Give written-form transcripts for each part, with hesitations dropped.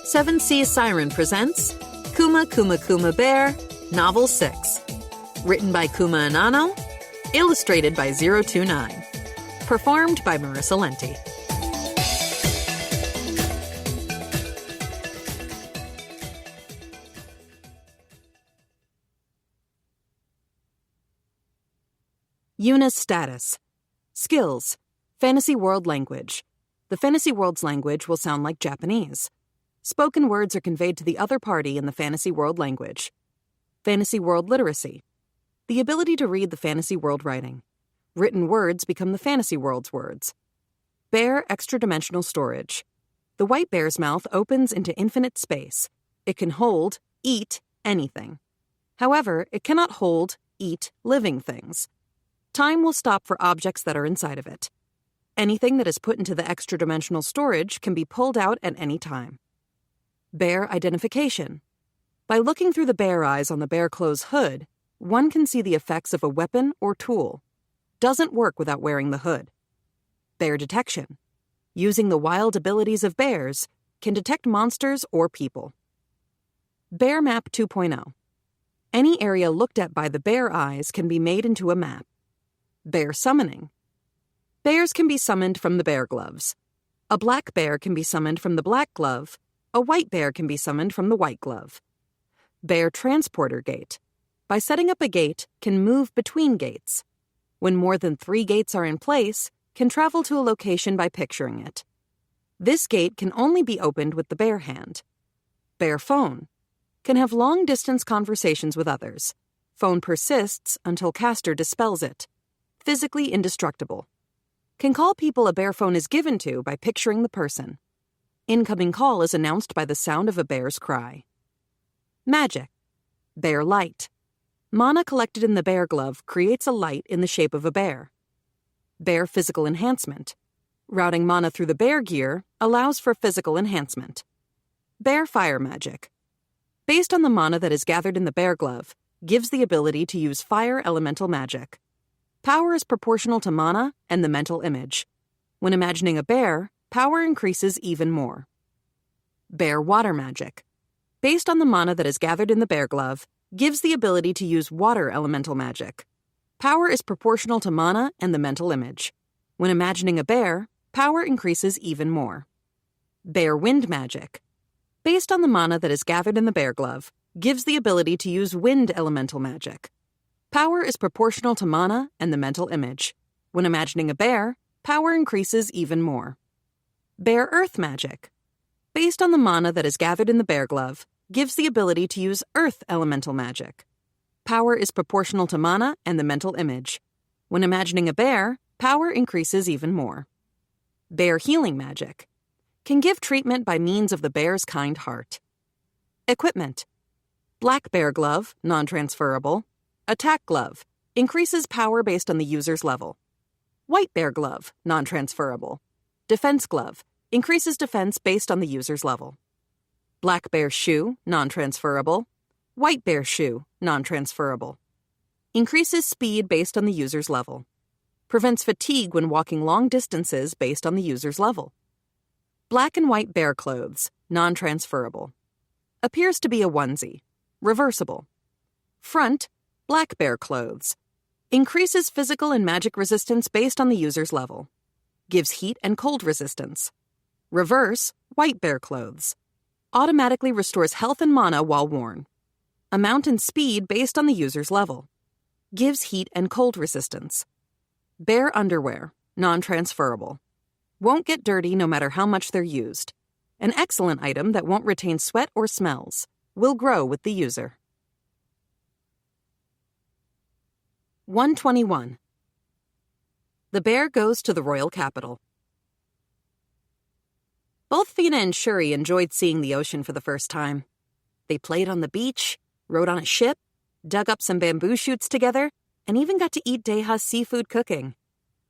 Seven Seas Siren presents Kuma Kuma Kuma Bear, Novel 6. Written by Kuma and Ano, illustrated by 029. Performed by Marissa Lenti. Yuna's status. Skills. Fantasy World language. The Fantasy World's language will sound like Japanese. Spoken words are conveyed to the other party in the Fantasy World language. Fantasy World literacy. The ability to read the Fantasy World writing. Written words become the Fantasy World's words. Bear extra-dimensional storage. The white bear's mouth opens into infinite space. It can hold, eat, anything. However, it cannot hold, eat, living things. Time will stop for objects that are inside of it. Anything that is put into the extra-dimensional storage can be pulled out at any time. Bear identification. By looking through the bear eyes on the bear clothes hood, one can see the effects of a weapon or tool. Doesn't work without wearing the hood. Bear detection. Using the wild abilities of bears, can detect monsters or people. Bear Map 2.0. Any area looked at by the bear eyes can be made into a map. Bear summoning. Bears can be summoned from the bear gloves. A black bear can be summoned from the black glove. A white bear can be summoned from the white glove. Bear transporter gate. By setting up a gate, can move between gates. When more than 3 gates are in place, can travel to a location by picturing it. This gate can only be opened with the bear hand. Bear phone. Can have long-distance conversations with others. Phone persists until caster dispels it. Physically indestructible. Can call people a bear phone is given to by picturing the person. Incoming call is announced by the sound of a bear's cry. Magic. Bear light. Mana collected in the bear glove creates a light in the shape of a bear. Bear physical enhancement. Routing mana through the bear gear allows for physical enhancement. Bear fire magic. Based on the mana that is gathered in the bear glove, gives the ability to use fire elemental magic. Power is proportional to mana and the mental image. When imagining a bear, power increases even more. Bear water magic. Based on the mana that is gathered in the bear glove, gives the ability to use water elemental magic. Power is proportional to mana and the mental image. When imagining a bear, power increases even more. Bear wind magic. Based on the mana that is gathered in the bear glove, gives the ability to use wind elemental magic. Power is proportional to mana and the mental image. When imagining a bear, power increases even more. Bear earth magic. Based on the mana that is gathered in the bear glove, gives the ability to use earth elemental magic. Power is proportional to mana and the mental image. When imagining a bear, power increases even more. Bear healing magic. Can give treatment by means of the bear's kind heart. Equipment. Black bear glove, non-transferable. Attack glove. Increases power based on the user's level. White bear glove, non-transferable. Defense glove. Increases defense based on the user's level. Black bear shoe, non-transferable. White bear shoe, non-transferable. Increases speed based on the user's level. Prevents fatigue when walking long distances based on the user's level. Black and white bear clothes, non-transferable. Appears to be a onesie. Reversible. Front, black bear clothes. Increases physical and magic resistance based on the user's level. Gives heat and cold resistance. Reverse, white bear clothes. Automatically restores health and mana while worn. Amount and speed based on the user's level. Gives heat and cold resistance. Bear underwear, non-transferable. Won't get dirty no matter how much they're used. An excellent item that won't retain sweat or smells. Will grow with the user. 121. The bear goes to the royal capital. Both Fina and Shuri enjoyed seeing the ocean for the first time. They played on the beach, rode on a ship, dug up some bamboo shoots together, and even got to eat Deha's seafood cooking.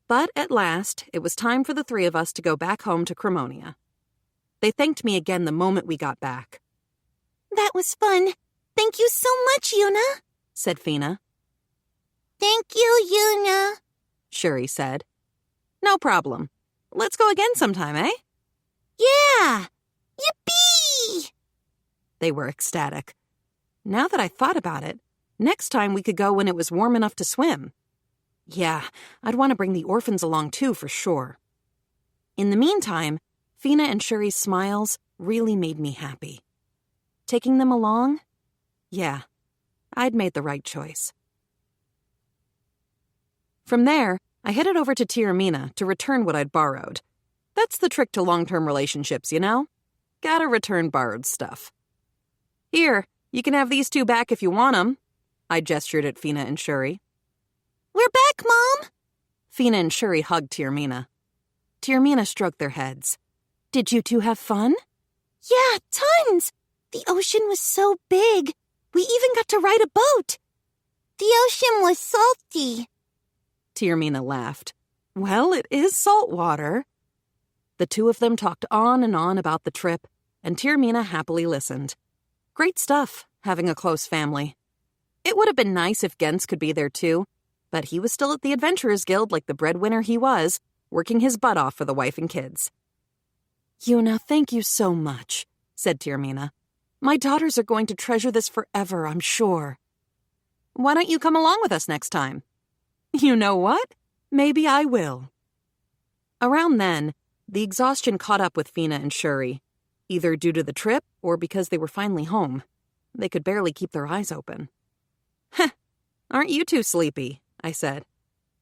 But at last, it was time for the 3 of us to go back home to Cremonia. They thanked me again the moment we got back. That was fun. Thank you so much, Yuna, said Fina. Thank you, Yuna, Shuri said. No problem. Let's go again sometime, eh? Yeah! Yippee! salty! They were ecstatic. Now that I thought about it, next time we could go when it was warm enough to swim. Yeah, I'd want to bring the orphans along too, for sure. In the meantime, Fina and Shuri's smiles really made me happy. Taking them along? Yeah, I'd made the right choice. From there, I headed over to Tirmina to return what I'd borrowed. That's the trick to long-term relationships, you know? Gotta return borrowed stuff. Here, you can have these two back if you want them. I gestured at Fina and Shuri. We're back, Mom! Fina and Shuri hugged Tirmina. Tirmina stroked their heads. Did you two have fun? Yeah, tons! The ocean was so big. We even got to ride a boat. The ocean was salty. Tirmina laughed. Well, it is salt water. The two of them talked on and on about the trip, and Tirmina happily listened. Great stuff, having a close family. It would have been nice if Gens could be there too, but he was still at the Adventurers Guild like the breadwinner he was, working his butt off for the wife and kids. Yuna, thank you so much, said Tirmina. My daughters are going to treasure this forever, I'm sure. Why don't you come along with us next time? You know what? Maybe I will. Around then, the exhaustion caught up with Fina and Shuri, either due to the trip or because they were finally home. They could barely keep their eyes open. Heh, aren't you too sleepy? I said.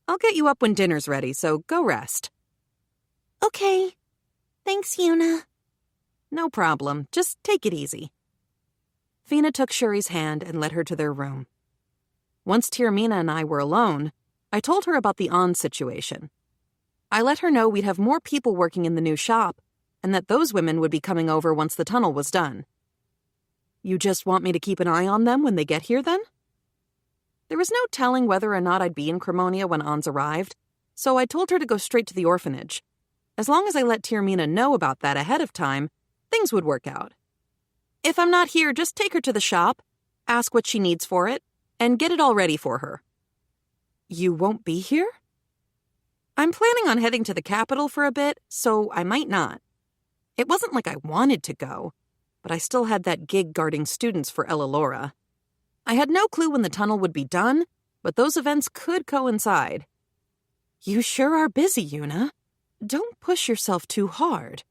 I'll get you up when dinner's ready, so go rest. Okay. Thanks, Yuna. No problem. Just take it easy. Fina took Shuri's hand and led her to their room. Once Tirmina and I were alone, I told her about the On situation. I let her know we'd have more people working in the new shop, and that those women would be coming over once the tunnel was done. You just want me to keep an eye on them when they get here, then? There was no telling whether or not I'd be in Cremonia when Ons arrived, so I told her to go straight to the orphanage. As long as I let Tirmina know about that ahead of time, things would work out. If I'm not here, just take her to the shop, ask what she needs for it, and get it all ready for her. You won't be here? I'm planning on heading to the capital for a bit, so I might not. It wasn't like I wanted to go, but I still had that gig guarding students for Ella. I had no clue when the tunnel would be done, but those events could coincide. You sure are busy, Yuna. Don't push yourself too hard.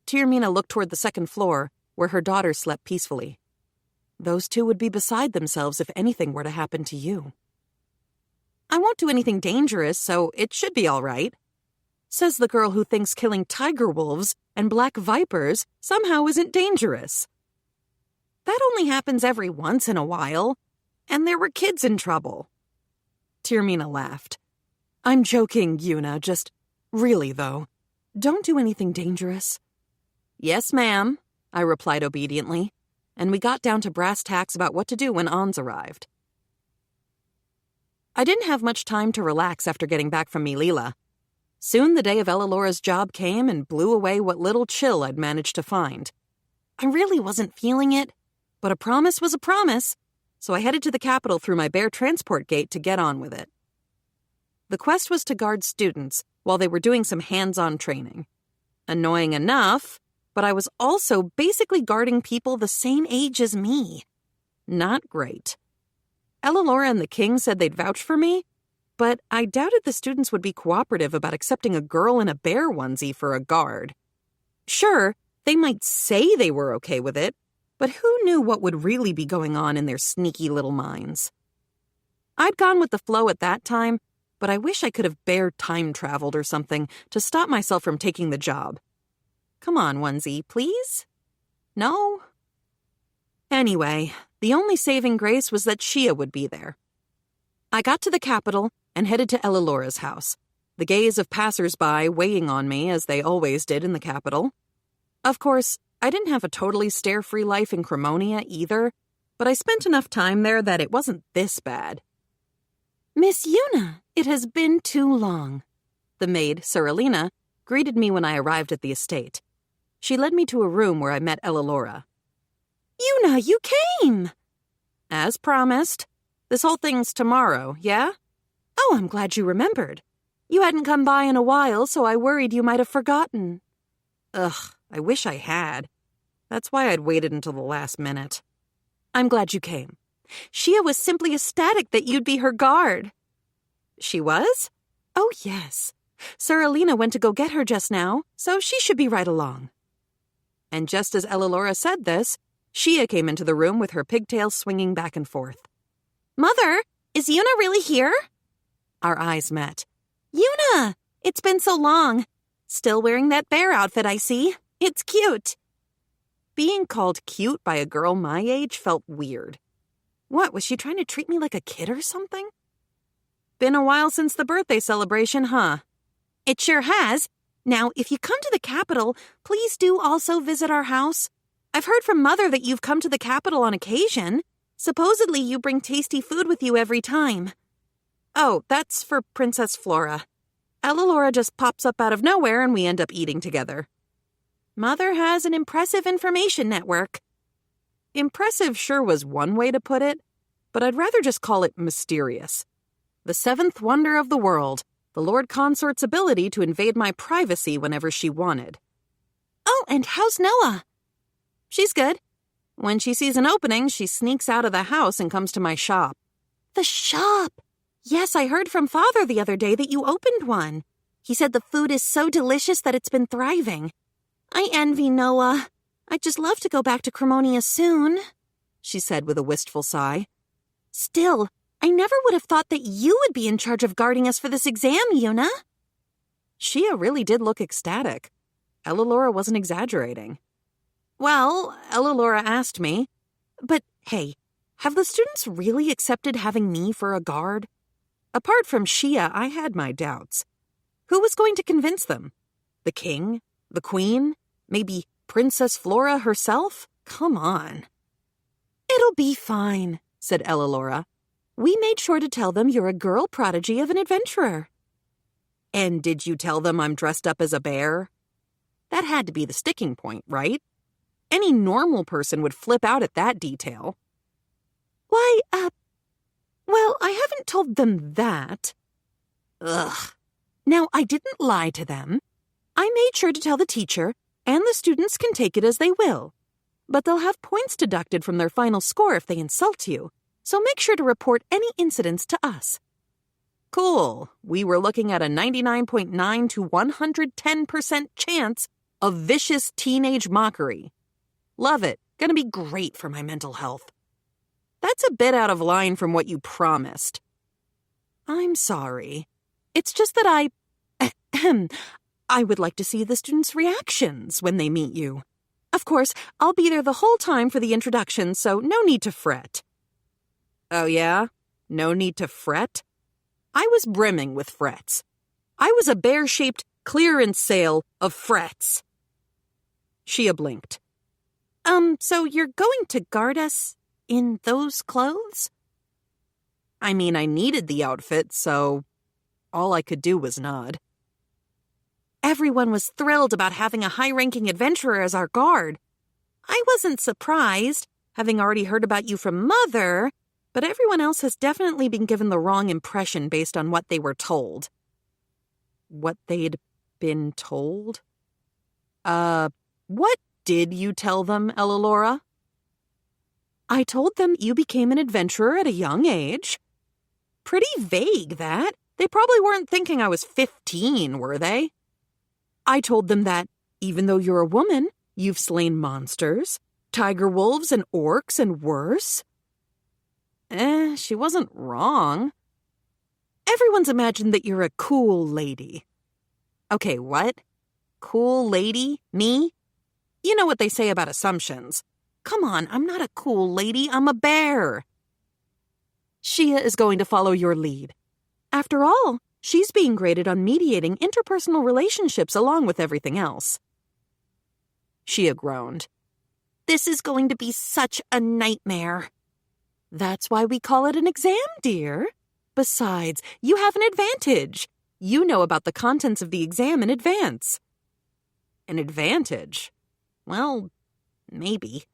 Tirmina looked toward the second floor, where her daughter slept peacefully. Those two would be beside themselves if anything were to happen to you. I won't do anything dangerous, so it should be all right. Says the girl who thinks killing tiger wolves and black vipers somehow isn't dangerous. That only happens every once in a while, and there were kids in trouble. Tirmina laughed. I'm joking, Yuna, just really, though. Don't do anything dangerous. Yes, ma'am, I replied obediently, and we got down to brass tacks about what to do when Ons arrived. I didn't have much time to relax after getting back from Milila. Soon the day of Ellalora's job came and blew away what little chill I'd managed to find. I really wasn't feeling it, but a promise was a promise, so I headed to the capital through my bear transport gate to get on with it. The quest was to guard students while they were doing some hands-on training. Annoying enough, but I was also basically guarding people the same age as me. Not great. Ellora and the king said they'd vouch for me, but I doubted the students would be cooperative about accepting a girl in a bear onesie for a guard. Sure, they might say they were okay with it, but who knew what would really be going on in their sneaky little minds? I'd gone with the flow at that time, but I wish I could have bear time-traveled or something to stop myself from taking the job. Come on, onesie, please? No? Anyway, the only saving grace was that Shia would be there. I got to the capital and headed to Ellalora's house, the gaze of passers-by weighing on me as they always did in the capital. Of course, I didn't have a totally stare-free life in Cremonia either, but I spent enough time there that it wasn't this bad. Miss Yuna, it has been too long. The maid, Seralina, greeted me when I arrived at the estate. She led me to a room where I met Ellora. Yuna, you came! As promised. This whole thing's tomorrow, yeah? Oh, I'm glad you remembered. You hadn't come by in a while, so I worried you might have forgotten. Ugh, I wish I had. That's why I'd waited until the last minute. I'm glad you came. Shia was simply ecstatic that you'd be her guard. She was? Oh, yes. Sir Alina went to go get her just now, so she should be right along. And just as Ellalora said this, Shia came into the room with her pigtails swinging back and forth. Mother, is Yuna really here? Our eyes met. Yuna! It's been so long. Still wearing that bear outfit, I see. It's cute. Being called cute by a girl my age felt weird. What, was she trying to treat me like a kid or something? Been a while since the birthday celebration, huh? It sure has. Now, if you come to the capital, please do also visit our house. I've heard from Mother that you've come to the capital on occasion. Supposedly you bring tasty food with you every time. Oh, that's for Princess Flora. Ellalora just pops up out of nowhere and we end up eating together. Mother has an impressive information network. Impressive sure was one way to put it, but I'd rather just call it mysterious. The seventh wonder of the world, the Lord Consort's ability to invade my privacy whenever she wanted. Oh, and how's Noah? She's good. When she sees an opening, she sneaks out of the house and comes to my shop. The shop? Yes, I heard from Father the other day that you opened one. He said the food is so delicious that it's been thriving. I envy Noah. I'd just love to go back to Cremonia soon, she said with a wistful sigh. Still, I never would have thought that you would be in charge of guarding us for this exam, Yuna. Shia really did look ecstatic. Ellalora wasn't exaggerating. Well, Ellalora asked me, but hey, have the students really accepted having me for a guard? Apart from Shia, I had my doubts. Who was going to convince them? The king? The queen? Maybe Princess Flora herself? Come on. It'll be fine, said Ellalora. We made sure to tell them you're a girl prodigy of an adventurer. And did you tell them I'm dressed up as a bear? That had to be the sticking point, right? Any normal person would flip out at that detail. Why, well, I haven't told them that. Ugh. Now, I didn't lie to them. I made sure to tell the teacher, and the students can take it as they will. But they'll have points deducted from their final score if they insult you, so make sure to report any incidents to us. Cool. We were looking at a 99.9 to 110% chance of vicious teenage mockery. Love it. Gonna be great for my mental health. That's a bit out of line from what you promised. I'm sorry. It's just that I would like to see the students' reactions when they meet you. Of course, I'll be there the whole time for the introduction, so no need to fret. Oh yeah? No need to fret? I was brimming with frets. I was a bear-shaped clearance sale of frets. Shia blinked. So you're going to guard us in those clothes? I mean, I needed the outfit, so all I could do was nod. Everyone was thrilled about having a high-ranking adventurer as our guard. I wasn't surprised, having already heard about you from Mother, but everyone else has definitely been given the wrong impression based on what they were told. What they'd been told? What did you tell them, Ellalora? I told them you became an adventurer at a young age. Pretty vague, that. They probably weren't thinking I was 15, were they? I told them that, even though you're a woman, you've slain monsters, tiger wolves and orcs and worse. She wasn't wrong. Everyone's imagined that you're a cool lady. Okay, what? Cool lady? Me? You know what they say about assumptions. Come on, I'm not a cool lady, I'm a bear. Shia is going to follow your lead. After all, she's being graded on mediating interpersonal relationships along with everything else. Shia groaned. This is going to be such a nightmare. That's why we call it an exam, dear. Besides, you have an advantage. You know about the contents of the exam in advance. An advantage? Well, maybe.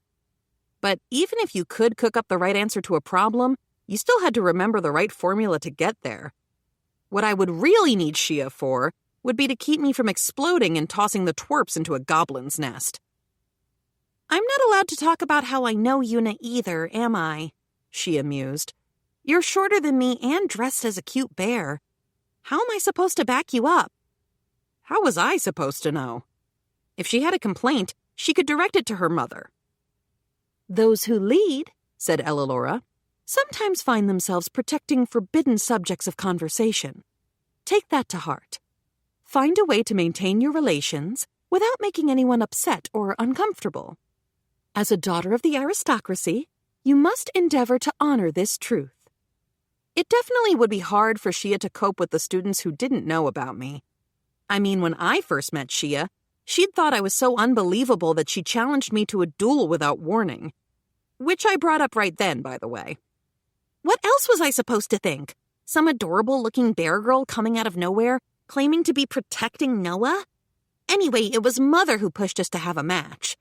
But even if you could cook up the right answer to a problem, you still had to remember the right formula to get there. What I would really need Shia for would be to keep me from exploding and tossing the twerps into a goblin's nest. I'm not allowed to talk about how I know Yuna either, am I? Shia mused. You're shorter than me and dressed as a cute bear. How am I supposed to back you up? How was I supposed to know? If she had a complaint, she could direct it to her mother. Those who lead, said Ellalora, sometimes find themselves protecting forbidden subjects of conversation. Take that to heart. Find a way to maintain your relations without making anyone upset or uncomfortable. As a daughter of the aristocracy, you must endeavor to honor this truth. It definitely would be hard for Shia to cope with the students who didn't know about me. I mean, when I first met Shia, she'd thought I was so unbelievable that she challenged me to a duel without warning. Which I brought up right then, by the way. What else was I supposed to think? Some adorable-looking bear girl coming out of nowhere, claiming to be protecting Noah? Anyway, it was Mother who pushed us to have a match.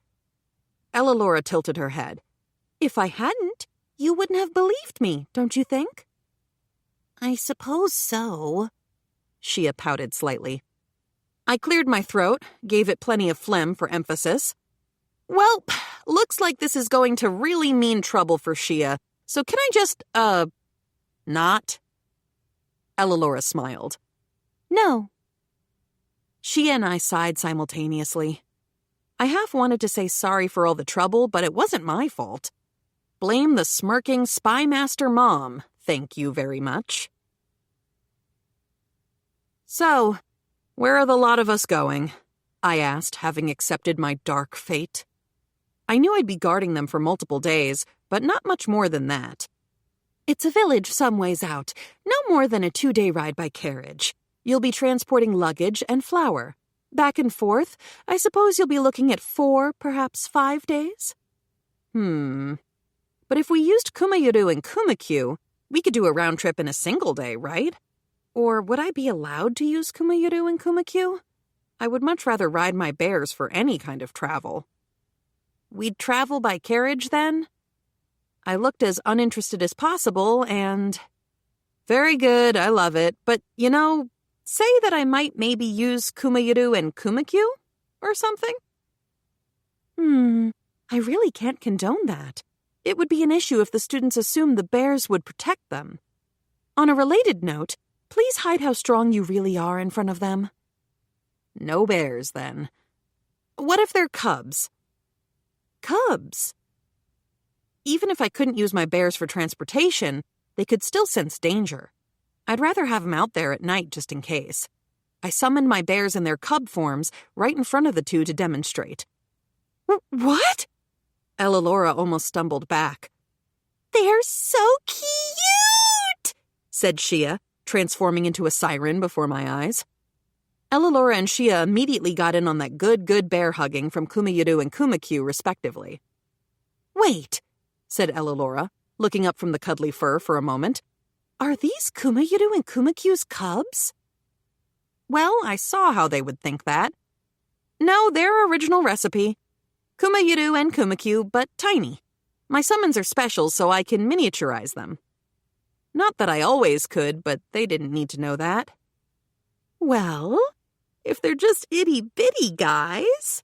Ellalora tilted her head. If I hadn't, you wouldn't have believed me, don't you think? I suppose so. Shia pouted slightly. I cleared my throat, gave it plenty of phlegm for emphasis. Well, looks like this is going to really mean trouble for Shia, so can I just, not? Ellalora smiled. No. Shia and I sighed simultaneously. I half wanted to say sorry for all the trouble, but it wasn't my fault. Blame the smirking spy master mom, thank you very much. So, where are the lot of us going? I asked, having accepted my dark fate. I knew I'd be guarding them for multiple days, but not much more than that. It's a village some ways out, no more than a 2-day ride by carriage. You'll be transporting luggage and flour. Back and forth, I suppose you'll be looking at 4, perhaps 5 days? But if we used Kumayuru and Kumakyu, we could do a round trip in a single day, right? Or would I be allowed to use Kumayuru and Kumakyu? I would much rather ride my bears for any kind of travel. We'd travel by carriage, then? I looked as uninterested as possible, and... Very good, I love it, but, say that I might maybe use Kumayuru and Kumakyu, or something? I really can't condone that. It would be an issue if the students assumed the bears would protect them. On a related note, please hide how strong you really are in front of them. No bears, then. What if they're cubs? Cubs? Even if I couldn't use my bears for transportation, they could still sense danger. I'd rather have them out there at night just in case. I summoned my bears in their cub forms right in front of the two to demonstrate. What? Ellalora almost stumbled back. They're so cute, said Shia, transforming into a siren before my eyes. Ellalora and Shia immediately got in on that good bear hugging from Kumayuru and Kumakyu, respectively. Wait, said Ellalora, looking up from the cuddly fur for a moment. Are these Kumayuru and Kumakyu's cubs? Well, I saw how they would think that. No, they're original recipe. Kumayuru and Kumakyu, but tiny. My summons are special, so I can miniaturize them. Not that I always could, but they didn't need to know that. Well, if they're just itty-bitty guys...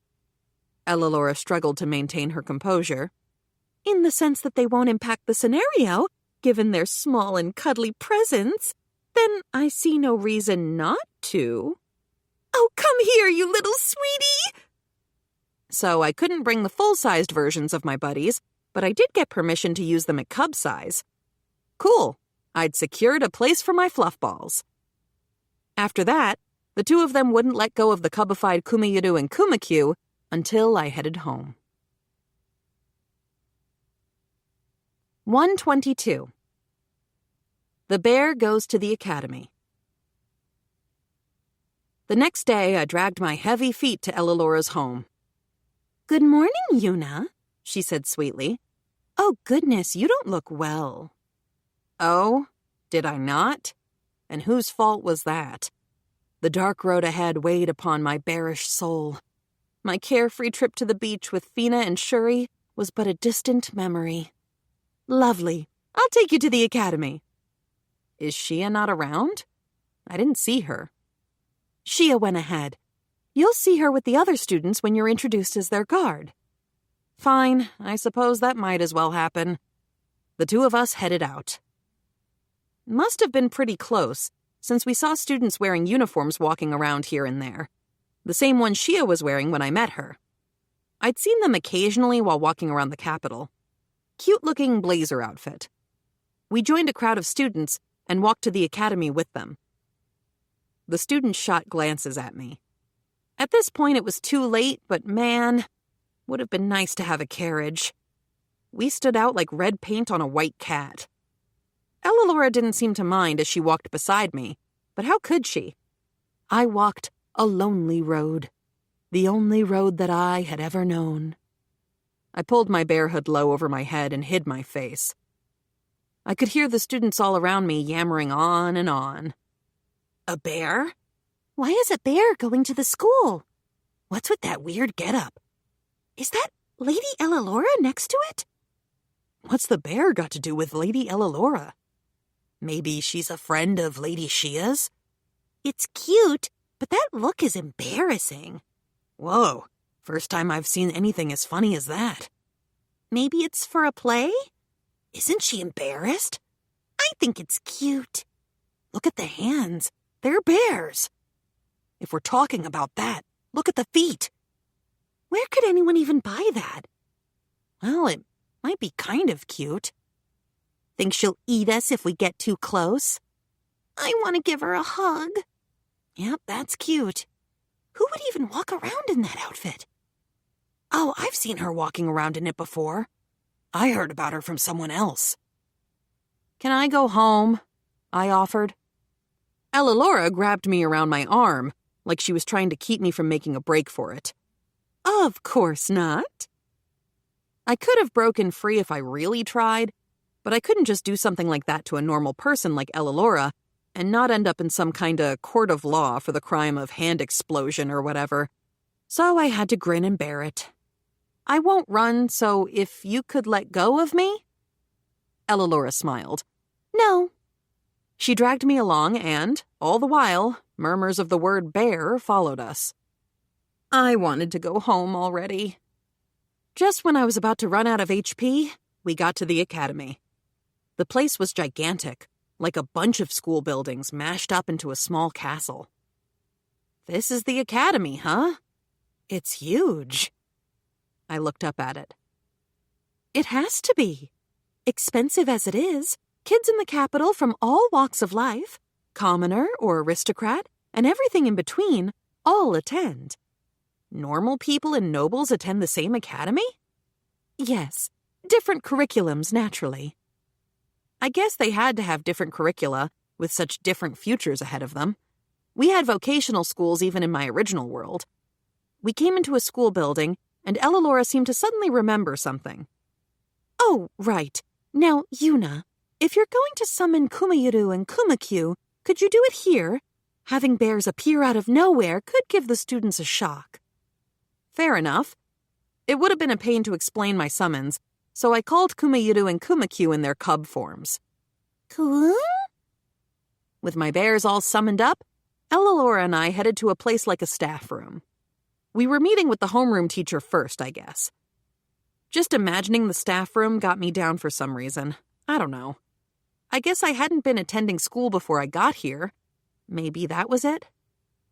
Ellalora struggled to maintain her composure. In the sense that they won't impact the scenario, given their small and cuddly presence, then I see no reason not to. Oh, come here, you little sweetie! So I couldn't bring the full-sized versions of my buddies, but I did get permission to use them at cub size. Cool. I'd secured a place for my fluff balls. After that, the two of them wouldn't let go of the cubified Kumayuru and Kumakyu until I headed home. 122. The bear goes to the academy. The next day, I dragged my heavy feet to Ellalora's home. Good morning, Yuna, she said sweetly. Oh, goodness, you don't look well. Oh, did I not? And whose fault was that? The dark road ahead weighed upon my bearish soul. My carefree trip to the beach with Fina and Shuri was but a distant memory. Lovely. I'll take you to the academy. Is Shia not around? I didn't see her. Shia went ahead. You'll see her with the other students when you're introduced as their guard. Fine, I suppose that might as well happen. The two of us headed out. Must have been pretty close, since we saw students wearing uniforms walking around here and there. The same one Shia was wearing when I met her. I'd seen them occasionally while walking around the Capitol. Cute-looking blazer outfit. We joined a crowd of students and walked to the academy with them. The students shot glances at me. At this point, it was too late, but man, would have been nice to have a carriage. We stood out like red paint on a white cat. Ellalora didn't seem to mind as she walked beside me, but how could she? I walked a lonely road, the only road that I had ever known. I pulled my bear hood low over my head and hid my face. I could hear the students all around me yammering on and on. A bear? Why is a bear going to the school? What's with that weird getup? Is that Lady Ellalora next to it? What's the bear got to do with Lady Ellalora? Maybe she's a friend of Lady Shia's? It's cute, but that look is embarrassing. Whoa, first time I've seen anything as funny as that. Maybe it's for a play? Isn't she embarrassed? I think it's cute. Look at the hands. They're bears. If we're talking about that, look at the feet. Where could anyone even buy that? Well, it might be kind of cute. Think she'll eat us if we get too close? I want to give her a hug. Yep, that's cute. Who would even walk around in that outfit? Oh, I've seen her walking around in it before. I heard about her from someone else. Can I go home? I offered. Ellalora grabbed me around my arm, like she was trying to keep me from making a break for it. Of course not. I could have broken free if I really tried, but I couldn't just do something like that to a normal person like Ellalora and not end up in some kinda court of law for the crime of hand explosion or whatever. So I had to grin and bear it. I won't run, so if you could let go of me? Ellalora smiled. No. She dragged me along and, all the while, murmurs of the word bear followed us. I wanted to go home already. Just when I was about to run out of HP, we got to the academy. The place was gigantic, like a bunch of school buildings mashed up into a small castle. This is the academy, huh? It's huge. I looked up at it. It has to be. Expensive as it is, kids in the capital from all walks of life, commoner or aristocrat, and everything in between, all attend. Normal people and nobles attend the same academy? Yes, different curriculums, naturally. I guess they had to have different curricula, with such different futures ahead of them. We had vocational schools even in my original world. We came into a school building, and Ellalora seemed to suddenly remember something. Oh, right. Now, Yuna, if you're going to summon Kumayuru and Kumakyu, could you do it here? Having bears appear out of nowhere could give the students a shock. Fair enough. It would have been a pain to explain my summons, so I called Kumayuru and Kumakyu in their cub forms. Cool? With my bears all summoned up, Ellalora and I headed to a place like a staff room. We were meeting with the homeroom teacher first, I guess. Just imagining the staff room got me down for some reason. I don't know. I guess I hadn't been attending school before I got here. Maybe that was it?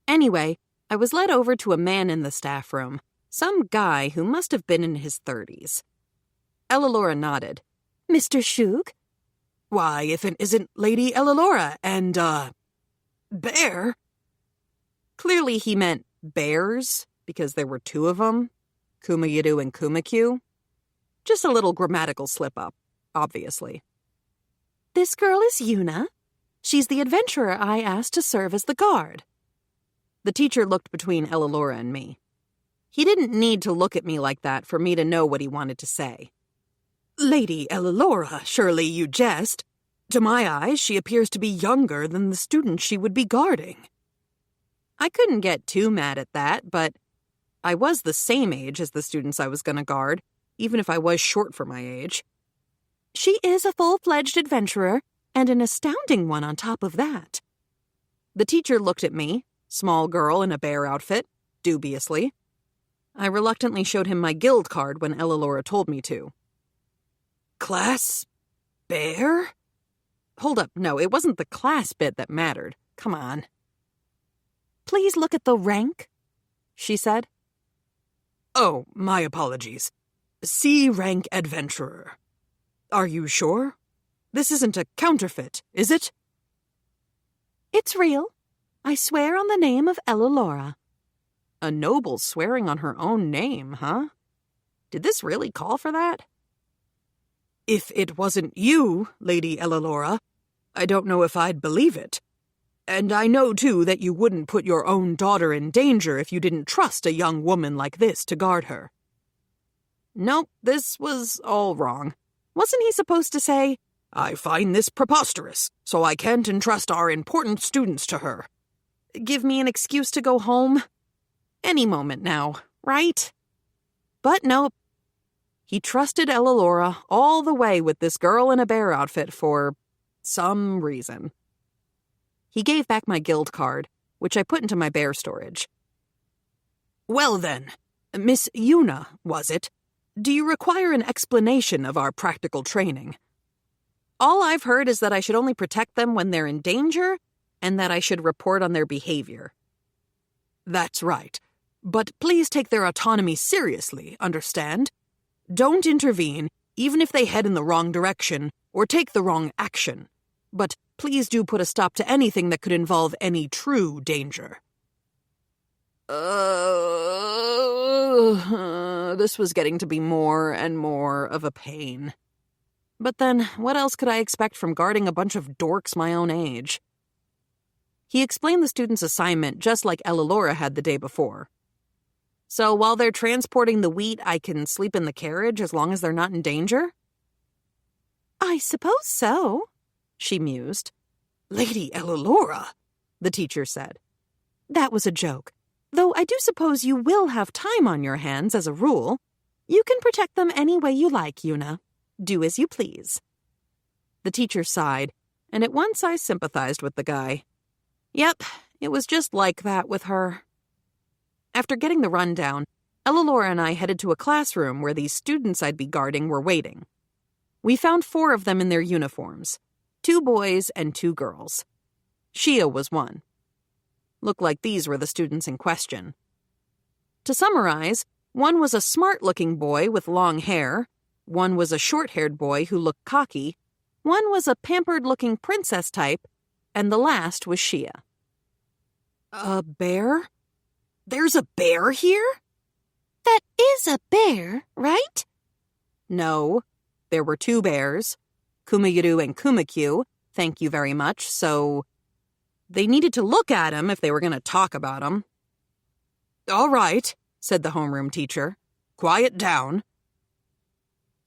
Anyway, I was led over to a man in the staff room, some guy who must have been in his 30s. Ellalora nodded. Mr. Shug? Why, if it isn't Lady Ellalora and, bear? Clearly he meant bears, because there were two of them, Kumayuru and Kumakyu. Just a little grammatical slip-up, obviously. This girl is Yuna. She's the adventurer I asked to serve as the guard. The teacher looked between Ellalora and me. He didn't need to look at me like that for me to know what he wanted to say. Lady Ellalora, surely you jest. To my eyes, she appears to be younger than the student she would be guarding. I couldn't get too mad at that, but I was the same age as the students I was going to guard, even if I was short for my age. She is a full-fledged adventurer, and an astounding one on top of that. The teacher looked at me, small girl in a bear outfit, dubiously. I reluctantly showed him my guild card when Ellalora told me to. Class bear? Hold up, no, it wasn't the class bit that mattered. Come on. Please look at the rank, she said. Oh, my apologies. C rank adventurer. Are you sure? This isn't a counterfeit, is it? It's real. I swear on the name of Ellalora. A noble swearing on her own name, huh? Did this really call for that? If it wasn't you, Lady Ellalora, I don't know if I'd believe it. And I know, too, that you wouldn't put your own daughter in danger if you didn't trust a young woman like this to guard her. Nope, this was all wrong. Wasn't he supposed to say, I find this preposterous, so I can't entrust our important students to her? Give me an excuse to go home? Any moment now, right? But nope. He trusted Ellalora all the way with this girl in a bear outfit for some reason. He gave back my guild card, which I put into my bear storage. Well then, Miss Yuna, was it? Do you require an explanation of our practical training? All I've heard is that I should only protect them when they're in danger, and that I should report on their behavior. That's right. But please take their autonomy seriously, understand? Don't intervene, even if they head in the wrong direction or take the wrong action. But please do put a stop to anything that could involve any true danger. This was getting to be more and more of a pain. But then, what else could I expect from guarding a bunch of dorks my own age? He explained the student's assignment just like Ellalora had the day before. So while they're transporting the wheat, I can sleep in the carriage as long as they're not in danger? I suppose so, she mused. Lady Ellalora, the teacher said. That was a joke. Though I do suppose you will have time on your hands as a rule. You can protect them any way you like, Yuna. Do as you please. The teacher sighed, and at once I sympathized with the guy. Yep, it was just like that with her. After getting the rundown, Ellalora and I headed to a classroom where these students I'd be guarding were waiting. We found 4 of them in their uniforms, 2 boys and 2 girls. Shia was one. Looked like these were the students in question. To summarize, one was a smart-looking boy with long hair, one was a short-haired boy who looked cocky, one was a pampered-looking princess type, and the last was Shia. A bear? There's a bear here? That is a bear, right? No, there were 2 bears, Kumayiru and Kumakyu, thank you very much, so they needed to look at him if they were going to talk about him. All right, said the homeroom teacher. Quiet down.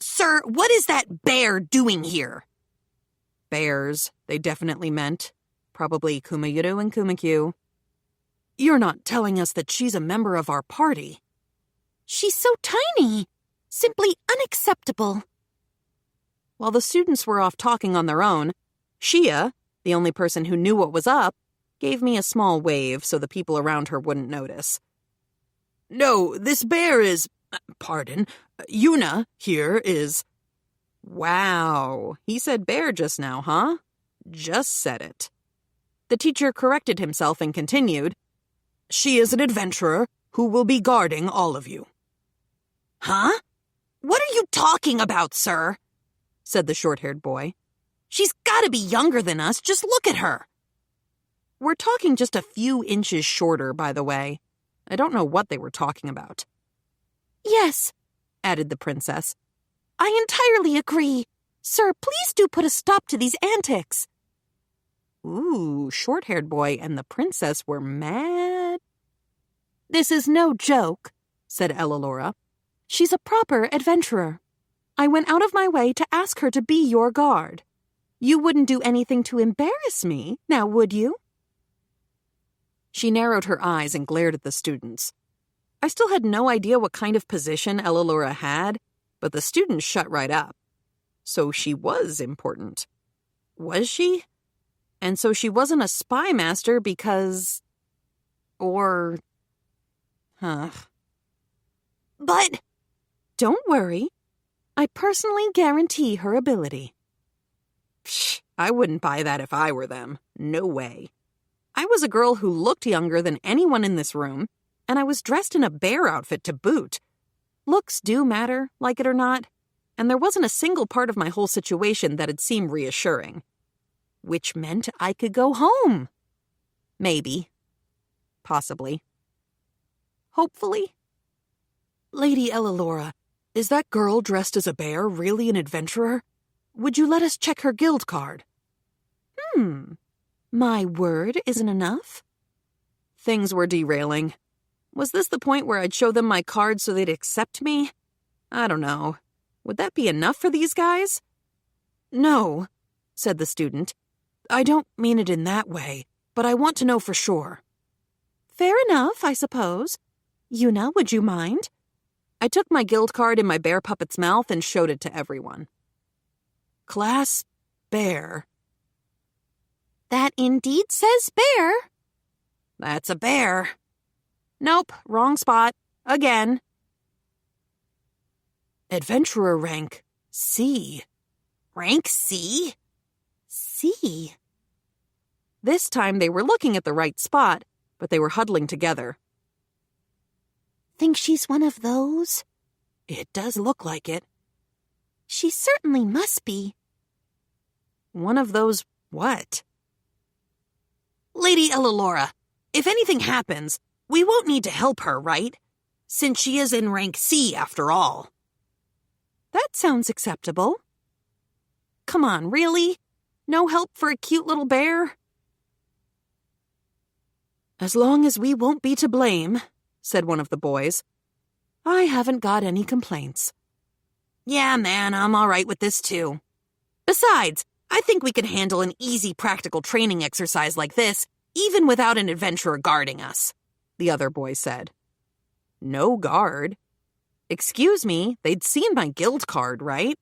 Sir, what is that bear doing here? Bears, they definitely meant. Probably Kumayiru and Kumakyu. You're not telling us that she's a member of our party. She's so tiny. Simply unacceptable. While the students were off talking on their own, Shia, the only person who knew what was up, gave me a small wave so the people around her wouldn't notice. No, this bear is... Pardon. Yuna here is... Wow, he said bear just now, huh? Just said it. The teacher corrected himself and continued, She is an adventurer who will be guarding all of you. Huh? What are you talking about, sir? Said the short-haired boy. She's gotta be younger than us, just look at her. We're talking just a few inches shorter, by the way. I don't know what they were talking about. Yes, added the princess. I entirely agree. Sir, please do put a stop to these antics. Ooh, short-haired boy and the princess were mad. This is no joke, said Ellalora. She's a proper adventurer. I went out of my way to ask her to be your guard. You wouldn't do anything to embarrass me, now would you? She narrowed her eyes and glared at the students. I still had no idea what kind of position Ellalora had, but the students shut right up. So she was important. Was she? And so she wasn't a spy master because... Huh. But... Don't worry. I personally guarantee her ability. Psh, I wouldn't buy that if I were them. No way. I was a girl who looked younger than anyone in this room, and I was dressed in a bear outfit to boot. Looks do matter, like it or not, and there wasn't a single part of my whole situation that'd seem reassuring. Which meant I could go home. Maybe. Possibly. Hopefully. Lady Ellalora, is that girl dressed as a bear really an adventurer? Would you let us check her guild card? My word isn't enough? Things were derailing. Was this the point where I'd show them my card so they'd accept me? I don't know. Would that be enough for these guys? No, said the student. I don't mean it in that way, but I want to know for sure. Fair enough, I suppose. Yuna, would you mind? I took my guild card in my bear puppet's mouth and showed it to everyone. Class bear. That indeed says bear. That's a bear. Nope, wrong spot. Again. Adventurer rank C. Rank C? C. This time they were looking at the right spot, but they were huddling together. Think she's one of those? It does look like it. She certainly must be. One of those what? Lady Ellalora, if anything happens, we won't need to help her, right? Since she is in rank C after all. That sounds acceptable. Come on, really? No help for a cute little bear? As long as we won't be to blame, said one of the boys. I haven't got any complaints. Yeah, man, I'm all right with this too. Besides, I think we could handle an easy practical training exercise like this, even without an adventurer guarding us, the other boy said. No guard? Excuse me, they'd seen my guild card, right?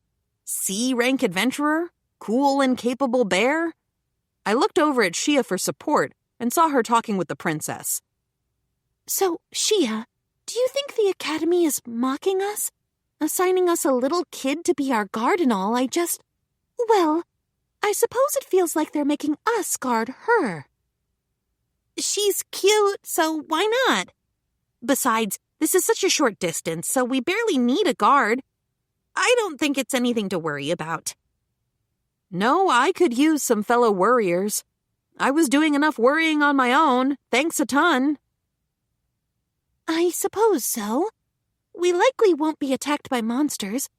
C-rank adventurer? Cool and capable bear? I looked over at Shia for support and saw her talking with the princess. So, Shia, do you think the Academy is mocking us? Assigning us a little kid to be our guard and all? Well, I suppose it feels like they're making us guard her. She's cute, so why not? Besides, this is such a short distance, so we barely need a guard. I don't think it's anything to worry about. No, I could use some fellow worriers. I was doing enough worrying on my own, thanks a ton. I suppose so. We likely won't be attacked by monsters.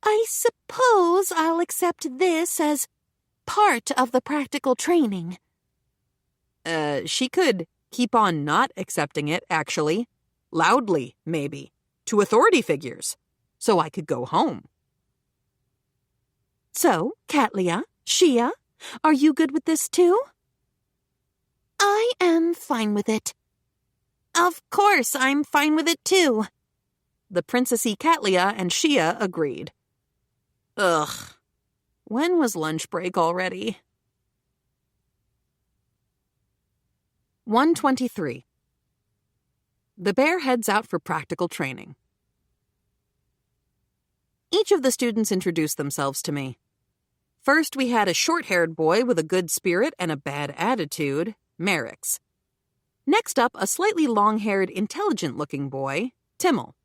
I suppose I'll accept this as part of the practical training. She could keep on not accepting it, actually. Loudly, maybe. To authority figures. So I could go home. So, Katlia, Shia, are you good with this too? I am fine with it. Of course, I'm fine with it too. The Princessy Katlia and Shia agreed. Ugh. When was lunch break already? 1:23. The bear heads out for practical training. Each of the students introduced themselves to me. First, we had a short-haired boy with a good spirit and a bad attitude, Merrick's. Next up, a slightly long-haired, intelligent-looking boy, Timmel.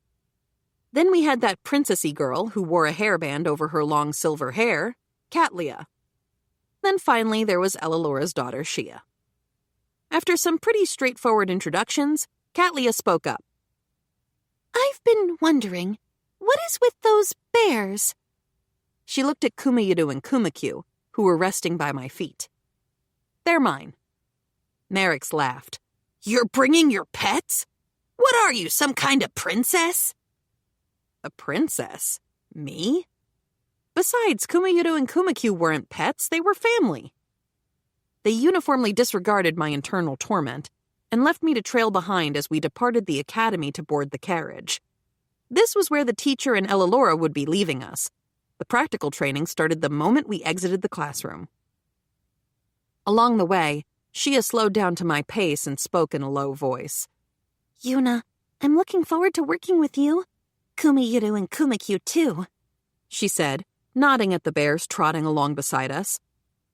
Then we had that princessy girl who wore a hairband over her long silver hair, Katlia. Then finally, there was Ellalora's daughter, Shia. After some pretty straightforward introductions, Katlia spoke up. I've been wondering, what is with those bears? She looked at Kumayudu and Kumakyu, who were resting by my feet. They're mine. Merrick's laughed. You're bringing your pets? What are you, some kind of princess? A princess? Me? Besides, Kumayudu and Kumakyu weren't pets, they were family. They uniformly disregarded my internal torment and left me to trail behind as we departed the academy to board the carriage. This was where the teacher and Ellalora would be leaving us. The practical training started the moment we exited the classroom. Along the way, Shia slowed down to my pace and spoke in a low voice. Yuna, I'm looking forward to working with you. Kuma and Kuma too, she said, nodding at the bears trotting along beside us.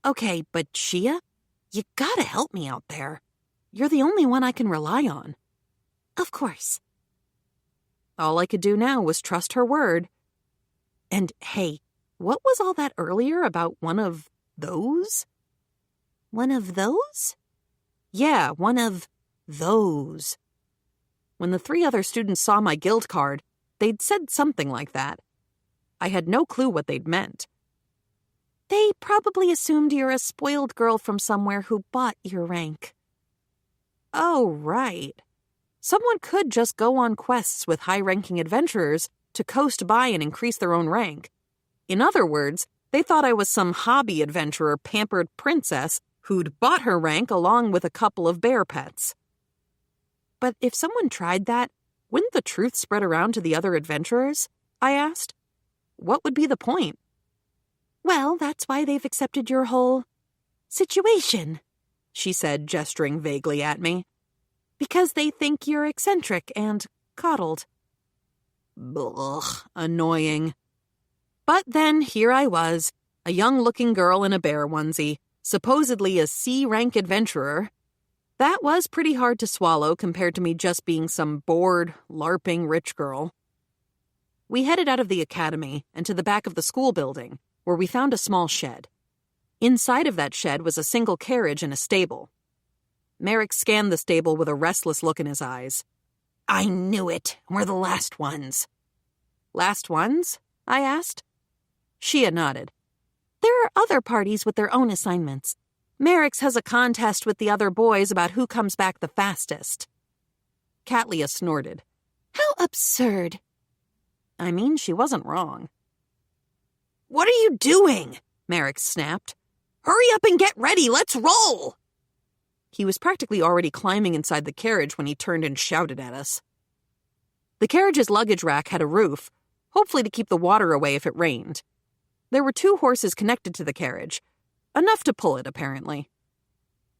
Okay, but Shia, you gotta help me out there. You're the only one I can rely on. Of course. All I could do now was trust her word. And hey, what was all that earlier about one of those? One of those? Yeah, one of those. When the 3 other students saw my guild card, they'd said something like that. I had no clue what they'd meant. They probably assumed you're a spoiled girl from somewhere who bought your rank. Oh, right. Someone could just go on quests with high-ranking adventurers to coast by and increase their own rank. In other words, they thought I was some hobby adventurer pampered princess who'd bought her rank along with a couple of bear pets. But if someone tried that, wouldn't the truth spread around to the other adventurers? I asked. What would be the point? Well, that's why they've accepted your whole situation, she said, gesturing vaguely at me. Because they think you're eccentric and coddled. Ugh, annoying. But then here I was, a young-looking girl in a bear onesie, supposedly a C-rank adventurer. That was pretty hard to swallow compared to me just being some bored, LARPing rich girl. We headed out of the academy and to the back of the school building, where we found a small shed. Inside of that shed was a single carriage and a stable. Merrick scanned the stable with a restless look in his eyes. I knew it. We're the last ones. Last ones? I asked. Shia nodded. There are other parties with their own assignments. Merrick's has a contest with the other boys about who comes back the fastest. Katlia snorted. How absurd. I mean, she wasn't wrong. What are you doing? Merrick snapped. Hurry up and get ready. Let's roll. He was practically already climbing inside the carriage when he turned and shouted at us. The carriage's luggage rack had a roof, hopefully to keep the water away if it rained. There were 2 horses connected to the carriage, enough to pull it, apparently.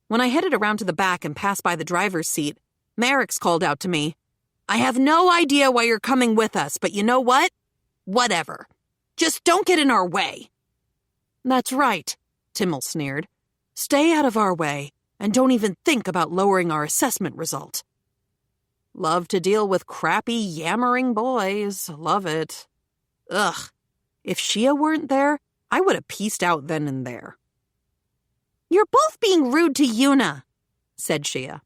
When I headed around to the back and passed by the driver's seat, Merrick's called out to me, I have no idea why you're coming with us, but you know what? Whatever. Just don't get in our way. That's right, Timmel sneered. Stay out of our way. And don't even think about lowering our assessment result. Love to deal with crappy, yammering boys. Love it. Ugh. If Shia weren't there, I would have pieced out then and there. You're both being rude to Yuna, said Shia.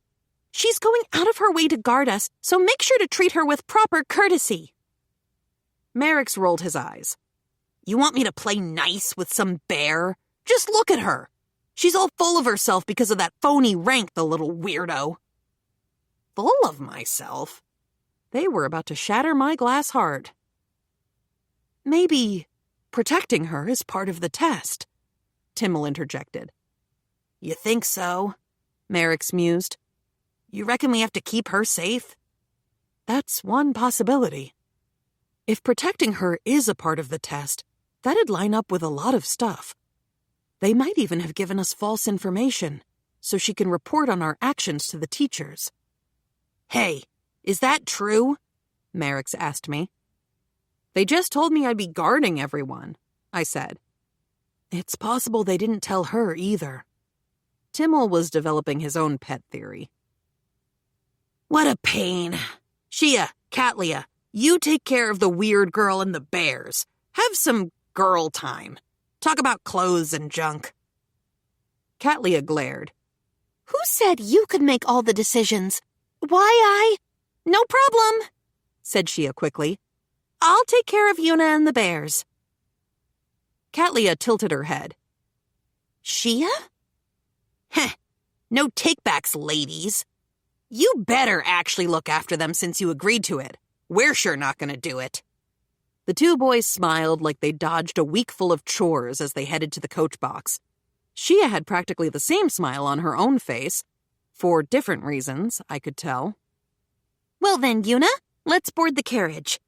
She's going out of her way to guard us, so make sure to treat her with proper courtesy. Merrick's rolled his eyes. You want me to play nice with some bear? Just look at her. She's all full of herself because of that phony rank, the little weirdo. Full of myself? They were about to shatter my glass heart. Maybe protecting her is part of the test, Timmel interjected. You think so? Merrick's mused. You reckon we have to keep her safe? That's one possibility. If protecting her is a part of the test, that'd line up with a lot of stuff. They might even have given us false information, so she can report on our actions to the teachers. Hey, is that true? Merrick's asked me. They just told me I'd be guarding everyone, I said. It's possible they didn't tell her either. Timmel was developing his own pet theory. What a pain. Shia, Katlia, you take care of the weird girl and the bears. Have some girl time. Talk about clothes and junk. Katlia glared. Who said you could make all the decisions? Why, No problem, said Shia quickly. I'll take care of Yuna and the bears. Katlia tilted her head. Shia? Heh, no takebacks, ladies. You better actually look after them since you agreed to it. We're sure not going to do it. The 2 boys smiled like they dodged a week full of chores as they headed to the coach box. Shia had practically the same smile on her own face. For different reasons, I could tell. Well then, Yuna, let's board the carriage.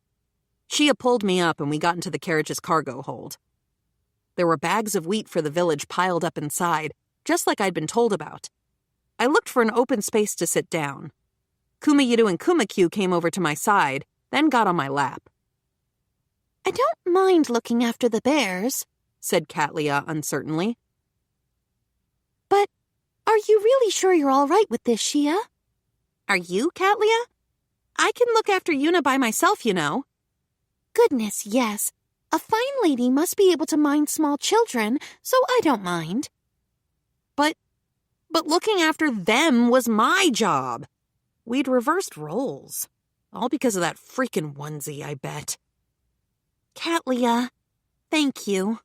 Shia pulled me up and we got into the carriage's cargo hold. There were bags of wheat for the village piled up inside, just like I'd been told about. I looked for an open space to sit down. Kuma and Kuma came over to my side, then got on my lap. I don't mind looking after the bears, said Katlia uncertainly. But are you really sure you're all right with this, Shia? Are you, Katlia? I can look after Yuna by myself, you know. Goodness, yes. A fine lady must be able to mind small children, so I don't mind. But looking after them was my job. We'd reversed roles. All because of that freaking onesie, I bet. Katlia, thank you.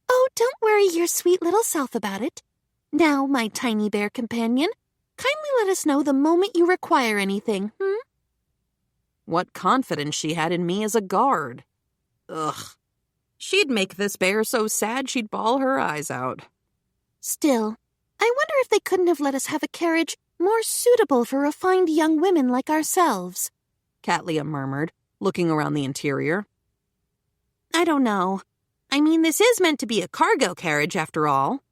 Oh, don't worry your sweet little self about it. Now, my tiny bear companion, kindly let us know the moment you require anything, What confidence she had in me as a guard. Ugh. She'd make this bear so sad she'd bawl her eyes out. Still, I wonder if they couldn't have let us have a carriage more suitable for refined young women like ourselves, Katlia murmured, looking around the interior. I don't know. I mean, this is meant to be a cargo carriage, after all.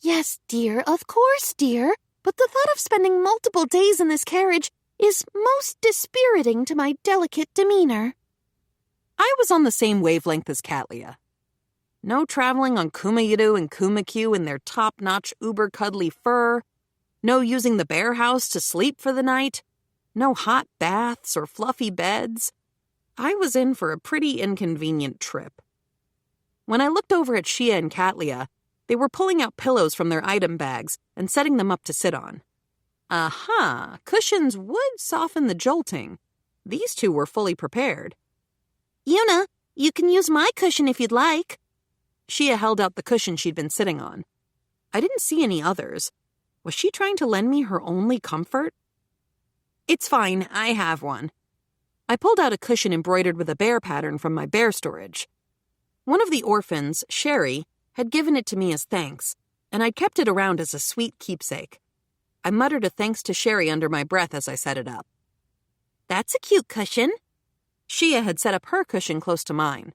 Yes, dear, of course, dear. But the thought of spending multiple days in this carriage is most dispiriting to my delicate demeanor. I was on the same wavelength as Katlia. No traveling on Kumayidu and Kumakyu in their top-notch uber-cuddly fur. No using the bear house to sleep for the night. No hot baths or fluffy beds. I was in for a pretty inconvenient trip. When I looked over at Shia and Katlia, they were pulling out pillows from their item bags and setting them up to sit on. Aha, cushions would soften the jolting. These two were fully prepared. Yuna, you can use my cushion if you'd like. Shia held out the cushion she'd been sitting on. I didn't see any others. Was she trying to lend me her only comfort? It's fine, I have one. I pulled out a cushion embroidered with a bear pattern from my bear storage. One of the orphans, Sherry, had given it to me as thanks, and I'd kept it around as a sweet keepsake. I muttered a thanks to Sherry under my breath as I set it up. That's a cute cushion. Shia had set up her cushion close to mine.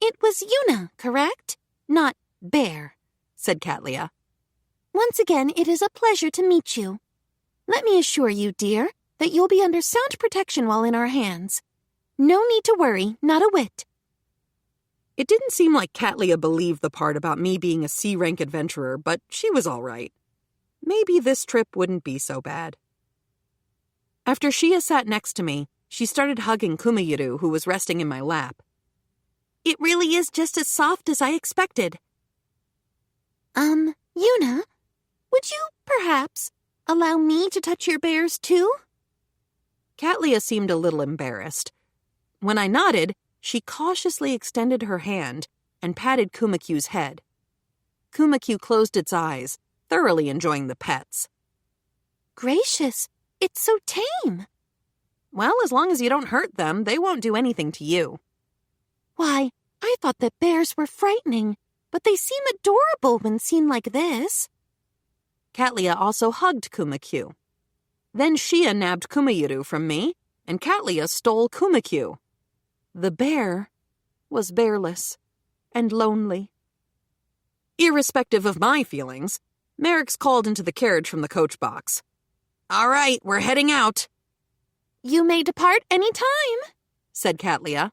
It was Yuna, correct? Not Bear, said Katlia. Once again, it is a pleasure to meet you. Let me assure you, dear, that you'll be under sound protection while in our hands. No need to worry, not a whit. It didn't seem like Katlia believed the part about me being a C-rank adventurer, but she was all right. Maybe this trip wouldn't be so bad. After Shia sat next to me, she started hugging Kumayiru, who was resting in my lap. It really is just as soft as I expected. Yuna, would you, perhaps, allow me to touch your bears, too? Katlia seemed a little embarrassed. When I nodded, she cautiously extended her hand and patted Kumakyu's head. Kumakyu closed its eyes, thoroughly enjoying the pets. Gracious, it's so tame. Well, as long as you don't hurt them, they won't do anything to you. Why, I thought that bears were frightening, but they seem adorable when seen like this. Katlia also hugged Kumakyu. Then Shia nabbed Kumayiru from me, and Katlia stole Kumakyu. The bear was bearless and lonely. Irrespective of my feelings, Merrick's called into the carriage from the coach box. All right, we're heading out. You may depart any time, said Katlia.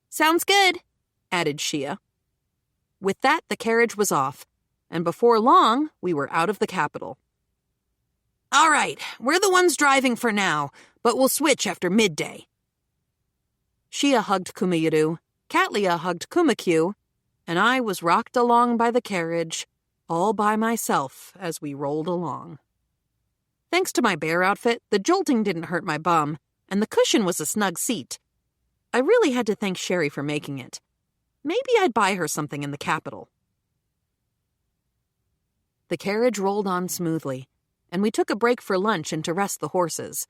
Sounds good, added Shia. With that, the carriage was off, and before long, we were out of the capital. All right, we're the ones driving for now, but we'll switch after midday. Shia hugged Kumayiru, Katlia hugged Kumakyu, and I was rocked along by the carriage, all by myself as we rolled along. Thanks to my bear outfit, the jolting didn't hurt my bum, and the cushion was a snug seat. I really had to thank Sherry for making it. Maybe I'd buy her something in the capital. The carriage rolled on smoothly, and we took a break for lunch and to rest the horses.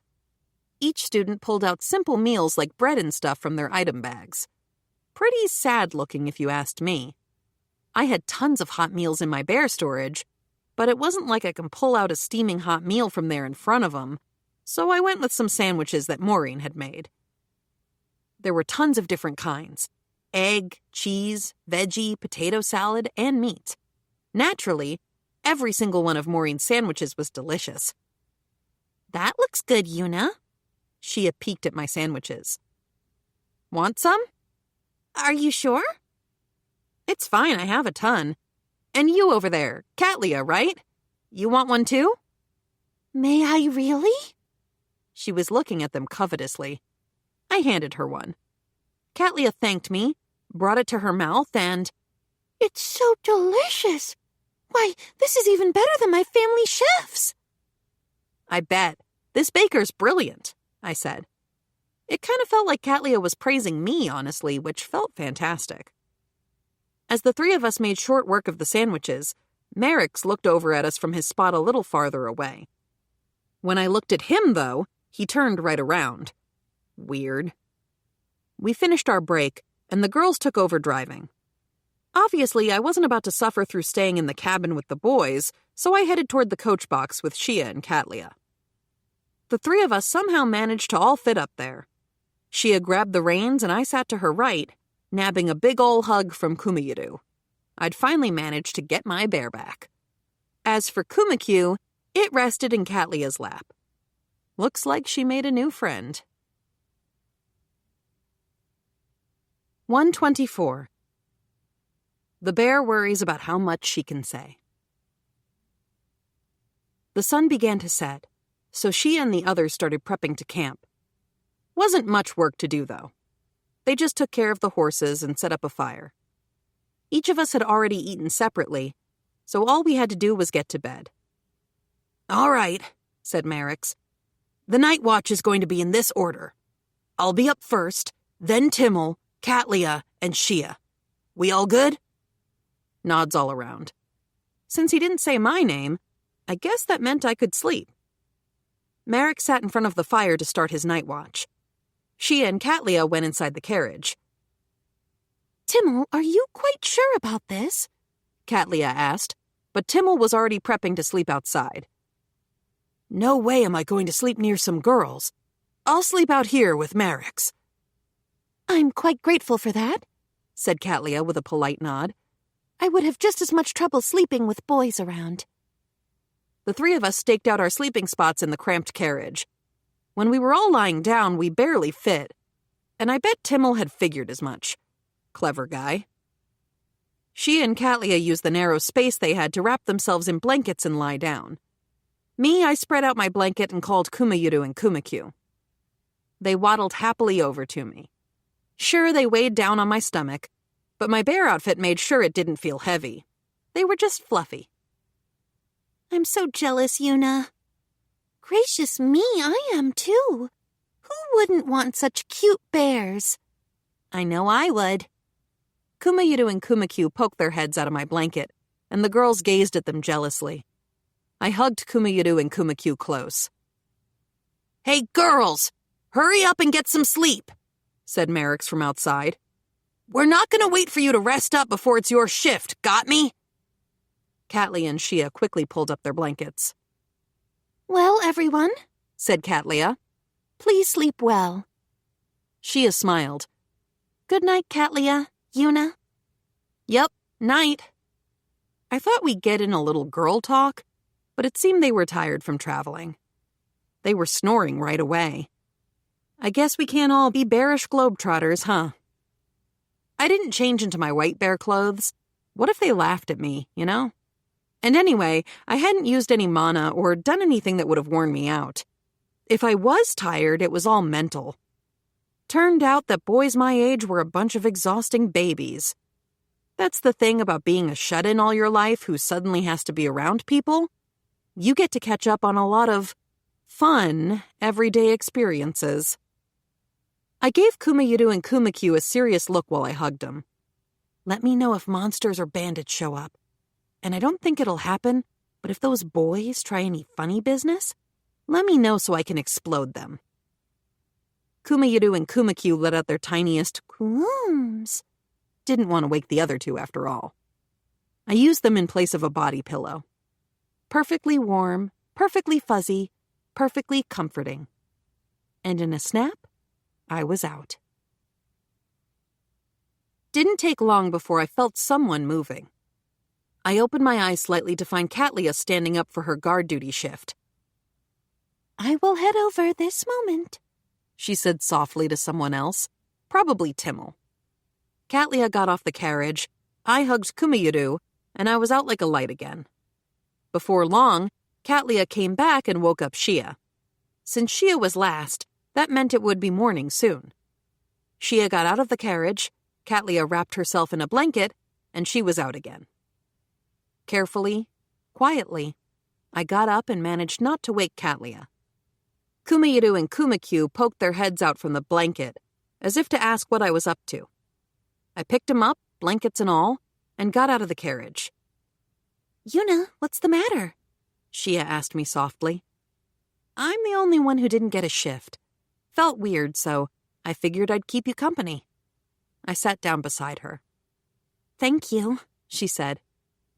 Each student pulled out simple meals like bread and stuff from their item bags. Pretty sad looking if you asked me. I had tons of hot meals in my bear storage, but it wasn't like I can pull out a steaming hot meal from there in front of them, so I went with some sandwiches that Maureen had made. There were tons of different kinds: egg, cheese, veggie, potato salad, and meat. Naturally, every single one of Maureen's sandwiches was delicious. That looks good, Yuna. Shia peeked at my sandwiches. Want some? Are you sure? It's fine, I have a ton. And you over there, Catlia, right? You want one too? May I really? She was looking at them covetously. I handed her one. Catlia thanked me, brought it to her mouth, and... It's so delicious! Why, this is even better than my family chef's! I bet. This baker's brilliant, I said. It kind of felt like Catlia was praising me, honestly, which felt fantastic. As the three of us made short work of the sandwiches, Merrick's looked over at us from his spot a little farther away. When I looked at him, though, he turned right around. Weird. We finished our break, and the girls took over driving. Obviously, I wasn't about to suffer through staying in the cabin with the boys, so I headed toward the coach box with Shia and Catlia. The three of us somehow managed to all fit up there. Shia grabbed the reins, and I sat to her right, nabbing a big ol' hug from Kuma. I'd finally managed to get my bear back. As for Kuma, it rested in Catlia's lap. Looks like she made a new friend. 124. The bear worries about how much she can say. The sun began to set, so she and the others started prepping to camp. Wasn't much work to do, though. They just took care of the horses and set up a fire. Each of us had already eaten separately, so all we had to do was get to bed. All right, said Merrick's. The night watch is going to be in this order. I'll be up first, then Timmel, Catlia, and Shia. We all good? Nods all around. Since he didn't say my name, I guess that meant I could sleep. Merrick sat in front of the fire to start his night watch. Shia and Catlia went inside the carriage. Timmel, are you quite sure about this? Catlia asked, but Timmel was already prepping to sleep outside. No way am I going to sleep near some girls. I'll sleep out here with Merrick's. I'm quite grateful for that, said Catlia with a polite nod. I would have just as much trouble sleeping with boys around. The three of us staked out our sleeping spots in the cramped carriage. When we were all lying down, we barely fit, and I bet Timmel had figured as much. Clever guy. She and Catlia used the narrow space they had to wrap themselves in blankets and lie down. Me, I spread out my blanket and called Kuma and Kuma. They waddled happily over to me. Sure, they weighed down on my stomach, but my bear outfit made sure it didn't feel heavy. They were just fluffy. I'm so jealous, Yuna. Gracious me, I am too. Who wouldn't want such cute bears? I know I would. Kuma and Kuma poked their heads out of my blanket, and the girls gazed at them jealously. I hugged Kuma and Kuma close. Hey, girls! Hurry up and get some sleep, said Merrick's from outside. We're not going to wait for you to rest up before it's your shift, got me? Catlia and Shia quickly pulled up their blankets. Well, everyone, said Catlia. Please sleep well. Shia smiled. Good night, Catlia. Yuna? Yep, night. I thought we'd get in a little girl talk, but it seemed they were tired from traveling. They were snoring right away. I guess we can't all be bearish globetrotters, huh? I didn't change into my white bear clothes. What if they laughed at me, you know? And anyway, I hadn't used any mana or done anything that would have worn me out. If I was tired, it was all mental. Turned out that boys my age were a bunch of exhausting babies. That's the thing about being a shut-in all your life who suddenly has to be around people. You get to catch up on a lot of fun, everyday experiences. I gave Kuma and Kuma a serious look while I hugged them. Let me know if monsters or bandits show up. And I don't think it'll happen, but if those boys try any funny business, let me know so I can explode them. Kuma and Kuma let out their tiniest cooms. Didn't want to wake the other two after all. I used them in place of a body pillow. Perfectly warm, perfectly fuzzy, perfectly comforting. And in a snap, I was out. Didn't take long before I felt someone moving. I opened my eyes slightly to find Catlia standing up for her guard duty shift. I will head over this moment, she said softly to someone else. Probably Timmel. Katlia got off the carriage, I hugged Kumayuru, and I was out like a light again. Before long, Katlia came back and woke up Shia. Since Shia was last, that meant it would be morning soon. Shia got out of the carriage, Katlia wrapped herself in a blanket, and she was out again. Carefully, quietly, I got up and managed not to wake Katlia. Kumayuru and Kumakyu poked their heads out from the blanket, as if to ask what I was up to. I picked them up, blankets and all, and got out of the carriage. Yuna, what's the matter? Shia asked me softly. I'm the only one who didn't get a shift. Felt weird, so I figured I'd keep you company. I sat down beside her. Thank you, she said.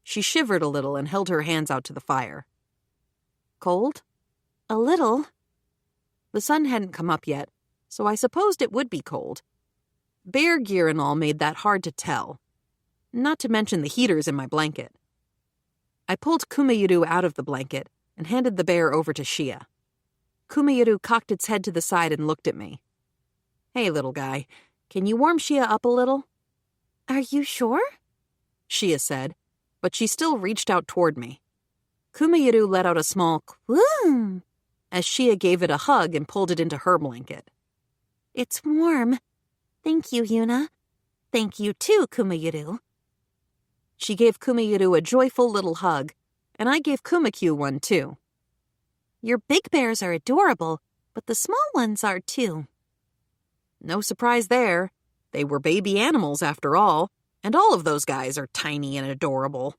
She shivered a little and held her hands out to the fire. Cold? A little. The sun hadn't come up yet, so I supposed it would be cold. Bear gear and all made that hard to tell. Not to mention the heaters in my blanket. I pulled Kumayuru out of the blanket and handed the bear over to Shia. Kumayuru cocked its head to the side and looked at me. Hey, little guy, can you warm Shia up a little? Are you sure? Shia said, but she still reached out toward me. Kumayuru let out a small "Kwum" as Shia gave it a hug and pulled it into her blanket. It's warm. Thank you, Yuna. Thank you too, Kumayuru. She gave Kumayuru a joyful little hug, and I gave Kumakyu one too. Your big bears are adorable, but the small ones are too. No surprise there. They were baby animals after all, and all of those guys are tiny and adorable.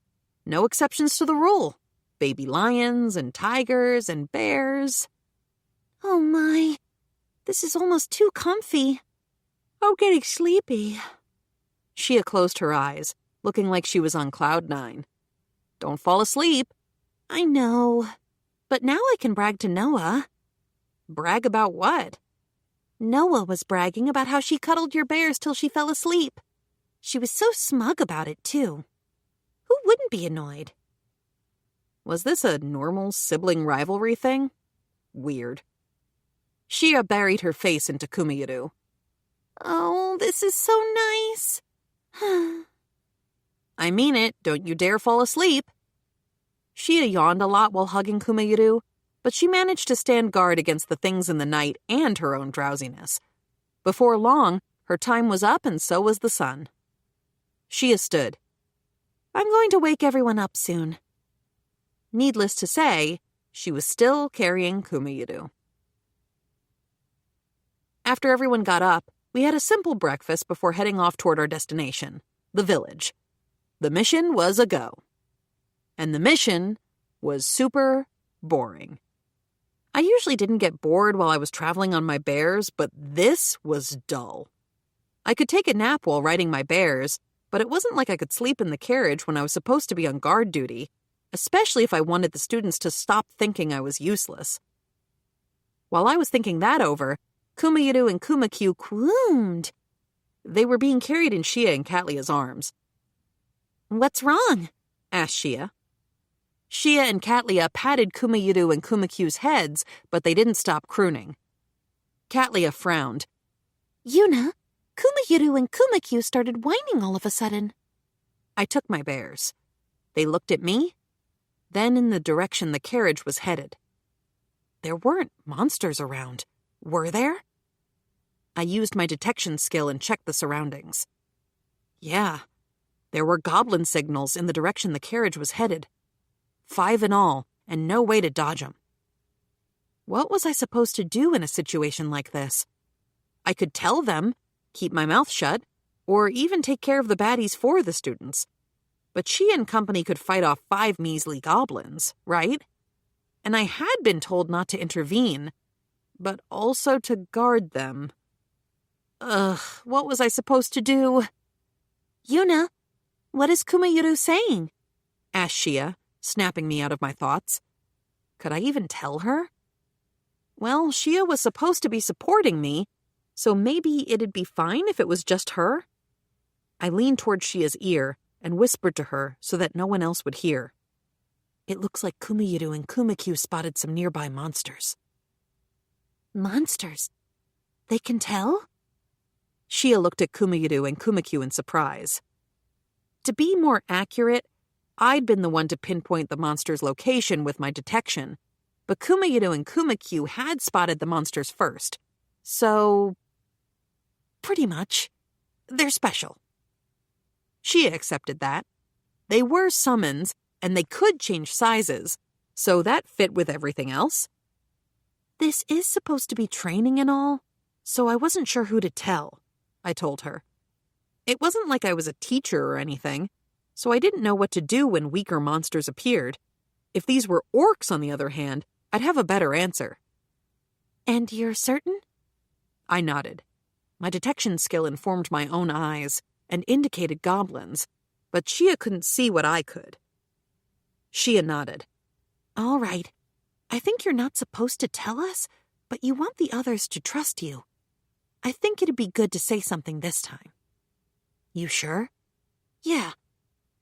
No exceptions to the rule. Baby lions and tigers and bears. Oh my, this is almost too comfy. I'm getting sleepy. Shia closed her eyes, looking like she was on cloud 9. Don't fall asleep. I know, but now I can brag to Noah. Brag about what? Noah was bragging about how she cuddled your bears till she fell asleep. She was so smug about it, too. Who wouldn't be annoyed? Was this a normal sibling rivalry thing? Weird. Shia buried her face into Kumayuru. Oh, this is so nice. I mean it, don't you dare fall asleep. Shia yawned a lot while hugging Kumayuru, but she managed to stand guard against the things in the night and her own drowsiness. Before long, her time was up and so was the sun. Shia stood. I'm going to wake everyone up soon. Needless to say, she was still carrying Kumayuru. After everyone got up, we had a simple breakfast before heading off toward our destination, the village. The mission was a go. And the mission was super boring. I usually didn't get bored while I was traveling on my bears, but this was dull. I could take a nap while riding my bears, but it wasn't like I could sleep in the carriage when I was supposed to be on guard duty, especially if I wanted the students to stop thinking I was useless. While I was thinking that over, Kumayuru and Kumakyu crooned. They were being carried in Shia and Katlia's arms. What's wrong? asked Shia. Shia and Katlia patted Kumayuru and Kumakyu's heads, but they didn't stop crooning. Katlia frowned. Yuna, Kumayuru and Kumakyu started whining all of a sudden. I took my bears. They looked at me, then in the direction the carriage was headed. There weren't monsters around, were there? I used my detection skill and checked the surroundings. Yeah, there were goblin signals in the direction the carriage was headed. 5 in all, and no way to dodge them. What was I supposed to do in a situation like this? I could tell them, keep my mouth shut, or even take care of the baddies for the students. But she and company could fight off 5 measly goblins, right? And I had been told not to intervene, but also to guard them. What was I supposed to do? Yuna, what is Kumayuru saying? asked Shia, snapping me out of my thoughts. Could I even tell her? Well, Shia was supposed to be supporting me, so maybe it'd be fine if it was just her? I leaned toward Shia's ear and whispered to her so that no one else would hear. It looks like Kumayuru and Kumakyu spotted some nearby monsters. Monsters? They can tell? Shia looked at Kumayiru and Kumakyu in surprise. To be more accurate, I'd been the one to pinpoint the monster's location with my detection, but Kumayiru and Kumakyu had spotted the monsters first. So, pretty much, they're special. Shia accepted that. They were summons, and they could change sizes, so that fit with everything else. This is supposed to be training and all, so I wasn't sure who to tell, I told her. It wasn't like I was a teacher or anything, so I didn't know what to do when weaker monsters appeared. If these were orcs, on the other hand, I'd have a better answer. And you're certain? I nodded. My detection skill informed my own eyes and indicated goblins, but Shia couldn't see what I could. Shia nodded. All right. I think you're not supposed to tell us, but you want the others to trust you. I think it'd be good to say something this time. You sure? Yeah.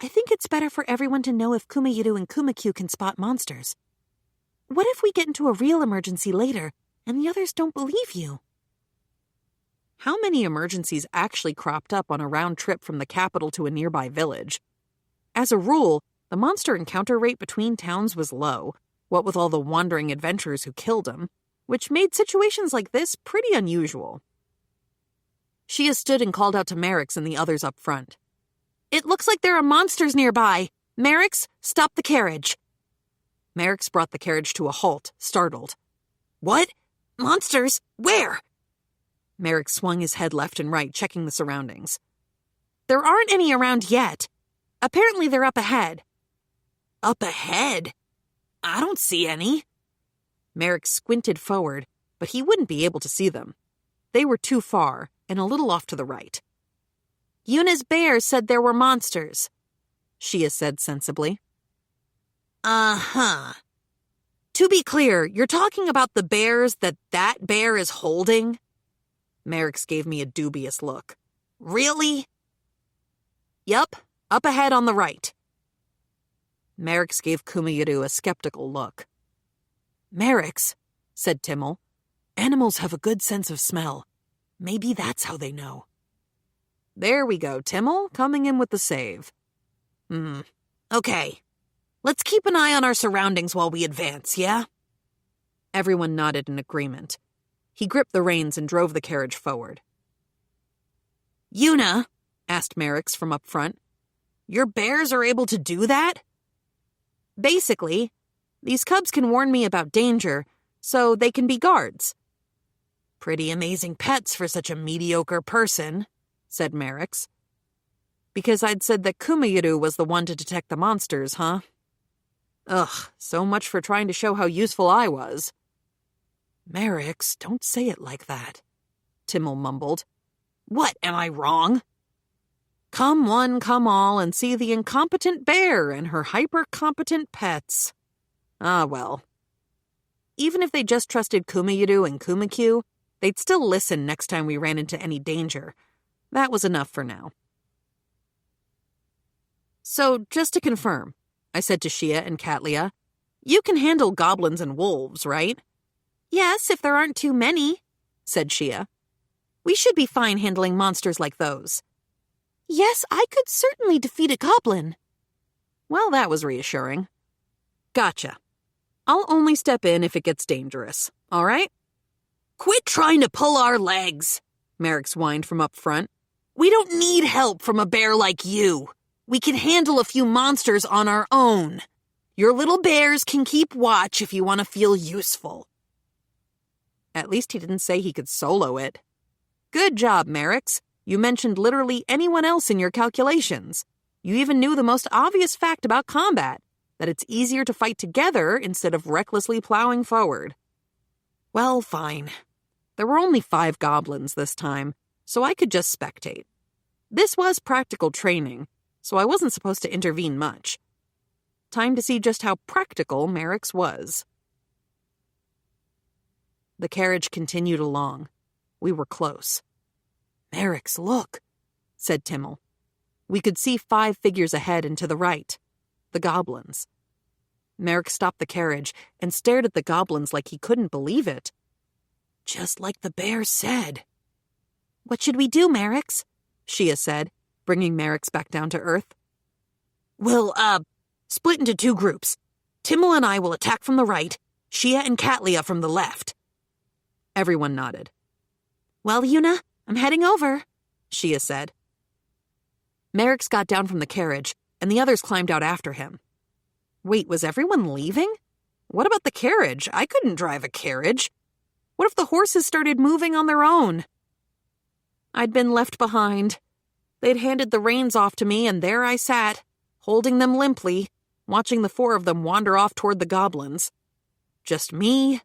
I think it's better for everyone to know if Kumayiru and Kumakyu can spot monsters. What if we get into a real emergency later and the others don't believe you? How many emergencies actually cropped up on a round trip from the capital to a nearby village? As a rule, the monster encounter rate between towns was low, what with all the wandering adventurers who killed them, which made situations like this pretty unusual. Shia stood and called out to Merrick's and the others up front. It looks like there are monsters nearby. Merrick's, stop the carriage. Merrick's brought the carriage to a halt, startled. What? Monsters? Where? Merrick swung his head left and right, checking the surroundings. There aren't any around yet. Apparently they're up ahead. Up ahead? I don't see any. Merrick squinted forward, but he wouldn't be able to see them. They were too far, and a little off to the right. Yuna's bear said there were monsters, Shia said sensibly. Uh-huh. To be clear, you're talking about the bears that bear is holding? Merrick's gave me a dubious look. Really? Yup, up ahead on the right. Merrick's gave Kumayiru a skeptical look. Merrick's, said Timmel. Animals have a good sense of smell. Maybe that's how they know. There we go, Timmel, coming in with the save. Okay. Let's keep an eye on our surroundings while we advance, yeah? Everyone nodded in agreement. He gripped the reins and drove the carriage forward. Yuna, asked Merrick's from up front, your bears are able to do that? Basically, these cubs can warn me about danger, so they can be guards. Pretty amazing pets for such a mediocre person, said Merrick's. Because I'd said that Kumayiru was the one to detect the monsters, huh? Ugh, so much for trying to show how useful I was. Merrick's, don't say it like that, Timmel mumbled. What, am I wrong? Come one, come all, and see the incompetent bear and her hyper-competent pets. Ah, well. Even if they just trusted Kumayiru and Kumakyu, they'd still listen next time we ran into any danger. That was enough for now. So, just to confirm, I said to Shia and Katlia, you can handle goblins and wolves, right? Yes, if there aren't too many, said Shia. We should be fine handling monsters like those. Yes, I could certainly defeat a goblin. Well, that was reassuring. Gotcha. I'll only step in if it gets dangerous, all right? Quit trying to pull our legs, Merrick's whined from up front. We don't need help from a bear like you. We can handle a few monsters on our own. Your little bears can keep watch if you want to feel useful. At least he didn't say he could solo it. Good job, Merrick's. You mentioned literally anyone else in your calculations. You even knew the most obvious fact about combat, that it's easier to fight together instead of recklessly plowing forward. Well, fine. There were only 5 goblins this time, so I could just spectate. This was practical training, so I wasn't supposed to intervene much. Time to see just how practical Merrick's was. The carriage continued along. We were close. Merrick's, look, said Timmel. We could see 5 figures ahead and to the right. The goblins. Merrick stopped the carriage and stared at the goblins like he couldn't believe it. Just like the bear said. What should we do, Merrick's? Shia said, bringing Merrick's back down to earth. We'll, split into 2 groups. Timmel and I will attack from the right, Shia and Katlia from the left. Everyone nodded. Well, Yuna, I'm heading over, Shia said. Merrick's got down from the carriage, and the others climbed out after him. Wait, was everyone leaving? What about the carriage? I couldn't drive a carriage. What if the horses started moving on their own? I'd been left behind. They'd handed the reins off to me, and there I sat, holding them limply, watching the 4 of them wander off toward the goblins. Just me,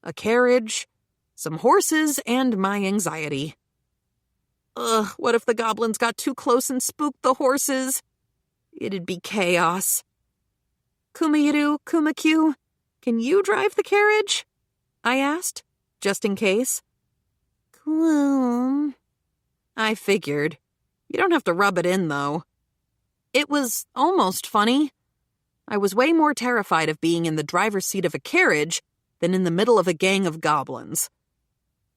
a carriage, some horses, and my anxiety. Ugh, what if the goblins got too close and spooked the horses? It'd be chaos. Kumayiru, Kumakyu, can you drive the carriage? I asked, just in case. Cool. I figured. You don't have to rub it in, though. It was almost funny. I was way more terrified of being in the driver's seat of a carriage than in the middle of a gang of goblins.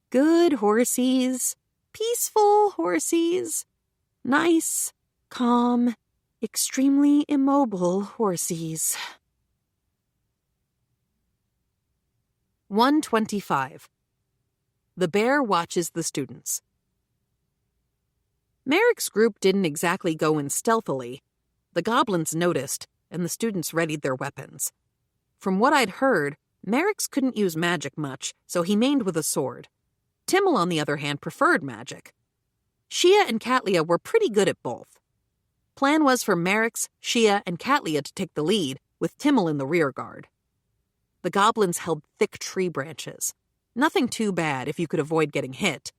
Good horsies. Peaceful horsies. Nice, calm, extremely immobile horsies. 125. The bear watches the students. Merrick's group didn't exactly go in stealthily. The goblins noticed, and the students readied their weapons. From what I'd heard, Merrick's couldn't use magic much, so he mained with a sword. Timmel, on the other hand, preferred magic. Shia and Katlia were pretty good at both. Plan was for Merrick's, Shia, and Katlia to take the lead, with Timmel in the rear guard. The goblins held thick tree branches. Nothing too bad if you could avoid getting hit.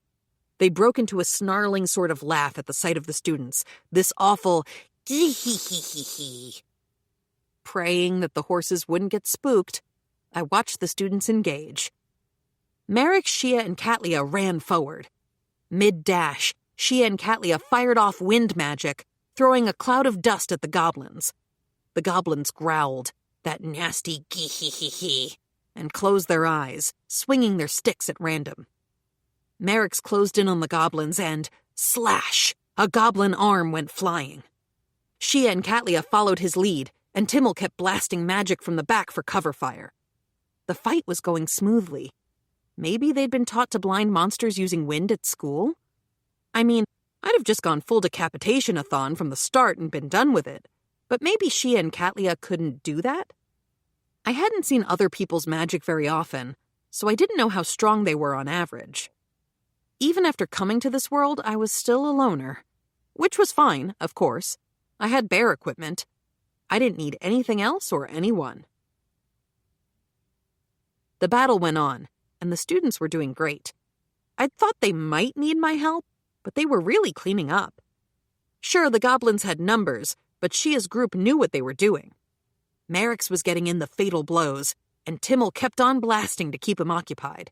They broke into a snarling sort of laugh at the sight of the students, this awful gee-hee-hee-hee-hee. Praying that the horses wouldn't get spooked, I watched the students engage. Merrick, Shia, and Katlia ran forward. Mid-dash, Shia and Katlia fired off wind magic, throwing a cloud of dust at the goblins. The goblins growled, that nasty gee-hee-hee-hee, and closed their eyes, swinging their sticks at random. Merrick's closed in on the goblins and, slash, a goblin arm went flying. Shia and Katlia followed his lead, and Timmel kept blasting magic from the back for cover fire. The fight was going smoothly. Maybe they'd been taught to blind monsters using wind at school? I mean, I'd have just gone full decapitation-a-thon from the start and been done with it, but maybe Shia and Katlia couldn't do that? I hadn't seen other people's magic very often, so I didn't know how strong they were on average. Even after coming to this world, I was still a loner. Which was fine, of course. I had bear equipment. I didn't need anything else or anyone. The battle went on, and the students were doing great. I'd thought they might need my help, but they were really cleaning up. Sure, the goblins had numbers, but Shia's group knew what they were doing. Merrick's was getting in the fatal blows, and Timmel kept on blasting to keep him occupied.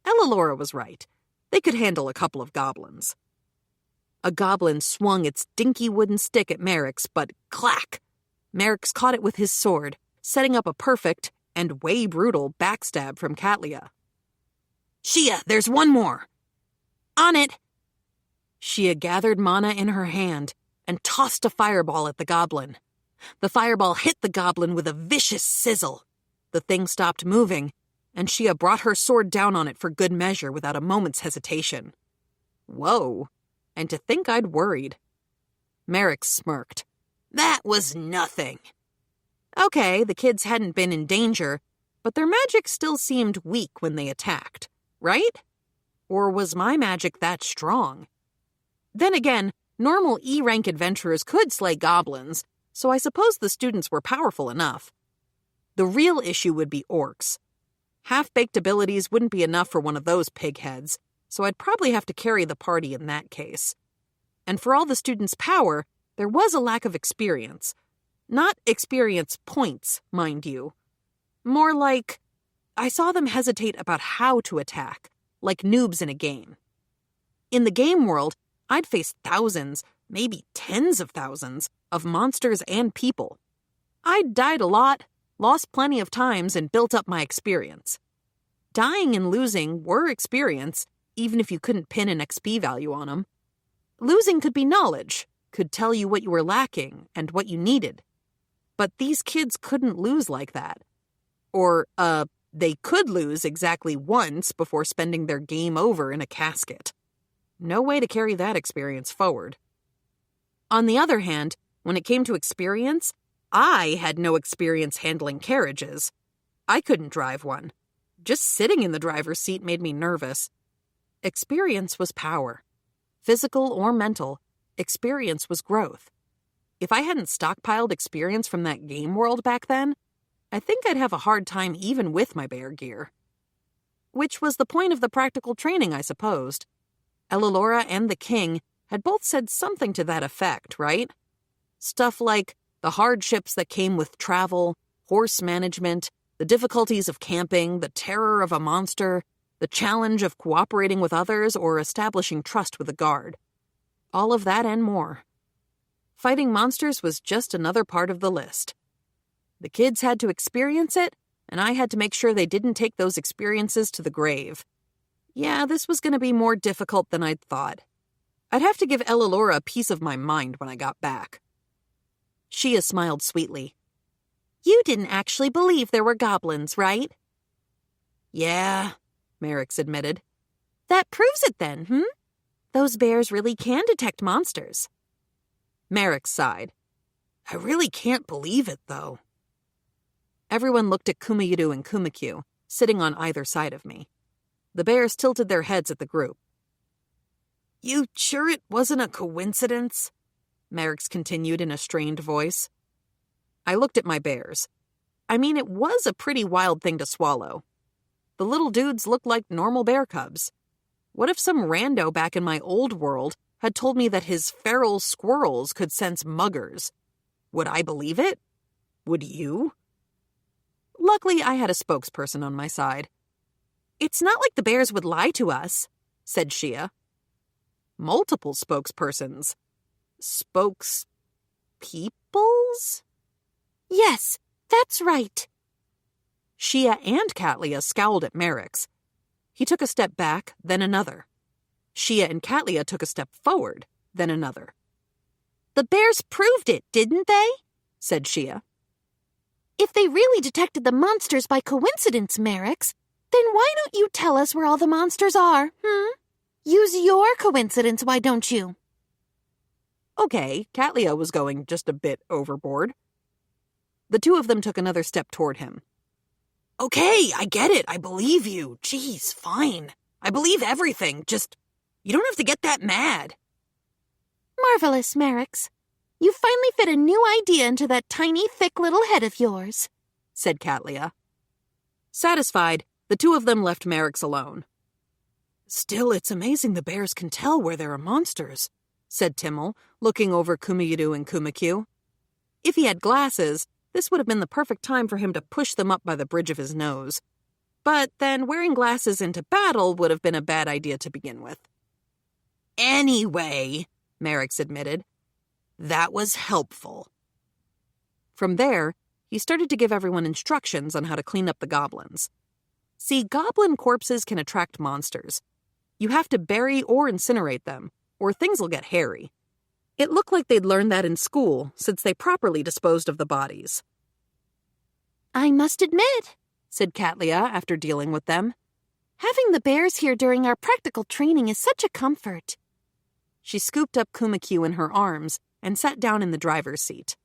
Ella was right. They could handle a couple of goblins. A goblin swung its dinky wooden stick at Merrick's, but clack! Merrick's caught it with his sword, setting up a perfect, and way brutal, backstab from Katlia. Shia, there's one more! On it! Shia gathered mana in her hand and tossed a fireball at the goblin. The fireball hit the goblin with a vicious sizzle. The thing stopped moving, and Shia brought her sword down on it for good measure without a moment's hesitation. Whoa, and to think I'd worried. Merrick smirked. That was nothing. Okay, the kids hadn't been in danger, but their magic still seemed weak when they attacked, right? Or was my magic that strong? Then again, normal E-rank adventurers could slay goblins, so I suppose the students were powerful enough. The real issue would be orcs. Half-baked abilities wouldn't be enough for one of those pigheads, so I'd probably have to carry the party in that case. And for all the students' power, there was a lack of experience. Not experience points, mind you. More like, I saw them hesitate about how to attack, like noobs in a game. In the game world, I'd faced thousands, maybe tens of thousands, of monsters and people. I'd died a lot, lost plenty of times, and built up my experience. Dying and losing were experience, even if you couldn't pin an XP value on them. Losing could be knowledge, could tell you what you were lacking and what you needed. But these kids couldn't lose like that. Or, they could lose exactly once before spending their game over in a casket. No way to carry that experience forward. On the other hand, when it came to experience, I had no experience handling carriages. I couldn't drive one. Just sitting in the driver's seat made me nervous. Experience was power. Physical or mental, experience was growth. If I hadn't stockpiled experience from that game world back then, I think I'd have a hard time even with my bear gear. Which was the point of the practical training, I supposed. Ellalora and the king had both said something to that effect, right? Stuff like the hardships that came with travel, horse management, the difficulties of camping, the terror of a monster, the challenge of cooperating with others or establishing trust with a guard. All of that and more. Fighting monsters was just another part of the list. The kids had to experience it, and I had to make sure they didn't take those experiences to the grave. Yeah, this was going to be more difficult than I'd thought. I'd have to give Ellalora a piece of my mind when I got back. Shia smiled sweetly. You didn't actually believe there were goblins, right? Yeah, Merrick's admitted. That proves it then, Those bears really can detect monsters. Merrick sighed. I really can't believe it, though. Everyone looked at Kumayiru and Kumakyu, sitting on either side of me. The bears tilted their heads at the group. You sure it wasn't a coincidence? Merrick's continued in a strained voice. I looked at my bears. I mean, it was a pretty wild thing to swallow. The little dudes looked like normal bear cubs. What if some rando back in my old world had told me that his feral squirrels could sense muggers? Would I believe it? Would you? Luckily, I had a spokesperson on my side. It's not like the bears would lie to us, said Shia. Multiple spokespersons. Spokespeoples? Yes, that's right. Shia and Katlia scowled at Merrick's. He took a step back, then another. Shia and Katlia took a step forward, then another. The bears proved it, didn't they? Said Shia. If they really detected the monsters by coincidence, Merrick's, then why don't you tell us where all the monsters are, Use your coincidence, why don't you? Okay, Katlia was going just a bit overboard. The two of them took another step toward him. Okay, I get it. I believe you. Geez, fine. I believe everything. Just, you don't have to get that mad. Marvelous, Merrick's. You finally fit a new idea into that tiny, thick little head of yours, said Katlia. Satisfied, the two of them left Merrick's alone. Still, it's amazing the bears can tell where there are monsters, said Timmel, looking over Kumayiru and Kumakyu. If he had glasses, this would have been the perfect time for him to push them up by the bridge of his nose. But then wearing glasses into battle would have been a bad idea to begin with. Anyway, Merrick's admitted, that was helpful. From there, he started to give everyone instructions on how to clean up the goblins. See, goblin corpses can attract monsters. You have to bury or incinerate them, or things will get hairy. It looked like they'd learned that in school, since they properly disposed of the bodies. I must admit, said Katlia after dealing with them, having the bears here during our practical training is such a comfort. She scooped up Kumakyu in her arms and sat down in the driver's seat.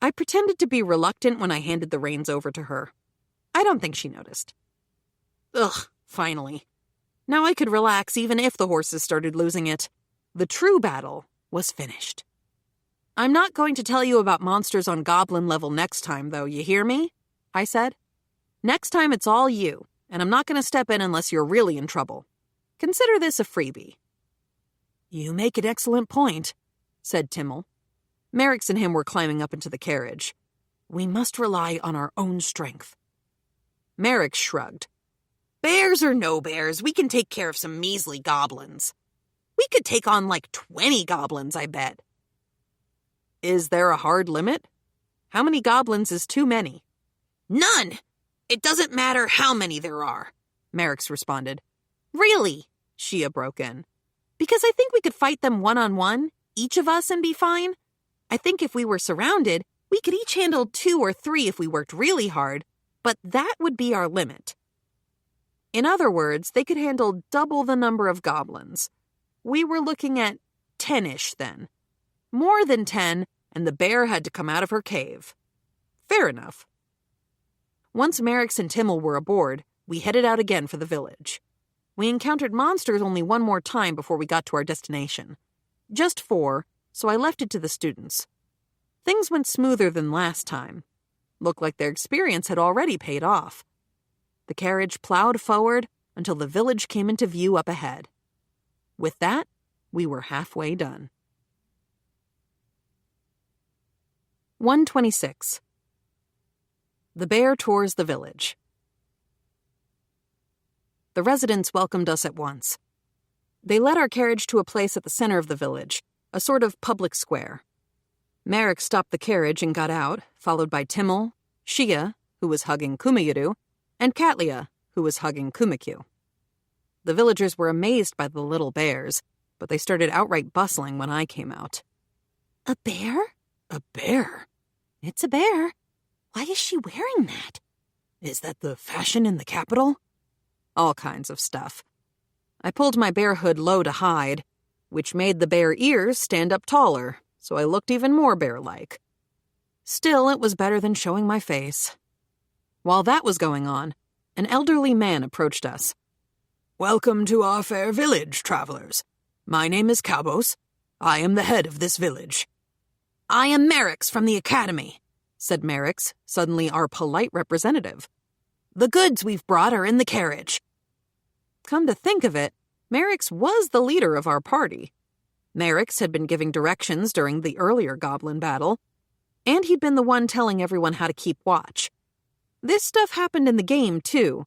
I pretended to be reluctant when I handed the reins over to her. I don't think she noticed. Ugh, finally. Now I could relax even if the horses started losing it. The true battle was finished. I'm not going to tell you about monsters on goblin level next time, though, you hear me? I said. Next time it's all you, and I'm not going to step in unless you're really in trouble. Consider this a freebie. You make an excellent point, said Timmel. Merrick's and him were climbing up into the carriage. We must rely on our own strength. Merrick shrugged. Bears or no bears, we can take care of some measly goblins. We could take on like 20 goblins, I bet. Is there a hard limit? How many goblins is too many? None! It doesn't matter how many there are, Merrick's responded. Really? Shia broke in. "Because I think we could fight them one-on-one, each of us, and be fine. I think if we were surrounded, we could each handle 2 or 3 if we worked really hard, but that would be our limit." In other words, they could handle double the number of goblins. We were looking at 10-ish then. More than 10, and the bear had to come out of her cave. Fair enough. Once Merrick's and Timmel were aboard, we headed out again for the village. We encountered monsters only one more time before we got to our destination. Just 4, so I left it to the students. Things went smoother than last time. Looked like their experience had already paid off. The carriage plowed forward until the village came into view up ahead. With that, we were halfway done. 126. The bear tours the village. The residents welcomed us at once. They led our carriage to a place at the center of the village, a sort of public square. Merrick stopped the carriage and got out, followed by Timmel, Shia, who was hugging Kumayuru, and Katlia, who was hugging Kumakyu. The villagers were amazed by the little bears, but they started outright bustling when I came out. "A bear? A bear? It's a bear. Why is she wearing that? Is that the fashion in the capital?" All kinds of stuff. I pulled my bear hood low to hide, which made the bear ears stand up taller, so I looked even more bear-like. Still, it was better than showing my face. While that was going on, an elderly man approached us. "Welcome to our fair village, travelers. My name is Cabos. I am the head of this village." "I am Merrick's from the academy," said Merrick's, suddenly our polite representative. "The goods we've brought are in the carriage." Come to think of it, Merrick's was the leader of our party. Merrick's had been giving directions during the earlier goblin battle, and he'd been the one telling everyone how to keep watch. This stuff happened in the game, too.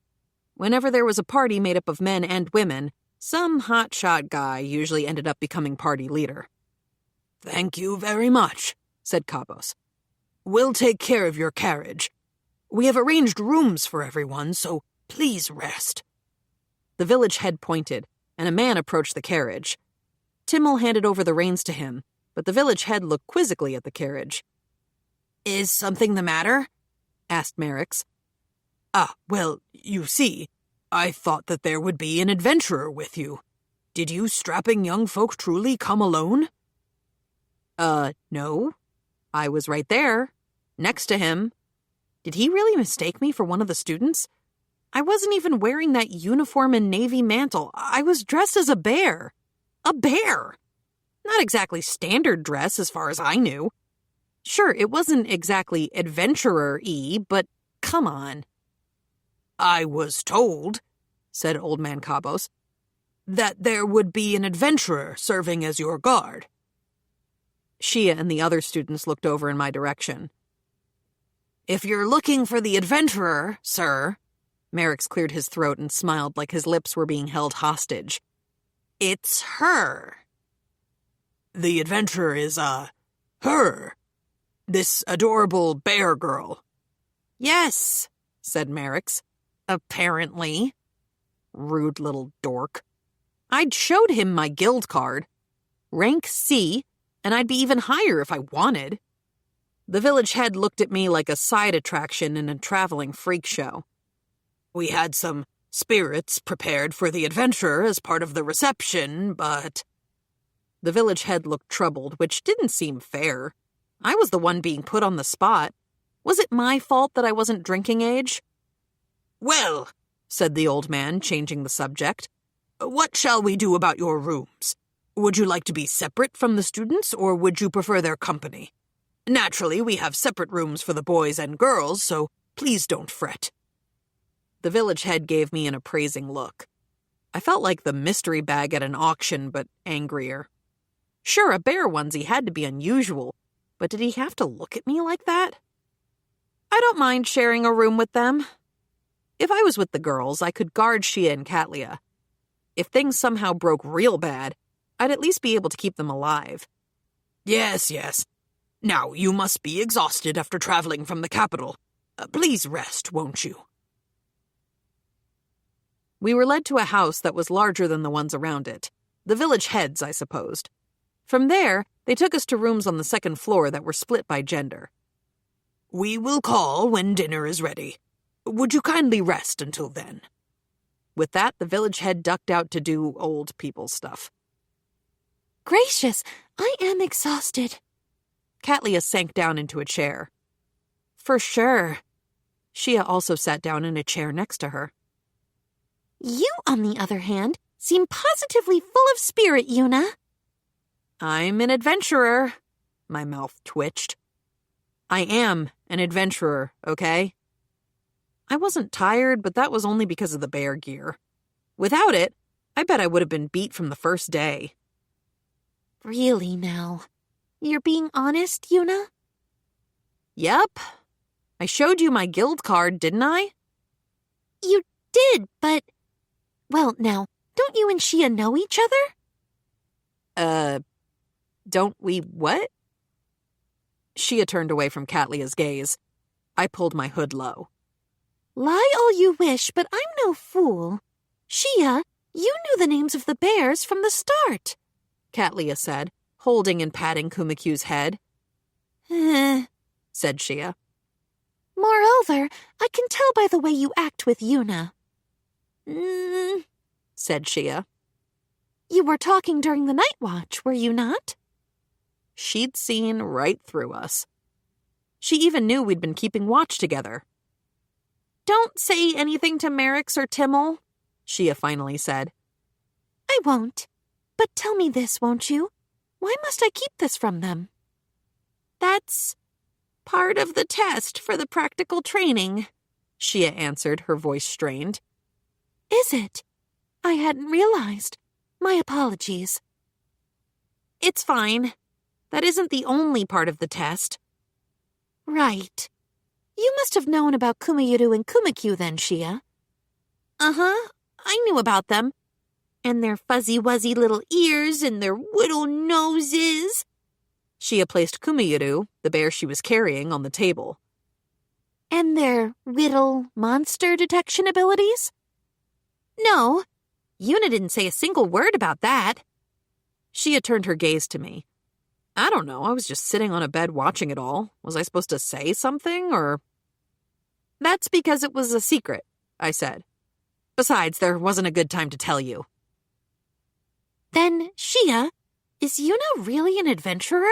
Whenever there was a party made up of men and women, some hotshot guy usually ended up becoming party leader. "Thank you very much," said Cabos. "We'll take care of your carriage. We have arranged rooms for everyone, so please rest." The village head pointed, and a man approached the carriage. Timmel handed over the reins to him, but the village head looked quizzically at the carriage. "Is something the matter?" asked Merrick's. Well, you see, I thought that there would be an adventurer with you. Did you strapping young folk truly come alone?" No. I was right there, next to him. Did he really mistake me for one of the students? I wasn't even wearing that uniform and navy mantle. I was dressed as a bear. A bear! Not exactly standard dress as far as I knew. Sure, it wasn't exactly adventurer-y, but come on. "I was told," said Old Man Cabos, "that there would be an adventurer serving as your guard." Shia and the other students looked over in my direction. "If you're looking for the adventurer, sir," Merrick's cleared his throat and smiled like his lips were being held hostage, "it's her." "The adventurer is, her. This adorable bear girl." "Yes," said Merrick's. "Apparently." Rude little dork. I'd showed him my guild card. Rank C, and I'd be even higher if I wanted. The village head looked at me like a side attraction in a traveling freak show. "We had some spirits prepared for the adventurer as part of the reception, but..." The village head looked troubled, which didn't seem fair. I was the one being put on the spot. Was it my fault that I wasn't drinking age? "Well," said the old man, changing the subject, "what shall we do about your rooms? Would you like to be separate from the students, or would you prefer their company? Naturally, we have separate rooms for the boys and girls, so please don't fret." The village head gave me an appraising look. I felt like the mystery bag at an auction, but angrier. Sure, a bear onesie had to be unusual, but did he have to look at me like that? I don't mind sharing a room with them. If I was with the girls, I could guard Shia and Katlia. If things somehow broke real bad, I'd at least be able to keep them alive. "Yes, yes. Now, you must be exhausted after traveling from the capital. Please rest, won't you?" We were led to a house that was larger than the ones around it. The village heads, I supposed. From there, they took us to rooms on the second floor that were split by gender. "We will call when dinner is ready. Would you kindly rest until then?" With that, the village head ducked out to do old people stuff. Gracious, I am exhausted. Katlia sank down into a chair. For sure. Shia also sat down in a chair next to her. You, on the other hand, seem positively full of spirit, Yuna. I'm an adventurer. My mouth twitched. I am an adventurer, okay? I wasn't tired, but that was only because of the bear gear. Without it, I bet I would have been beat from the first day. Really now? You're being honest, Yuna? Yep. I showed you my guild card, didn't I? You did, but... Well, now, don't you and Shia know each other? Don't we what? Shia turned away from Katlia's gaze. I pulled my hood low. Lie all you wish, but I'm no fool. Shia, you knew the names of the bears from the start, Katlia said, holding and patting Kumakyu's head. Said Shia. Moreover, I can tell by the way you act with Yuna. Said Shia. You were talking during the night watch, were you not? She'd seen right through us. She even knew we'd been keeping watch together. Don't say anything to Merrick's or Timmel, Shia finally said. I won't. But tell me this, won't you? Why must I keep this from them? That's part of the test for the practical training, Shia answered, her voice strained. Is it? I hadn't realized. My apologies. It's fine. That isn't the only part of the test. Right. You must have known about Kumayuru and Kumakyu then, Shia. Uh-huh. I knew about them. And their fuzzy-wuzzy little ears and their little noses. Shia placed Kumayuru, the bear she was carrying, on the table. And their little monster detection abilities? No. Yuna didn't say a single word about that. Shia turned her gaze to me. I don't know, I was just sitting on a bed watching it all. Was I supposed to say something, or... That's because it was a secret, I said. Besides, there wasn't a good time to tell you. Then, Shia, is Yuna really an adventurer?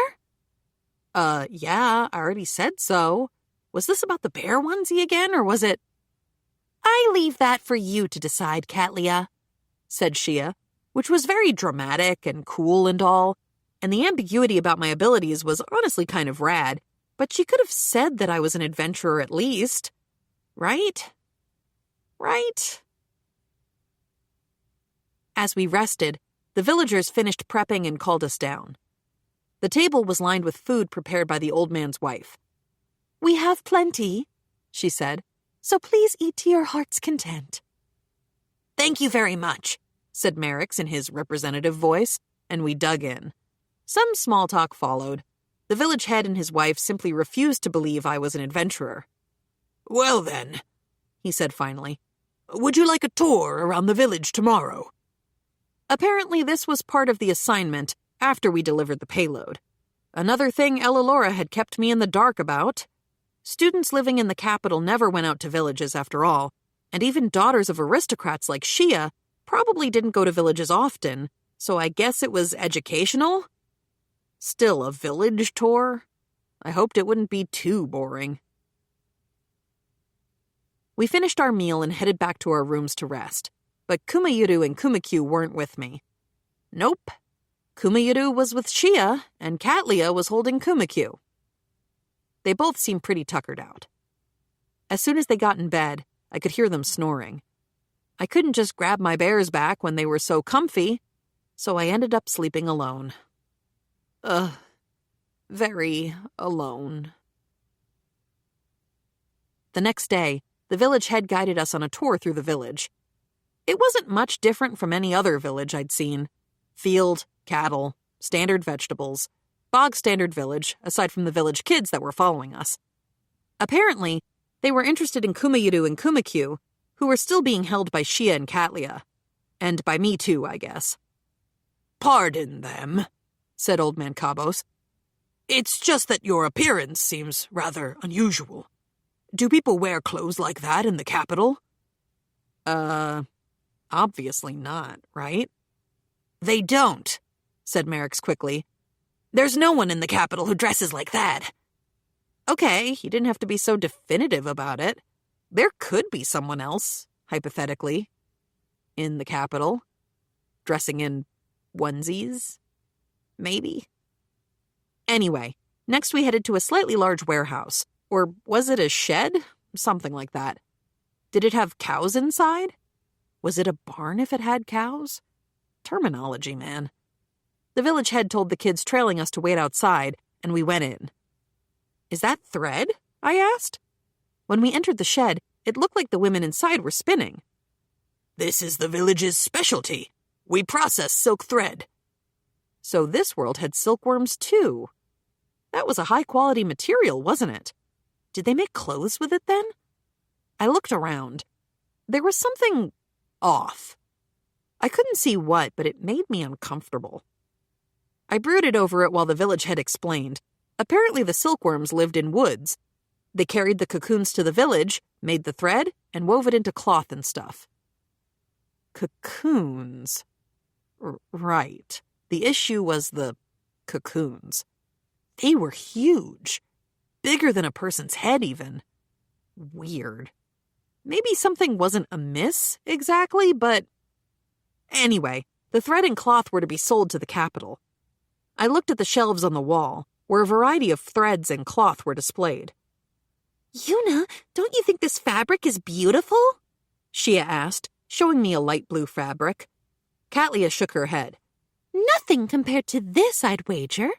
Yeah, I already said so. Was this about the bear onesie again, or was it... I leave that for you to decide, Katlia, said Shia, which was very dramatic and cool and all, and the ambiguity about my abilities was honestly kind of rad, but she could have said that I was an adventurer at least. Right? Right? As we rested, the villagers finished prepping and called us down. The table was lined with food prepared by the old man's wife. We have plenty, she said, so please eat to your heart's content. Thank you very much, said Merrick's in his representative voice, and we dug in. Some small talk followed. The village head and his wife simply refused to believe I was an adventurer. Well then, he said finally, would you like a tour around the village tomorrow? Apparently this was part of the assignment after we delivered the payload. Another thing Elilora had kept me in the dark about. Students living in the capital never went out to villages after all, and even daughters of aristocrats like Shia probably didn't go to villages often, so I guess it was educational? Still a village tour? I hoped it wouldn't be too boring. We finished our meal and headed back to our rooms to rest, but Kumayuru and Kumakyu weren't with me. Nope. Kumayuru was with Shia, and Katlia was holding Kumakyu. They both seemed pretty tuckered out. As soon as they got in bed, I could hear them snoring. I couldn't just grab my bears back when they were so comfy, so I ended up sleeping alone. Very alone. The next day, the village head guided us on a tour through the village. It wasn't much different from any other village I'd seen. Field, cattle, standard vegetables, bog-standard village, aside from the village kids that were following us. Apparently, they were interested in Kumayuru and Kumakyu, who were still being held by Shia and Katlia. And by me too, I guess. "Pardon them," said Old Man Cabos. "It's just that your appearance seems rather unusual. Do people wear clothes like that in the capital?" Obviously not, right? "They don't," said Merrick's quickly. "There's no one in the capital who dresses like that." Okay, he didn't have to be so definitive about it. There could be someone else, hypothetically, in the capital, dressing in onesies, maybe. Anyway, next we headed to a slightly large warehouse. Or was it a shed? Something like that. Did it have cows inside? Was it a barn if it had cows? Terminology, man. The village head told the kids trailing us to wait outside, and we went in. "Is that thread?" I asked. When we entered the shed, it looked like the women inside were spinning. "This is the village's specialty. We process silk thread." So this world had silkworms too. That was a high-quality material, wasn't it? Did they make clothes with it then? I looked around. There was something off. I couldn't see what, but it made me uncomfortable. I brooded over it while the village head explained. Apparently the silkworms lived in woods. They carried the cocoons to the village, made the thread, and wove it into cloth and stuff. Cocoons. Right. The issue was the cocoons. They were huge. Bigger than a person's head, even. Weird. Maybe something wasn't amiss, exactly, but... Anyway, the thread and cloth were to be sold to the capital. I looked at the shelves on the wall, where a variety of threads and cloth were displayed. "Yuna, don't you think this fabric is beautiful?" Shia asked, showing me a light blue fabric. Katlia shook her head. "Nothing compared to this, I'd wager."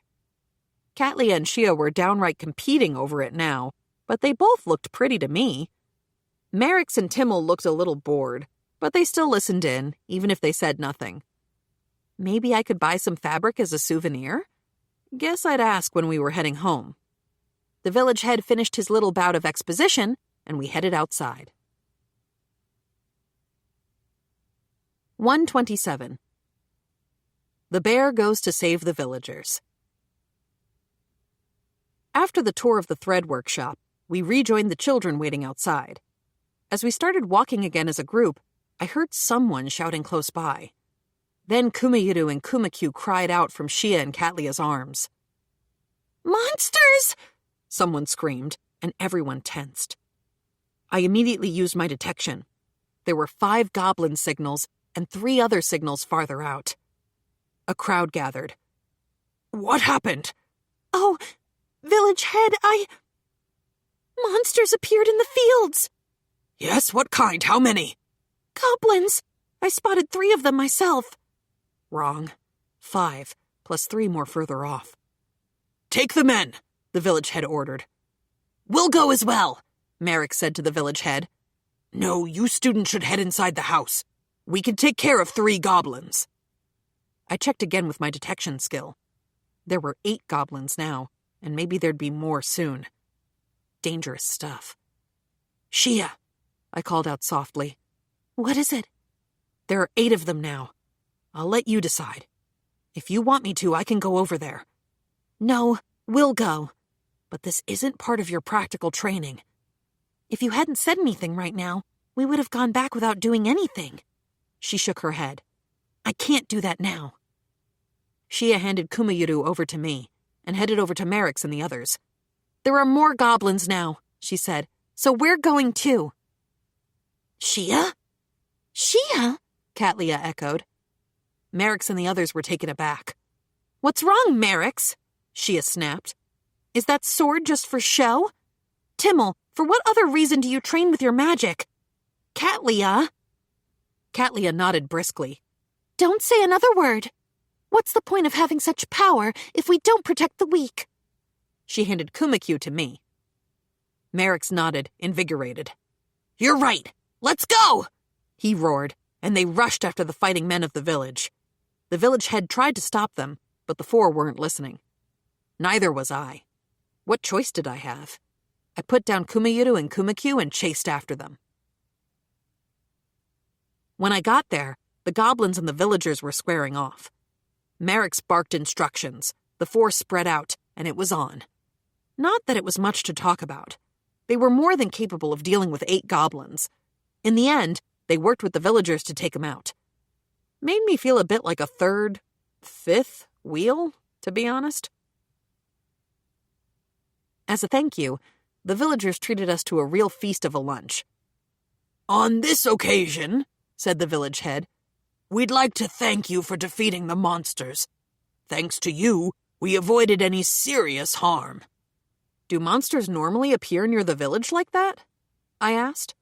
Katlia and Shia were downright competing over it now, but they both looked pretty to me. Merrick's and Timmel looked a little bored, but they still listened in, even if they said nothing. Maybe I could buy some fabric as a souvenir? Guess I'd ask when we were heading home. The village head finished his little bout of exposition, and we headed outside. 127. The bear goes to save the villagers. After the tour of the thread workshop, we rejoined the children waiting outside. As we started walking again as a group, I heard someone shouting close by. Then Kumayiru and Kumakyu cried out from Shia and Katlia's arms. "Monsters!" Someone screamed, and everyone tensed. I immediately used my detection. There were 5 goblin signals and 3 other signals farther out. A crowd gathered. "What happened?" "Oh, village head, Monsters appeared in the fields." "Yes, what kind? How many?" "Goblins. I spotted 3 of them myself." Wrong. 5, plus 3 more further off. "Take the men," the village head ordered. "We'll go as well," Merrick said to the village head. "No, you students should head inside the house. We can take care of 3 goblins." I checked again with my detection skill. There were 8 goblins now, and maybe there'd be more soon. Dangerous stuff. "Shia," I called out softly. "What is it?" "There are 8 of them now. I'll let you decide. If you want me to, I can go over there." "No, we'll go. But this isn't part of your practical training." "If you hadn't said anything right now, we would have gone back without doing anything." She shook her head. "I can't do that now." Shia handed Kumayiru over to me and headed over to Merrick's and the others. "There are more goblins now," she said, "so we're going too." "Shia?" "Shia?" Katlia echoed. Merrick's and the others were taken aback. "What's wrong, Merrick's?" Shia snapped. "Is that sword just for show? Timmel, for what other reason do you train with your magic?" "Katlia?" Katlia nodded briskly. "Don't say another word. What's the point of having such power if we don't protect the weak?" She handed Kumakyu to me. Merrick's nodded, invigorated. "You're right. Let's go!" he roared, and they rushed after the fighting men of the village. The village head tried to stop them, but the 4 weren't listening. Neither was I. What choice did I have? I put down Kumayiru and Kumakyu and chased after them. When I got there, the goblins and the villagers were squaring off. Merrick's barked instructions, the force spread out, and it was on. Not that it was much to talk about. They were more than capable of dealing with 8 goblins. In the end, they worked with the villagers to take them out. Made me feel a bit like a 3rd, 5th wheel, to be honest. As a thank you, the villagers treated us to a real feast of a lunch. "On this occasion," said the village head, "we'd like to thank you for defeating the monsters. Thanks to you, we avoided any serious harm." "Do monsters normally appear near the village like that?" I asked.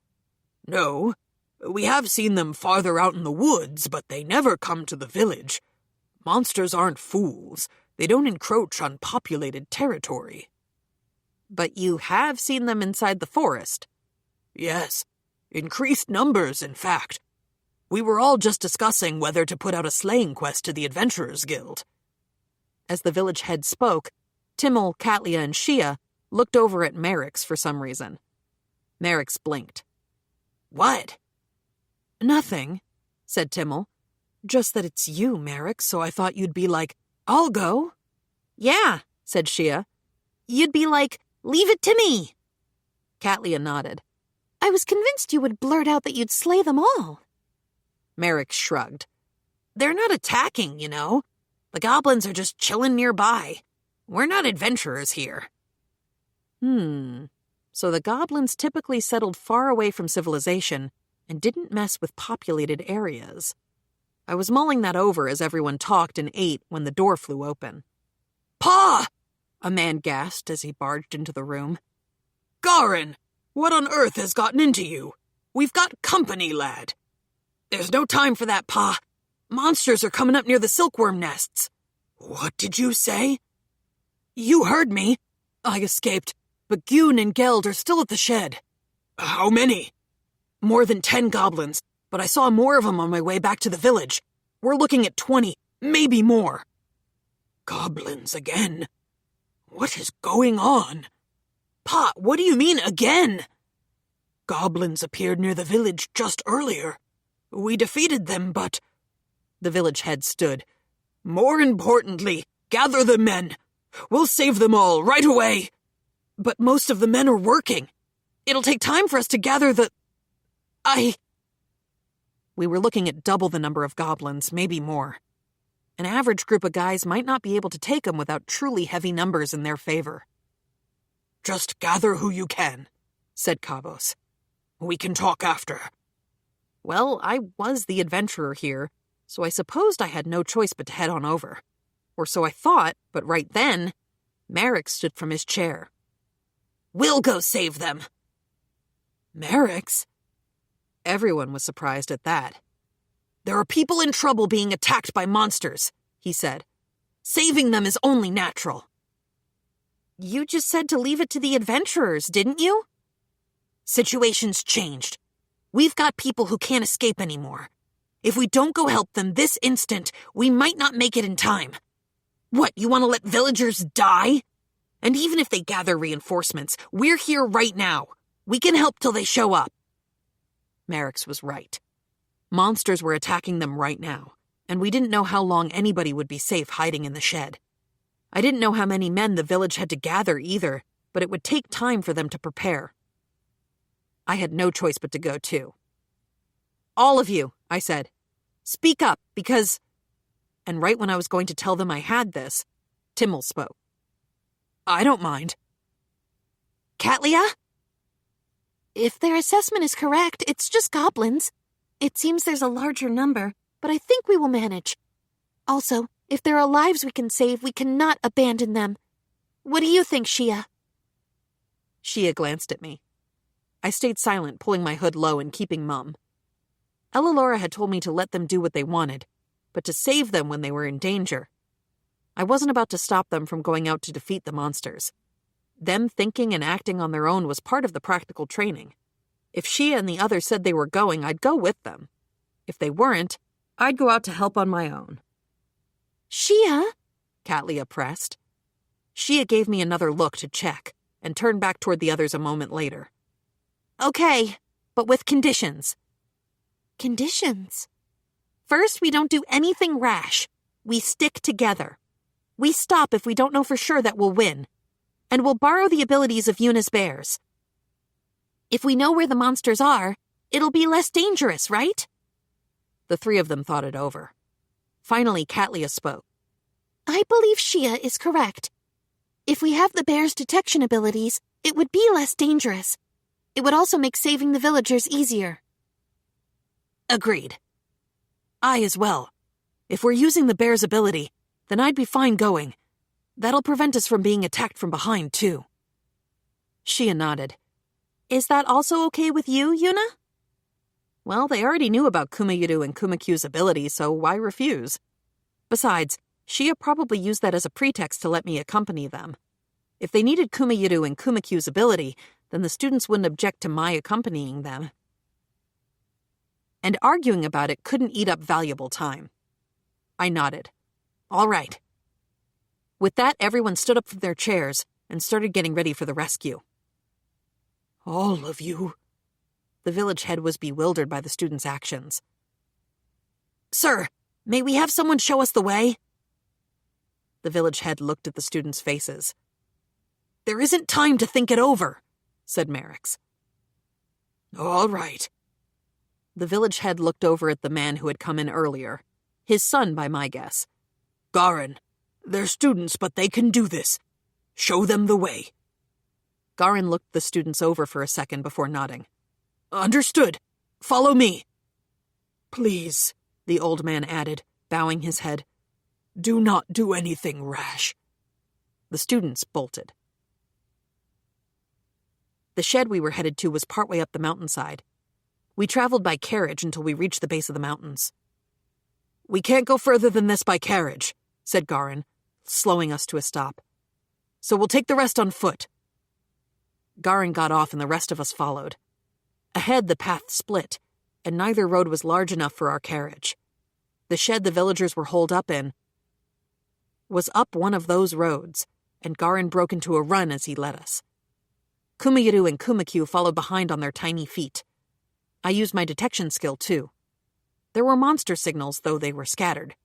"No. We have seen them farther out in the woods, but they never come to the village. Monsters aren't fools. They don't encroach on populated territory." "But you have seen them inside the forest?" "Yes. Increased numbers, in fact. We were all just discussing whether to put out a slaying quest to the Adventurers Guild." As the village head spoke, Timmel, Katlia, and Shia looked over at Merrick's for some reason. Merrick's blinked. "What?" "Nothing," said Timmel. "Just that it's you, Merrick, so I thought you'd be like, 'I'll go.'" "Yeah," said Shia. "You'd be like, 'Leave it to me.'" Katlia nodded. "I was convinced you would blurt out that you'd slay them all." Merrick shrugged. "They're not attacking, you know. The goblins are just chilling nearby. We're not adventurers here." So the goblins typically settled far away from civilization and didn't mess with populated areas. I was mulling that over as everyone talked and ate when the door flew open. "Pa!" a man gasped as he barged into the room. "Garin, what on earth has gotten into you? We've got company, lad." "There's no time for that, Pa. Monsters are coming up near the silkworm nests." "What did you say?" "You heard me. I escaped, but Gyun and Geld are still at the shed." "How many?" "More than 10 goblins, but I saw more of them on my way back to the village. We're looking at 20, maybe more." "Goblins again? What is going on?" "Pa, what do you mean, again?" "Goblins appeared near the village just earlier. We defeated them, but..." The village head stood. "More importantly, gather the men. We'll save them all right away." "But most of the men are working. It'll take time for us to gather the... We were looking at double the number of goblins, maybe more. An average group of guys might not be able to take them without truly heavy numbers in their favor. "Just gather who you can," said Cabos. "We can talk after." Well, I was the adventurer here, so I supposed I had no choice but to head on over. Or so I thought, but right then, Merrick stood from his chair. "We'll go save them." "Merrick's?" Everyone was surprised at that. "There are people in trouble being attacked by monsters," he said. "Saving them is only natural." "You just said to leave it to the adventurers, didn't you?" "Situation's changed. We've got people who can't escape anymore. If we don't go help them this instant, we might not make it in time. What, you want to let villagers die? And even if they gather reinforcements, we're here right now. We can help till they show up." Merrick's was right. Monsters were attacking them right now, and we didn't know how long anybody would be safe hiding in the shed. I didn't know how many men the village had to gather either, but it would take time for them to prepare. I had no choice but to go too. "All of you," I said, "speak up, because..." And right when I was going to tell them I had this, Timmel spoke. "I don't mind." "Katlia?" "If their assessment is correct, it's just goblins. It seems there's a larger number, but I think we will manage. Also, if there are lives we can save, we cannot abandon them. What do you think, Shia?" Shia glanced at me. I stayed silent, pulling my hood low and keeping mum. Ella Laura had told me to let them do what they wanted, but to save them when they were in danger. I wasn't about to stop them from going out to defeat the monsters. Them thinking and acting on their own was part of the practical training. If Shia and the others said they were going, I'd go with them. If they weren't, I'd go out to help on my own. "Shia?" Katlia pressed. Shia gave me another look to check, and turned back toward the others a moment later. "Okay, but with conditions." Conditions. First, we don't do anything rash. We stick together. We stop if we don't know for sure that we'll win. And we'll borrow the abilities of Yuna's bears. If we know where the monsters are, it'll be less dangerous, right? The three of them thought it over. Finally, Katlia spoke. I believe Shia is correct. If we have the bear's detection abilities, it would be less dangerous. It would also make saving the villagers easier. Agreed. I as well. If we're using the bear's ability, then I'd be fine going. That'll prevent us from being attacked from behind, too. Shia nodded. Is that also okay with you, Yuna? Well, they already knew about Kumayiru and Kumakyu's ability, so why refuse? Besides, Shia probably used that as a pretext to let me accompany them. If they needed Kumayiru and Kumakyu's ability, then the students wouldn't object to my accompanying them. And arguing about it couldn't eat up valuable time. I nodded. All right. With that, everyone stood up from their chairs and started getting ready for the rescue. All of you? The village head was bewildered by the students' actions. Sir, may we have someone show us the way? The village head looked at the students' faces. There isn't time to think it over, said Merrick's. All right. The village head looked over at the man who had come in earlier. His son, by my guess. Garin, they're students, but they can do this. Show them the way. Garin looked the students over for a second before nodding. Understood. Follow me. Please, the old man added, bowing his head. Do not do anything rash. The students bolted. The shed we were headed to was partway up the mountainside. We traveled by carriage until we reached the base of the mountains. We can't go further than this by carriage, said Garin, slowing us to a stop. So we'll take the rest on foot. Garin got off and the rest of us followed. Ahead, the path split, and neither road was large enough for our carriage. The shed the villagers were holed up in was up one of those roads, and Garin broke into a run as he led us. Kumayiru and Kumakyu followed behind on their tiny feet. I used my detection skill, too. There were monster signals, though they were scattered.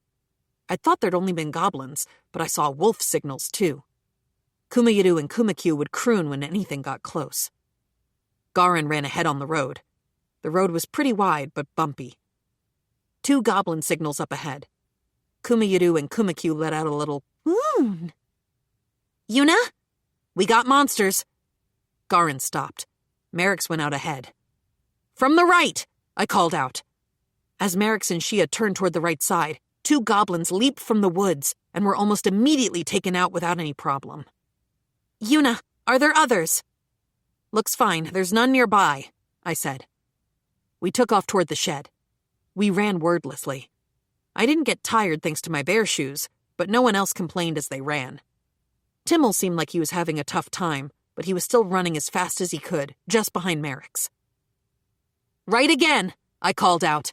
I thought there'd only been goblins, but I saw wolf signals, too. Kumayiru and Kumakyu would croon when anything got close. Garin ran ahead on the road. The road was pretty wide, but bumpy. 2 goblin signals up ahead. Kumayiru and Kumakyu let out a little, "Woon." Yuna? We got monsters. Garin stopped. Merrick's went out ahead. From the right, I called out. As Merrick's and Shia turned toward the right side, 2 goblins leaped from the woods and were almost immediately taken out without any problem. Yuna, are there others? Looks fine, there's none nearby, I said. We took off toward the shed. We ran wordlessly. I didn't get tired thanks to my bear shoes, but no one else complained as they ran. Timmel seemed like he was having a tough time, but he was still running as fast as he could, just behind Merrick's. Right again, I called out.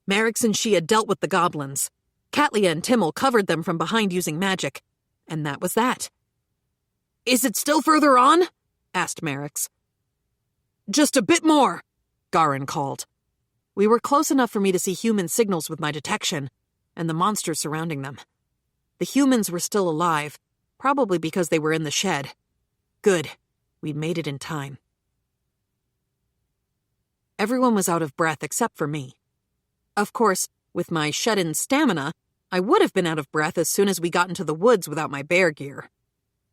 Merrick's and Shia dealt with the goblins. Katlia and Timmel covered them from behind using magic, and that was that. Is it still further on? Asked Merrick's. Just a bit more, Garin called. We were close enough for me to see human signals with my detection, and the monsters surrounding them. The humans were still alive, probably because they were in the shed. Good. We'd made it in time. Everyone was out of breath except for me. Of course, with my shed-in stamina, I would have been out of breath as soon as we got into the woods without my bear gear.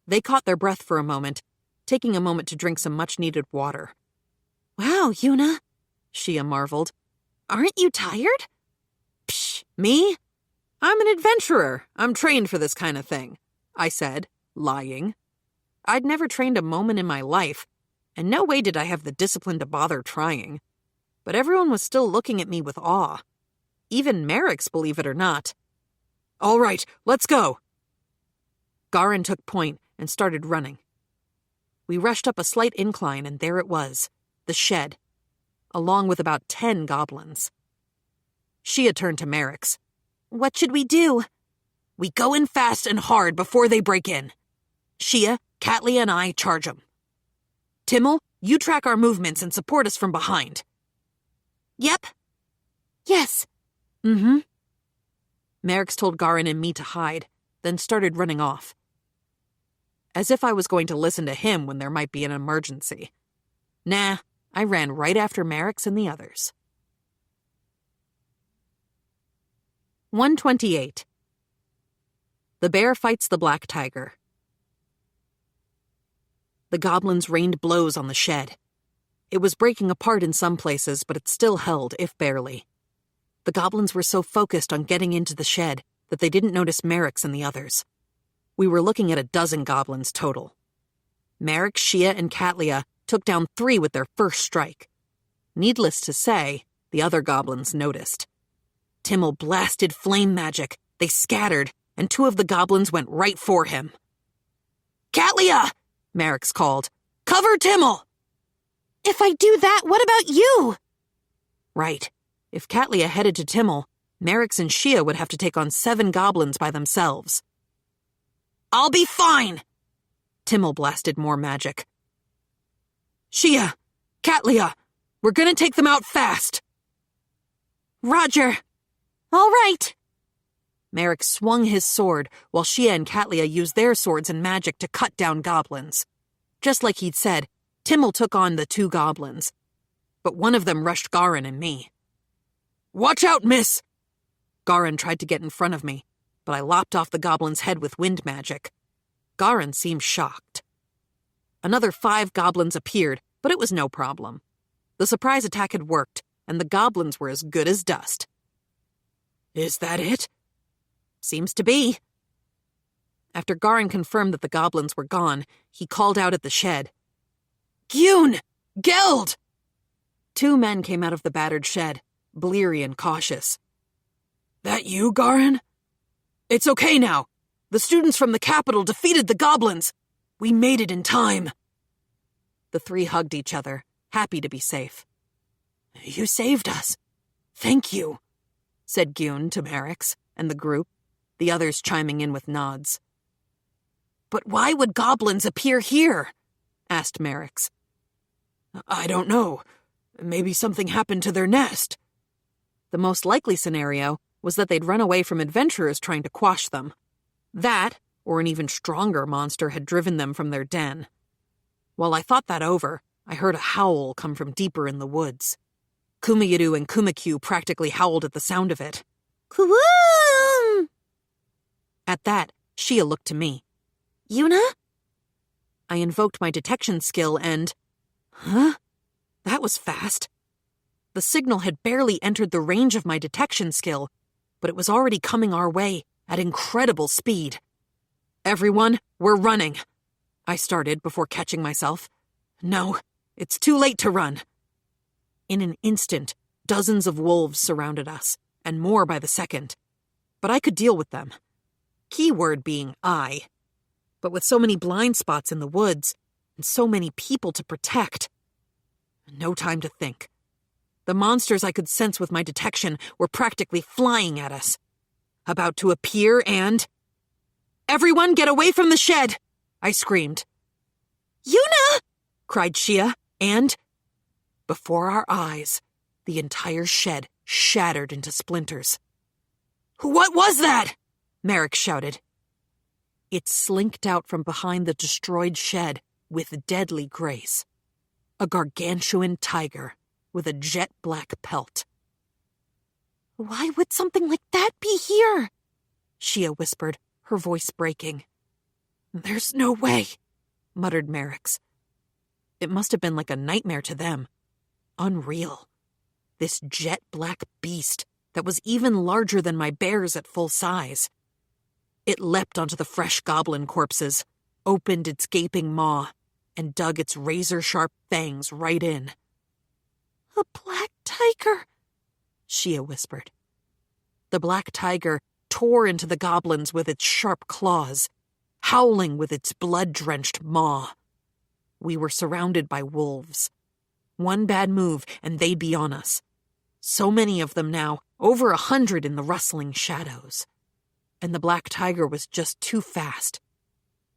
They caught their breath for a moment, taking a moment to drink some much-needed water. Wow, Yuna, Shia marveled. Aren't you tired? Psh, me? I'm an adventurer. I'm trained for this kind of thing, I said, lying. I'd never trained a moment in my life, and no way did I have the discipline to bother trying. But everyone was still looking at me with awe. Even Merrick's, believe it or not. All right, let's go. Garin took point and started running. We rushed up a slight incline, and there it was, the shed, along with about 10 goblins. Shia turned to Merrick's. What should we do? We go in fast and hard before they break in. Shia, Katlia, and I charge them. Timmel, you track our movements and support us from behind. Yep. Yes. Mm-hmm. Merrick's told Garin and me to hide, then started running off. As if I was going to listen to him when there might be an emergency. Nah, I ran right after Merrick's and the others. 128. The bear fights the black tiger. The goblins rained blows on the shed. It was breaking apart in some places, but it still held, if barely. The goblins were so focused on getting into the shed that they didn't notice Merrick's and the others. We were looking at a dozen goblins total. Merrick, Shia, and Katlia took down 3 with their first strike. Needless to say, the other goblins noticed. Timmel blasted flame magic, they scattered, and 2 of the goblins went right for him. "Katlia!" Merrick's called. "Cover Timmel!" If I do that, what about you? Right. If Katlia headed to Timmel, Merrick's and Shia would have to take on 7 goblins by themselves. "I'll be fine!" Timmel blasted more magic. "Shia! Katlia! We're gonna take them out fast!" Roger. All right. Merrick swung his sword, while Shia and Katlia used their swords and magic to cut down goblins. Just like he'd said, Timmel took on the 2 goblins. But one of them rushed Garin and me. "Watch out, miss!" Garin tried to get in front of me, but I lopped off the goblin's head with wind magic. Garin seemed shocked. Another 5 goblins appeared, but it was no problem. The surprise attack had worked, and the goblins were as good as dust. "Is that it?" "Seems to be." After Garin confirmed that the goblins were gone, he called out at the shed. "Gyun! Geld!" 2 men came out of the battered shed, bleary and cautious. "That you, Garin?" "It's okay now. The students from the capital defeated the goblins. We made it in time." The 3 hugged each other, happy to be safe. "You saved us. Thank you," said Gyun to Merrick's and the group, the others chiming in with nods. "But why would goblins appear here?" asked Merrick's. "I don't know. Maybe something happened to their nest." The most likely scenario was that they'd run away from adventurers trying to quash them. That, or an even stronger monster, had driven them from their den. While I thought that over, I heard a howl come from deeper in the woods. Kumayiru and Kumakyu practically howled at the sound of it. Kuwum! At that, Shia looked to me. Yuna? I invoked my detection skill and... Huh? That was fast. The signal had barely entered the range of my detection skill, but it was already coming our way at incredible speed. "Everyone, we're running," I started before catching myself. "No, it's too late to run." In an instant, dozens of wolves surrounded us, and more by the second. But I could deal with them. Keyword being I. But with so many blind spots in the woods, and so many people to protect, no time to think. The monsters I could sense with my detection were practically flying at us. About to appear and... "Everyone get away from the shed!" I screamed. Yuna! cried Shia, and... before our eyes, the entire shed shattered into splinters. "What was that?" Merrick shouted. It slinked out from behind the destroyed shed with deadly grace. A gargantuan tiger with a jet-black pelt. Why would something like that be here? Shia whispered, her voice breaking. "There's no way," muttered Merrick's. It must have been like a nightmare to them. Unreal. This jet-black beast that was even larger than my bears at full size. It leapt onto the fresh goblin corpses, opened its gaping maw, and dug its razor-sharp fangs right in. "A black tiger," Shia whispered. The black tiger tore into the goblins with its sharp claws, howling with its blood-drenched maw. We were surrounded by wolves. One bad move, and they'd be on us. So many of them now, over 100 in the rustling shadows. And the black tiger was just too fast.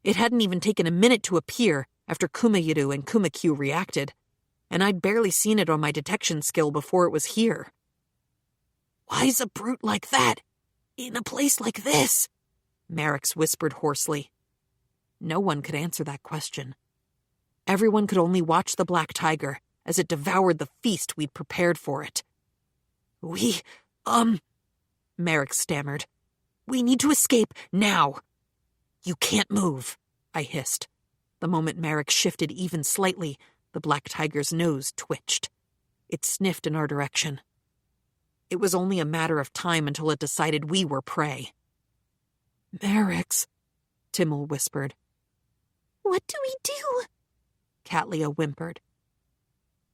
It hadn't even taken a minute to appear after Kumayiru and Kumakyu reacted, and I'd barely seen it on my detection skill before it was here. Why's a brute like that in a place like this? Merrick's whispered hoarsely. No one could answer that question. Everyone could only watch the black tiger as it devoured the feast we'd prepared for it. Merrick stammered. We need to escape now. You can't move, I hissed. The moment Merrick shifted even slightly, the black tiger's nose twitched. It sniffed in our direction. It was only a matter of time until it decided we were prey. Merrick's, Timmel whispered. What do we do? Katlia whimpered.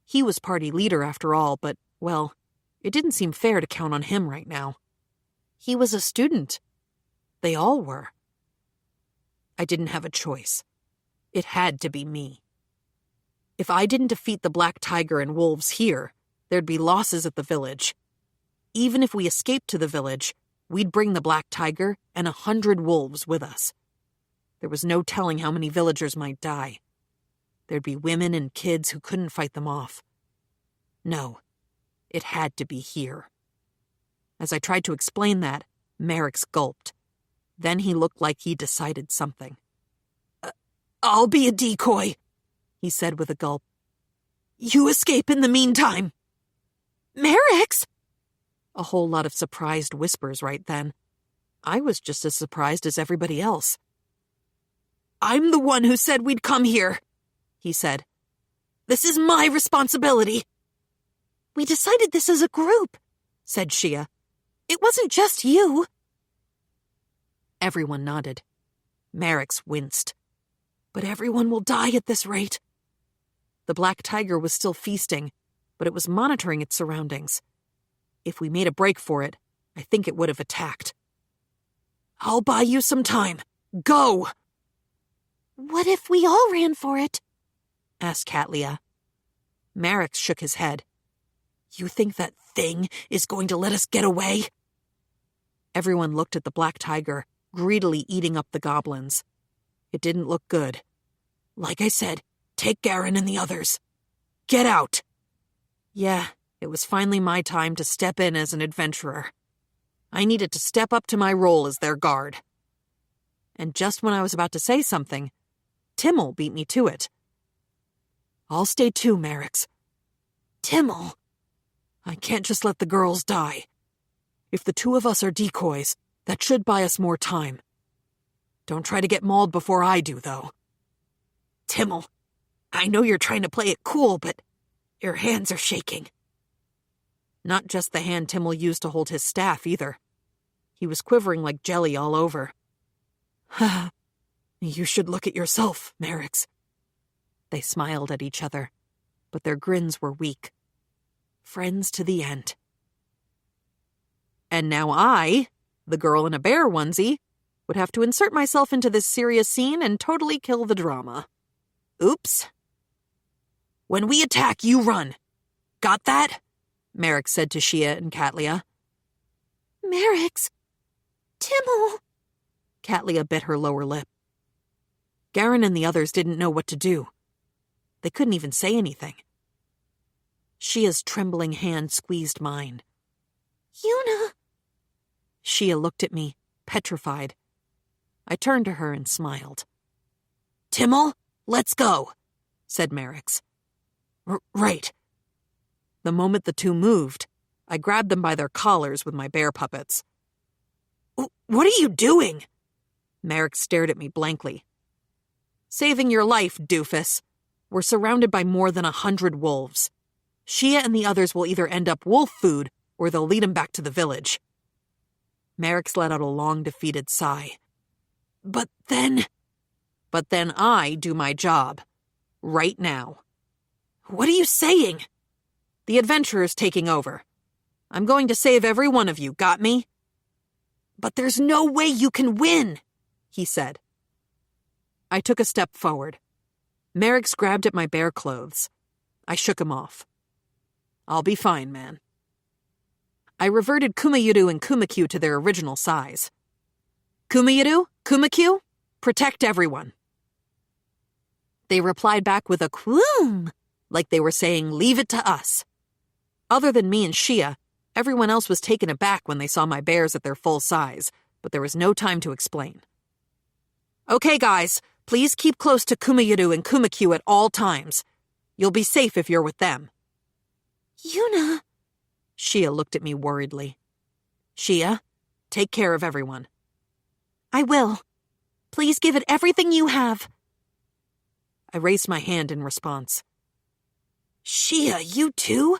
He was party leader after all, but, well, it didn't seem fair to count on him right now. He was a student. They all were. I didn't have a choice. It had to be me. If I didn't defeat the black tiger and wolves here, there'd be losses at the village. Even if we escaped to the village, we'd bring the black tiger and 100 wolves with us. There was no telling how many villagers might die. There'd be women and kids who couldn't fight them off. No, it had to be here. As I tried to explain that, Merrick gulped. Then he looked like he decided something. I'll be a decoy, he said with a gulp. You escape in the meantime. Merrick's! A whole lot of surprised whispers right then. I was just as surprised as everybody else. I'm the one who said we'd come here, he said. This is my responsibility. We decided this as a group, said Shia. It wasn't just you. Everyone nodded. Merrick's winced. But everyone will die at this rate. The black tiger was still feasting, but it was monitoring its surroundings. If we made a break for it, I think it would have attacked. I'll buy you some time. Go! What if we all ran for it? Asked Katlia. Merrick shook his head. You think that thing is going to let us get away? Everyone looked at the black tiger, greedily eating up the goblins. It didn't look good. Like I said, take Garen and the others. Get out! Yeah, it was finally my time to step in as an adventurer. I needed to step up to my role as their guard. And just when I was about to say something, Timmel beat me to it. I'll stay too, Merrick's. Timmel! I can't just let the girls die. If the two of us are decoys, that should buy us more time. Don't try to get mauled before I do, though. Timmel, I know you're trying to play it cool, but your hands are shaking. Not just the hand Timmel used to hold his staff, either. He was quivering like jelly all over. Ha! You should look at yourself, Merrick's. They smiled at each other, but their grins were weak. Friends to the end. And now I, the girl in a bear onesie, would have to insert myself into this serious scene and totally kill the drama. Oops. When we attack, you run. Got that? Merrick said to Shia and Katlia. Merrick's. Timmel. Katlia bit her lower lip. Garen and the others didn't know what to do. They couldn't even say anything. Shia's trembling hand squeezed mine. Yuna. Shia looked at me, petrified. I turned to her and smiled. Timmel, let's go, said Merrick's. Right. The moment the two moved, I grabbed them by their collars with my bear puppets. What are you doing? Merrick stared at me blankly. Saving your life, doofus. We're surrounded by more than 100 wolves. Shia and the others will either end up wolf food or they'll lead him back to the village. Merrick's let out a long, defeated sigh. But then I do my job. Right now. What are you saying? The adventurer's taking over. I'm going to save every one of you, got me? But there's no way you can win, he said. I took a step forward. Merrick's grabbed at my bear clothes. I shook him off. I'll be fine, man. I reverted Kumayuru and Kumakyu to their original size. Kumayuru, Kumakyu, protect everyone. They replied back with a "Kwoom," like they were saying, leave it to us. Other than me and Shia, Everyone else was taken aback when they saw my bears at their full size, but there was no time to explain. Okay, guys, please keep close to Kumayaru and Kumakyu at all times. You'll be safe if you're with them. Yuna. Shia looked at me worriedly. Shia, take care of everyone. I will. Please give it everything you have. I raised my hand in response. Shia, you too?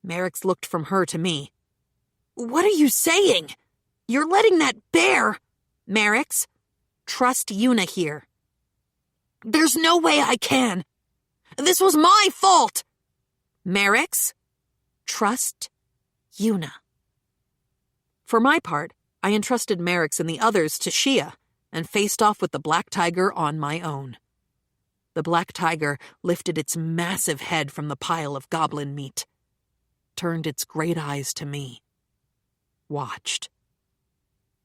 Merrick's looked from her to me. What are you saying? You're letting that bear... Merrick's, trust Yuna here. There's no way I can. This was my fault. Merrick's, trust Yuna. For my part, I entrusted Merrick's and the others to Shia and faced off with the black tiger on my own. The black tiger lifted its massive head from the pile of goblin meat, turned its great eyes to me, watched.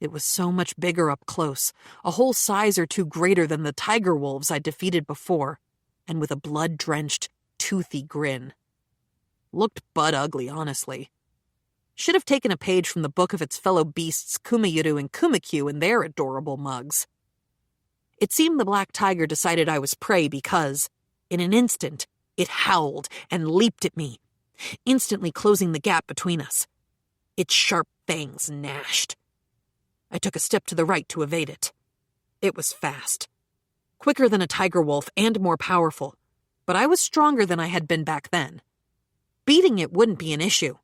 It was so much bigger up close, a whole size or two greater than the tiger wolves I'd defeated before, and with a blood-drenched, toothy grin. Looked butt-ugly, honestly. Should have taken a page from the book of its fellow beasts Kumayaru and Kumakyu and their adorable mugs. It seemed the black tiger decided I was prey because, in an instant, it howled and leaped at me, instantly closing the gap between us. Its sharp fangs gnashed. I took a step to the right to evade it. It was fast. Quicker than a tiger wolf and more powerful, but I was stronger than I had been back then. Beating it wouldn't be an issue.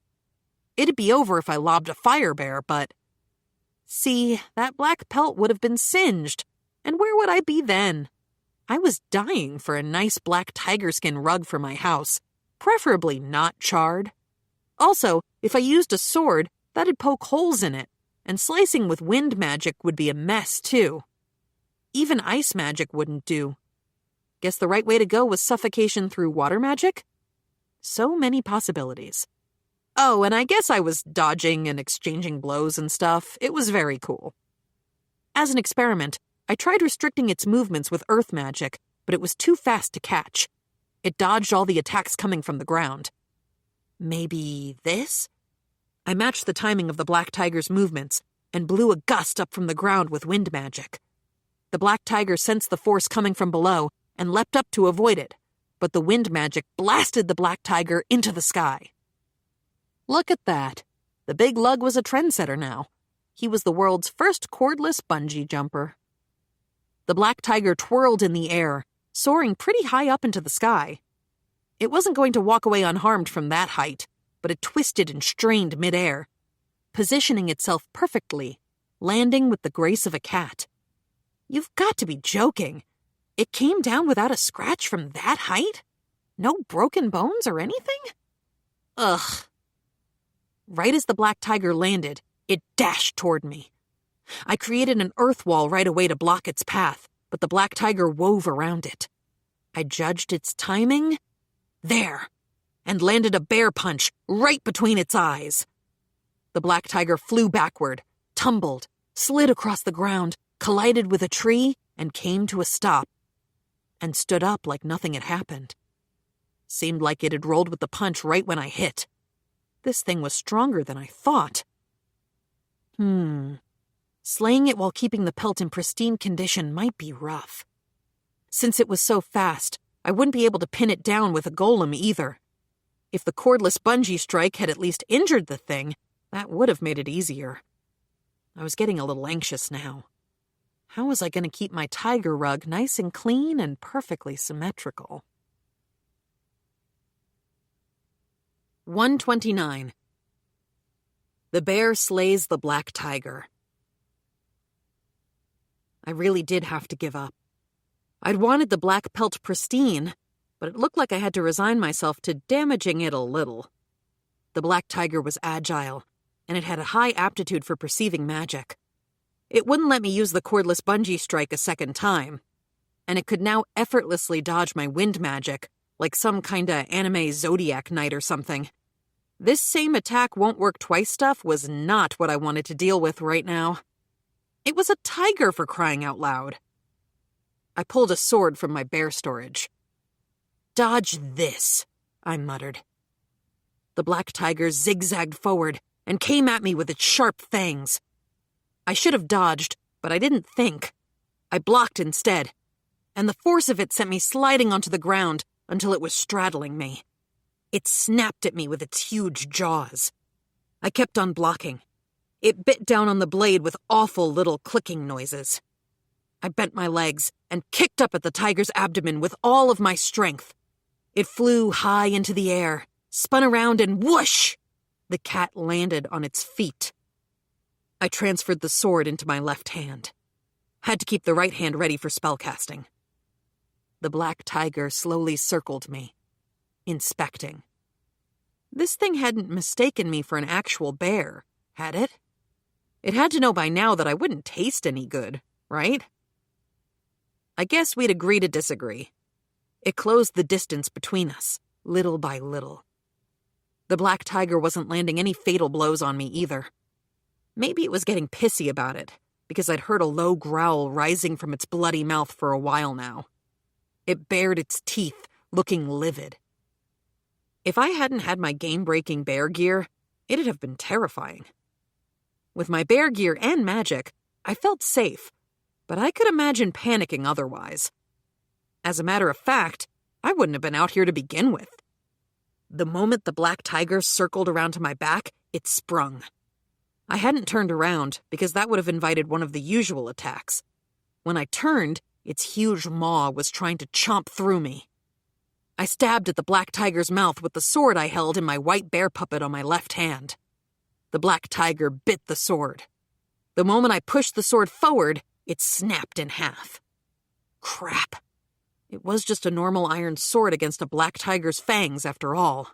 It'd be over if I lobbed a fire bear, but... See, that black pelt would have been singed, and where would I be then? I was dying for a nice black tiger skin rug for my house, preferably not charred. Also, if I used a sword, that'd poke holes in it, and slicing with wind magic would be a mess, too. Even ice magic wouldn't do. Guess the right way to go was suffocation through water magic? So many possibilities. Oh, and I guess I was dodging and exchanging blows and stuff. It was very cool. As an experiment, I tried restricting its movements with earth magic, but it was too fast to catch. It dodged all the attacks coming from the ground. Maybe this? I matched the timing of the black tiger's movements and blew a gust up from the ground with wind magic. The black tiger sensed the force coming from below and leapt up to avoid it, but the wind magic blasted the black tiger into the sky. Look at that. The big lug was a trendsetter now. He was the world's first cordless bungee jumper. The black tiger twirled in the air, soaring pretty high up into the sky. It wasn't going to walk away unharmed from that height, but it twisted and strained midair, positioning itself perfectly, landing with the grace of a cat. You've got to be joking. It came down without a scratch from that height? No broken bones or anything? Ugh. Right as the black tiger landed, it dashed toward me. I created an earth wall right away to block its path, but the black tiger wove around it. I judged its timing. There. And landed a bear punch right between its eyes. The black tiger flew backward, tumbled, slid across the ground, collided with a tree, and came to a stop, and stood up like nothing had happened. Seemed like it had rolled with the punch right when I hit. This thing was stronger than I thought. Slaying it while keeping the pelt in pristine condition might be rough. Since it was so fast, I wouldn't be able to pin it down with a golem either. If the cordless bungee strike had at least injured the thing, that would have made it easier. I was getting a little anxious now. How was I going to keep my tiger rug nice and clean and perfectly symmetrical? 129. The bear slays the black tiger. I really did have to give up. I'd wanted the black pelt pristine, but it looked like I had to resign myself to damaging it a little. The black tiger was agile, and it had a high aptitude for perceiving magic. It wouldn't let me use the cordless bungee strike a second time, and it could now effortlessly dodge my wind magic, like some kinda anime Zodiac Knight or something. This same attack won't work twice stuff was not what I wanted to deal with right now. It was a tiger, for crying out loud. I pulled a sword from my bear storage. Dodge this, I muttered. The black tiger zigzagged forward and came at me with its sharp fangs. I should have dodged, but I didn't think. I blocked instead, and the force of it sent me sliding onto the ground until it was straddling me. It snapped at me with its huge jaws. I kept on blocking. It bit down on the blade with awful little clicking noises. I bent my legs and kicked up at the tiger's abdomen with all of my strength. It flew high into the air, spun around, and whoosh! The cat landed on its feet. I transferred the sword into my left hand. Had to keep the right hand ready for spellcasting. The black tiger slowly circled me, inspecting. This thing hadn't mistaken me for an actual bear, had it? It had to know by now that I wouldn't taste any good, right? I guess we'd agree to disagree. It closed the distance between us, little by little. The black tiger wasn't landing any fatal blows on me either. Maybe it was getting pissy about it, because I'd heard a low growl rising from its bloody mouth for a while now. It bared its teeth, looking livid. If I hadn't had my game-breaking bear gear, it'd have been terrifying. With my bear gear and magic, I felt safe, but I could imagine panicking otherwise. As a matter of fact, I wouldn't have been out here to begin with. The moment the black tiger circled around to my back, it sprung. I hadn't turned around because that would have invited one of the usual attacks. When I turned, its huge maw was trying to chomp through me. I stabbed at the black tiger's mouth with the sword I held in my white bear puppet on my left hand. The black tiger bit the sword. The moment I pushed the sword forward, it snapped in half. Crap. It was just a normal iron sword against a black tiger's fangs, after all.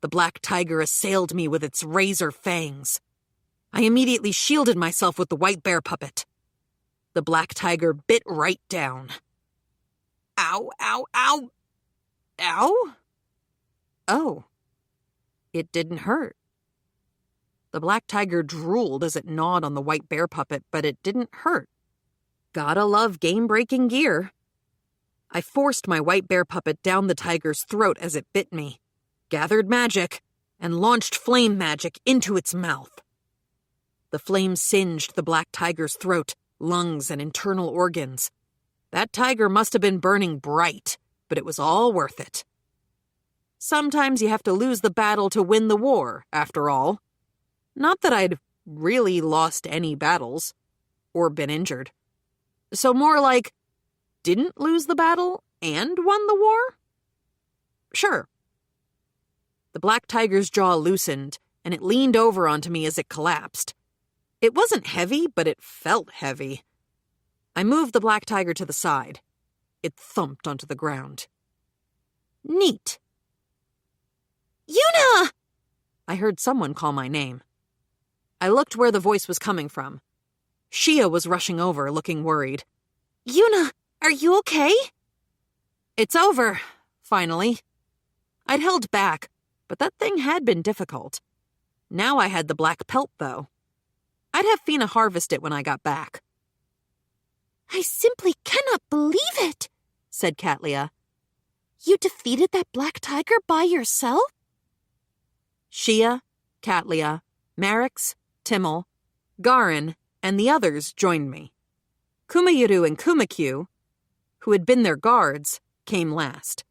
The black tiger assailed me with its razor fangs. I immediately shielded myself with the white bear puppet. The black tiger bit right down. Ow, ow, ow! Ow? Oh. It didn't hurt. The black tiger drooled as it gnawed on the white bear puppet, but it didn't hurt. Gotta love game-breaking gear. I forced my white bear puppet down the tiger's throat as it bit me, gathered magic, and launched flame magic into its mouth. The flame singed the black tiger's throat, lungs, and internal organs. That tiger must have been burning bright, but it was all worth it. Sometimes you have to lose the battle to win the war, after all. Not that I'd really lost any battles, or been injured. So more like, didn't lose the battle and won the war? Sure. The black tiger's jaw loosened, and it leaned over onto me as it collapsed. It wasn't heavy, but it felt heavy. I moved the black tiger to the side. It thumped onto the ground. Neat. Yuna! I heard someone call my name. I looked where the voice was coming from. Shia was rushing over, looking worried. Yuna, are you okay? It's over, finally. I'd held back, but that thing had been difficult. Now I had the black pelt, though. I'd have Fina harvest it when I got back. I simply cannot believe it, said Katlia. You defeated that black tiger by yourself? Shia, Katlia, Marix, Timmel, Garin, and the others joined me. Kumayuru and Kumakyu, who had been their guards, came last.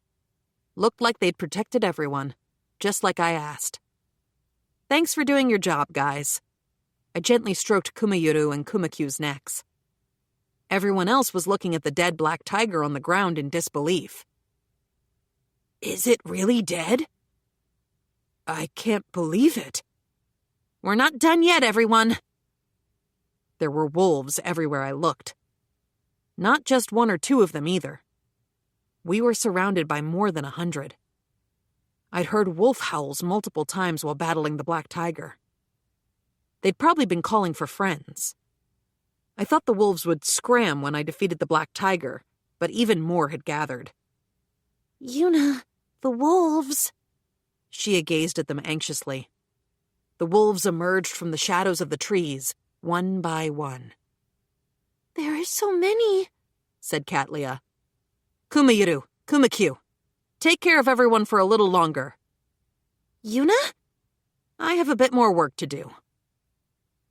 Looked like they'd protected everyone, just like I asked. Thanks for doing your job, guys. I gently stroked Kumayuru and Kumakyu's necks. Everyone else was looking at the dead black tiger on the ground in disbelief. Is it really dead? I can't believe it. We're not done yet, everyone. There were wolves everywhere I looked. Not just one or two of them either. We were surrounded by more than 100. I'd heard wolf howls multiple times while battling the black tiger. They'd probably been calling for friends. I thought the wolves would scram when I defeated the black tiger, but even more had gathered. Yuna, the wolves. Shia gazed at them anxiously. The wolves emerged from the shadows of the trees, one by one. There are so many, said Katlia. Kumayuru, Kumakyu, take care of everyone for a little longer. Yuna? I have a bit more work to do.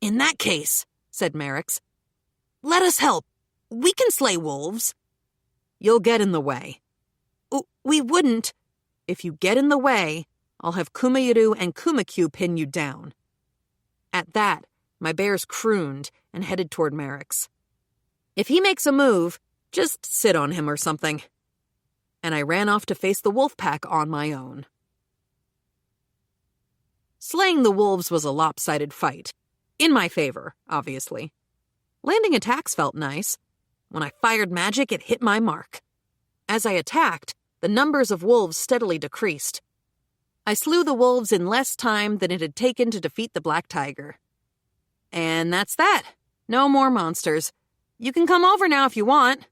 In that case, said Merrick's, let us help. We can slay wolves. You'll get in the way. We wouldn't. If you get in the way, I'll have Kumayiru and Kumakyu pin you down. At that, my bears crooned and headed toward Merrick's. If he makes a move, just sit on him or something. And I ran off to face the wolf pack on my own. Slaying the wolves was a lopsided fight. In my favor, obviously. Landing attacks felt nice. When I fired magic, it hit my mark. As I attacked, the numbers of wolves steadily decreased. I slew the wolves in less time than it had taken to defeat the black tiger. And that's that. No more monsters. You can come over now if you want.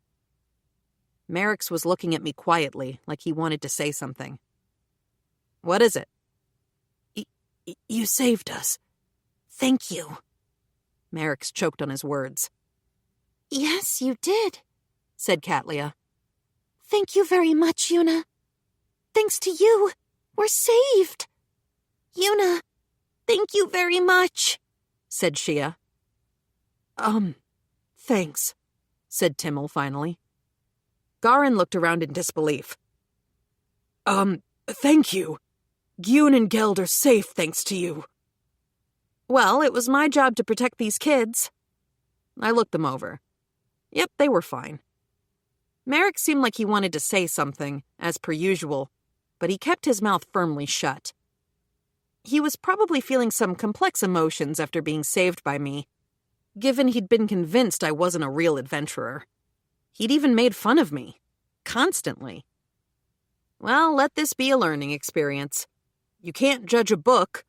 Merrick's was looking at me quietly, like he wanted to say something. What is it? You saved us. Thank you. Merrick's choked on his words. Yes, you did, said Katlia. Thank you very much, Yuna. Thanks to you, we're saved. Yuna, thank you very much, said Shia. Thanks, said Timmel finally. Garin looked around in disbelief. Thank you. Gyun and Geld are safe thanks to you. Well, it was my job to protect these kids. I looked them over. Yep, they were fine. Merrick seemed like he wanted to say something, as per usual, but he kept his mouth firmly shut. He was probably feeling some complex emotions after being saved by me, given he'd been convinced I wasn't a real adventurer. He'd even made fun of me. Constantly. Well, let this be a learning experience. You can't judge a book,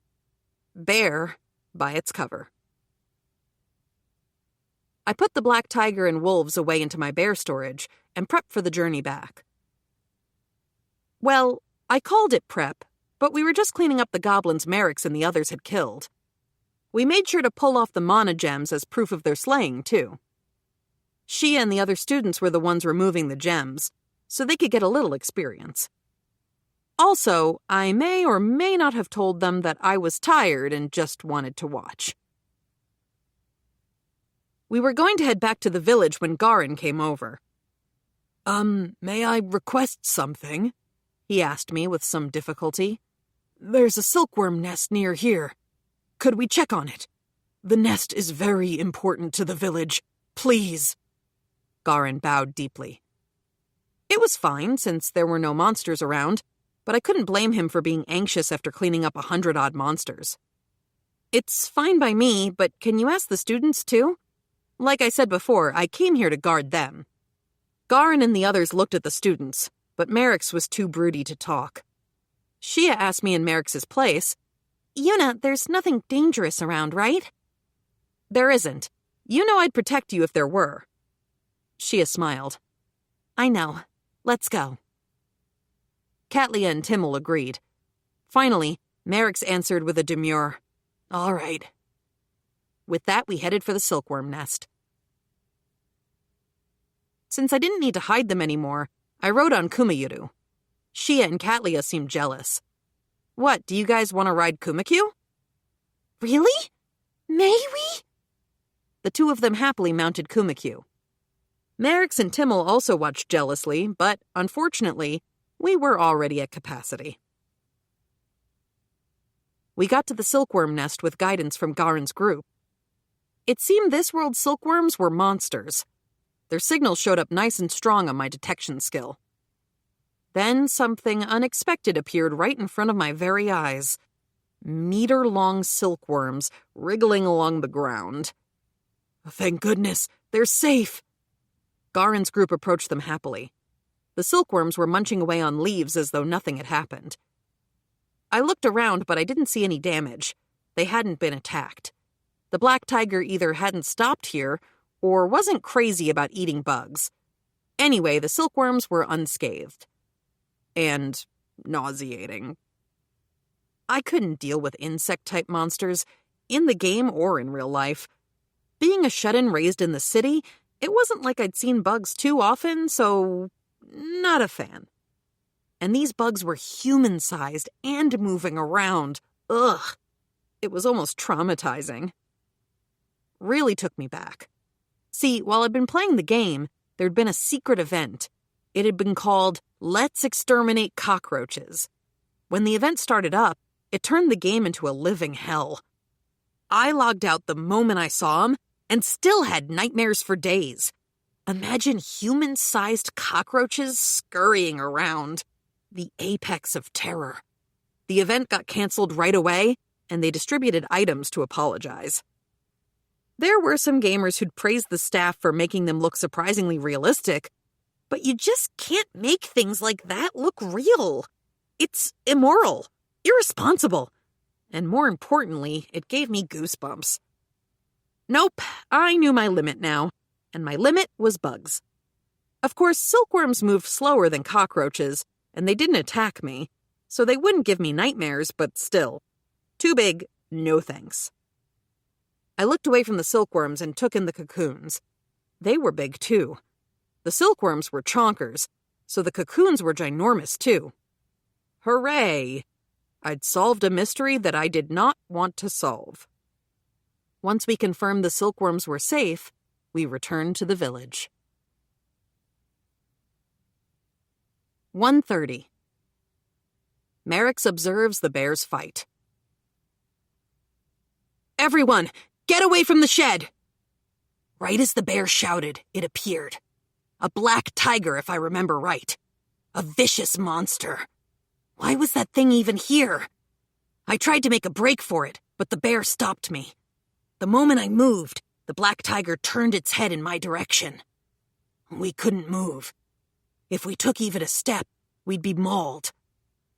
bear, by its cover. I put the black tiger and wolves away into my bear storage and prepped for the journey back. Well, I called it prep, but we were just cleaning up the goblins Merrick's and the others had killed. We made sure to pull off the mana gems as proof of their slaying, too. Shia and the other students were the ones removing the gems, so they could get a little experience. Also, I may or may not have told them that I was tired and just wanted to watch. We were going to head back to the village when Garin came over. May I request something? He asked me with some difficulty. There's a silkworm nest near here. Could we check on it? The nest is very important to the village. Please. Garin bowed deeply. It was fine, since there were no monsters around, but I couldn't blame him for being anxious after cleaning up 100-odd monsters. It's fine by me, but can you ask the students, too? Like I said before, I came here to guard them. Garin and the others looked at the students, but Merrick's was too broody to talk. Shia asked me in Merrick's place, Yuna, there's nothing dangerous around, right? There isn't. You know I'd protect you if there were. Shia smiled. I know. Let's go. Katlia and Timmel agreed. Finally, Merrick's answered with a demure, all right. With that, we headed for the silkworm nest. Since I didn't need to hide them anymore, I rode on Kumayiru. Shia and Katlia seemed jealous. What, do you guys want to ride Kumakyu? Really? May we? The two of them happily mounted Kumakyu. Merrick's and Timmel also watched jealously, but, unfortunately, we were already at capacity. We got to the silkworm nest with guidance from Garin's group. It seemed this world's silkworms were monsters. Their signals showed up nice and strong on my detection skill. Then something unexpected appeared right in front of my very eyes. Meter-long silkworms wriggling along the ground. Thank goodness, they're safe. Garin's group approached them happily. The silkworms were munching away on leaves as though nothing had happened. I looked around, but I didn't see any damage. They hadn't been attacked. The black tiger either hadn't stopped here or wasn't crazy about eating bugs. Anyway, the silkworms were unscathed. And nauseating. I couldn't deal with insect-type monsters, in the game or in real life. Being a shut-in raised in the city, it wasn't like I'd seen bugs too often, so not a fan. and these bugs were human-sized and moving around. Ugh. It was almost traumatizing. Really took me back. See, while I'd been playing the game, there'd been a secret event. It had been called Let's Exterminate Cockroaches. When the event started up, it turned the game into a living hell. I logged out the moment I saw them and still had nightmares for days. Imagine human-sized cockroaches scurrying around. The apex of terror. The event got canceled right away, and they distributed items to apologize. There were some gamers who'd praised the staff for making them look surprisingly realistic, but you just can't make things like that look real. It's immoral, irresponsible, and more importantly, it gave me goosebumps. Nope, I knew my limit now, and my limit was bugs. Of course, silkworms moved slower than cockroaches, and they didn't attack me, so they wouldn't give me nightmares, but still. Too big, no thanks. I looked away from the silkworms and took in the cocoons. They were big, too. The silkworms were chonkers, so the cocoons were ginormous, too. Hooray! I'd solved a mystery that I did not want to solve. Once we confirmed the silkworms were safe, we returned to the village. 1:30. Merrick's observes the bears fight. Everyone, get away from the shed! Right as the bear shouted, it appeared. A black tiger, if I remember right. A vicious monster. Why was that thing even here? I tried to make a break for it, but the bear stopped me. The moment I moved, the black tiger turned its head in my direction. We couldn't move. If we took even a step, we'd be mauled.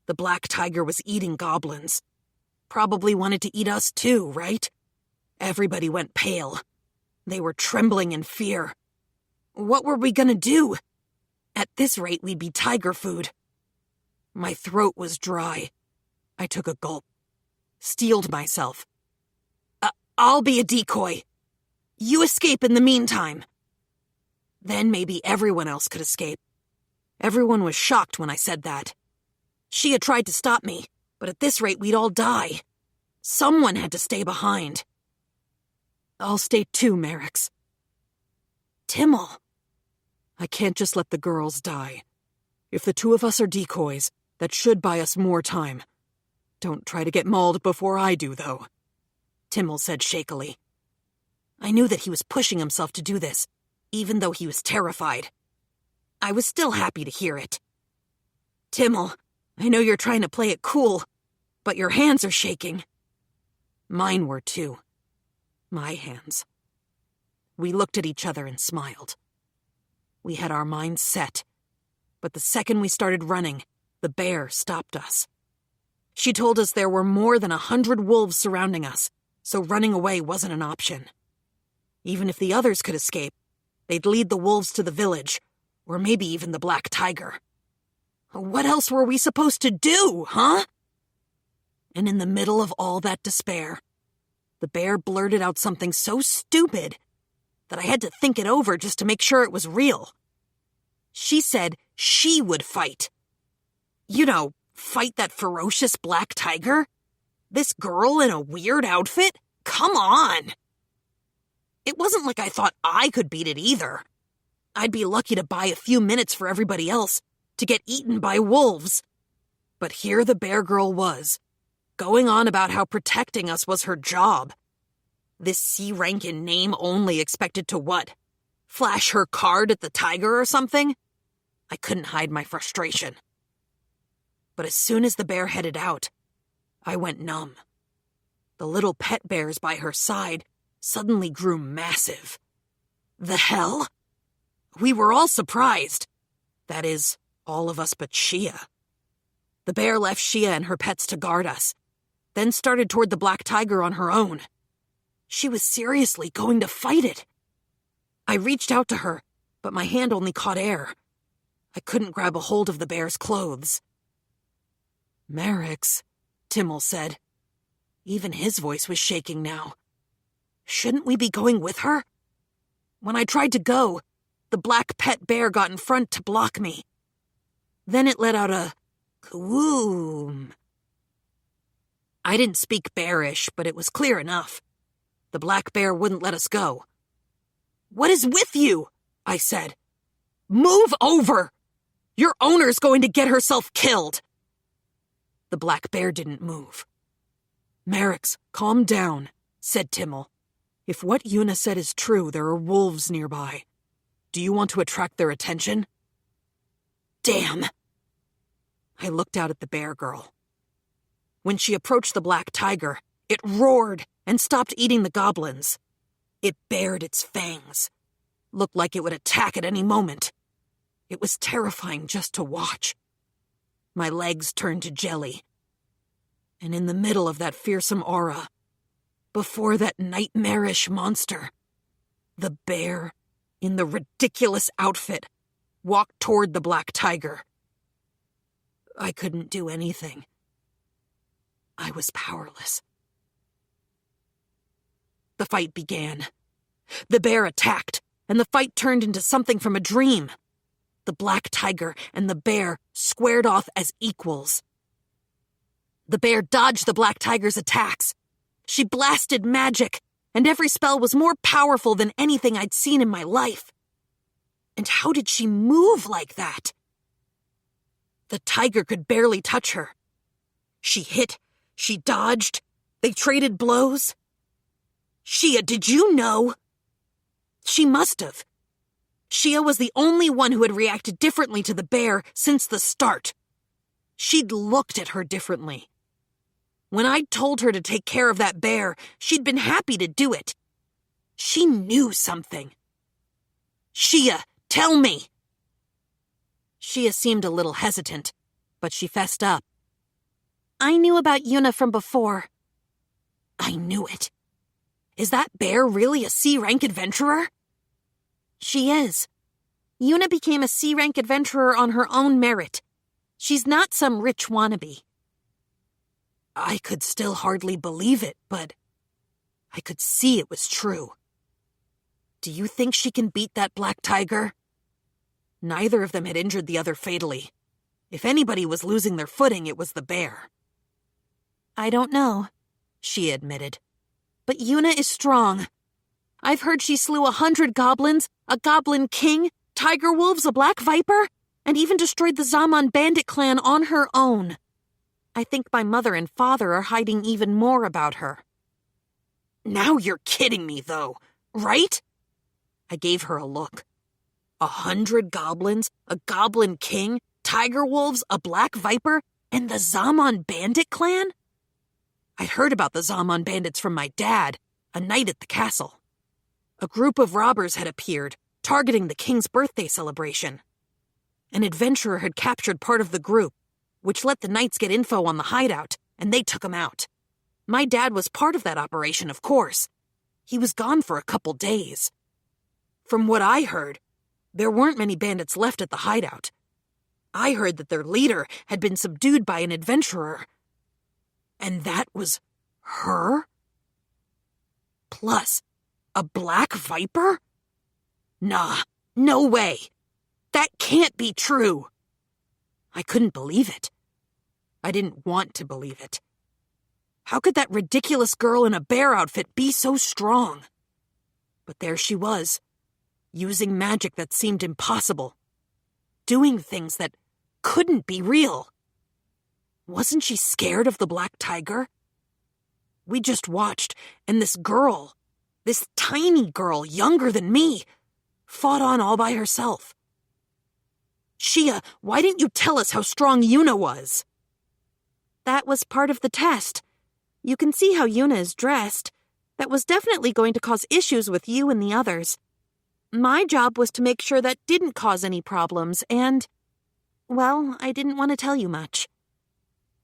The black tiger was eating goblins. Probably wanted to eat us too, right? Everybody went pale. They were trembling in fear. What were we gonna do? At this rate, we'd be tiger food. My throat was dry. I took a gulp. Steeled myself. I'll be a decoy. You escape in the meantime. Then maybe everyone else could escape. Everyone was shocked when I said that. She had tried to stop me, but at this rate we'd all die. Someone had to stay behind. I'll stay too, Merrick's. Timmel. I can't just let the girls die. If the two of us are decoys, that should buy us more time. Don't try to get mauled before I do, though, Timmel said shakily. I knew that he was pushing himself to do this, even though he was terrified. I was still happy to hear it. Timmel, I know you're trying to play it cool, but your hands are shaking. Mine were too. My hands. We looked at each other and smiled. We had our minds set, but the second we started running, the bear stopped us. She told us there were more than 100 wolves surrounding us, so running away wasn't an option. Even if the others could escape, they'd lead the wolves to the village, or maybe even the black tiger. What else were we supposed to do, huh? And in the middle of all that despair, the bear blurted out something so stupid that I had to think it over just to make sure it was real. She said she would fight. You know, fight that ferocious black tiger? This girl in a weird outfit? Come on! It wasn't like I thought I could beat it either. I'd be lucky to buy a few minutes for everybody else to get eaten by wolves. But here the bear girl was, going on about how protecting us was her job. This C-rank in name only expected to what? Flash her card at the tiger or something? I couldn't hide my frustration. But as soon as the bear headed out, I went numb. The little pet bears by her side suddenly grew massive. The hell? We were all surprised. That is, all of us but Shia. The bear left Shia and her pets to guard us, then started toward the black tiger on her own. She was seriously going to fight it. I reached out to her, but my hand only caught air. I couldn't grab a hold of the bear's clothes. Merrick's, Timmel said. Even his voice was shaking now. Shouldn't we be going with her? When I tried to go, the black pet bear got in front to block me. Then it let out a Koom. I didn't speak bearish, but it was clear enough. The black bear wouldn't let us go. "What is with you?" I said. "Move over! Your owner's going to get herself killed!" The black bear didn't move. "Merrick's, calm down," said Timmel. "If what Una said is true, there are wolves nearby. Do you want to attract their attention?" Damn! I looked out at the bear girl. When she approached the black tiger, it roared and stopped eating the goblins. It bared its fangs. Looked like it would attack at any moment. It was terrifying just to watch. My legs turned to jelly. And in the middle of that fearsome aura, before that nightmarish monster, the bear, in the ridiculous outfit, walked toward the black tiger. I couldn't do anything. I was powerless. The fight began. The bear attacked, and the fight turned into something from a dream. The black tiger and the bear squared off as equals. The bear dodged the black tiger's attacks. She blasted magic, and every spell was more powerful than anything I'd seen in my life. And how did she move like that? The tiger could barely touch her. She hit, she dodged, they traded blows. Shia, did you know? She must have. Shia was the only one who had reacted differently to the bear since the start. She'd looked at her differently. When I'd told her to take care of that bear, she'd been happy to do it. She knew something. Shia, tell me! Shia seemed a little hesitant, but she fessed up. I knew about Una from before. I knew it. Is that bear really a C-rank adventurer? She is. Una became a C-rank adventurer on her own merit. She's not some rich wannabe. I could still hardly believe it, but I could see it was true. Do you think she can beat that black tiger? Neither of them had injured the other fatally. If anybody was losing their footing, it was the bear. I don't know, she admitted. But Una is strong. I've heard she slew 100 goblins, a goblin king, tiger wolves, a black viper, and even destroyed the Zaman bandit clan on her own. I think my mother and father are hiding even more about her. Now you're kidding me, though, right? I gave her a look. 100 goblins, a goblin king, tiger wolves, a black viper, and the Zaman bandit clan? I heard about the Zaman bandits from my dad, a night at the castle. A group of robbers had appeared, targeting the king's birthday celebration. An adventurer had captured part of the group, which let the knights get info on the hideout, and they took him out. My dad was part of that operation, of course. He was gone for a couple days. From what I heard, there weren't many bandits left at the hideout. I heard that their leader had been subdued by an adventurer. And that was her? Plus, a black viper? Nah, no way. That can't be true. I couldn't believe it. I didn't want to believe it. How could that ridiculous girl in a bear outfit be so strong? But there she was, using magic that seemed impossible, doing things that couldn't be real. Wasn't she scared of the black tiger? We just watched, and this girl, this tiny girl younger than me, fought on all by herself. Shia, why didn't you tell us how strong Una was? That was part of the test. You can see how Una is dressed. That was definitely going to cause issues with you and the others. My job was to make sure that didn't cause any problems, and, well, I didn't want to tell you much.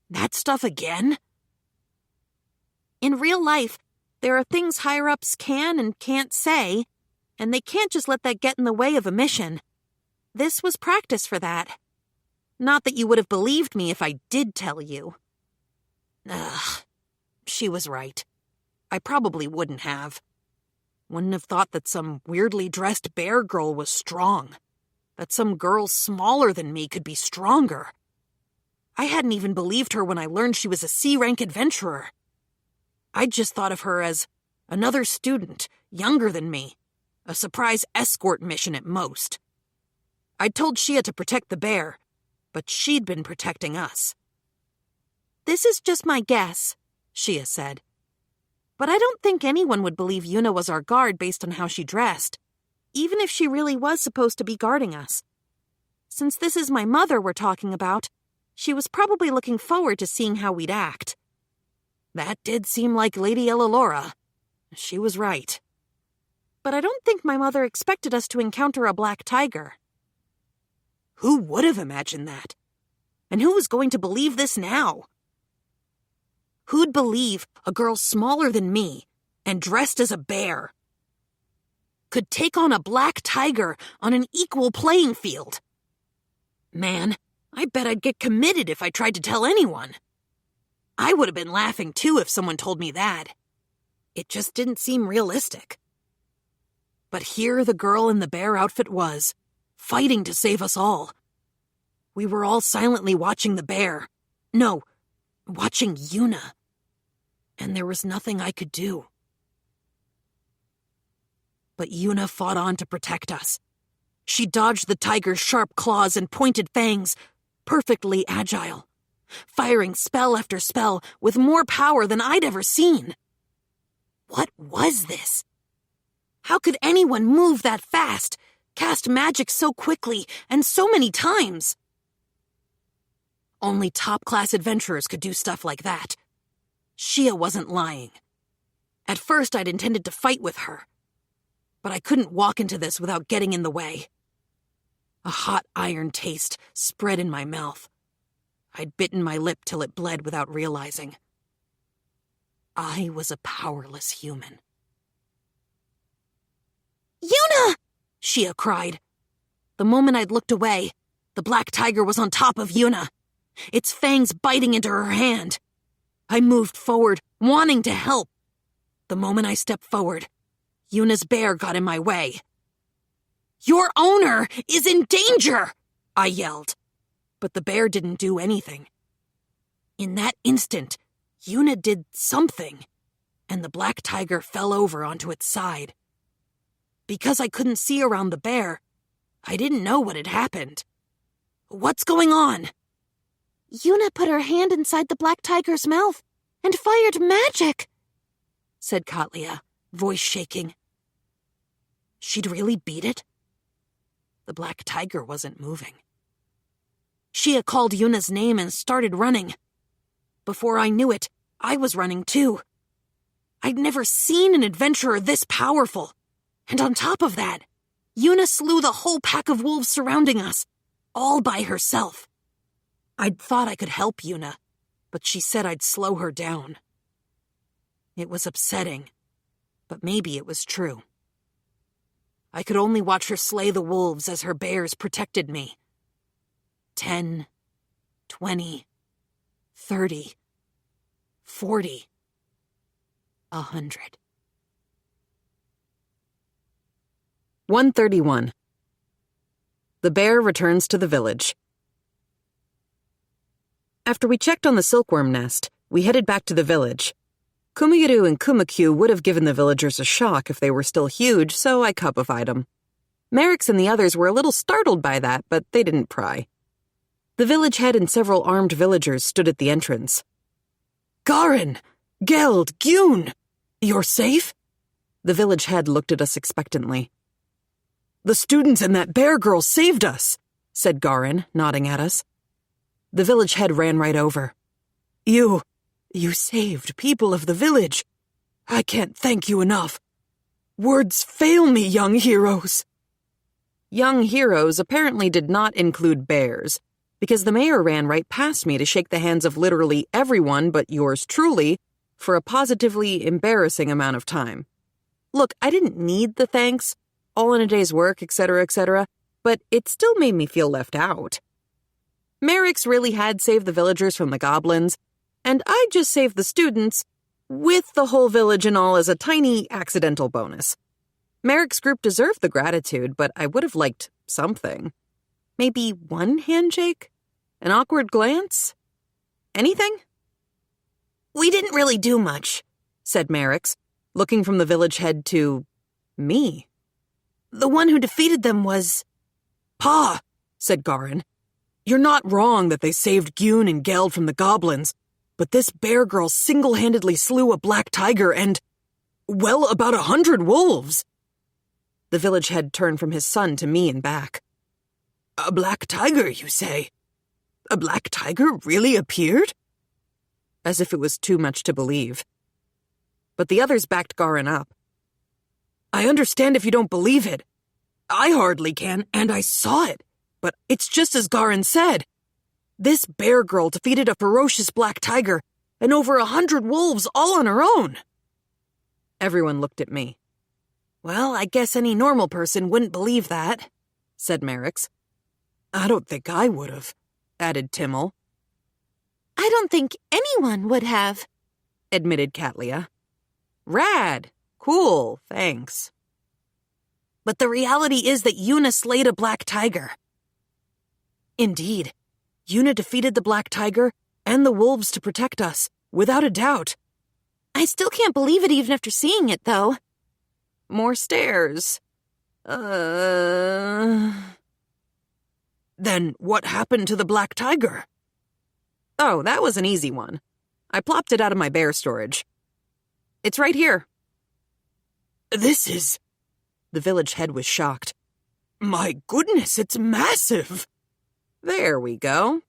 That stuff again? In real life, there are things higher-ups can and can't say, and they can't just let that get in the way of a mission. This was practice for that. Not that you would have believed me if I did tell you. Ugh, she was right. I probably wouldn't have. Wouldn't have thought that some weirdly dressed bear girl was strong. That some girl smaller than me could be stronger. I hadn't even believed her when I learned she was a C-rank adventurer. I'd just thought of her as another student, younger than me, a surprise escort mission at most. I'd told Shia to protect the bear, but she'd been protecting us. This is just my guess, Shia said. But I don't think anyone would believe Yuna was our guard based on how she dressed, even if she really was supposed to be guarding us. Since this is my mother we're talking about, she was probably looking forward to seeing how we'd act. That did seem like Lady Ellalora. She was right. But I don't think my mother expected us to encounter a black tiger. Who would have imagined that? And who was going to believe this now? Who'd believe a girl smaller than me and dressed as a bear could take on a black tiger on an equal playing field? Man, I bet I'd get committed if I tried to tell anyone. I would have been laughing too if someone told me that. It just didn't seem realistic. But here the girl in the bear outfit was, fighting to save us all. We were all silently watching the bear. No, watching Yuna. And there was nothing I could do. But Yuna fought on to protect us. She dodged the tiger's sharp claws and pointed fangs, perfectly agile, firing spell after spell with more power than I'd ever seen. What was this? How could anyone move that fast, cast magic so quickly and so many times? Only top-class adventurers could do stuff like that. Shia wasn't lying. At first, I'd intended to fight with her, but I couldn't walk into this without getting in the way. A hot iron taste spread in my mouth. I'd bitten my lip till it bled without realizing. I was a powerless human. Yuna! Shia cried. The moment I'd looked away, the black tiger was on top of Yuna, its fangs biting into her hand. I moved forward, wanting to help. The moment I stepped forward, Yuna's bear got in my way. "Your owner is in danger!" I yelled. But the bear didn't do anything. In that instant, Yuna did something, and the black tiger fell over onto its side. Because I couldn't see around the bear, I didn't know what had happened. "What's going on?" Yuna put her hand inside the black tiger's mouth and fired magic, said Katlia, voice shaking. She'd really beat it? The black tiger wasn't moving. Shia called Yuna's name and started running. Before I knew it, I was running too. I'd never seen an adventurer this powerful. And on top of that, Yuna slew the whole pack of wolves surrounding us, all by herself. I'd thought I could help Yuna, but she said I'd slow her down. It was upsetting, but maybe it was true. I could only watch her slay the wolves as her bears protected me. 10, 20, 30, 40, 100. 131. The bear returns to the village. After we checked on the silkworm nest, we headed back to the village. Kumagiru and Kumakyu would have given the villagers a shock if they were still huge, so I cupified them. Merrick's and the others were a little startled by that, but they didn't pry. The village head and several armed villagers stood at the entrance. "Garin! Geld! Gyun! You're safe?" The village head looked at us expectantly. "The students and that bear girl saved us," said Garin, nodding at us. The village head ran right over. You saved people of the village. I can't thank you enough. Words fail me, young heroes." Young heroes apparently did not include bears, because the mayor ran right past me to shake the hands of literally everyone but yours truly for a positively embarrassing amount of time. Look, I didn't need the thanks, all in a day's work, etc., but it still made me feel left out. Merrick's really had saved the villagers from the goblins, and I just saved the students, with the whole village and all as a tiny accidental bonus. Merrick's group deserved the gratitude, but I would have liked something. Maybe one handshake? An awkward glance? Anything?" "We didn't really do much," said Merrick's, looking from the village head to me. "The one who defeated them was—" "Pa," said Garin. "You're not wrong that they saved Gyun and Geld from the goblins, but this bear girl single-handedly slew a black tiger and, well, about 100 wolves." The village head turned from his son to me and back. "A black tiger, you say? A black tiger really appeared?" As if it was too much to believe. But the others backed Garin up. "I understand if you don't believe it. I hardly can, and I saw it. But it's just as Garin said. This bear girl defeated a ferocious black tiger and over 100 wolves all on her own." Everyone looked at me. "Well, I guess any normal person wouldn't believe that," said Merrick's. "I don't think I would have," added Timmel. "I don't think anyone would have," admitted Katlia. "Rad. Cool, thanks." "But the reality is that Yuna slayed a black tiger." "Indeed. Yuna defeated the black tiger and the wolves to protect us, without a doubt." "I still can't believe it even after seeing it, though." "More stairs. Then what happened to the black tiger?" "Oh, that was an easy one. I plopped it out of my bear storage. It's right here." "This is..." The village head was shocked. "My goodness, it's massive!" There we go.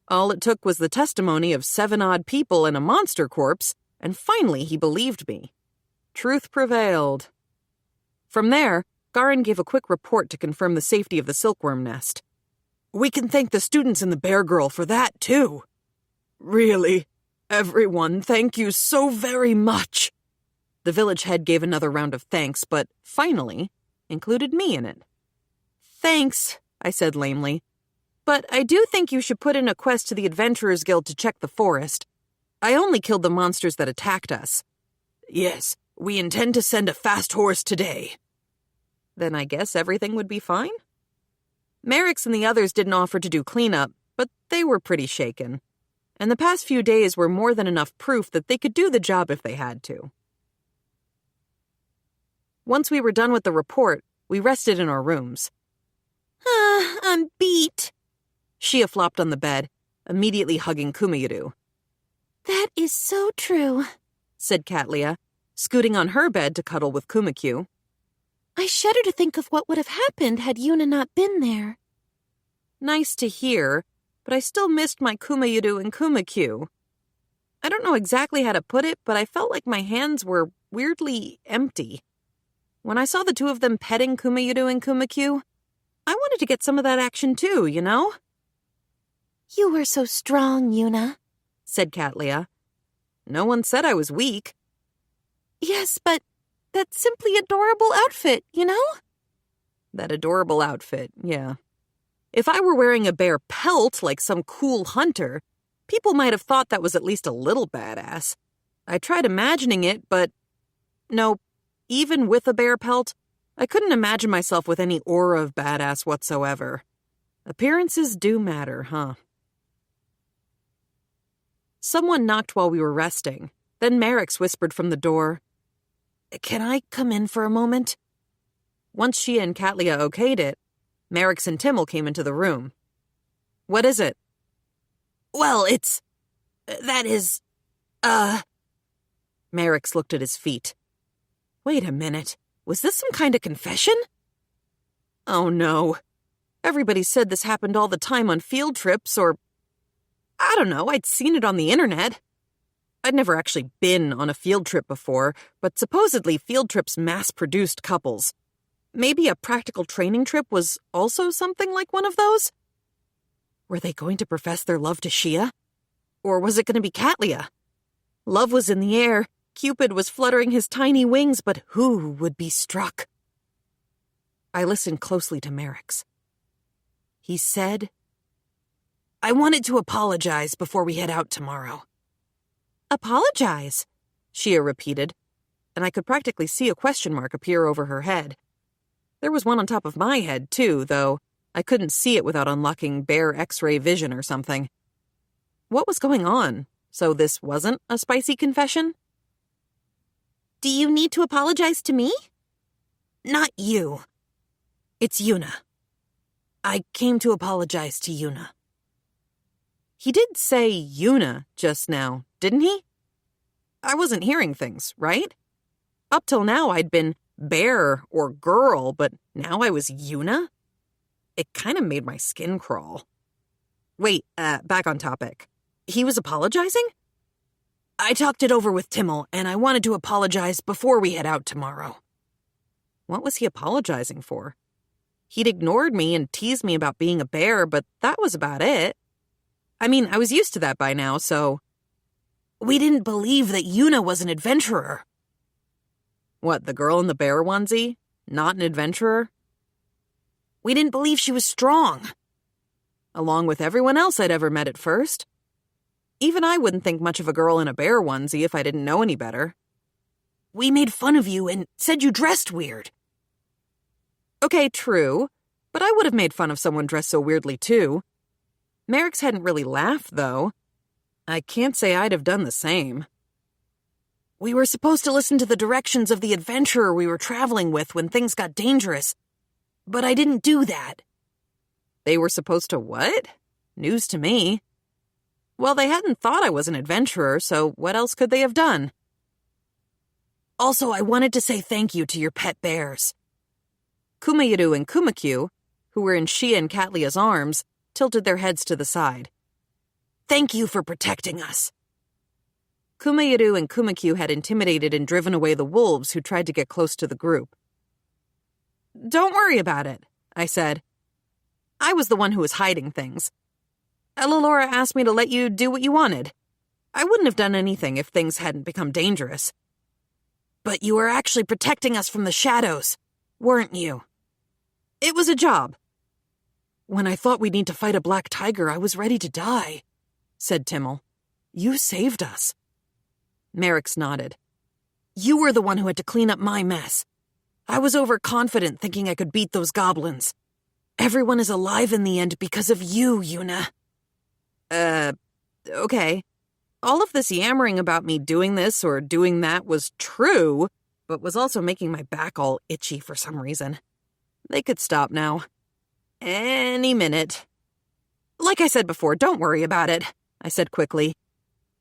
All it took was the testimony of 7 odd people and a monster corpse, and finally he believed me. Truth prevailed. From there, Garin gave a quick report to confirm the safety of the silkworm nest. "We can thank the students and the bear girl for that, too." "Really? Everyone, thank you so very much." The village head gave another round of thanks, but finally included me in it. "Thanks," I said lamely. "But I do think you should put in a quest to the Adventurers Guild to check the forest. I only killed the monsters that attacked us." "Yes, we intend to send a fast horse today." Then I guess everything would be fine? Merrick's and the others didn't offer to do cleanup, but they were pretty shaken. And the past few days were more than enough proof that they could do the job if they had to. Once we were done with the report, we rested in our rooms. I'm beat." Shia flopped on the bed, immediately hugging Kumayuru. "That is so true," said Katlia, scooting on her bed to cuddle with Kumakyu. "I shudder to think of what would have happened had Yuna not been there." Nice to hear, but I still missed my Kumayuru and Kumakyu. I don't know exactly how to put it, but I felt like my hands were weirdly empty. When I saw the two of them petting Kumayuru and Kumakyu, I wanted to get some of that action too, you know? "You were so strong, Yuna," said Katlia. No one said I was weak. "Yes, but that simply adorable outfit, you know?" That adorable outfit, yeah. If I were wearing a bear pelt like some cool hunter, people might have thought that was at least a little badass. I tried imagining it, but no, even with a bear pelt, I couldn't imagine myself with any aura of badass whatsoever. Appearances do matter, huh? Someone knocked while we were resting. Then Merrick's whispered from the door, "Can I come in for a moment?" Once Shia and Katlia okayed it, Merrick's and Timmel came into the room. "What is it?" "Well, that is, Merrick's looked at his feet. Wait a minute. Was this some kind of confession? Oh no. Everybody said this happened all the time on field trips, or I don't know, I'd seen it on the internet. I'd never actually been on a field trip before, but supposedly field trips mass-produced couples. Maybe a practical training trip was also something like one of those? Were they going to profess their love to Shia? Or was it going to be Katlia? Love was in the air. Cupid was fluttering his tiny wings, but who would be struck? I listened closely to Merrick's. He said, "I wanted to apologize before we head out tomorrow." "Apologize?" Shia repeated, and I could practically see a question mark appear over her head. There was one on top of my head, too, though I couldn't see it without unlocking bare X-ray vision or something. What was going on? So this wasn't a spicy confession? Do you need to apologize to me? Not you. It's Yuna. I came to apologize to Yuna. He did say Yuna just now, didn't he? I wasn't hearing things, right? Up till now I'd been bear or girl, but now I was Yuna? It kind of made my skin crawl. Wait, back on topic. He was apologizing? I talked it over with Timmel, and I wanted to apologize before we head out tomorrow. What was he apologizing for? He'd ignored me and teased me about being a bear, but that was about it. I mean, I was used to that by now, so... We didn't believe that Yuna was an adventurer. What, the girl in the bear onesie? Not an adventurer? We didn't believe she was strong. Along with everyone else I'd ever met at first. Even I wouldn't think much of a girl in a bear onesie if I didn't know any better. We made fun of you and said you dressed weird. Okay, true, but I would have made fun of someone dressed so weirdly too. Merrick's hadn't really laughed, though. I can't say I'd have done the same. We were supposed to listen to the directions of the adventurer we were traveling with when things got dangerous, but I didn't do that. They were supposed to what? News to me. Well, they hadn't thought I was an adventurer, so what else could they have done? Also, I wanted to say thank you to your pet bears. Kumayaru and Kumakyu, who were in Shia and Katlia's arms, tilted their heads to the side. Thank you for protecting us. Kumayaru and Kumakyu had intimidated and driven away the wolves who tried to get close to the group. Don't worry about it, I said. I was the one who was hiding things. Ellalora asked me to let you do what you wanted. I wouldn't have done anything if things hadn't become dangerous. But you were actually protecting us from the shadows, weren't you? It was a job. When I thought we'd need to fight a black tiger, I was ready to die, said Timmel. You saved us. Merrick's nodded. You were the one who had to clean up my mess. I was overconfident thinking I could beat those goblins. Everyone is alive in the end because of you, Yuna. Okay. All of this yammering about me doing this or doing that was true, but was also making my back all itchy for some reason. They could stop now. Any minute. Like I said before, don't worry about it, I said quickly.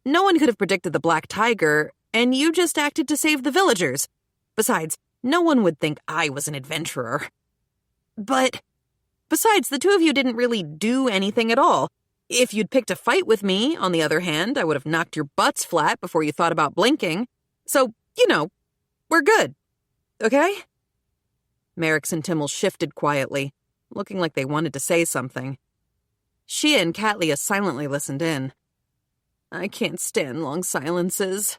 No one could have predicted the black tiger, and you just acted to save the villagers. Besides, no one would think I was an adventurer. Besides, the two of you didn't really do anything at all. If you'd picked a fight with me, on the other hand, I would have knocked your butts flat before you thought about blinking. So, we're good. Okay? Merrick's and Timmel shifted quietly, looking like they wanted to say something. Shia and Katlia silently listened in. I can't stand long silences.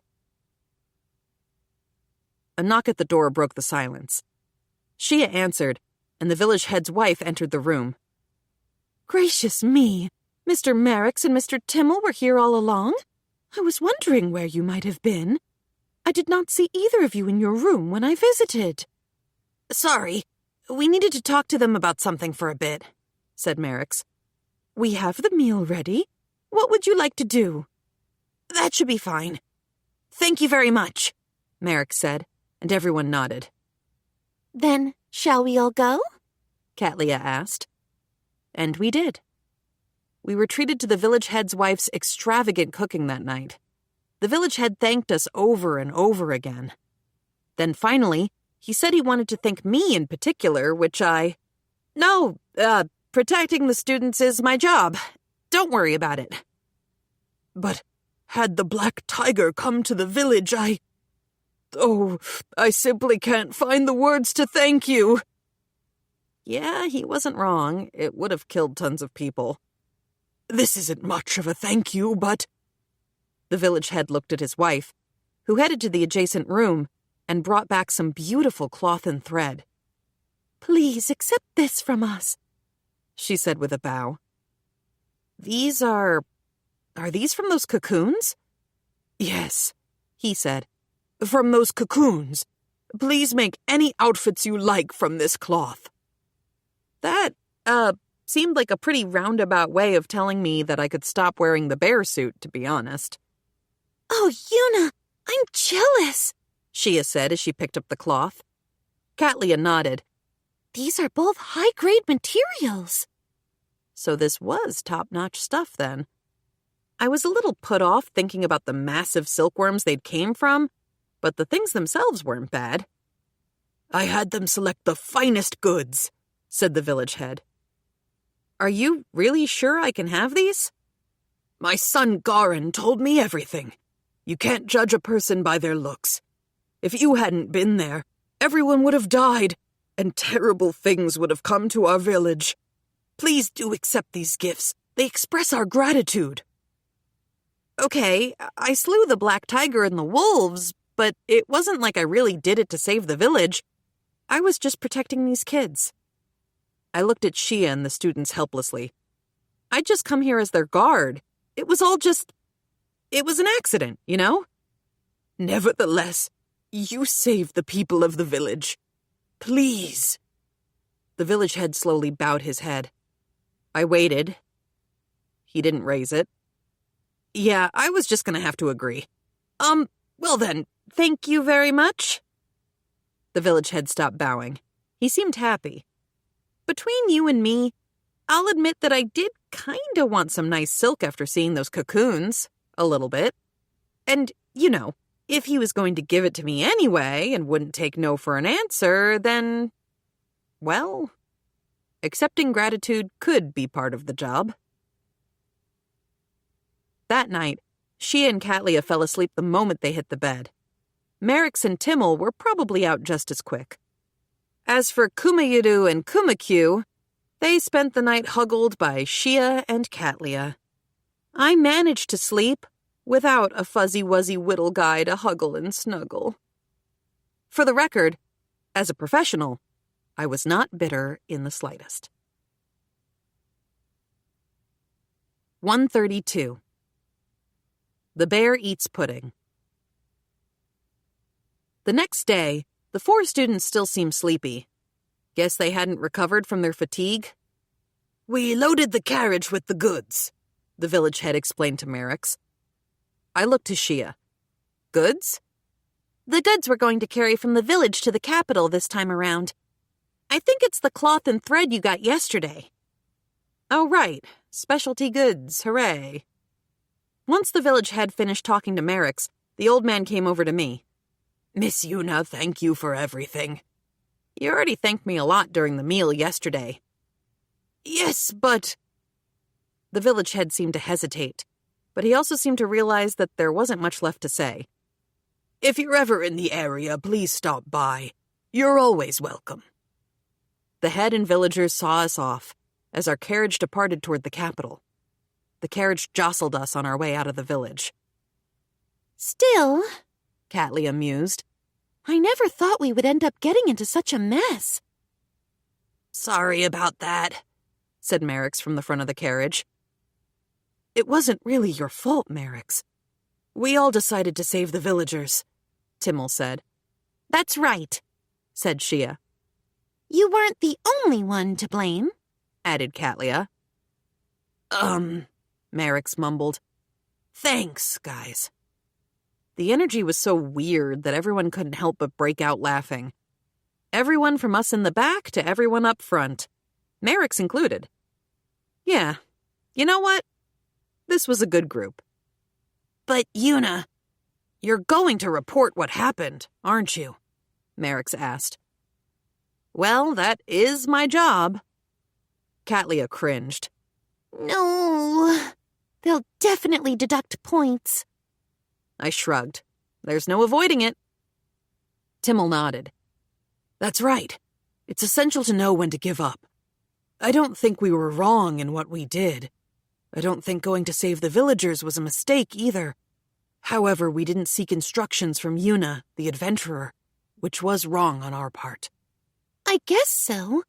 A knock at the door broke the silence. Shia answered, and the village head's wife entered the room. Gracious me! Mr. Merrick's and Mr. Timmel were here all along? I was wondering where you might have been. I did not see either of you in your room when I visited. Sorry, we needed to talk to them about something for a bit, said Merrick's. We have the meal ready. What would you like to do? That should be fine. Thank you very much, Merrick said, and everyone nodded. Then, shall we all go? Katlia asked. And we did. We were treated to the village head's wife's extravagant cooking that night. The village head thanked us over and over again. Then finally, he said he wanted to thank me in particular, which No, protecting the students is my job. Don't worry about it. But had the black tiger come to the village, I simply can't find the words to thank you. Yeah, he wasn't wrong. It would have killed tons of people. This isn't much of a thank you, but... The village head looked at his wife, who headed to the adjacent room and brought back some beautiful cloth and thread. Please accept this from us, she said with a bow. These are these from those cocoons? Yes, he said. From those cocoons. Please make any outfits you like from this cloth. That, Seemed like a pretty roundabout way of telling me that I could stop wearing the bear suit, to be honest. Oh, Yuna, I'm jealous, Shia said as she picked up the cloth. Katlia nodded. These are both high-grade materials. So this was top-notch stuff, then. I was a little put off thinking about the massive silkworms they'd came from, but the things themselves weren't bad. I had them select the finest goods, said the village head. Are you really sure I can have these? My son Garin told me everything. You can't judge a person by their looks. If you hadn't been there, everyone would have died, and terrible things would have come to our village. Please do accept these gifts. They express our gratitude. Okay, I slew the black tiger and the wolves, but it wasn't like I really did it to save the village. I was just protecting these kids. I looked at Shia and the students helplessly. I'd just come here as their guard. It was an accident, you know? Nevertheless, you saved the people of the village. Please. The village head slowly bowed his head. I waited. He didn't raise it. Yeah, I was just gonna have to agree. Well then, thank you very much. The village head stopped bowing. He seemed happy. Between you and me, I'll admit that I did kinda want some nice silk after seeing those cocoons. A little bit. And, you know, if he was going to give it to me anyway and wouldn't take no for an answer, then, well, accepting gratitude could be part of the job. That night, Shia and Katlia fell asleep the moment they hit the bed. Merix and Timmel were probably out just as quick. As for Kumayuru and Kumakyu, they spent the night huggled by Shia and Katlia. I managed to sleep without a fuzzy-wuzzy whittle guy to huggle and snuggle. For the record, as a professional, I was not bitter in the slightest. 132. The Bear Eats Pudding. The next day, the 4 students still seemed sleepy. Guess they hadn't recovered from their fatigue. We loaded the carriage with the goods, the village head explained to Merix. I looked to Shia. Goods? The goods we're going to carry from the village to the capital this time around. I think it's the cloth and thread you got yesterday. Oh, right. Specialty goods. Hooray. Once the village head finished talking to Merix, the old man came over to me. Miss Yuna, thank you for everything. You already thanked me a lot during the meal yesterday. Yes, but... The village head seemed to hesitate, but he also seemed to realize that there wasn't much left to say. If you're ever in the area, please stop by. You're always welcome. The head and villagers saw us off as our carriage departed toward the capital. The carriage jostled us on our way out of the village. Still, Katlia mused, I never thought we would end up getting into such a mess. Sorry about that, said Merix from the front of the carriage. It wasn't really your fault, Merix. We all decided to save the villagers, Timmel said. That's right, said Shia. You weren't the only one to blame, added Katlia. Merix mumbled. Thanks, guys. The energy was so weird that everyone couldn't help but break out laughing. Everyone from us in the back to everyone up front. Merix included. Yeah, you know what? This was a good group. But, Yuna, you're going to report what happened, aren't you? Merix asked. Well, that is my job. Katlia cringed. No, they'll definitely deduct points. I shrugged. There's no avoiding it. Timmel nodded. That's right. It's essential to know when to give up. I don't think we were wrong in what we did. I don't think going to save the villagers was a mistake either. However, we didn't seek instructions from Yuna, the adventurer, which was wrong on our part. I guess so.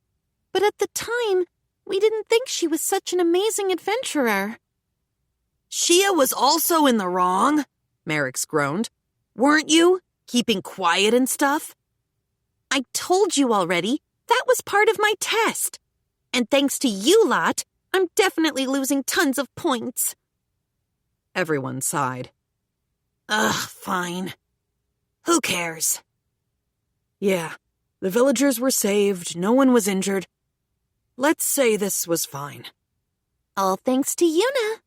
But at the time, we didn't think she was such an amazing adventurer. Shia was also in the wrong, Merix groaned. Weren't you? Keeping quiet and stuff? I told you already. That was part of my test. And thanks to you lot, I'm definitely losing tons of points. Everyone sighed. Ugh, fine. Who cares? Yeah, the villagers were saved, no one was injured. Let's say this was fine. All thanks to Yuna.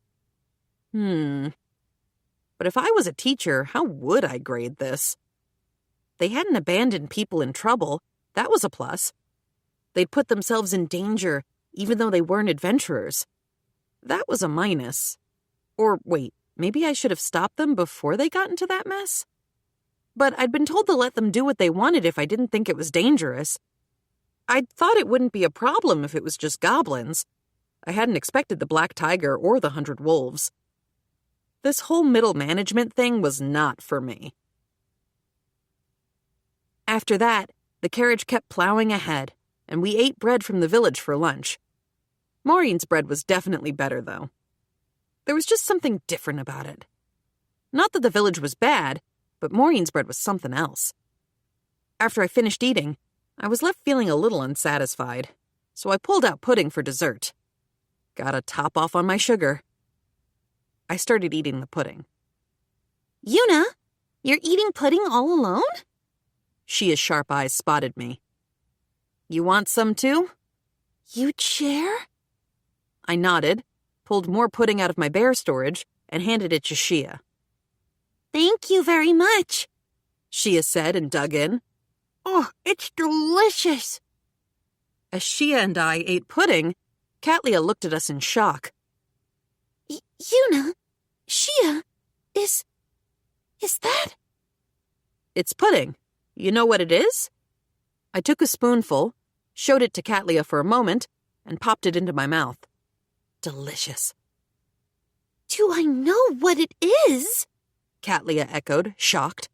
But if I was a teacher, how would I grade this? They hadn't abandoned people in trouble. That was a plus. They'd put themselves in danger, even though they weren't adventurers. That was a minus. Or wait, maybe I should have stopped them before they got into that mess? But I'd been told to let them do what they wanted if I didn't think it was dangerous. I'd thought it wouldn't be a problem if it was just goblins. I hadn't expected the Black Tiger or the 100 Wolves. This whole middle management thing was not for me. After that, the carriage kept plowing ahead, and we ate bread from the village for lunch. Maureen's bread was definitely better, though. There was just something different about it. Not that the village was bad, but Maureen's bread was something else. After I finished eating, I was left feeling a little unsatisfied, so I pulled out pudding for dessert. Gotta top off on my sugar. I started eating the pudding. Yuna, you're eating pudding all alone? Shia's sharp eyes spotted me. You want some too? You'd share? I nodded, pulled more pudding out of my bear storage, and handed it to Shia. Thank you very much, Shia said and dug in. Oh, it's delicious. As Shia and I ate pudding, Katlia looked at us in shock. Yuna, Shia, is that? It's pudding. You know what it is? I took a spoonful, showed it to Katlia for a moment, and popped it into my mouth. Delicious. Do I know what it is? Katlia echoed, shocked.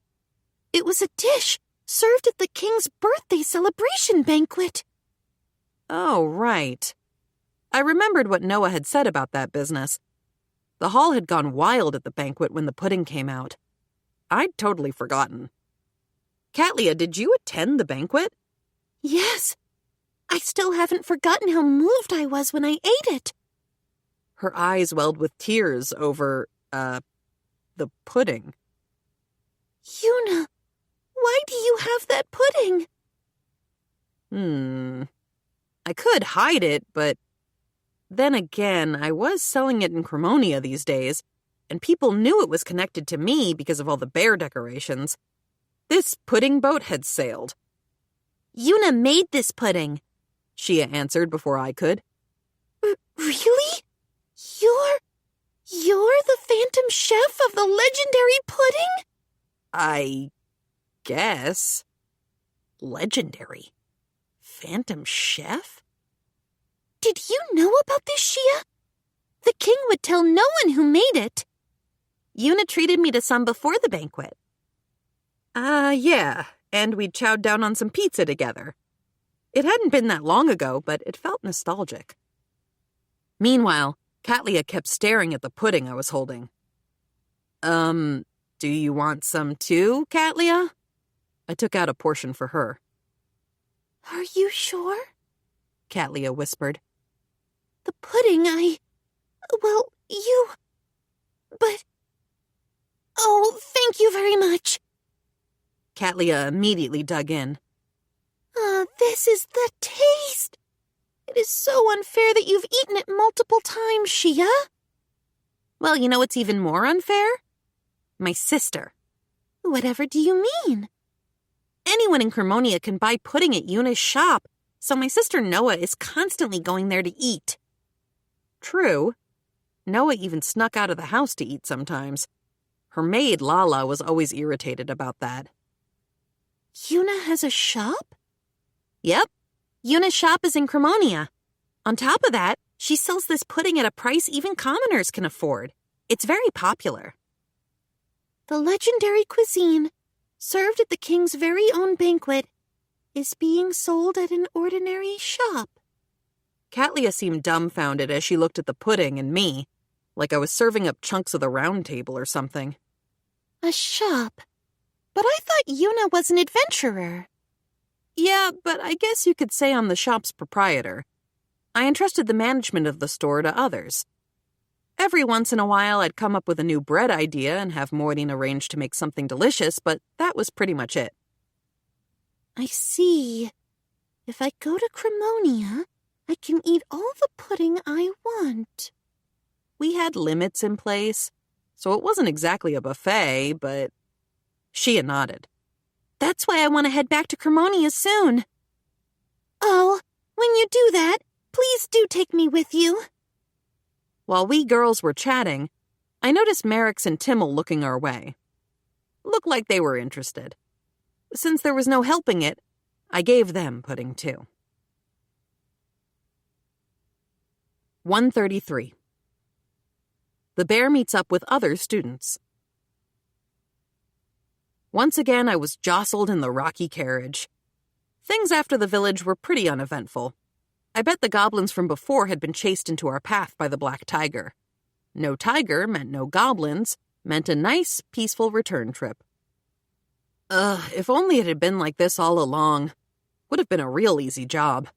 It was a dish served at the king's birthday celebration banquet. Oh, right. I remembered what Noah had said about that business. The hall had gone wild at the banquet when the pudding came out. I'd totally forgotten. Katlia, did you attend the banquet? Yes. I still haven't forgotten how moved I was when I ate it. Her eyes welled with tears over, the pudding. Yuna, why do you have that pudding? I could hide it, but then again, I was selling it in Cremonia these days, and people knew it was connected to me because of all the bear decorations. This pudding boat had sailed. Yuna made this pudding, Shia answered before I could. Really? You're the Phantom Chef of the legendary pudding? I guess. Legendary? Phantom Chef? Did you know about this, Shia? The king would tell no one who made it. Yuna treated me to some before the banquet. Yeah, and we'd chowed down on some pizza together. It hadn't been that long ago, but it felt nostalgic. Meanwhile, Katlia kept staring at the pudding I was holding. Do you want some too, Katlia? I took out a portion for her. Are you sure? Katlia whispered. The pudding, but... Oh, thank you very much. Katlia immediately dug in. This is the taste. It is so unfair that you've eaten it multiple times, Shia. Well, you know what's even more unfair? My sister. Whatever do you mean? Anyone in Cremonia can buy pudding at Yuna's shop, so my sister Noah is constantly going there to eat. True. Noah even snuck out of the house to eat sometimes. Her maid, Lala, was always irritated about that. Yuna has a shop? Yep. Yuna's shop is in Cremonia. On top of that, she sells this pudding at a price even commoners can afford. It's very popular. The legendary cuisine, served at the king's very own banquet, is being sold at an ordinary shop. Katlia seemed dumbfounded as she looked at the pudding and me, like I was serving up chunks of the round table or something. A shop? But I thought Yuna was an adventurer. Yeah, but I guess you could say I'm the shop's proprietor. I entrusted the management of the store to others. Every once in a while, I'd come up with a new bread idea and have Maureen arrange to make something delicious, but that was pretty much it. I see. If I go to Cremonia, I can eat all the pudding I want. We had limits in place, so it wasn't exactly a buffet, but Shia nodded. That's why I want to head back to Cremonia soon. Oh, when you do that, please do take me with you. While we girls were chatting, I noticed Merrick's and Timmel looking our way. Looked like they were interested. Since there was no helping it, I gave them pudding too. 133. The bear meets up with other students. Once again, I was jostled in the rocky carriage. Things after the village were pretty uneventful. I bet the goblins from before had been chased into our path by the black tiger. No tiger meant no goblins, meant a nice, peaceful return trip. If only it had been like this all along. Would have been a real easy job.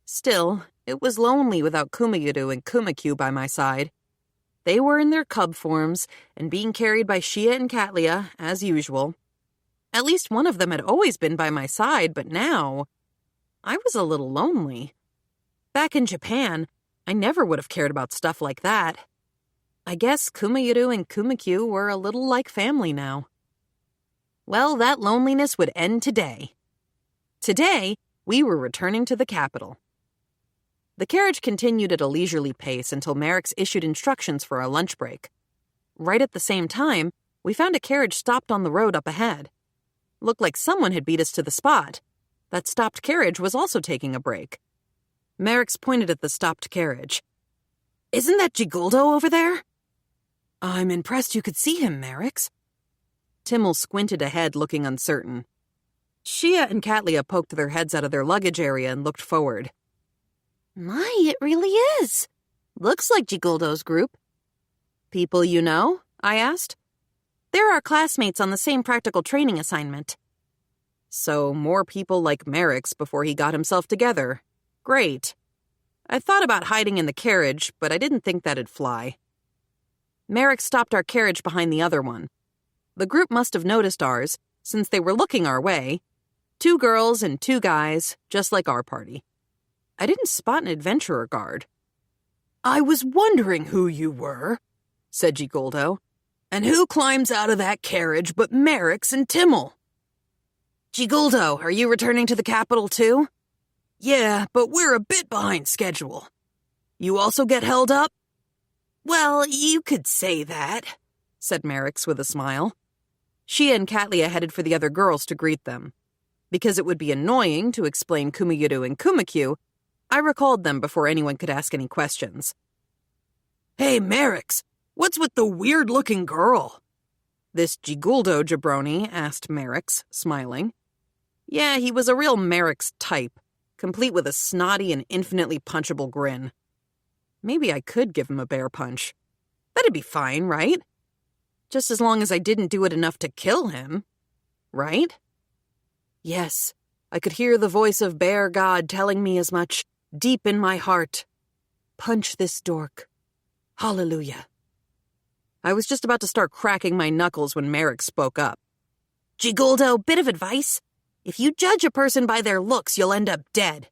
Still, it was lonely without Kumayudu and Kumakyu by my side. They were in their cub forms and being carried by Shia and Katlia, as usual. At least one of them had always been by my side, but now I was a little lonely. Back in Japan, I never would have cared about stuff like that. I guess Kumayudu and Kumakyu were a little like family now. Well, that loneliness would end today. Today, we were returning to the capital. The carriage continued at a leisurely pace until Merrick's issued instructions for our lunch break. Right at the same time, we found a carriage stopped on the road up ahead. Looked like someone had beat us to the spot. That stopped carriage was also taking a break. Merrick's pointed at the stopped carriage. "Isn't that Gigoldo over there?" "I'm impressed you could see him, Merrick's." Timmel squinted ahead, looking uncertain. Shia and Katlia poked their heads out of their luggage area and looked forward. My, it really is. Looks like Gigoldo's group. "People you know?" I asked. They're our classmates on the same practical training assignment. So more people like Merrick's before he got himself together. Great. I thought about hiding in the carriage, but I didn't think that'd fly. Merrick stopped our carriage behind the other one. The group must have noticed ours, since they were looking our way. 2 girls and 2 guys, just like our party. I didn't spot an adventurer guard. "I was wondering who you were," said Gigoldo. "And who climbs out of that carriage but Merrick's and Timmel?" "Gigoldo, are you returning to the capital too?" "Yeah, but we're a bit behind schedule. You also get held up?" "Well, you could say that," said Merrick's with a smile. Shia and Katlia headed for the other girls to greet them. Because it would be annoying to explain Kumayudu and Kumakyu, I recalled them before anyone could ask any questions. "Hey, Merrick's, what's with the weird-looking girl?" This Gigoldo jabroni asked Merrick's, smiling. Yeah, he was a real Merrick's type, complete with a snotty and infinitely punchable grin. Maybe I could give him a bear punch. That'd be fine, right? Just as long as I didn't do it enough to kill him. Right? Yes, I could hear the voice of Bear God telling me as much, deep in my heart. Punch this dork. Hallelujah. I was just about to start cracking my knuckles when Merrick spoke up. "Gigoldo, bit of advice. If you judge a person by their looks, you'll end up dead.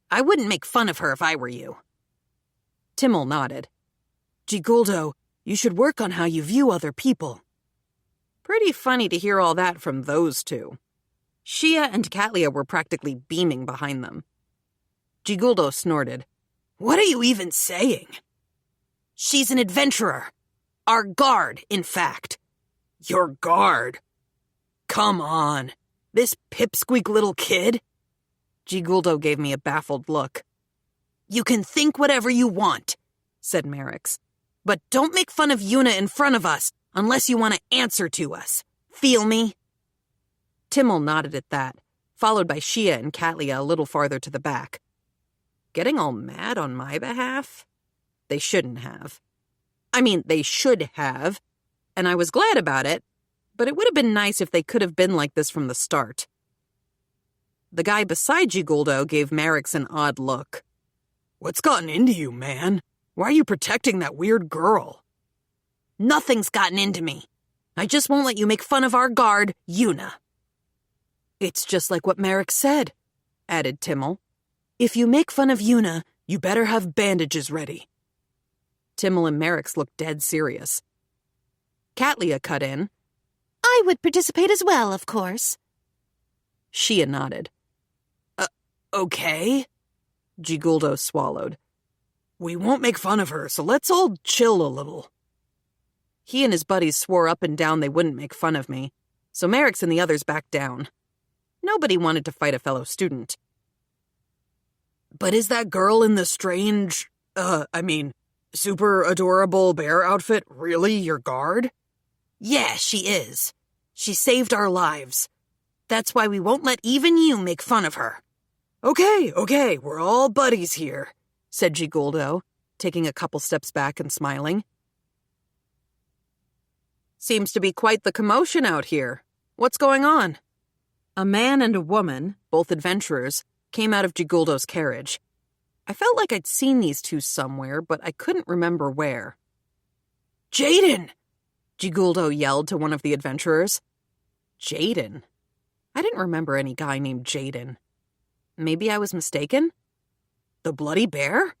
I wouldn't make fun of her if I were you." Timmel nodded. "Gigoldo, you should work on how you view other people." Pretty funny to hear all that from those 2. Shia and Katlia were practically beaming behind them. Gigoldo snorted. "What are you even saying?" "She's an adventurer. Our guard, in fact." "Your guard? Come on. This pipsqueak little kid?" Gigoldo gave me a baffled look. "You can think whatever you want," said Merrick's. "But don't make fun of Yuna in front of us unless you want to answer to us. Feel me?" Timmel nodded at that, followed by Shia and Katlia a little farther to the back. Getting all mad on my behalf? They shouldn't have. I mean, they should have, and I was glad about it, but it would have been nice if they could have been like this from the start. The guy beside Gigoldo gave Merrick's an odd look. What's gotten into you, man? Why are you protecting that weird girl? Nothing's gotten into me. I just won't let you make fun of our guard, Yuna. It's just like what Merrick said, added Timmel. If you make fun of Yuna, you better have bandages ready. Timmel and Merrick's looked dead serious. Katlia cut in. I would participate as well, of course. Shia nodded. Okay. Giguldo swallowed. We won't make fun of her, so let's all chill a little. He and his buddies swore up and down they wouldn't make fun of me, so Merrick's and the others backed down. Nobody wanted to fight a fellow student. But is that girl in the strange, super adorable bear outfit really your guard? Yeah, she is. She saved our lives. That's why we won't let even you make fun of her. Okay, we're all buddies here, said Giguldo, taking a couple steps back and smiling. Seems to be quite the commotion out here. What's going on? A man and a woman, both adventurers, came out of Giguldo's carriage. I felt like I'd seen these two somewhere, but I couldn't remember where. Jaden! Giguldo yelled to one of the adventurers. Jaden? I didn't remember any guy named Jaden. Maybe I was mistaken? The bloody bear?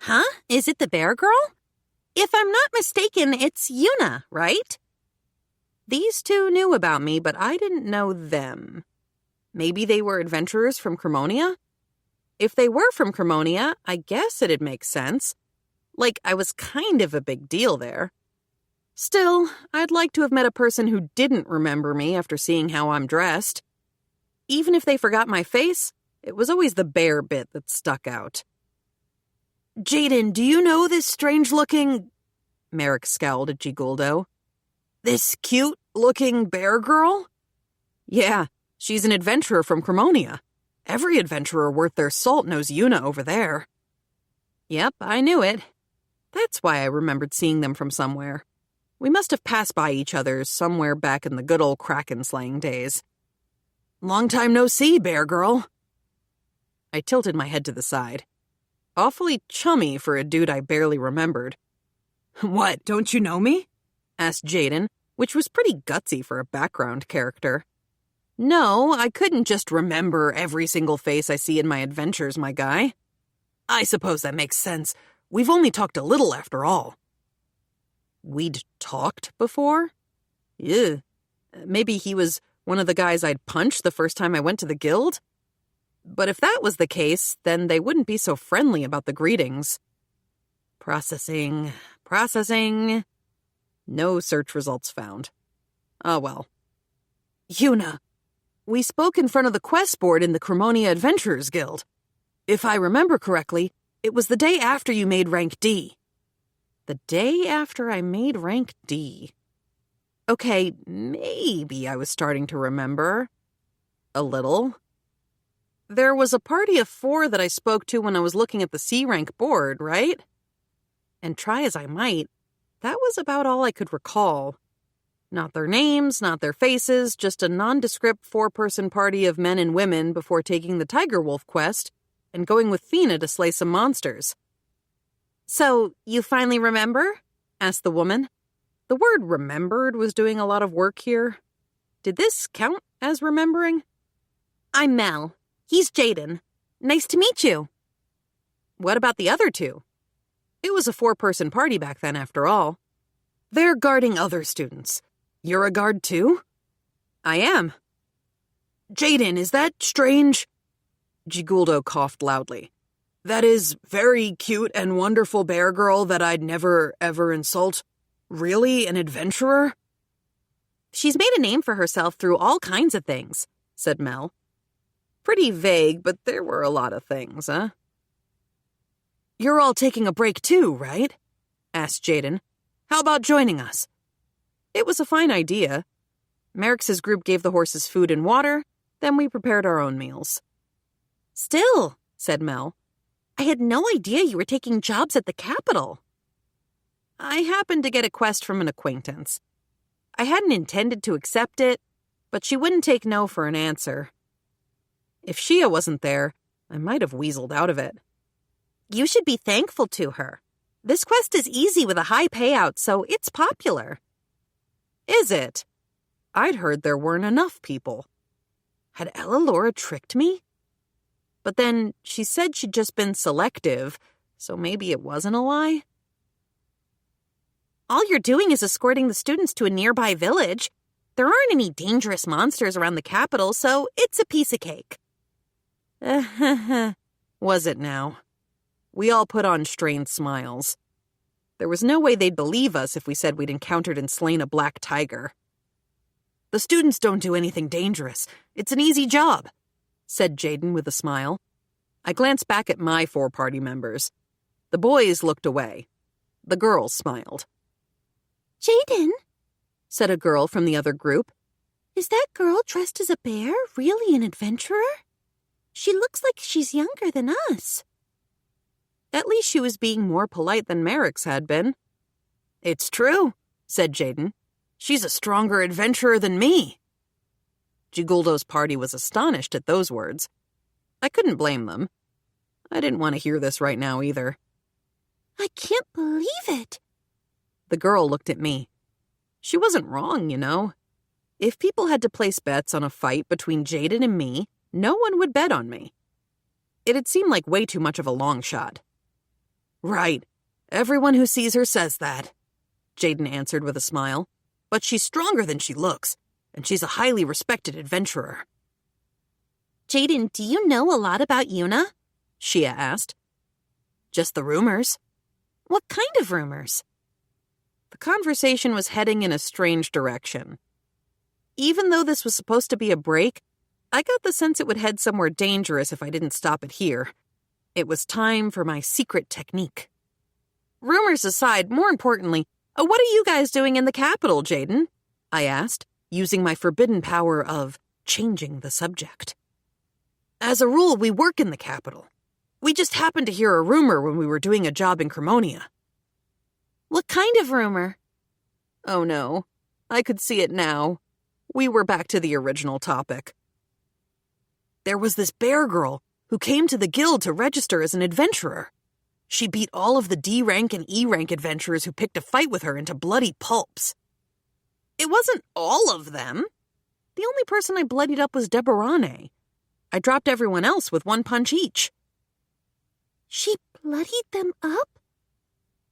Huh? Is it the bear girl? If I'm not mistaken, it's Yuna, right? These two knew about me, but I didn't know them. Maybe they were adventurers from Cremonia? If they were from Cremonia, I guess it'd make sense. Like, I was kind of a big deal there. Still, I'd like to have met a person who didn't remember me after seeing how I'm dressed. Even if they forgot my face, it was always the bear bit that stuck out. Jaden, do you know this strange-looking... Merrick scowled at Giguldo. This cute-looking bear girl? Yeah, she's an adventurer from Cremonia. Every adventurer worth their salt knows Yuna over there. Yep, I knew it. That's why I remembered seeing them from somewhere. We must have passed by each other somewhere back in the good old Kraken slaying days. Long time no see, bear girl. I tilted my head to the side. Awfully chummy for a dude I barely remembered. What, don't you know me? Asked Jaden, which was pretty gutsy for a background character. No, I couldn't just remember every single face I see in my adventures, my guy. I suppose that makes sense. We've only talked a little after all. We'd talked before? Ew. Maybe he was one of the guys I'd punched the first time I went to the guild? But if that was the case, then they wouldn't be so friendly about the greetings. Processing. No search results found. Oh well. Yuna, we spoke in front of the quest board in the Cremonia Adventurers Guild. If I remember correctly, it was the day after you made rank D. The day after I made rank D. Okay, maybe I was starting to remember. A little. There was a party of 4 that I spoke to when I was looking at the C rank board, right? And try as I might, that was about all I could recall. Not their names, not their faces, just a nondescript 4-person party of men and women before taking the Tiger Wolf quest and going with Fina to slay some monsters. So, you finally remember? Asked the woman. The word remembered was doing a lot of work here. Did this count as remembering? I'm Mel. He's Jaden. Nice to meet you. What about the other 2? It was a 4-person party back then, after all. They're guarding other students. You're a guard too? I am. Jaden, is that strange? Giguldo coughed loudly. That is very cute and wonderful bear girl that I'd never, ever insult. Really an adventurer? She's made a name for herself through all kinds of things, said Mel. Pretty vague, but there were a lot of things, huh? You're all taking a break too, right? Asked Jaden. How about joining us? It was a fine idea. Merrick's group gave the horses food and water, then we prepared our own meals. Still, said Mel, I had no idea you were taking jobs at the Capitol. I happened to get a quest from an acquaintance. I hadn't intended to accept it, but she wouldn't take no for an answer. If Shia wasn't there, I might have weaseled out of it. You should be thankful to her. This quest is easy with a high payout, so it's popular. Is it? I'd heard there weren't enough people. Had Laura tricked me? But then she said she'd just been selective, so maybe it wasn't a lie? All you're doing is escorting the students to a nearby village. There aren't any dangerous monsters around the capital, so it's a piece of cake. Was it now? We all put on strained smiles. There was no way they'd believe us if we said we'd encountered and slain a black tiger. The students don't do anything dangerous. It's an easy job, said Jaden with a smile. I glanced back at my 4 party members. The boys looked away. The girls smiled. Jaden, said a girl from the other group. Is that girl dressed as a bear really an adventurer? She looks like she's younger than us. At least she was being more polite than Merrick's had been. It's true, said Jaden. She's a stronger adventurer than me. Giguldo's party was astonished at those words. I couldn't blame them. I didn't want to hear this right now either. I can't believe it. The girl looked at me. She wasn't wrong, you know. If people had to place bets on a fight between Jaden and me, no one would bet on me. It had seemed like way too much of a long shot. Right. Everyone who sees her says that, Jaden answered with a smile. But she's stronger than she looks, and she's a highly respected adventurer. Jaden, do you know a lot about Yuna? Shia asked. Just the rumors. What kind of rumors? The conversation was heading in a strange direction. Even though this was supposed to be a break, I got the sense it would head somewhere dangerous if I didn't stop it here. It was time for my secret technique. Rumors aside, more importantly, what are you guys doing in the capital, Jaden? I asked, using my forbidden power of changing the subject. As a rule, we work in the capital. We just happened to hear a rumor when we were doing a job in Cremonia. What kind of rumor? Oh no, I could see it now. We were back to the original topic. There was this bear girl who came to the guild to register as an adventurer. She beat all of the D-rank and E-rank adventurers who picked a fight with her into bloody pulps. It wasn't all of them. The only person I bloodied up was Deborane. I dropped everyone else with 1 punch each. She bloodied them up?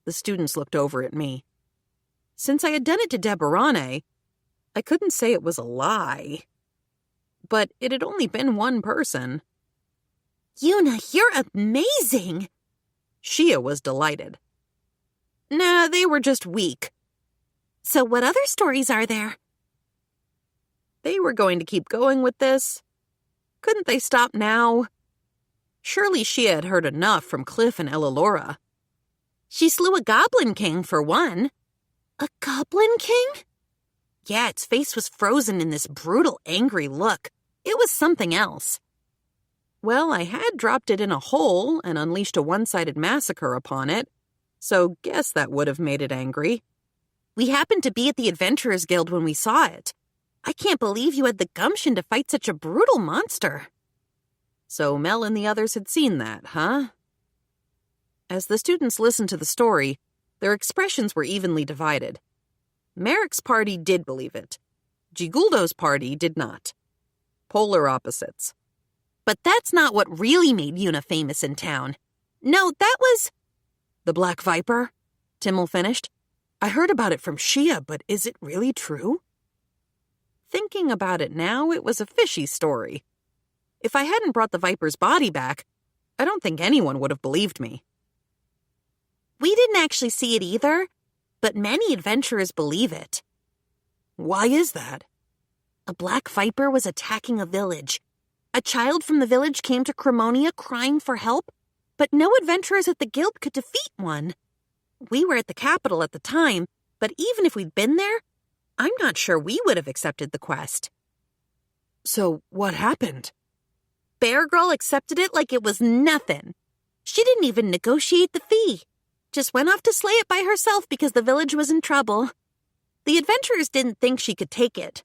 The students looked over at me. Since I had done it to Deborane, I couldn't say it was a lie. But it had only been 1 person. Yuna, you're amazing! Shia was delighted. Nah, they were just weak. So what other stories are there? They were going to keep going with this. Couldn't they stop now? Surely Shia had heard enough from Cliff and Laura. She slew a goblin king, for one. A goblin king? Yeah, its face was frozen in this brutal, angry look. It was something else. Well, I had dropped it in a hole and unleashed a one-sided massacre upon it, so guess that would have made it angry. We happened to be at the Adventurers Guild when we saw it. I can't believe you had the gumption to fight such a brutal monster. So Mel and the others had seen that, huh? As the students listened to the story, their expressions were evenly divided. Merrick's party did believe it. Giguldo's party did not. Polar opposites. But that's not what really made Yuna famous in town. No, that was... The Black Viper? Timmel finished. I heard about it from Shia, but is it really true? Thinking about it now, it was a fishy story. If I hadn't brought the Viper's body back, I don't think anyone would have believed me. We didn't actually see it either, but many adventurers believe it. Why is that? A Black Viper was attacking a village. A child from the village came to Cremonia crying for help, but no adventurers at the guild could defeat one. We were at the capital at the time, but even if we'd been there, I'm not sure we would have accepted the quest. So what happened? Bear Girl accepted it like it was nothing. She didn't even negotiate the fee. Just went off to slay it by herself because the village was in trouble. The adventurers didn't think she could take it.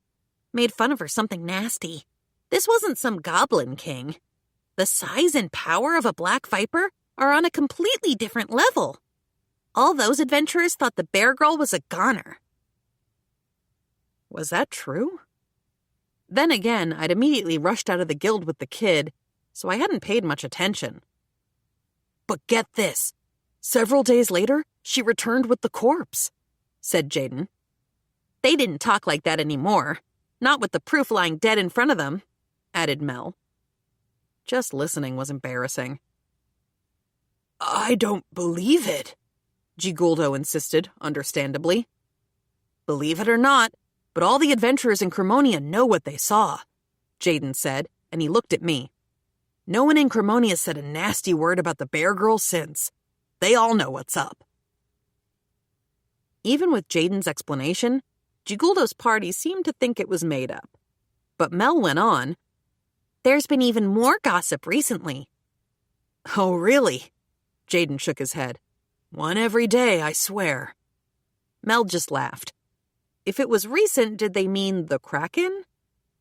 Made fun of her something nasty. This wasn't some goblin king. The size and power of a Black Viper are on a completely different level. All those adventurers thought the bear girl was a goner. Was that true? Then again, I'd immediately rushed out of the guild with the kid, so I hadn't paid much attention. But get this. Several days later, she returned with the corpse, said Jaden. They didn't talk like that anymore. Not with the proof lying dead in front of them, added Mel. Just listening was embarrassing. I don't believe it, Giguldo insisted, understandably. Believe it or not, but all the adventurers in Cremonia know what they saw, Jaden said, and he looked at me. No one in Cremonia said a nasty word about the bear girl since. They all know what's up. Even with Jaden's explanation, Giguldo's party seemed to think it was made up. But Mel went on. There's been even more gossip recently. Oh, really? Jaden shook his head. One every day, I swear. Mel just laughed. If it was recent, did they mean the Kraken?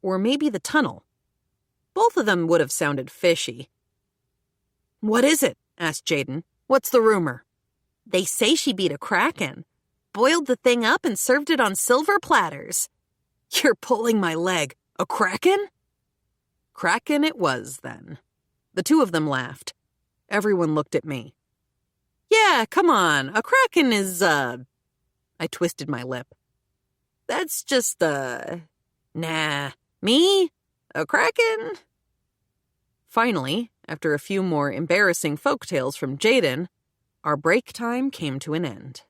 Or maybe the tunnel? Both of them would have sounded fishy. What is it? Asked Jaden. What's the rumor? They say she beat a Kraken, boiled the thing up and served it on silver platters. You're pulling my leg. A Kraken? Kraken it was, then. The two of them laughed. Everyone looked at me. Yeah, come on. A Kraken is, I twisted my lip. That's just, nah. Me? A Kraken? Finally, after a few more embarrassing folktales from Jaden, our break time came to an end.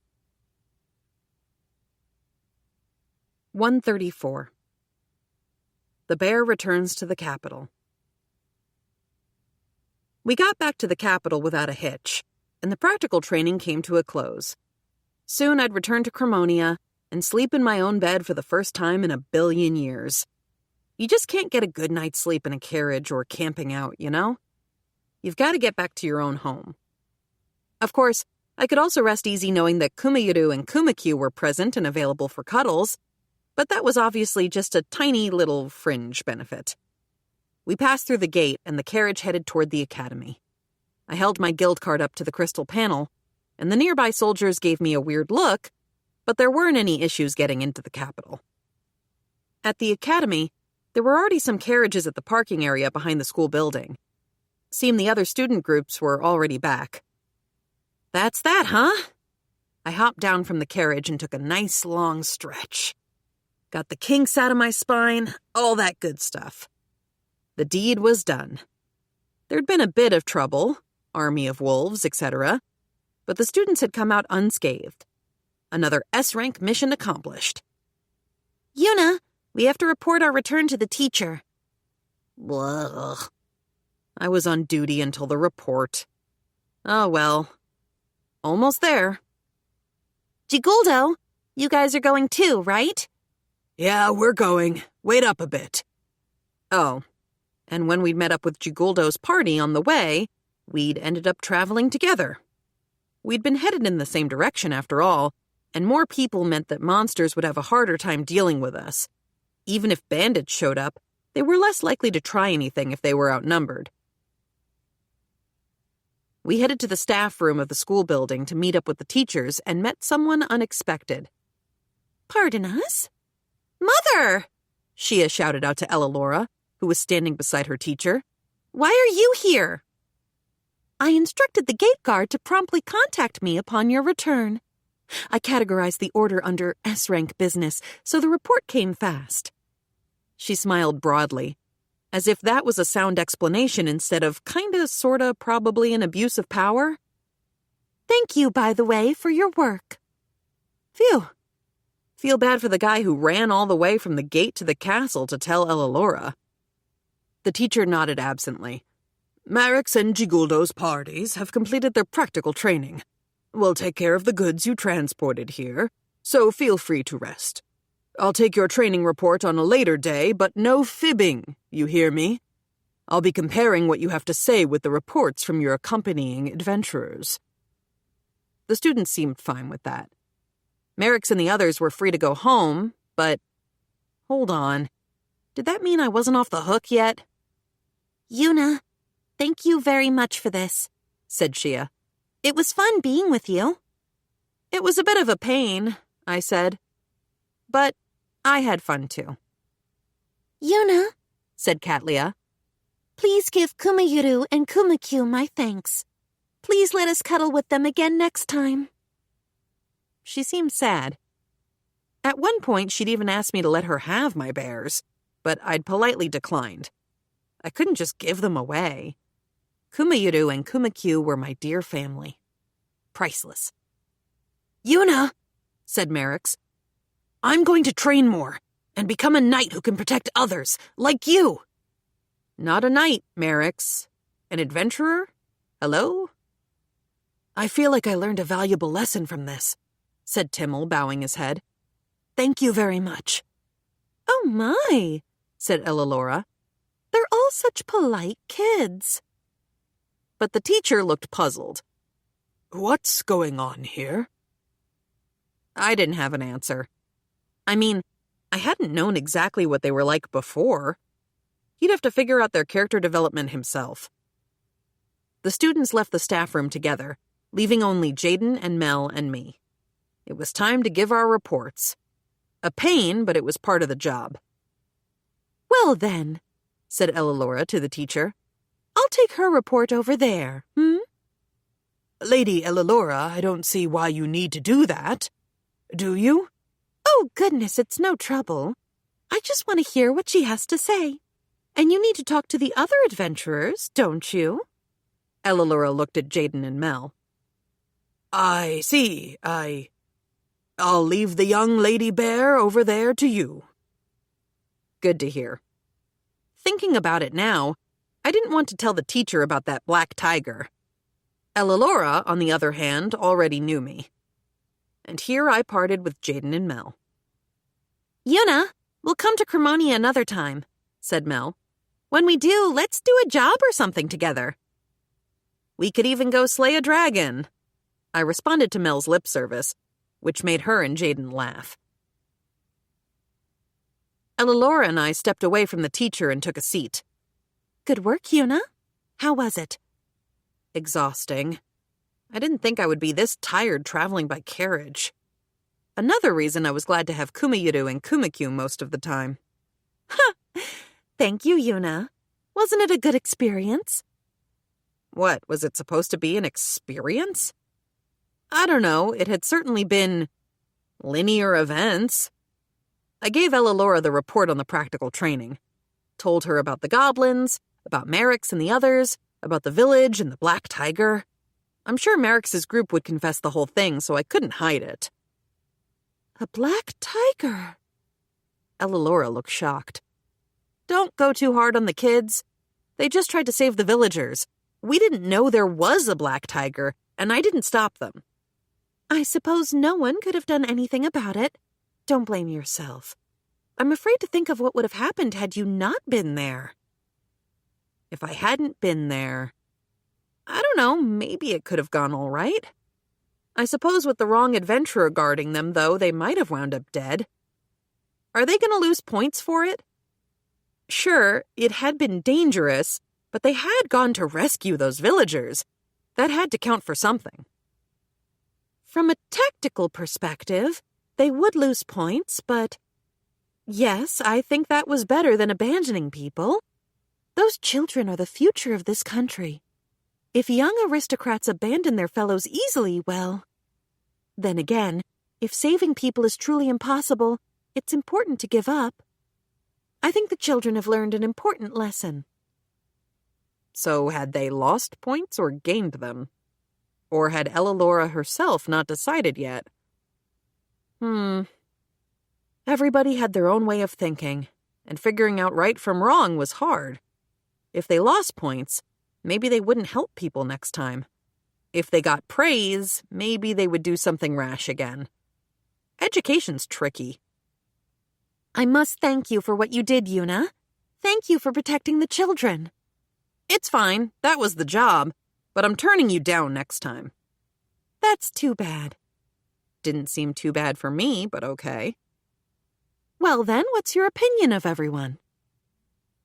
134. The bear returns to the capital. We got back to the capital without a hitch, and the practical training came to a close. Soon I'd return to Cremonia and sleep in my own bed for the first time in a billion years. You just can't get a good night's sleep in a carriage or camping out, you know? You've got to get back to your own home. Of course, I could also rest easy knowing that Kumayuru and Kumakyu were present and available for cuddles, but that was obviously just a tiny little fringe benefit. We passed through the gate and the carriage headed toward the academy. I held my guild card up to the crystal panel, and the nearby soldiers gave me a weird look, but there weren't any issues getting into the capital. At the academy, there were already some carriages at the parking area behind the school building. Seemed the other student groups were already back. That's that, huh? I hopped down from the carriage and took a nice long stretch. Got the kinks out of my spine, all that good stuff. The deed was done. There'd been a bit of trouble, army of wolves, etc., but the students had come out unscathed. Another S-rank mission accomplished. Yuna, we have to report our return to the teacher. Blah. I was on duty until the report. Oh, well. Almost there. Giguldo, you guys are going too, right? Yeah, we're going. Wait up a bit. Oh, and when we'd met up with Giguldo's party on the way, we'd ended up traveling together. We'd been headed in the same direction after all, and more people meant that monsters would have a harder time dealing with us. Even if bandits showed up, they were less likely to try anything if they were outnumbered. We headed to the staff room of the school building to meet up with the teachers and met someone unexpected. Pardon us? Mother! Shia shouted out to Ella Laura, who was standing beside her teacher. Why are you here? I instructed the gate guard to promptly contact me upon your return. I categorized the order under S-rank business, so the report came fast. She smiled broadly, as if that was a sound explanation instead of kinda, sorta, probably an abuse of power. Thank you, by the way, for your work. Phew. Feel bad for the guy who ran all the way from the gate to the castle to tell Ella Laura. The teacher nodded absently. Marek's and Giguldo's parties have completed their practical training. We'll take care of the goods you transported here, so feel free to rest. I'll take your training report on a later day, but no fibbing, you hear me? I'll be comparing what you have to say with the reports from your accompanying adventurers. The students seemed fine with that. Merrick's and the others were free to go home, but... Hold on. Did that mean I wasn't off the hook yet? Yuna, thank you very much for this. said Shia. It was fun being with you. It was a bit of a pain, I said. But I had fun too. Yuna, said Katlia. Please give Kumayuru and Kumakyu my thanks. Please let us cuddle with them again next time. She seemed sad. At one point, she'd even asked me to let her have my bears, but I'd politely declined. I couldn't just give them away. Kumayuru and Kumakyu were my dear family. Priceless. Yuna, said Merrick's. I'm going to train more and become a knight who can protect others, like you. Not a knight, Merrick's. An adventurer? Hello? I feel like I learned a valuable lesson from this, said Timmel, bowing his head. Thank you very much. Oh my, said Ellalora. They're all such polite kids. But the teacher looked puzzled. What's going on here? I didn't have an answer. I mean, I hadn't known exactly what they were like before. He'd have to figure out their character development himself. The students left the staff room together, leaving only Jaden and Mel and me. It was time to give our reports. A pain, but it was part of the job. Well then, said Ellalora to the teacher, I'll take her report over there, Lady Ellalora, I don't see why you need to do that. Do you? Oh, goodness, it's no trouble. I just want to hear what she has to say. And you need to talk to the other adventurers, don't you? Ellalora looked at Jaden and Mel. I see. I'll leave the young lady bear over there to you. Good to hear. Thinking about it now, I didn't want to tell the teacher about that black tiger. Ellalora, on the other hand, already knew me. And here I parted with Jaden and Mel. Yuna, we'll come to Cremonia another time, said Mel. When we do, let's do a job or something together. We could even go slay a dragon. I responded to Mel's lip service, which made her and Jaden laugh. Ellalora and I stepped away from the teacher and took a seat. Good work, Yuna. How was it? Exhausting. I didn't think I would be this tired traveling by carriage. Another reason I was glad to have Kumayuru and Kumakyu most of the time. Ha! Thank you, Yuna. Wasn't it a good experience? What, was it supposed to be an experience? I don't know, it had certainly been linear events. I gave Ellalora the report on the practical training. Told her about the goblins, about Merrick's and the others, about the village and the black tiger. I'm sure Merrick's group would confess the whole thing, so I couldn't hide it. A black tiger? Ellalora looked shocked. Don't go too hard on the kids. They just tried to save the villagers. We didn't know there was a black tiger, and I didn't stop them. I suppose no one could have done anything about it. Don't blame yourself. I'm afraid to think of what would have happened had you not been there. If I hadn't been there, I don't know, maybe it could have gone all right. I suppose with the wrong adventurer guarding them, though, they might have wound up dead. Are they going to lose points for it? Sure, it had been dangerous, but they had gone to rescue those villagers. That had to count for something. From a tactical perspective, they would lose points, but yes, I think that was better than abandoning people. Those children are the future of this country. If young aristocrats abandon their fellows easily, well, then again, if saving people is truly impossible, it's important to give up. I think the children have learned an important lesson. So had they lost points or gained them? Or had Ellalora herself not decided yet? Everybody had their own way of thinking, and figuring out right from wrong was hard. If they lost points, maybe they wouldn't help people next time. If they got praise, maybe they would do something rash again. Education's tricky. I must thank you for what you did, Yuna. Thank you for protecting the children. It's fine, that was the job, but I'm turning you down next time. That's too bad. Didn't seem too bad for me, but okay. Well then, what's your opinion of everyone?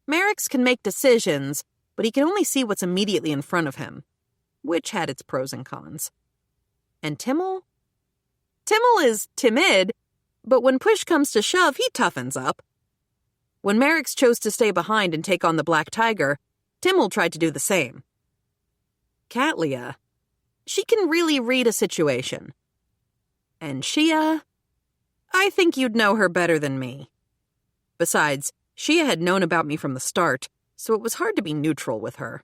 Merrick's can make decisions, but he can only see what's immediately in front of him. which had its pros and cons. And Timmel? Timmel is timid, but when push comes to shove, he toughens up. When Merrick's chose to stay behind and take on the black tiger, Timmel tried to do the same. Katlia, she can really read a situation. And Shia, I think you'd know her better than me. Besides, Shia had known about me from the start, so it was hard to be neutral with her.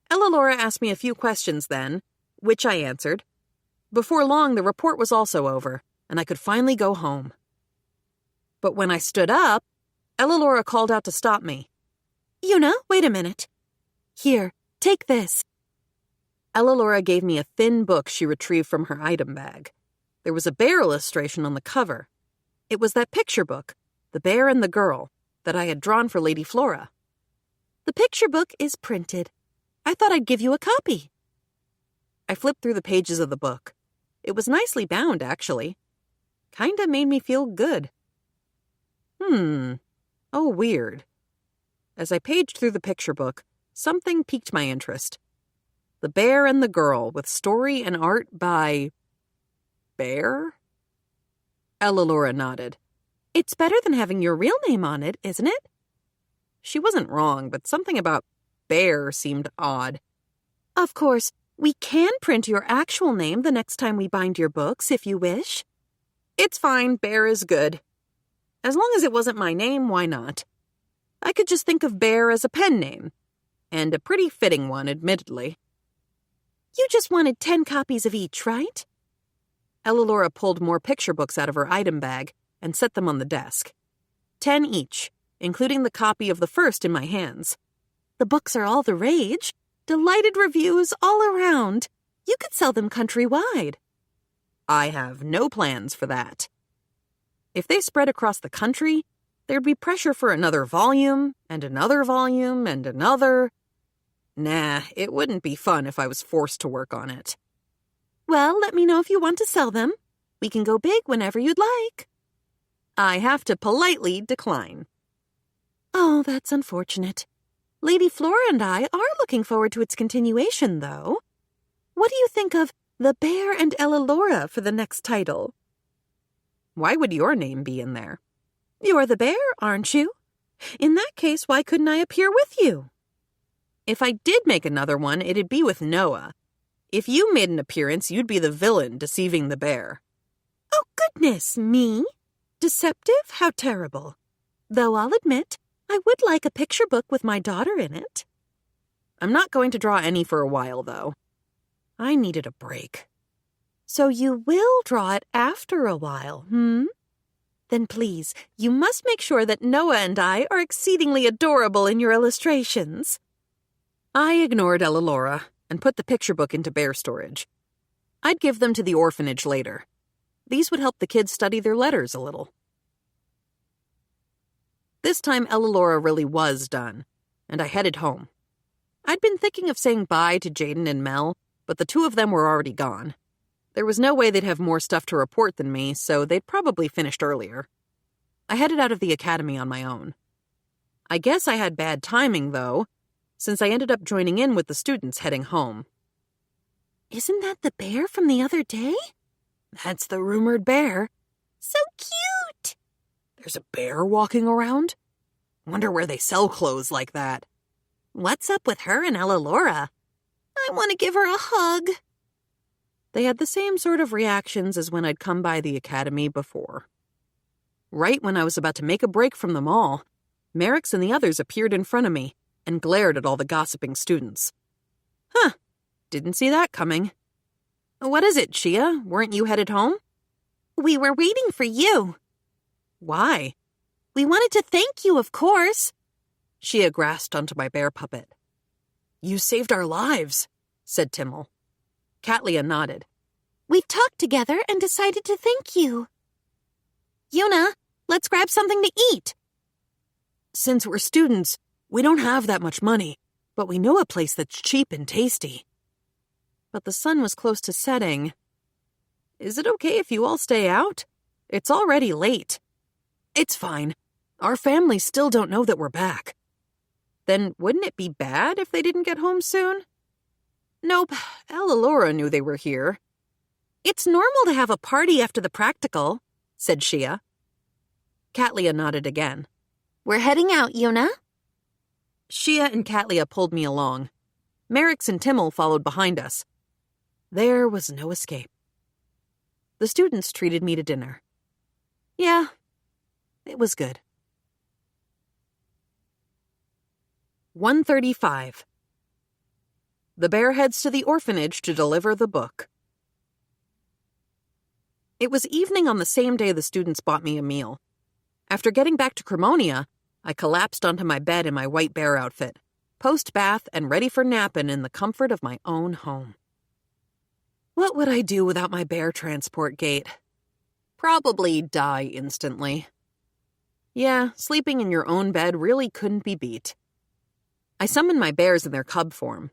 Ella Laura asked me a few questions then, which I answered. Before long, the report was also over, and I could finally go home. But when I stood up, Ella Laura called out to stop me. Yuna, wait a minute. Here, take this. Ella Laura gave me a thin book she retrieved from her item bag. There was a bear illustration on the cover. It was that picture book, The Bear and the Girl, that I had drawn for Lady Flora. The picture book is printed. I thought I'd give you a copy. I flipped through the pages of the book. It was nicely bound, actually. Kinda made me feel good. Oh, weird. As I paged through the picture book, something piqued my interest. The Bear and the Girl, with story and art by... Bear? Ella Laura nodded. It's better than having your real name on it, isn't it? She wasn't wrong, but something about Bear seemed odd. Of course, we can print your actual name the next time we bind your books, if you wish. It's fine, Bear is good. As long as it wasn't my name, why not? I could just think of Bear as a pen name. And a pretty fitting one, admittedly. You just wanted 10 copies of each, right? Ella Laura pulled more picture books out of her item bag and set them on the desk. 10 each, including the copy of the first in my hands. The books are all the rage. Delighted reviews all around. You could sell them countrywide. I have no plans for that. If they spread across the country, there'd be pressure for another volume, and another volume, and another. Nah, it wouldn't be fun if I was forced to work on it. Well, let me know if you want to sell them. We can go big whenever you'd like. I have to politely decline. Oh, that's unfortunate. Lady Flora and I are looking forward to its continuation, though. What do you think of The Bear and Ella Laura for the next title? Why would your name be in there? You're the bear, aren't you? In that case, why couldn't I appear with you? If I did make another one, it'd be with Noah. If you made an appearance, you'd be the villain deceiving the bear. Oh, goodness, me? Deceptive? How terrible. Though I'll admit, I would like a picture book with my daughter in it. I'm not going to draw any for a while, though. I needed a break. So you will draw it after a while, Then please, you must make sure that Noah and I are exceedingly adorable in your illustrations. I ignored Ella Laura and put the picture book into bear storage. I'd give them to the orphanage later. These would help the kids study their letters a little. This time Ella Laura really was done, and I headed home. I'd been thinking of saying bye to Jaden and Mel, but the two of them were already gone. There was no way they'd have more stuff to report than me, so they'd probably finished earlier. I headed out of the academy on my own. I guess I had bad timing, though, since I ended up joining in with the students heading home. Isn't that the bear from the other day? That's the rumored bear. So cute! There's a bear walking around? Wonder where they sell clothes like that. What's up with her and Ella Laura? I want to give her a hug. They had the same sort of reactions as when I'd come by the academy before. Right when I was about to make a break from them all, Merrick's and the others appeared in front of me and glared at all the gossiping students. Huh, didn't see that coming. What is it, Shia? Weren't you headed home? We were waiting for you. Why? We wanted to thank you, of course. Shia grasped onto my bear puppet. You saved our lives, said Timmel. Katlia nodded. We talked together and decided to thank you. Yuna, let's grab something to eat. Since we're students, we don't have that much money, but we know a place that's cheap and tasty. But the sun was close to setting. Is it okay if you all stay out? It's already late. It's fine. Our families still don't know that we're back. Then wouldn't it be bad if they didn't get home soon? Nope, Ella Laura knew they were here. It's normal to have a party after the practical, said Shia. Katlia nodded again. We're heading out, Yuna. Shia and Katlia pulled me along. Merrick's and Timmel followed behind us. There was no escape. The students treated me to dinner. Yeah, it was good. 1:35. The bear heads to the orphanage to deliver the book. It was evening on the same day the students bought me a meal. After getting back to Cremonia, I collapsed onto my bed in my white bear outfit, post-bath and ready for napping in the comfort of my own home. What would I do without my bear transport gate? Probably die instantly. Yeah, sleeping in your own bed really couldn't be beat. I summoned my bears in their cub form.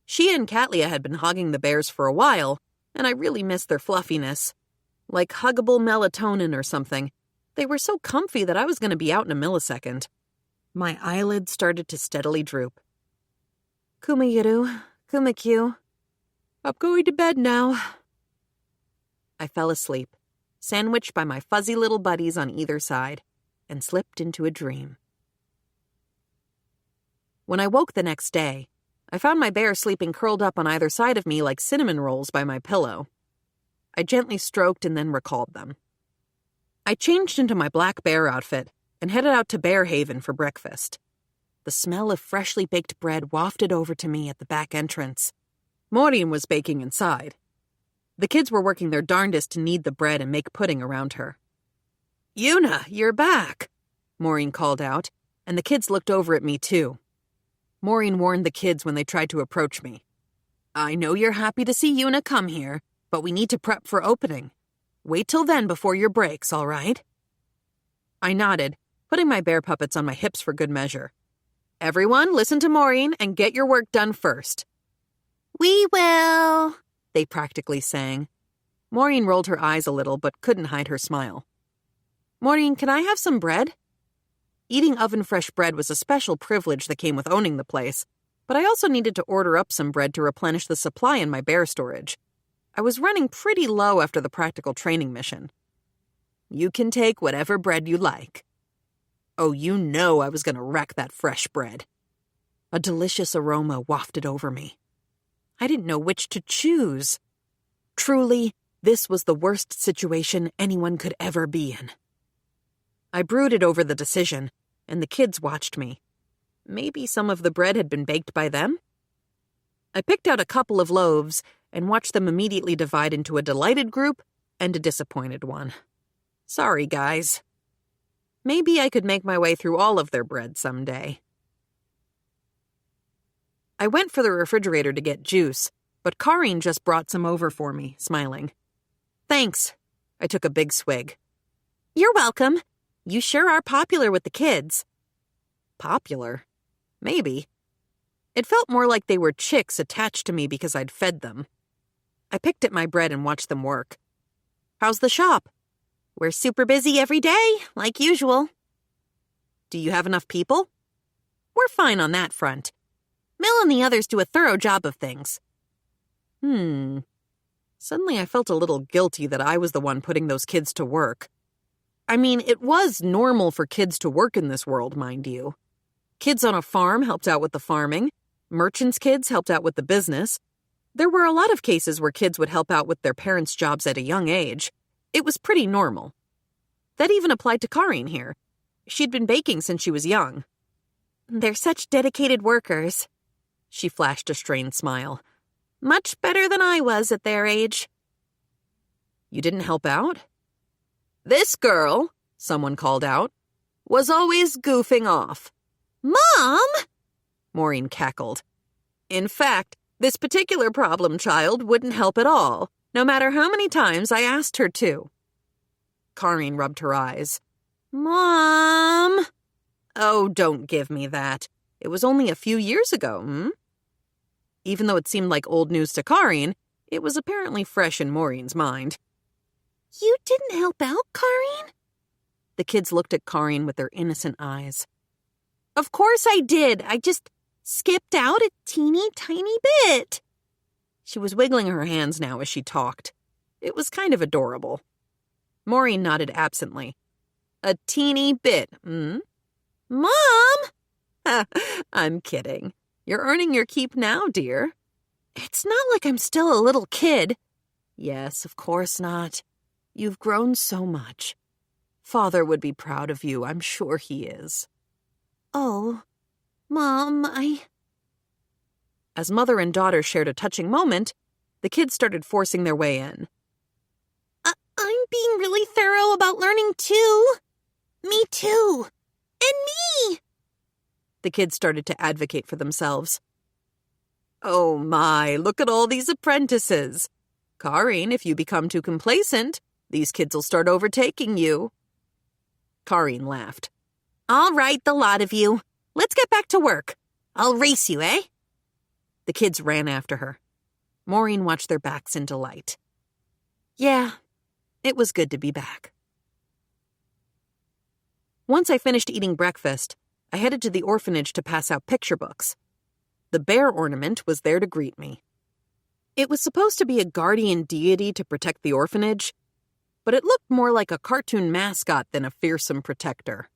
Shia and Katlia had been hogging the bears for a while, and I really missed their fluffiness. Like huggable melatonin or something. They were so comfy that I was going to be out in a millisecond. My eyelids started to steadily droop. Kumayiru, Kumakyu. I'm going to bed now. I fell asleep, sandwiched by my fuzzy little buddies on either side, and slipped into a dream. When I woke the next day, I found my bear sleeping curled up on either side of me like cinnamon rolls by my pillow. I gently stroked and then recalled them. I changed into my black bear outfit and headed out to Bear Haven for breakfast. The smell of freshly baked bread wafted over to me at the back entrance. Maureen was baking inside. The kids were working their darndest to knead the bread and make pudding around her. Yuna, you're back, Maureen called out, and the kids looked over at me too. Maureen warned the kids when they tried to approach me. I know you're happy to see Yuna come here, but we need to prep for opening. Wait till then before your breaks, all right? I nodded, putting my bear puppets on my hips for good measure. Everyone, listen to Maureen and get your work done first. We will, they practically sang. Maureen rolled her eyes a little but couldn't hide her smile. Maureen, can I have some bread? Eating oven-fresh bread was a special privilege that came with owning the place, but I also needed to order up some bread to replenish the supply in my bear storage. I was running pretty low after the practical training mission. You can take whatever bread you like. Oh, you know I was going to wreck that fresh bread. A delicious aroma wafted over me. I didn't know which to choose. Truly, this was the worst situation anyone could ever be in. I brooded over the decision, and the kids watched me. Maybe some of the bread had been baked by them? I picked out a couple of loaves and watched them immediately divide into a delighted group and a disappointed one. Sorry, guys. Maybe I could make my way through all of their bread someday. I went for the refrigerator to get juice, but Karine just brought some over for me, smiling. Thanks. I took a big swig. You're welcome. You sure are popular with the kids. Popular? Maybe. It felt more like they were chicks attached to me because I'd fed them. I picked at my bread and watched them work. How's the shop? We're super busy every day, like usual. Do you have enough people? We're fine on that front. Mill and the others do a thorough job of things. Suddenly I felt a little guilty that I was the one putting those kids to work. I mean, it was normal for kids to work in this world, mind you. Kids on a farm helped out with the farming. Merchants' kids helped out with the business. There were a lot of cases where kids would help out with their parents' jobs at a young age. It was pretty normal. That even applied to Karine here. She'd been baking since she was young. They're such dedicated workers. She flashed a strained smile. Much better than I was at their age. You didn't help out? This girl, someone called out, was always goofing off. Mom! Maureen cackled. In fact, this particular problem child wouldn't help at all, no matter how many times I asked her to. Karine rubbed her eyes. Mom! Oh, don't give me that. It was only a few years ago, Even though it seemed like old news to Karine, it was apparently fresh in Maureen's mind. You didn't help out, Karine? The kids looked at Karine with their innocent eyes. Of course I did. I just skipped out a teeny tiny bit. She was wiggling her hands now as she talked. It was kind of adorable. Maureen nodded absently. A teeny bit, hmm? Mom! I'm kidding. You're earning your keep now, dear. It's not like I'm still a little kid. Yes, of course not. You've grown so much. Father would be proud of you, I'm sure he is. Oh, Mom, As mother and daughter shared a touching moment, the kids started forcing their way in. I'm being really thorough about learning too. Me too. And me! The kids started to advocate for themselves. Oh my, look at all these apprentices. Kareen, if you become too complacent, these kids will start overtaking you. Kareen laughed. All right, the lot of you. Let's get back to work. I'll race you, eh? The kids ran after her. Maureen watched their backs in delight. Yeah, it was good to be back. Once I finished eating breakfast, I headed to the orphanage to pass out picture books. The bear ornament was there to greet me. It was supposed to be a guardian deity to protect the orphanage, but it looked more like a cartoon mascot than a fearsome protector.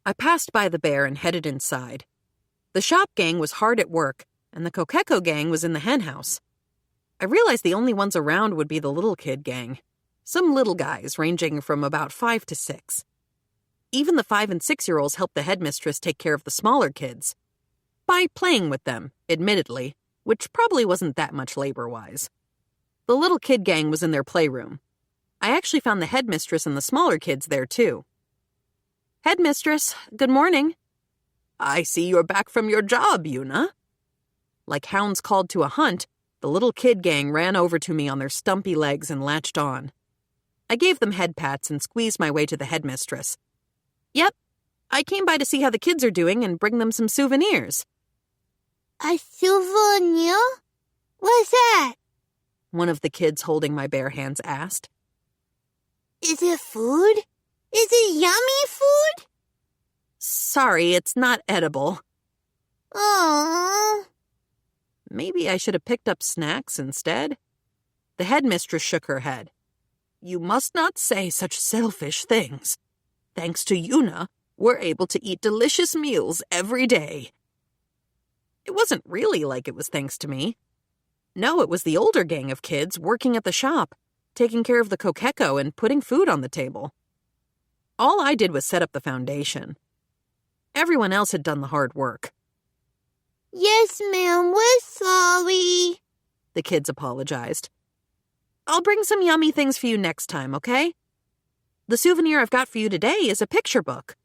I passed by the bear and headed inside. The shop gang was hard at work, and the Kokeko gang was in the henhouse. I realized the only ones around would be the little kid gang, some little guys ranging from about 5 to 6. Even the 5 and 6-year-olds helped the headmistress take care of the smaller kids. By playing with them, admittedly, which probably wasn't that much labor-wise. The little kid gang was in their playroom. I actually found the headmistress and the smaller kids there, too. Headmistress, good morning. I see you're back from your job, Yuna. Like hounds called to a hunt, the little kid gang ran over to me on their stumpy legs and latched on. I gave them head pats and squeezed my way to the headmistress. Yep, I came by to see how the kids are doing and bring them some souvenirs. A souvenir? What's that? One of the kids holding my bare hands asked. Is it food? Is it yummy food? Sorry, it's not edible. Aww. Maybe I should have picked up snacks instead. The headmistress shook her head. You must not say such selfish things. Thanks to Yuna, we're able to eat delicious meals every day. It wasn't really like it was thanks to me. No, it was the older gang of kids working at the shop, taking care of the Kokeko and putting food on the table. All I did was set up the foundation. Everyone else had done the hard work. Yes, ma'am, we're sorry. The kids apologized. I'll bring some yummy things for you next time, okay? The souvenir I've got for you today is a picture book.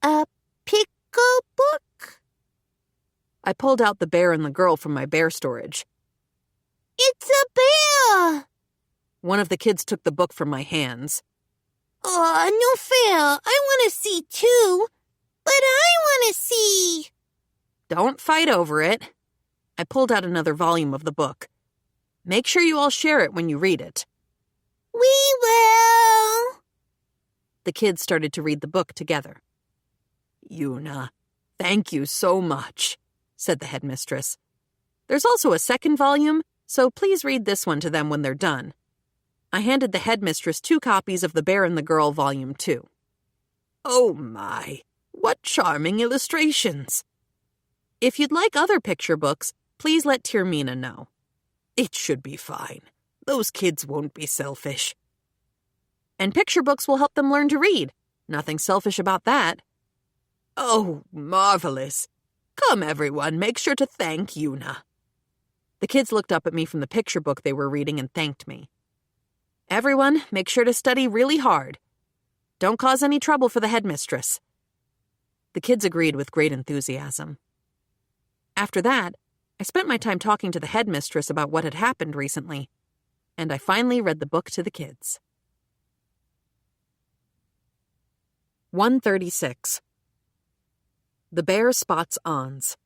A picture book? I pulled out the bear and the girl from my bear storage. It's a bear! One of the kids took the book from my hands. Oh, no fair. I want to see too. But I want to see. Don't fight over it. I pulled out another volume of the book. Make sure you all share it when you read it. We will. The kids started to read the book together. Yuna, thank you so much, said the headmistress. There's also a second volume, so please read this one to them when they're done. I handed the headmistress 2 copies of The Bear and the Girl Volume 2. Oh my, what charming illustrations. If you'd like other picture books, please let Tirmina know. It should be fine. Those kids won't be selfish. And picture books will help them learn to read. Nothing selfish about that. Oh, marvelous. Come, everyone, make sure to thank Yuna. The kids looked up at me from the picture book they were reading and thanked me. Everyone, make sure to study really hard. Don't cause any trouble for the headmistress. The kids agreed with great enthusiasm. After that, I spent my time talking to the headmistress about what had happened recently, and I finally read the book to the kids. 136. The Bear Spots Ons.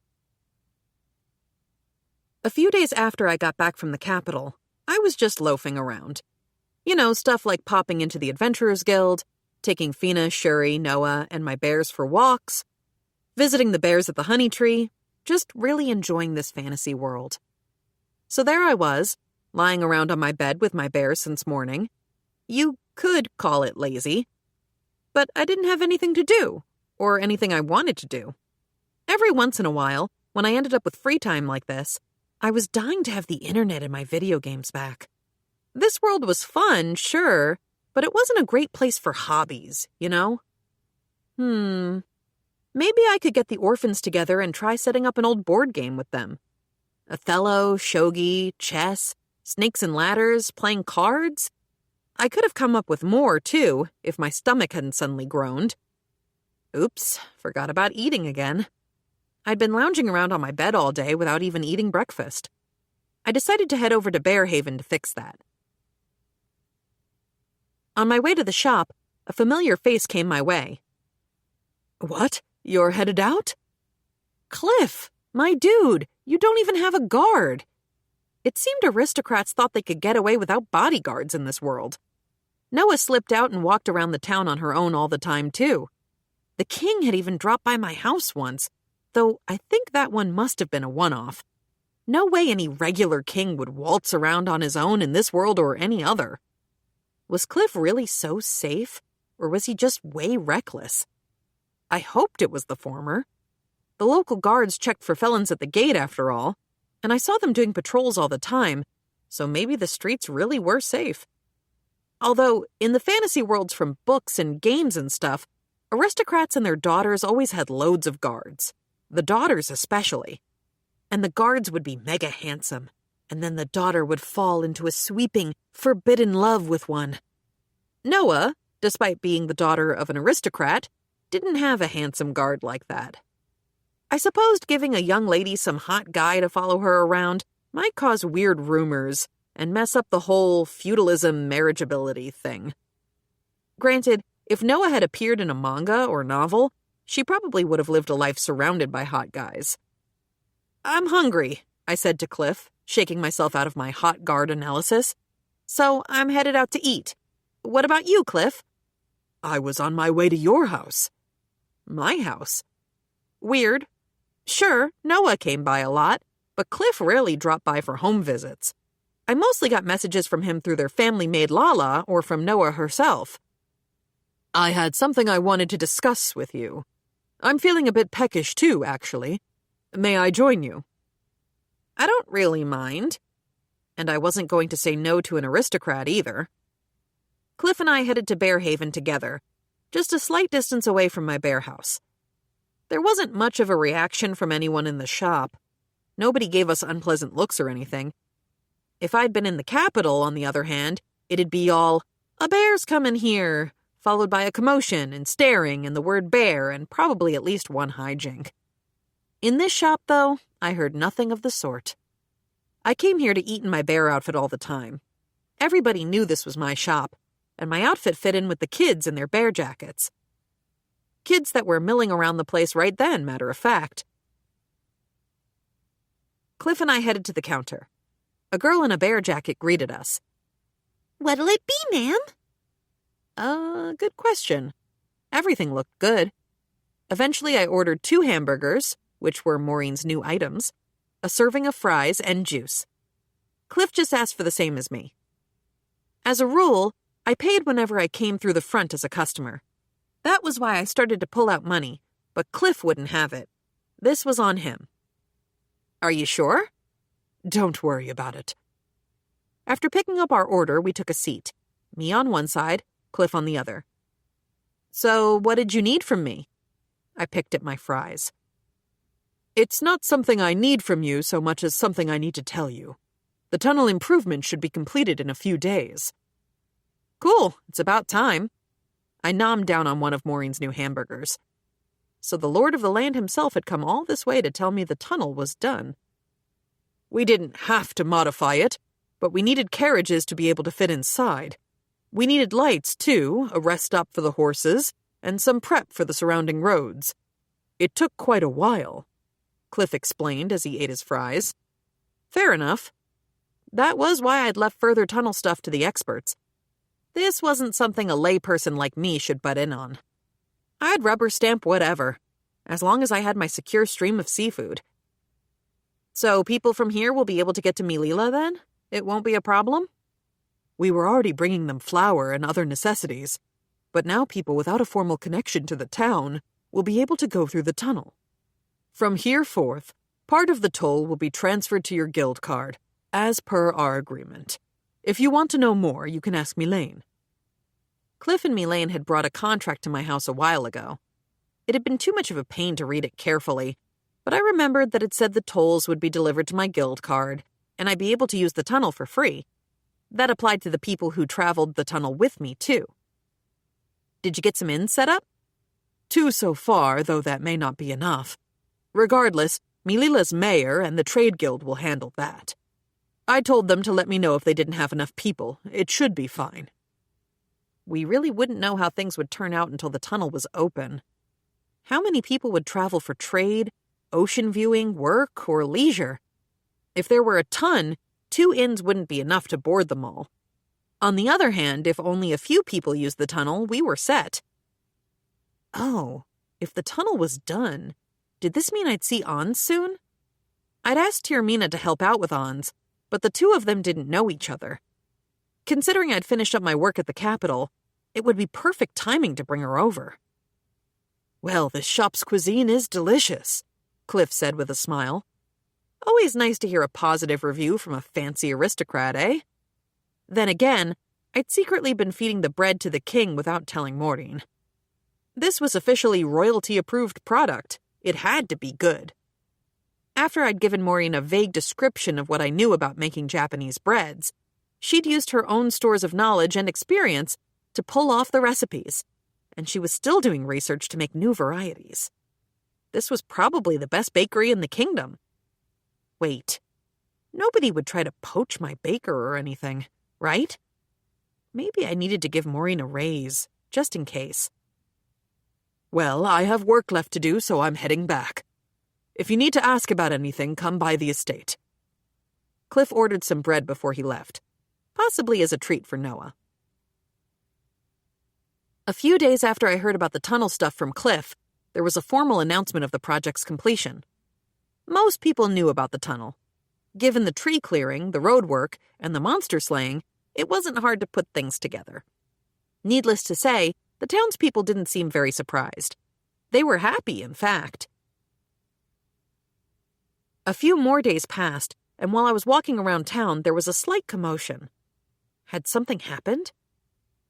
A few days after I got back from the capital, I was just loafing around. You know, stuff like popping into the Adventurers Guild, taking Fina, Shuri, Noah, and my bears for walks, visiting the bears at the honey tree, just really enjoying this fantasy world. So there I was, lying around on my bed with my bear since morning. You could call it lazy. But I didn't have anything to do, or anything I wanted to do. Every once in a while, when I ended up with free time like this, I was dying to have the internet and my video games back. This world was fun, sure, but it wasn't a great place for hobbies, you know? Maybe I could get the orphans together and try setting up an old board game with them. Othello, shogi, chess, snakes and ladders, playing cards. I could have come up with more, too, if my stomach hadn't suddenly groaned. Oops, forgot about eating again. I'd been lounging around on my bed all day without even eating breakfast. I decided to head over to Bearhaven to fix that. On my way to the shop, a familiar face came my way. What? You're headed out? Cliff, my dude, you don't even have a guard. It seemed aristocrats thought they could get away without bodyguards in this world. Noah slipped out and walked around the town on her own all the time, too. The king had even dropped by my house once, though I think that one must have been a one-off. No way any regular king would waltz around on his own in this world or any other. Was Cliff really so safe, or was he just way reckless? I hoped it was the former. The local guards checked for felons at the gate, after all, and I saw them doing patrols all the time, so maybe the streets really were safe. Although, in the fantasy worlds from books and games and stuff, aristocrats and their daughters always had loads of guards. The daughters especially. And the guards would be mega handsome, and then the daughter would fall into a sweeping, forbidden love with one. Noah, despite being the daughter of an aristocrat, didn't have a handsome guard like that. I supposed giving a young lady some hot guy to follow her around might cause weird rumors and mess up the whole feudalism marriageability thing. Granted, if Noah had appeared in a manga or novel, she probably would have lived a life surrounded by hot guys. I'm hungry, I said to Cliff, shaking myself out of my hot guard analysis. So I'm headed out to eat. What about you, Cliff? I was on my way to your house. My house? Weird. Sure, Noah came by a lot, but Cliff rarely dropped by for home visits. I mostly got messages from him through their family maid Lala or from Noah herself. I had something I wanted to discuss with you. I'm feeling a bit peckish too, actually. May I join you? I don't really mind. And I wasn't going to say no to an aristocrat either. Cliff and I headed to Bearhaven together, just a slight distance away from my bear house. There wasn't much of a reaction from anyone in the shop. Nobody gave us unpleasant looks or anything. If I'd been in the capital, on the other hand, it'd be all, "A bear's coming here," followed by a commotion and staring and the word bear and probably at least one hijink. In this shop, though, I heard nothing of the sort. I came here to eat in my bear outfit all the time. Everybody knew this was my shop, and my outfit fit in with the kids in their bear jackets. Kids that were milling around the place right then, matter of fact. Cliff and I headed to the counter. A girl in a bear jacket greeted us. "What'll it be, ma'am?" Good question. Everything looked good. Eventually, I ordered 2 hamburgers, which were Maureen's new items, a serving of fries, and juice. Cliff just asked for the same as me. As a rule, I paid whenever I came through the front as a customer. That was why I started to pull out money, but Cliff wouldn't have it. This was on him. Are you sure? Don't worry about it. After picking up our order, we took a seat. Me on one side, Cliff on the other. So, what did you need from me? I picked at my fries. It's not something I need from you so much as something I need to tell you. The tunnel improvement should be completed in a few days. Cool, it's about time. I nommed down on one of Maureen's new hamburgers. So the Lord of the Land himself had come all this way to tell me the tunnel was done. We didn't have to modify it, but we needed carriages to be able to fit inside. We needed lights, too, a rest stop for the horses, and some prep for the surrounding roads. It took quite a while, Cliff explained as he ate his fries. Fair enough. That was why I'd left further tunnel stuff to the experts. This wasn't something a layperson like me should butt in on. I'd rubber stamp whatever, as long as I had my secure stream of seafood. So people from here will be able to get to Melilla then? It won't be a problem? We were already bringing them flour and other necessities, but now people without a formal connection to the town will be able to go through the tunnel. From here forth, part of the toll will be transferred to your guild card, as per our agreement. If you want to know more, you can ask Mylane. Cliff and Mylane had brought a contract to my house a while ago. It had been too much of a pain to read it carefully, but I remembered that it said the tolls would be delivered to my guild card, and I'd be able to use the tunnel for free. That applied to the people who traveled the tunnel with me, too. Did you get some inns set up? 2 so far, though that may not be enough. Regardless, Melilla's mayor and the trade guild will handle that. I told them to let me know if they didn't have enough people. It should be fine. We really wouldn't know how things would turn out until the tunnel was open. How many people would travel for trade, ocean viewing, work, or leisure? If there were a ton, 2 inns wouldn't be enough to board them all. On the other hand, if only a few people used the tunnel, we were set. Oh, if the tunnel was done, did this mean I'd see Ons soon? I'd asked Tyrmina to help out with Ons, but the 2 of them didn't know each other. Considering I'd finished up my work at the capital, it would be perfect timing to bring her over. Well, this shop's cuisine is delicious, Cliff said with a smile. Always nice to hear a positive review from a fancy aristocrat, eh? Then again, I'd secretly been feeding the bread to the king without telling Maureen. This was officially royalty-approved product. It had to be good. After I'd given Maureen a vague description of what I knew about making Japanese breads, she'd used her own stores of knowledge and experience to pull off the recipes, and she was still doing research to make new varieties. This was probably the best bakery in the kingdom. Wait, nobody would try to poach my baker or anything, right? Maybe I needed to give Maureen a raise, just in case. Well, I have work left to do, so I'm heading back. If you need to ask about anything, come by the estate. Cliff ordered some bread before he left, possibly as a treat for Noah. A few days after I heard about the tunnel stuff from Cliff, there was a formal announcement of the project's completion. Most people knew about the tunnel. Given the tree clearing, the road work, and the monster slaying, it wasn't hard to put things together. Needless to say, the townspeople didn't seem very surprised. They were happy, in fact. A few more days passed, and while I was walking around town, there was a slight commotion. Had something happened?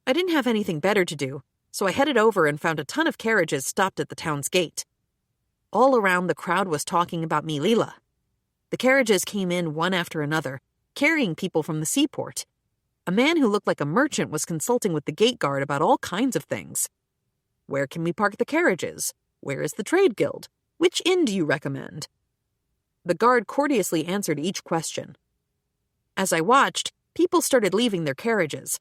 I didn't have anything better to do, so I headed over and found a ton of carriages stopped at the town's gate. All around, the crowd was talking about Melilla. The carriages came in one after another, carrying people from the seaport. A man who looked like a merchant was consulting with the gate guard about all kinds of things. Where can we park the carriages? Where is the trade guild? Which inn do you recommend? The guard courteously answered each question. As I watched, people started leaving their carriages.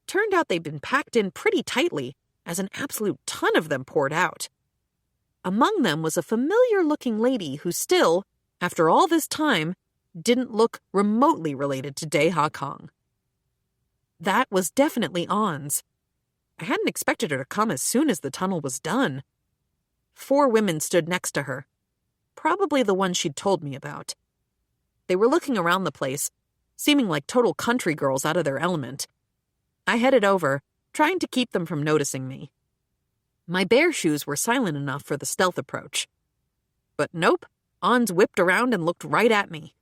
Turned out they'd been packed in pretty tightly, as an absolute ton of them poured out. Among them was a familiar-looking lady who still, after all this time, didn't look remotely related to Deha Kong. That was definitely Ons. I hadn't expected her to come as soon as the tunnel was done. 4 women stood next to her, probably the ones she'd told me about. They were looking around the place, seeming like total country girls out of their element. I headed over, trying to keep them from noticing me. My bare shoes were silent enough for the stealth approach. But nope, Ons whipped around and looked right at me.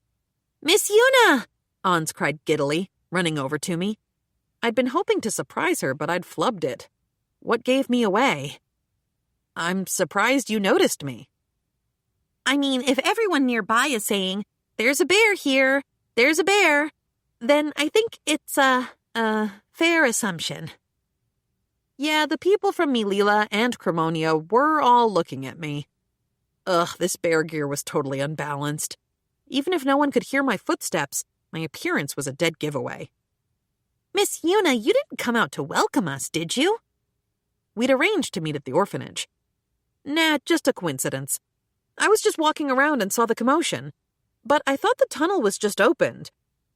"Miss Yuna!" Ons cried giddily, running over to me. I'd been hoping to surprise her, but I'd flubbed it. What gave me away? "I'm surprised you noticed me." I mean, if everyone nearby is saying, "There's a bear here, there's a bear," then I think it's a fair assumption. Yeah, the people from Melilla and Cremonia were all looking at me. Ugh, this bear gear was totally unbalanced. Even if no one could hear my footsteps, my appearance was a dead giveaway. "Miss Yuna, you didn't come out to welcome us, did you?" We'd arranged to meet at the orphanage. Nah, just a coincidence. I was just walking around and saw the commotion. But I thought the tunnel was just opened.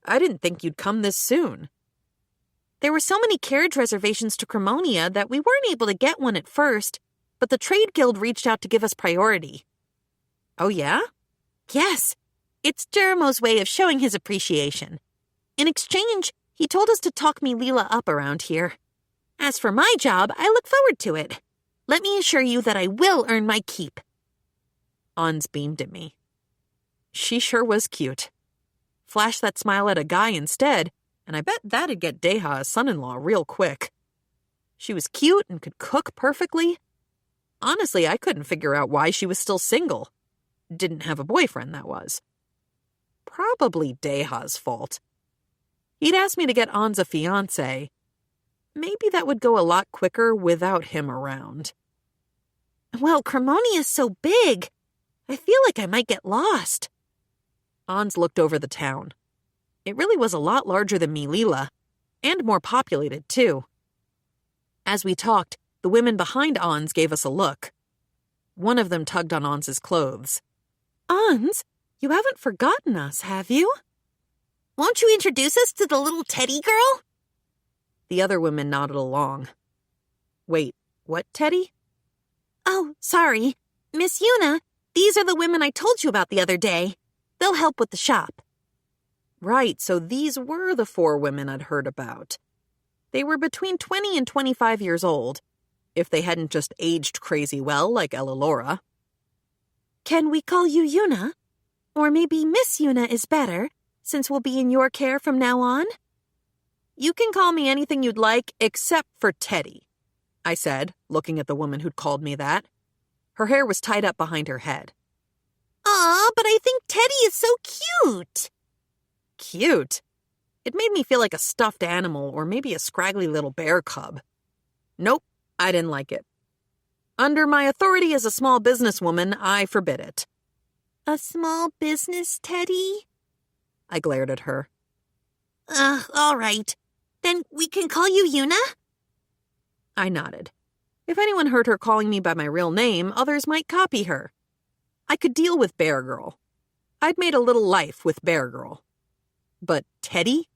I didn't think you'd come this soon. There were so many carriage reservations to Cremonia that we weren't able to get one at first, but the Trade Guild reached out to give us priority. Oh, yeah? Yes. It's Jeremo's way of showing his appreciation. In exchange, he told us to talk me Leela up around here. As for my job, I look forward to it. Let me assure you that I will earn my keep. Ons beamed at me. She sure was cute. Flash that smile at a guy instead, and I bet that'd get Deha a son-in-law real quick. She was cute and could cook perfectly. Honestly, I couldn't figure out why she was still single. Didn't have a boyfriend, that was. Probably Deha's fault. He'd asked me to get Ons a fiancé. Maybe that would go a lot quicker without him around. Well, Cremoni is so big. I feel like I might get lost. Ons looked over the town. It really was a lot larger than Milila, and more populated, too. As we talked, the women behind Ons gave us a look. One of them tugged on Ons's clothes. Ons, you haven't forgotten us, have you? Won't you introduce us to the little Teddy girl? The other women nodded along. Wait, what Teddy? Oh, sorry. Miss Yuna, these are the women I told you about the other day. They'll help with the shop. Right, so these were the 4 women I'd heard about. They were between 20 and 25 years old, if they hadn't just aged crazy well like Ella Laura. Can we call you Yuna? Or maybe Miss Yuna is better, since we'll be in your care from now on? You can call me anything you'd like except for Teddy, I said, looking at the woman who'd called me that. Her hair was tied up behind her head. Aw, but I think Teddy is so cute. Cute? It made me feel like a stuffed animal or maybe a scraggly little bear cub. Nope, I didn't like it. Under my authority as a small businesswoman, I forbid it. A small business, Teddy? I glared at her. All right. Then we can call you Yuna? I nodded. If anyone heard her calling me by my real name, others might copy her. I could deal with Bear Girl. I'd made a little life with Bear Girl. But Teddy?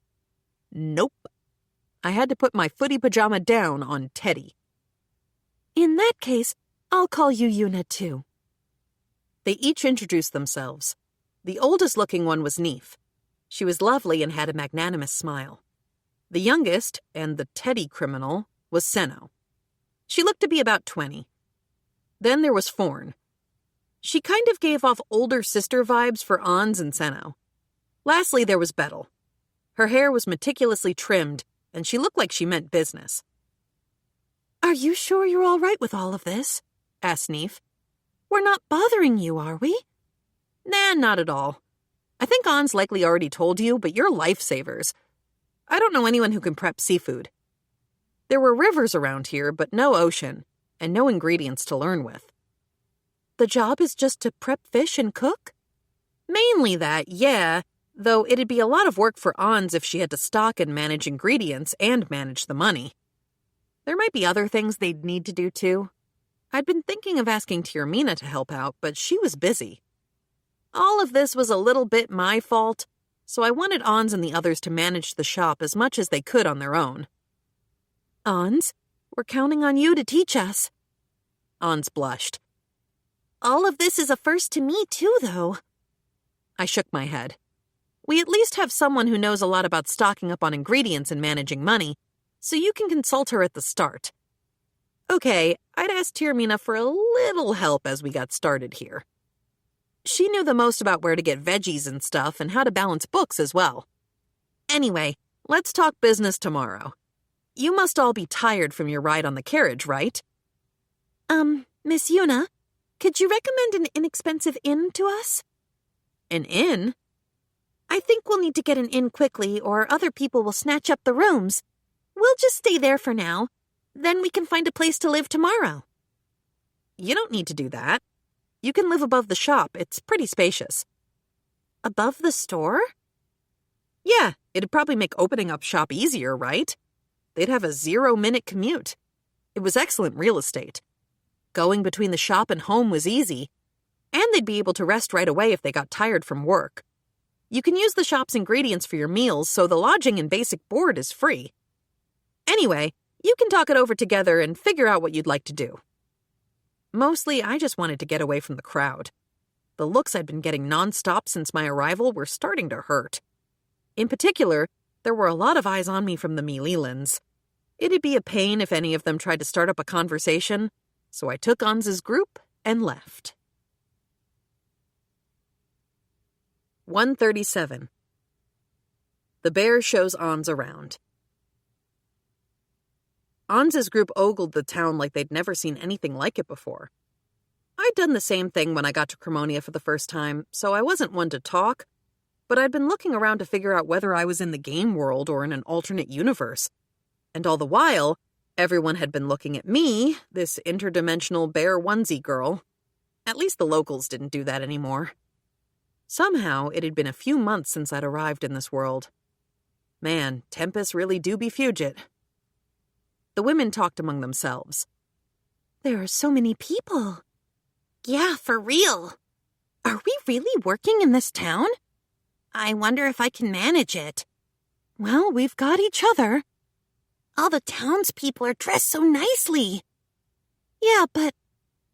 Nope. I had to put my footy pajama down on Teddy. In that case, I'll call you Yuna too. They each introduced themselves. The oldest-looking one was Neef. She was lovely and had a magnanimous smile. The youngest, and the Teddy criminal, was Senno. She looked to be about 20. Then there was Forn. She kind of gave off older sister vibes for Ons and Senno. Lastly, there was Bettel. Her hair was meticulously trimmed, and she looked like she meant business. Are you sure you're all right with all of this? Asked Neef. We're not bothering you, are we? Nah, not at all. I think Ons likely already told you, but you're lifesavers. I don't know anyone who can prep seafood. There were rivers around here, but no ocean, and no ingredients to learn with. The job is just to prep fish and cook? Mainly that, yeah, though it'd be a lot of work for Ons if she had to stock and manage ingredients and manage the money. There might be other things they'd need to do, too. I'd been thinking of asking Tiermina to help out, but she was busy. All of this was a little bit my fault, so I wanted Ons and the others to manage the shop as much as they could on their own. Ons, we're counting on you to teach us. Ons blushed. All of this is a first to me, too, though. I shook my head. We at least have someone who knows a lot about stocking up on ingredients and managing money, so you can consult her at the start. Okay, I'd asked Tiermina for a little help as we got started here. She knew the most about where to get veggies and stuff and how to balance books as well. Anyway, let's talk business tomorrow. You must all be tired from your ride on the carriage, right? Miss Yuna, could you recommend an inexpensive inn to us? An inn? I think we'll need to get an inn quickly or other people will snatch up the rooms. We'll just stay there for now. Then we can find a place to live tomorrow. You don't need to do that. You can live above the shop. It's pretty spacious. Above the store? Yeah, it'd probably make opening up shop easier, right? They'd have a 0-minute commute. It was excellent real estate. Going between the shop and home was easy, and they'd be able to rest right away if they got tired from work. You can use the shop's ingredients for your meals, so the lodging and basic board is free. Anyway, you can talk it over together and figure out what you'd like to do. Mostly, I just wanted to get away from the crowd. The looks I'd been getting nonstop since my arrival were starting to hurt. In particular, there were a lot of eyes on me from the Melilans. It'd be a pain if any of them tried to start up a conversation, so I took Ans's group and left. 137. The bear shows Ans around. Ans's group ogled the town like they'd never seen anything like it before. I'd done the same thing when I got to Cremonia for the first time, so I wasn't one to talk, but I'd been looking around to figure out whether I was in the game world or in an alternate universe. And all the while, everyone had been looking at me, this interdimensional bear onesie girl. At least the locals didn't do that anymore. Somehow, it had been a few months since I'd arrived in this world. Man, Tempest really do be Fugit. The women talked among themselves. There are so many people. Yeah, for real. Are we really working in this town? I wonder if I can manage it. Well, we've got each other. All the townspeople are dressed so nicely. Yeah, but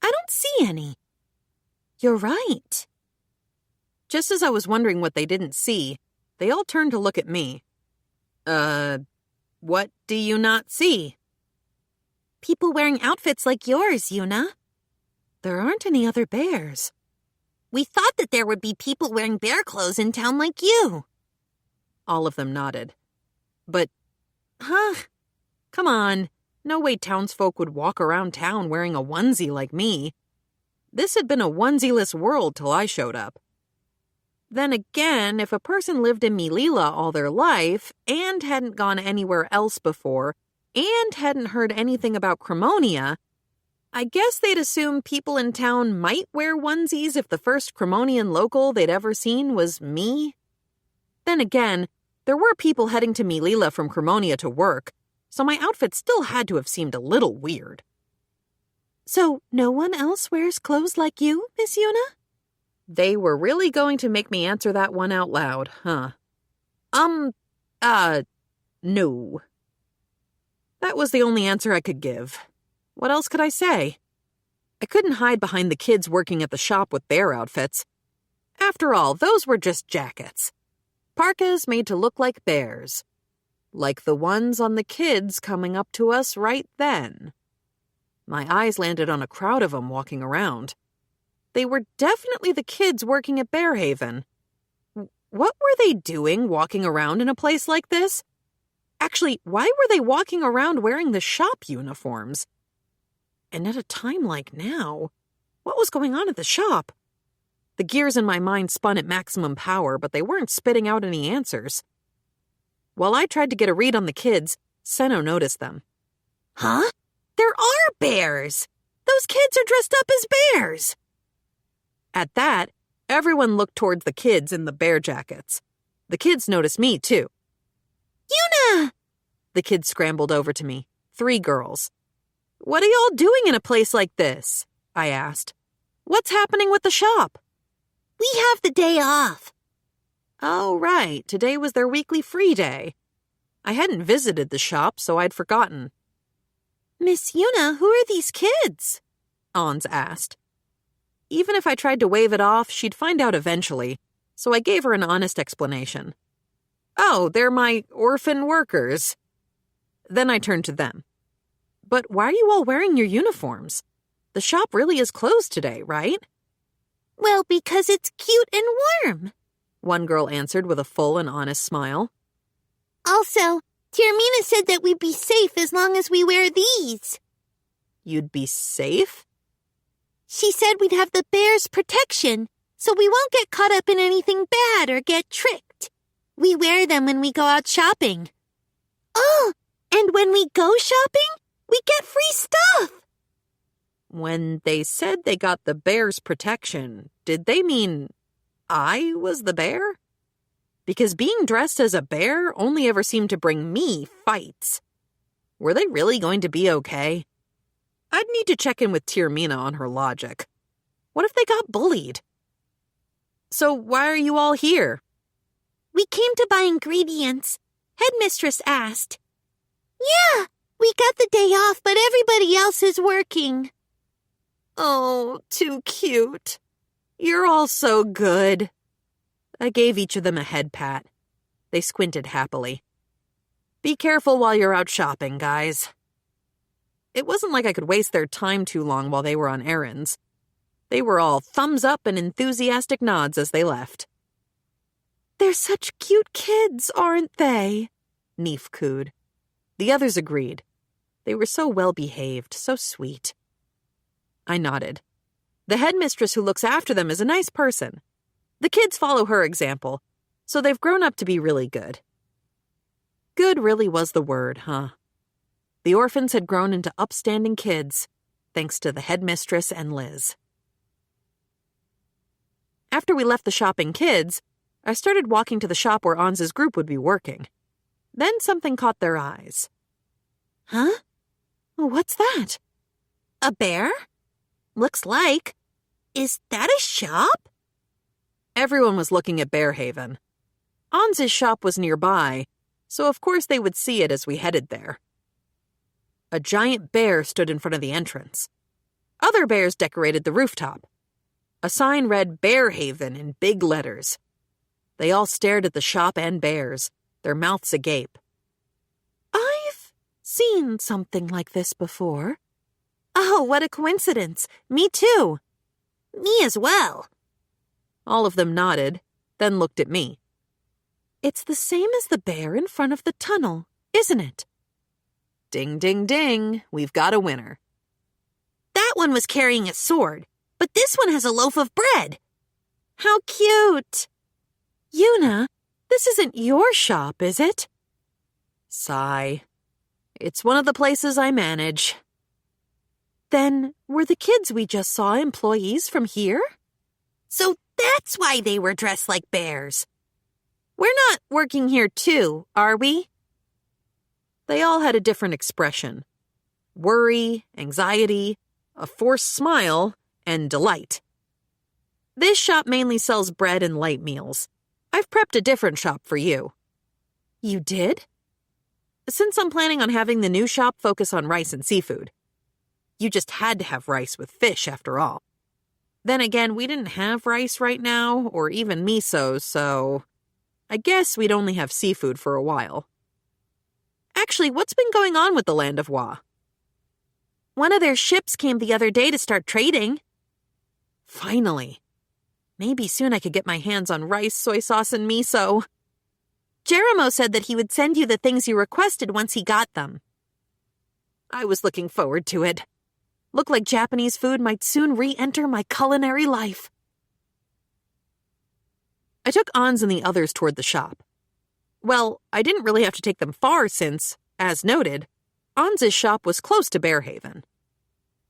I don't see any. You're right. Just as I was wondering what they didn't see, they all turned to look at me. What do you not see? People wearing outfits like yours, Yuna. There aren't any other bears. We thought that there would be people wearing bear clothes in town like you. All of them nodded. But, come on. No way townsfolk would walk around town wearing a onesie like me. This had been a onesie-less world till I showed up. Then again, if a person lived in Melilla all their life and hadn't gone anywhere else before and hadn't heard anything about Cremonia, I guess they'd assume people in town might wear onesies if the first Cremonian local they'd ever seen was me. Then again, there were people heading to Melilla from Cremonia to work, so my outfit still had to have seemed a little weird. So no one else wears clothes like you, Miss Yuna? They were really going to make me answer that one out loud, huh? No. That was the only answer I could give. What else could I say? I couldn't hide behind the kids working at the shop with their outfits. After all, those were just jackets. Parkas made to look like bears. Like the ones on the kids coming up to us right then. My eyes landed on a crowd of them walking around. They were definitely the kids working at Bearhaven. What were they doing walking around in a place like this? Actually, why were they walking around wearing the shop uniforms? And at a time like now, what was going on at the shop? The gears in my mind spun at maximum power, but they weren't spitting out any answers. While I tried to get a read on the kids, Senno noticed them. Huh? There are bears! Those kids are dressed up as bears! At that, everyone looked towards the kids in the bear jackets. The kids noticed me, too. Yuna! The kids scrambled over to me. 3 girls. What are y'all doing in a place like this? I asked. What's happening with the shop? We have the day off. Oh, right. Today was their weekly free day. I hadn't visited the shop, so I'd forgotten. Miss Yuna, who are these kids? Ans asked. Even if I tried to wave it off, she'd find out eventually, so I gave her an honest explanation. Oh, they're my orphan workers. Then I turned to them. But why are you all wearing your uniforms? The shop really is closed today, right? Well, because it's cute and warm, one girl answered with a full and honest smile. Also, Tirmina said that we'd be safe as long as we wear these. You'd be safe? She said we'd have the bear's protection, so we won't get caught up in anything bad or get tricked. We wear them when we go out shopping. Oh, and when we go shopping, we get free stuff. When they said they got the bear's protection, did they mean I was the bear? Because being dressed as a bear only ever seemed to bring me fights. Were they really going to be okay? I'd need to check in with Tirmina on her logic. What if they got bullied? So why are you all here? We came to buy ingredients. Headmistress asked. Yeah, we got the day off, but everybody else is working. Oh, too cute. You're all so good. I gave each of them a head pat. They squinted happily. Be careful while you're out shopping, guys. It wasn't like I could waste their time too long while they were on errands. They were all thumbs up and enthusiastic nods as they left. They're such cute kids, aren't they? Neef cooed. The others agreed. They were so well-behaved, so sweet. I nodded. The headmistress who looks after them is a nice person. The kids follow her example, so they've grown up to be really good. Good really was the word, huh? The orphans had grown into upstanding kids, thanks to the headmistress and Liz. After we left the shopping kids, I started walking to the shop where Ans's group would be working. Then something caught their eyes. Huh? What's that? A bear? Looks like. Is that a shop? Everyone was looking at Bearhaven. Ans's shop was nearby, so of course they would see it as we headed there. A giant bear stood in front of the entrance. Other bears decorated the rooftop. A sign read Bearhaven in big letters. They all stared at the shop and bears, their mouths agape. I've seen something like this before. Oh, what a coincidence. Me too. Me as well. All of them nodded, then looked at me. It's the same as the bear in front of the tunnel, isn't it? Ding, ding, ding. We've got a winner. That one was carrying a sword, but this one has a loaf of bread. How cute. Yuna, this isn't your shop, is it? Sigh. It's one of the places I manage. Then were the kids we just saw employees from here? So that's why they were dressed like bears. We're not working here too, are we? They all had a different expression. Worry, anxiety, a forced smile, and delight. This shop mainly sells bread and light meals. I've prepped a different shop for you. You did? Since I'm planning on having the new shop focus on rice and seafood. You just had to have rice with fish, after all. Then again, we didn't have rice right now, or even miso, so I guess we'd only have seafood for a while. Actually, what's been going on with the Land of Wa? One of their ships came the other day to start trading. Finally. Maybe soon I could get my hands on rice, soy sauce, and miso. Jeremo said that he would send you the things you requested once he got them. I was looking forward to it. Looked like Japanese food might soon re-enter my culinary life. I took Ans and the others toward the shop. Well, I didn't really have to take them far since, as noted, Ans's shop was close to Bearhaven.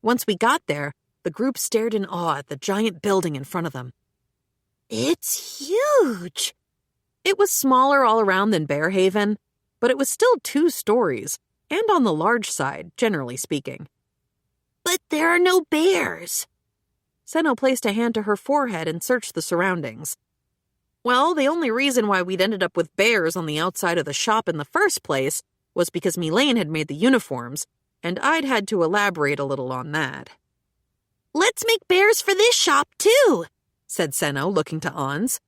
Once we got there, the group stared in awe at the giant building in front of them. It's huge. It was smaller all around than Bearhaven, but it was still 2 stories, and on the large side, generally speaking. But there are no bears. Senno placed a hand to her forehead and searched the surroundings. Well, the only reason why we'd ended up with bears on the outside of the shop in the first place was because Melaine had made the uniforms, and I'd had to elaborate a little on that. Let's make bears for this shop, too, said Senno, looking to Ans.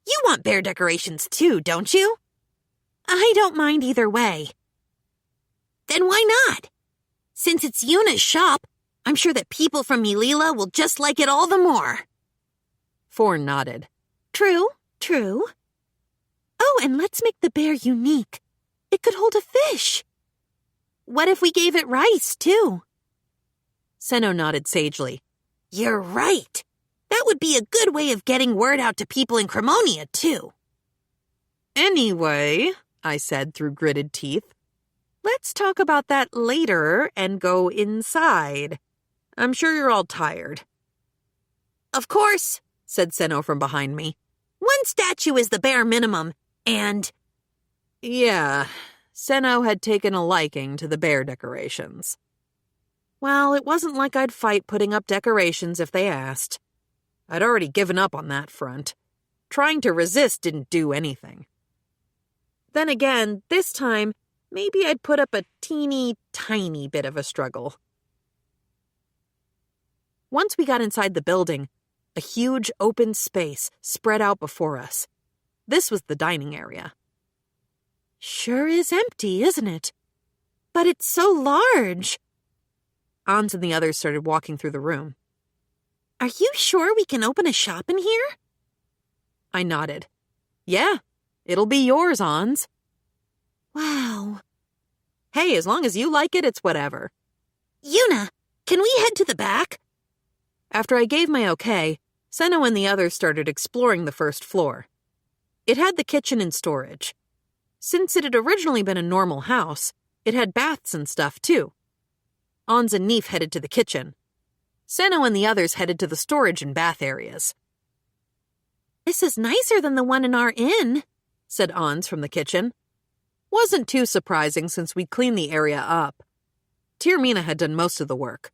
You want bear decorations, too, don't you? I don't mind either way. Then why not? Since it's Yuna's shop, I'm sure that people from Milila will just like it all the more. Forn nodded. True. Oh, and let's make the bear unique. It could hold a fish. What if we gave it rice, too? Senno nodded sagely. You're right. That would be a good way of getting word out to people in Cremonia, too. Anyway, I said through gritted teeth, let's talk about that later and go inside. I'm sure you're all tired. Of course, said Senno from behind me. 1 statue is the bare minimum, and... Yeah, Senno had taken a liking to the bear decorations. Well, it wasn't like I'd fight putting up decorations if they asked. I'd already given up on that front. Trying to resist didn't do anything. Then again, this time, maybe I'd put up a teeny, tiny bit of a struggle. Once we got inside the building, A huge open space spread out before us. This was the dining area. Sure is empty, isn't it? But it's so large. Ans and the others started walking through the room. Are you sure we can open a shop in here? I nodded. Yeah, it'll be yours, Ans. Wow. Hey, as long as you like it, it's whatever. Yuna, can we head to the back? After I gave my okay, Senno and the others started exploring the first floor. It had the kitchen and storage. Since it had originally been a normal house, it had baths and stuff too. Ans and Neef headed to the kitchen. Senno and the others headed to the storage and bath areas. This is nicer than the one in our inn, said Ans from the kitchen. Wasn't too surprising since we'd cleaned the area up. Tirmina had done most of the work.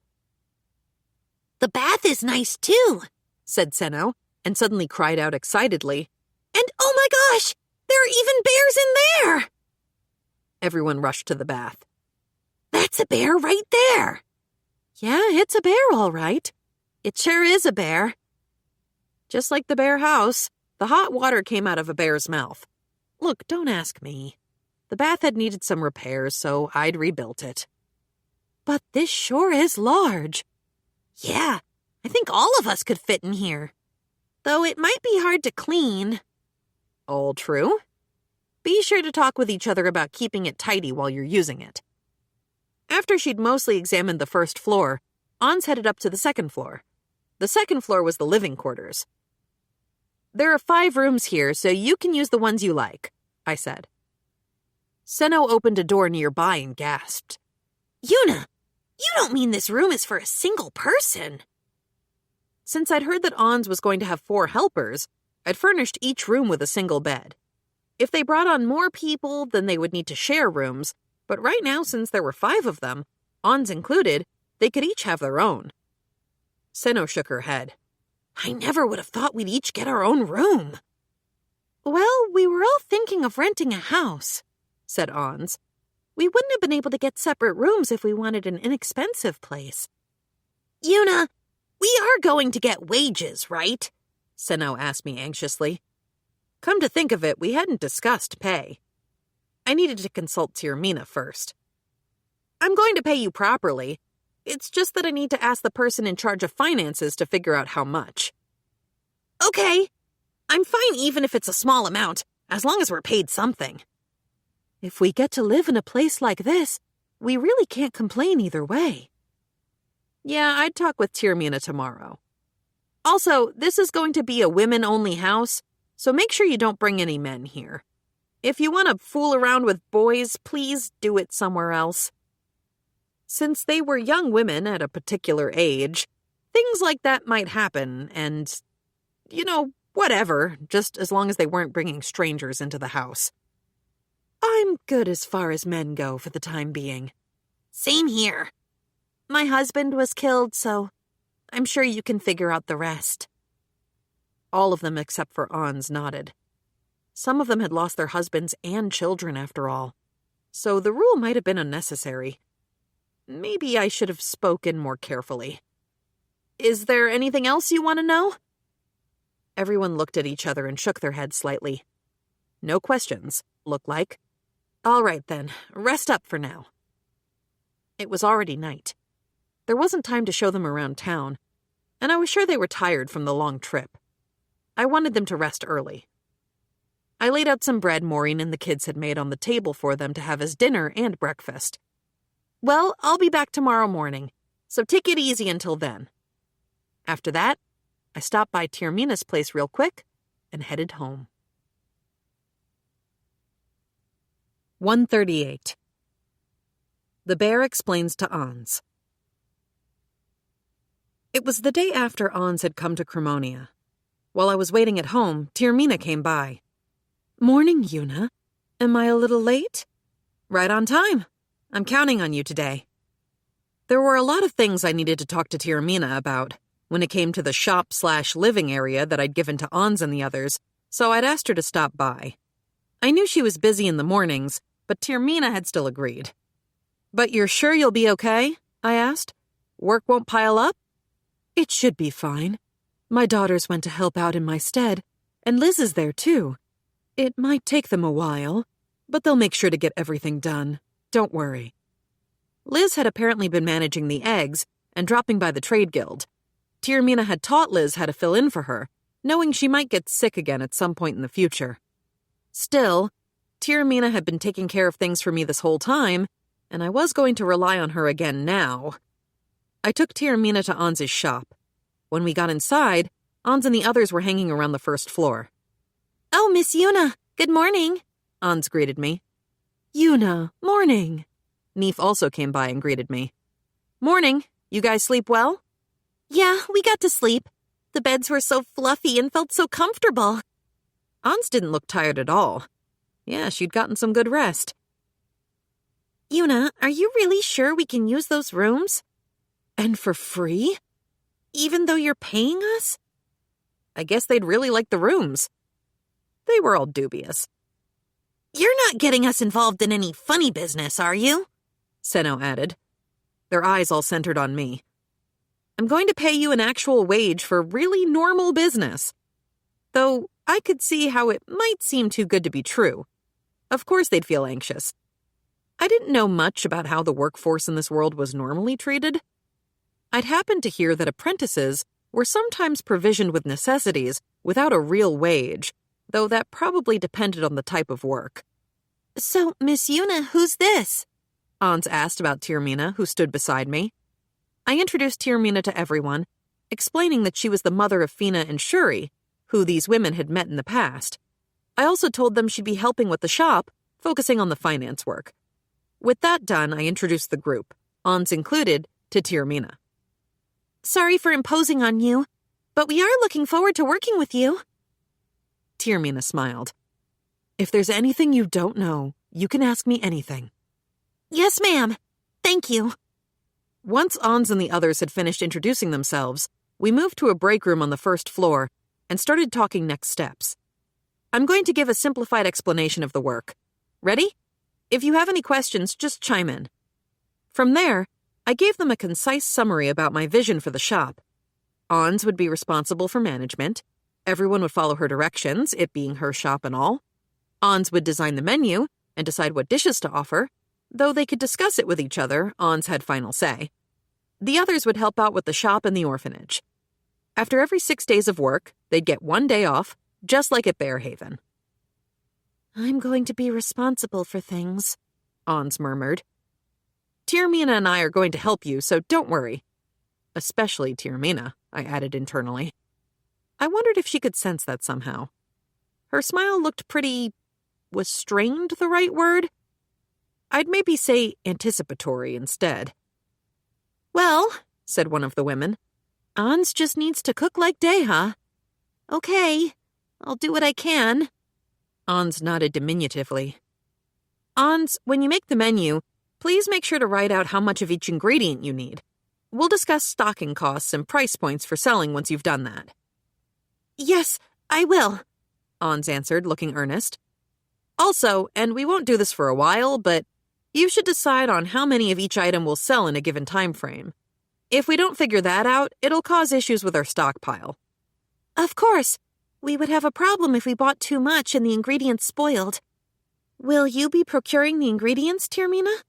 The bath is nice too, said Senno, and suddenly cried out excitedly. And oh my gosh, there are even bears in there! Everyone rushed to the bath. That's a bear right there. Yeah, it's a bear, all right. It sure is a bear. Just like the bear house, the hot water came out of a bear's mouth. Look, don't ask me. The bath had needed some repairs, so I'd rebuilt it. But this sure is large. Yeah, I think all of us could fit in here. Though it might be hard to clean. All true. Be sure to talk with each other about keeping it tidy while you're using it. After she'd mostly examined the first floor, Ans headed up to the second floor. The second floor was the living quarters. There are 5 rooms here, so you can use the ones you like, I said. Senno opened a door nearby and gasped. Yuna, you don't mean this room is for a single person? Since I'd heard that Ans was going to have 4 helpers, I'd furnished each room with a single bed. If they brought on more people, then they would need to share rooms, but right now, since there were 5 of them, Ans included, they could each have their own. Senno shook her head. I never would have thought we'd each get our own room. Well, we were all thinking of renting a house, said Ans. We wouldn't have been able to get separate rooms if we wanted an inexpensive place. Yuna, we are going to get wages, right? Senno asked me anxiously. Come to think of it, we hadn't discussed pay. I needed to consult Tirmina first. I'm going to pay you properly. It's just that I need to ask the person in charge of finances to figure out how much. Okay. I'm fine even if it's a small amount, as long as we're paid something. If we get to live in a place like this, we really can't complain either way. Yeah, I'd talk with Tirmina tomorrow. Also, this is going to be a women-only house, so make sure you don't bring any men here. If you want to fool around with boys, please do it somewhere else. Since they were young women at a particular age, things like that might happen, and, whatever, just as long as they weren't bringing strangers into the house. I'm good as far as men go for the time being. Same here. My husband was killed, so I'm sure you can figure out the rest. All of them except for Ans nodded. Some of them had lost their husbands and children after all, so the rule might have been unnecessary. Maybe I should have spoken more carefully. Is there anything else you want to know? Everyone looked at each other and shook their heads slightly. No questions, looked like. All right then, rest up for now. It was already night. There wasn't time to show them around town, and I was sure they were tired from the long trip. I wanted them to rest early. I laid out some bread Maureen and the kids had made on the table for them to have as dinner and breakfast. Well, I'll be back tomorrow morning, so take it easy until then. After that, I stopped by Tirmina's place real quick and headed home. 138. The Bear Explains to Ans. It was the day after Ans had come to Cremonia. While I was waiting at home, Tirmina came by. Morning, Yuna. Am I a little late? Right on time. I'm counting on you today. There were a lot of things I needed to talk to Tirmina about when it came to the shop/living area that I'd given to Ans and the others, so I'd asked her to stop by. I knew she was busy in the mornings, but Tirmina had still agreed. But you're sure you'll be okay? I asked. Work won't pile up? It should be fine. My daughters went to help out in my stead, and Liz is there too. It might take them a while, but they'll make sure to get everything done. Don't worry. Liz had apparently been managing the eggs and dropping by the trade guild. Tirmina had taught Liz how to fill in for her, knowing she might get sick again at some point in the future. Still, Tirmina had been taking care of things for me this whole time, and I was going to rely on her again now. I took Tirmina to Ans's shop. When we got inside, Ans and the others were hanging around the first floor. Oh, Miss Yuna, good morning. Ans greeted me. Yuna, morning. Neef also came by and greeted me. Morning. You guys sleep well? Yeah, we got to sleep. The beds were so fluffy and felt so comfortable. Ans didn't look tired at all. Yeah, she'd gotten some good rest. Yuna, are you really sure we can use those rooms? And for free? Even though you're paying us? I guess they'd really like the rooms. They were all dubious. You're not getting us involved in any funny business, are you? Seno added. Their eyes all centered on me. I'm going to pay you an actual wage for really normal business. Though I could see how it might seem too good to be true. Of course they'd feel anxious. I didn't know much about how the workforce in this world was normally treated. I'd happened to hear that apprentices were sometimes provisioned with necessities without a real wage, though that probably depended on the type of work. So, Miss Yuna, who's this? Ans asked about Tirmina, who stood beside me. I introduced Tirmina to everyone, explaining that she was the mother of Fina and Shuri, who these women had met in the past. I also told them she'd be helping with the shop, focusing on the finance work. With that done, I introduced the group, Ans included, to Tirmina. Sorry for imposing on you, but we are looking forward to working with you. Tirmina smiled. If there's anything you don't know, you can ask me anything. Yes, ma'am. Thank you. Once Ans and the others had finished introducing themselves, we moved to a break room on the first floor and started talking next steps. I'm going to give a simplified explanation of the work. Ready? If you have any questions, just chime in. From there, I gave them a concise summary about my vision for the shop. Ans would be responsible for management. Everyone would follow her directions, it being her shop and all. Ans would design the menu and decide what dishes to offer. Though they could discuss it with each other, Ans had final say. The others would help out with the shop and the orphanage. After every 6 days of work, they'd get 1 day off, just like at Bearhaven. I'm going to be responsible for things, Ans murmured. Tirmina and I are going to help you, so don't worry. Especially Tirmina, I added internally. I wondered if she could sense that somehow. Her smile looked pretty... was strained the right word? I'd maybe say anticipatory instead. Well, said one of the women, Ans just needs to cook like day, huh? Okay, I'll do what I can. Ans nodded diminutively. Ans, when you make the menu, please make sure to write out how much of each ingredient you need. We'll discuss stocking costs and price points for selling once you've done that. Yes, I will, Ans answered, looking earnest. Also, and we won't do this for a while, but you should decide on how many of each item will sell in a given time frame. If we don't figure that out, it'll cause issues with our stockpile. Of course. We would have a problem if we bought too much and the ingredients spoiled. Will you be procuring the ingredients, Tirmina?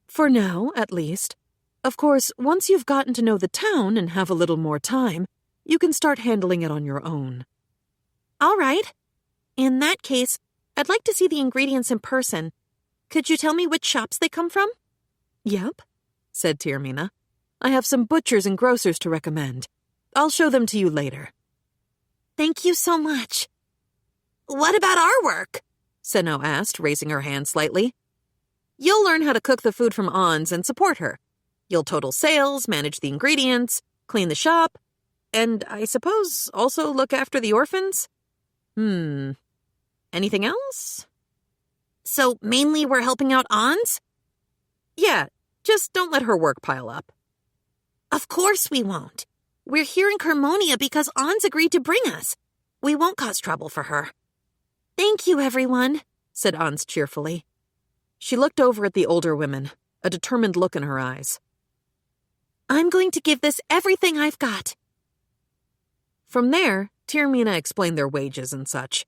For now, at least. Of course, once you've gotten to know the town and have a little more time, you can start handling it on your own. All right. In that case, I'd like to see the ingredients in person. Could you tell me which shops they come from? Yep, said Tirmina. I have some butchers and grocers to recommend. I'll show them to you later. Thank you so much. What about our work? Seno asked, raising her hand slightly. You'll learn how to cook the food from Ans and support her. You'll total sales, manage the ingredients, clean the shop, and I suppose also look after the orphans? Anything else? So mainly we're helping out Ans? Yeah, just don't let her work pile up. Of course we won't. We're here in Carmonia because Ans agreed to bring us. We won't cause trouble for her. Thank you, everyone, said Ans cheerfully. She looked over at the older women, a determined look in her eyes. I'm going to give this everything I've got. From there, Tirmina explained their wages and such.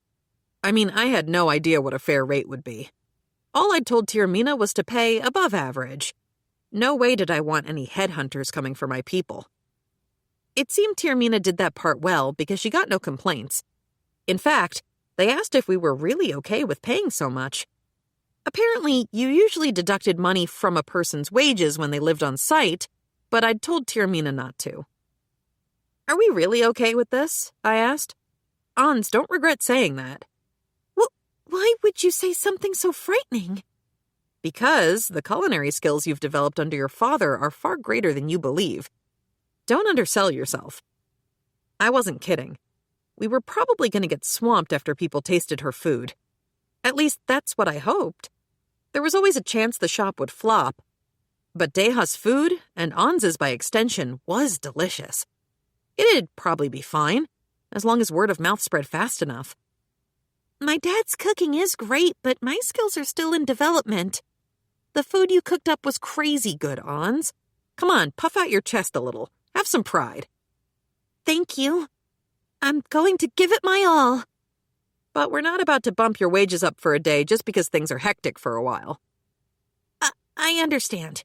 I mean, I had no idea what a fair rate would be. All I'd told Tirmina was to pay above average. No way did I want any headhunters coming for my people. It seemed Tirmina did that part well because she got no complaints. In fact, they asked if we were really okay with paying so much. Apparently, you usually deducted money from a person's wages when they lived on site, but I'd told Tirmina not to. Are we really okay with this? I asked. Ons, don't regret saying that. Why would you say something so frightening? Because the culinary skills you've developed under your father are far greater than you believe. Don't undersell yourself. I wasn't kidding. We were probably going to get swamped after people tasted her food. At least that's what I hoped. There was always a chance the shop would flop. But Deha's food, and Ans's by extension, was delicious. It'd probably be fine, as long as word of mouth spread fast enough. My dad's cooking is great, but my skills are still in development. The food you cooked up was crazy good, Ans. Come on, puff out your chest a little. Have some pride. Thank you. I'm going to give it my all. But we're not about to bump your wages up for a day just because things are hectic for a while. I understand.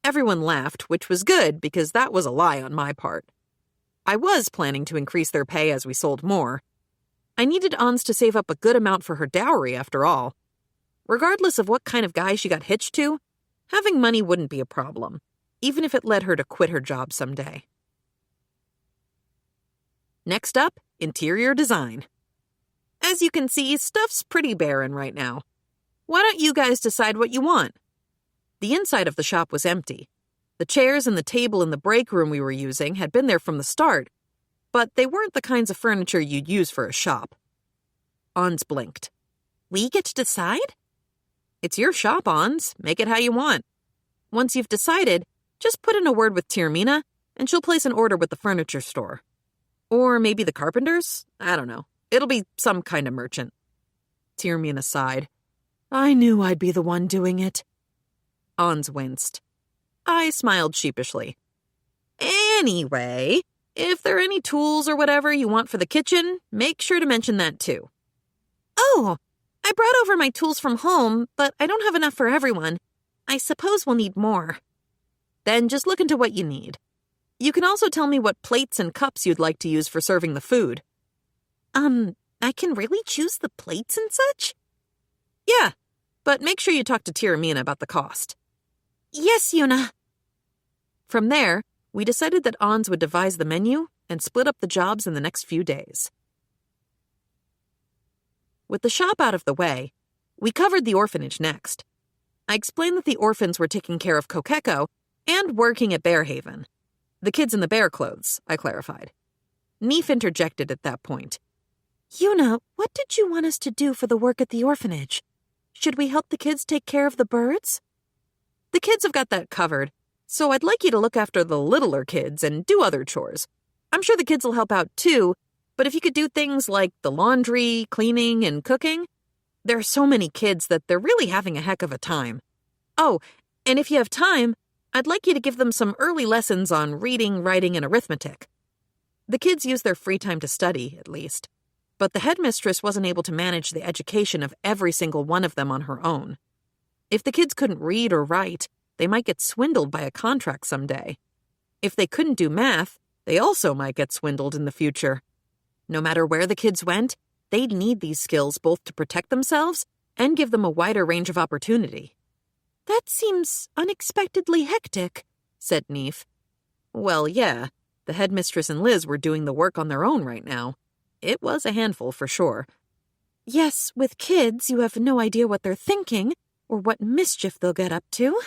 Everyone laughed, which was good because that was a lie on my part. I was planning to increase their pay as we sold more. I needed Ans to save up a good amount for her dowry, after all. Regardless of what kind of guy she got hitched to, having money wouldn't be a problem, even if it led her to quit her job someday. Next up, interior design. As you can see, stuff's pretty barren right now. Why don't you guys decide what you want? The inside of the shop was empty. The chairs and the table in the break room we were using had been there from the start, but they weren't the kinds of furniture you'd use for a shop. Ons blinked. We get to decide? It's your shop, Ons. Make it how you want. Once you've decided, just put in a word with Tirmina, and she'll place an order with the furniture store. Or maybe the carpenters? I don't know. It'll be some kind of merchant. Tirmina sighed. I knew I'd be the one doing it. Ons winced. I smiled sheepishly. Anyway, if there are any tools or whatever you want for the kitchen, make sure to mention that too. Oh, I brought over my tools from home, but I don't have enough for everyone. I suppose we'll need more. Then just look into what you need. You can also tell me what plates and cups you'd like to use for serving the food. I can really choose the plates and such? Yeah, but make sure you talk to Tirmina about the cost. Yes, Yuna. From there, we decided that Ons would devise the menu and split up the jobs in the next few days. With the shop out of the way, we covered the orphanage next. I explained that the orphans were taking care of Kokeko and working at Bearhaven. The kids in the bear clothes, I clarified. Neef interjected at that point. Yuna, what did you want us to do for the work at the orphanage? Should we help the kids take care of the birds? The kids have got that covered, so I'd like you to look after the littler kids and do other chores. I'm sure the kids will help out too, but if you could do things like the laundry, cleaning, and cooking, there are so many kids that they're really having a heck of a time. Oh, and if you have time, I'd like you to give them some early lessons on reading, writing, and arithmetic. The kids use their free time to study, at least, but the headmistress wasn't able to manage the education of every single one of them on her own. If the kids couldn't read or write, they might get swindled by a contract someday. If they couldn't do math, they also might get swindled in the future. No matter where the kids went, they'd need these skills both to protect themselves and give them a wider range of opportunity. That seems unexpectedly hectic, said Neef. Well, yeah, the headmistress and Liz were doing the work on their own right now. It was a handful for sure. Yes, with kids, you have no idea what they're thinking or what mischief they'll get up to.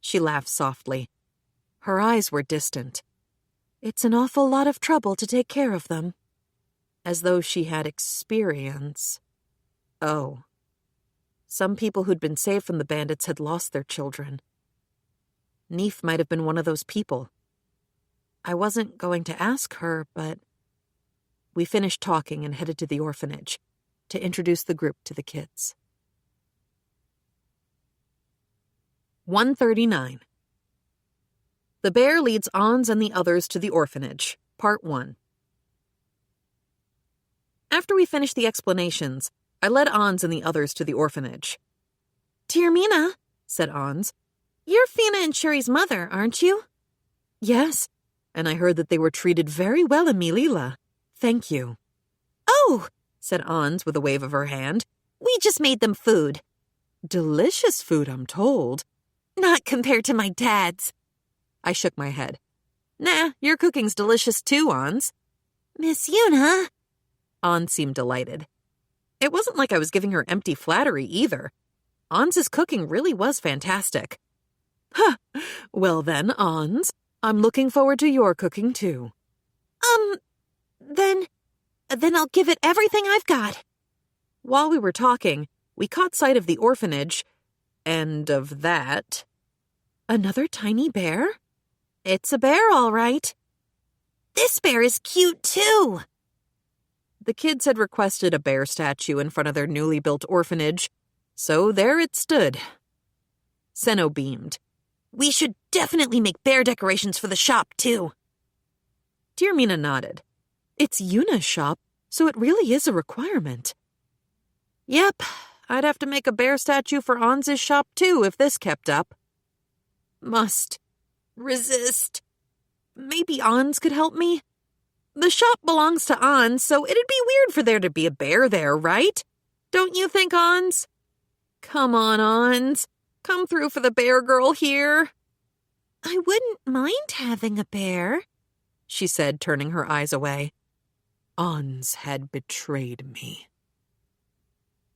She laughed softly. Her eyes were distant. It's an awful lot of trouble to take care of them. As though she had experience. Oh. Some people who'd been saved from the bandits had lost their children. Neef might have been one of those people. I wasn't going to ask her, but... We finished talking and headed to the orphanage to introduce the group to the kids. 139. The bear leads Ons and the others to the orphanage, Part 1. After we finished the explanations, I led Ons and the others to the orphanage. Dear Mina, said Ons, you're Fina and Sherry's mother, aren't you? Yes, and I heard that they were treated very well in Milila. Thank you. Oh, said Ons with a wave of her hand. We just made them food. Delicious food, I'm told. Not compared to my dad's. I shook my head. Nah, your cooking's delicious too, Ons. Miss Yuna. Ons seemed delighted. It wasn't like I was giving her empty flattery either. Ons's cooking really was fantastic. Huh. Well then, Ons, I'm looking forward to your cooking too. Then I'll give it everything I've got. While we were talking, we caught sight of the orphanage, and of that. Another tiny bear? It's a bear, all right. This bear is cute, too. The kids had requested a bear statue in front of their newly built orphanage, so there it stood. Senno beamed. We should definitely make bear decorations for the shop, too. Dear Mina nodded. It's Yuna's shop, so it really is a requirement. Yep, I'd have to make a bear statue for Ons's shop, too, if this kept up. Must resist. Maybe Ons could help me? The shop belongs to Ons, so it'd be weird for there to be a bear there, right? Don't you think, Ons? Come on, Ons. Come through for the bear girl here. I wouldn't mind having a bear, she said, turning her eyes away. Ons had betrayed me.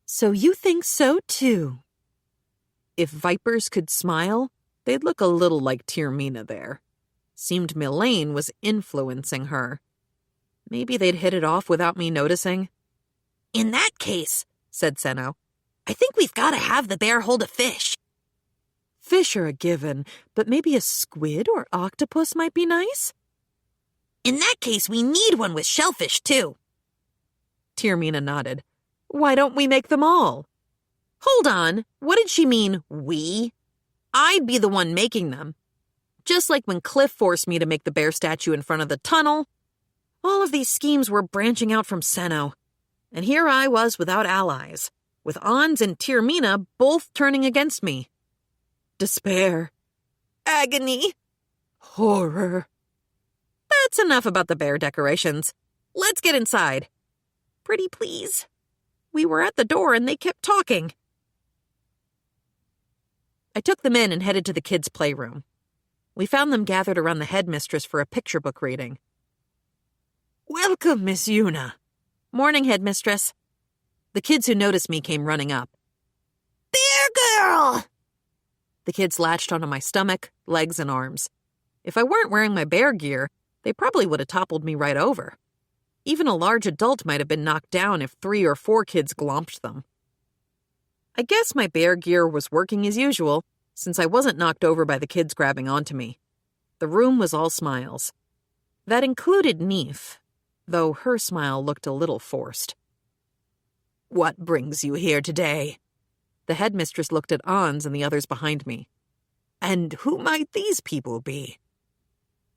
So you think so, too? If vipers could smile, they'd look a little like Tirmina there. Seemed Milane was influencing her. Maybe they'd hit it off without me noticing. In that case, said Senno, I think we've got to have the bear hold a fish. Fish are a given, but maybe a squid or octopus might be nice? In that case, we need one with shellfish, too. Tirmina nodded. Why don't we make them all? Hold on, what did she mean, we? I'd be the one making them. Just like when Cliff forced me to make the bear statue in front of the tunnel. All of these schemes were branching out from Senno. And here I was without allies, with Ons and Tirmina both turning against me. Despair. Agony. Horror. That's enough about the bear decorations. Let's get inside. Pretty please. We were at the door and they kept talking. I took them in and headed to the kids' playroom. We found them gathered around the headmistress for a picture book reading. Welcome, Miss Yuna. Morning, headmistress. The kids who noticed me came running up. Bear girl! The kids latched onto my stomach, legs, and arms. If I weren't wearing my bear gear, they probably would have toppled me right over. Even a large adult might have been knocked down if 3 or 4 kids glomped them. I guess my bear gear was working as usual, since I wasn't knocked over by the kids grabbing onto me. The room was all smiles. That included Neef, though her smile looked a little forced. What brings you here today? The headmistress looked at Ons and the others behind me. And who might these people be?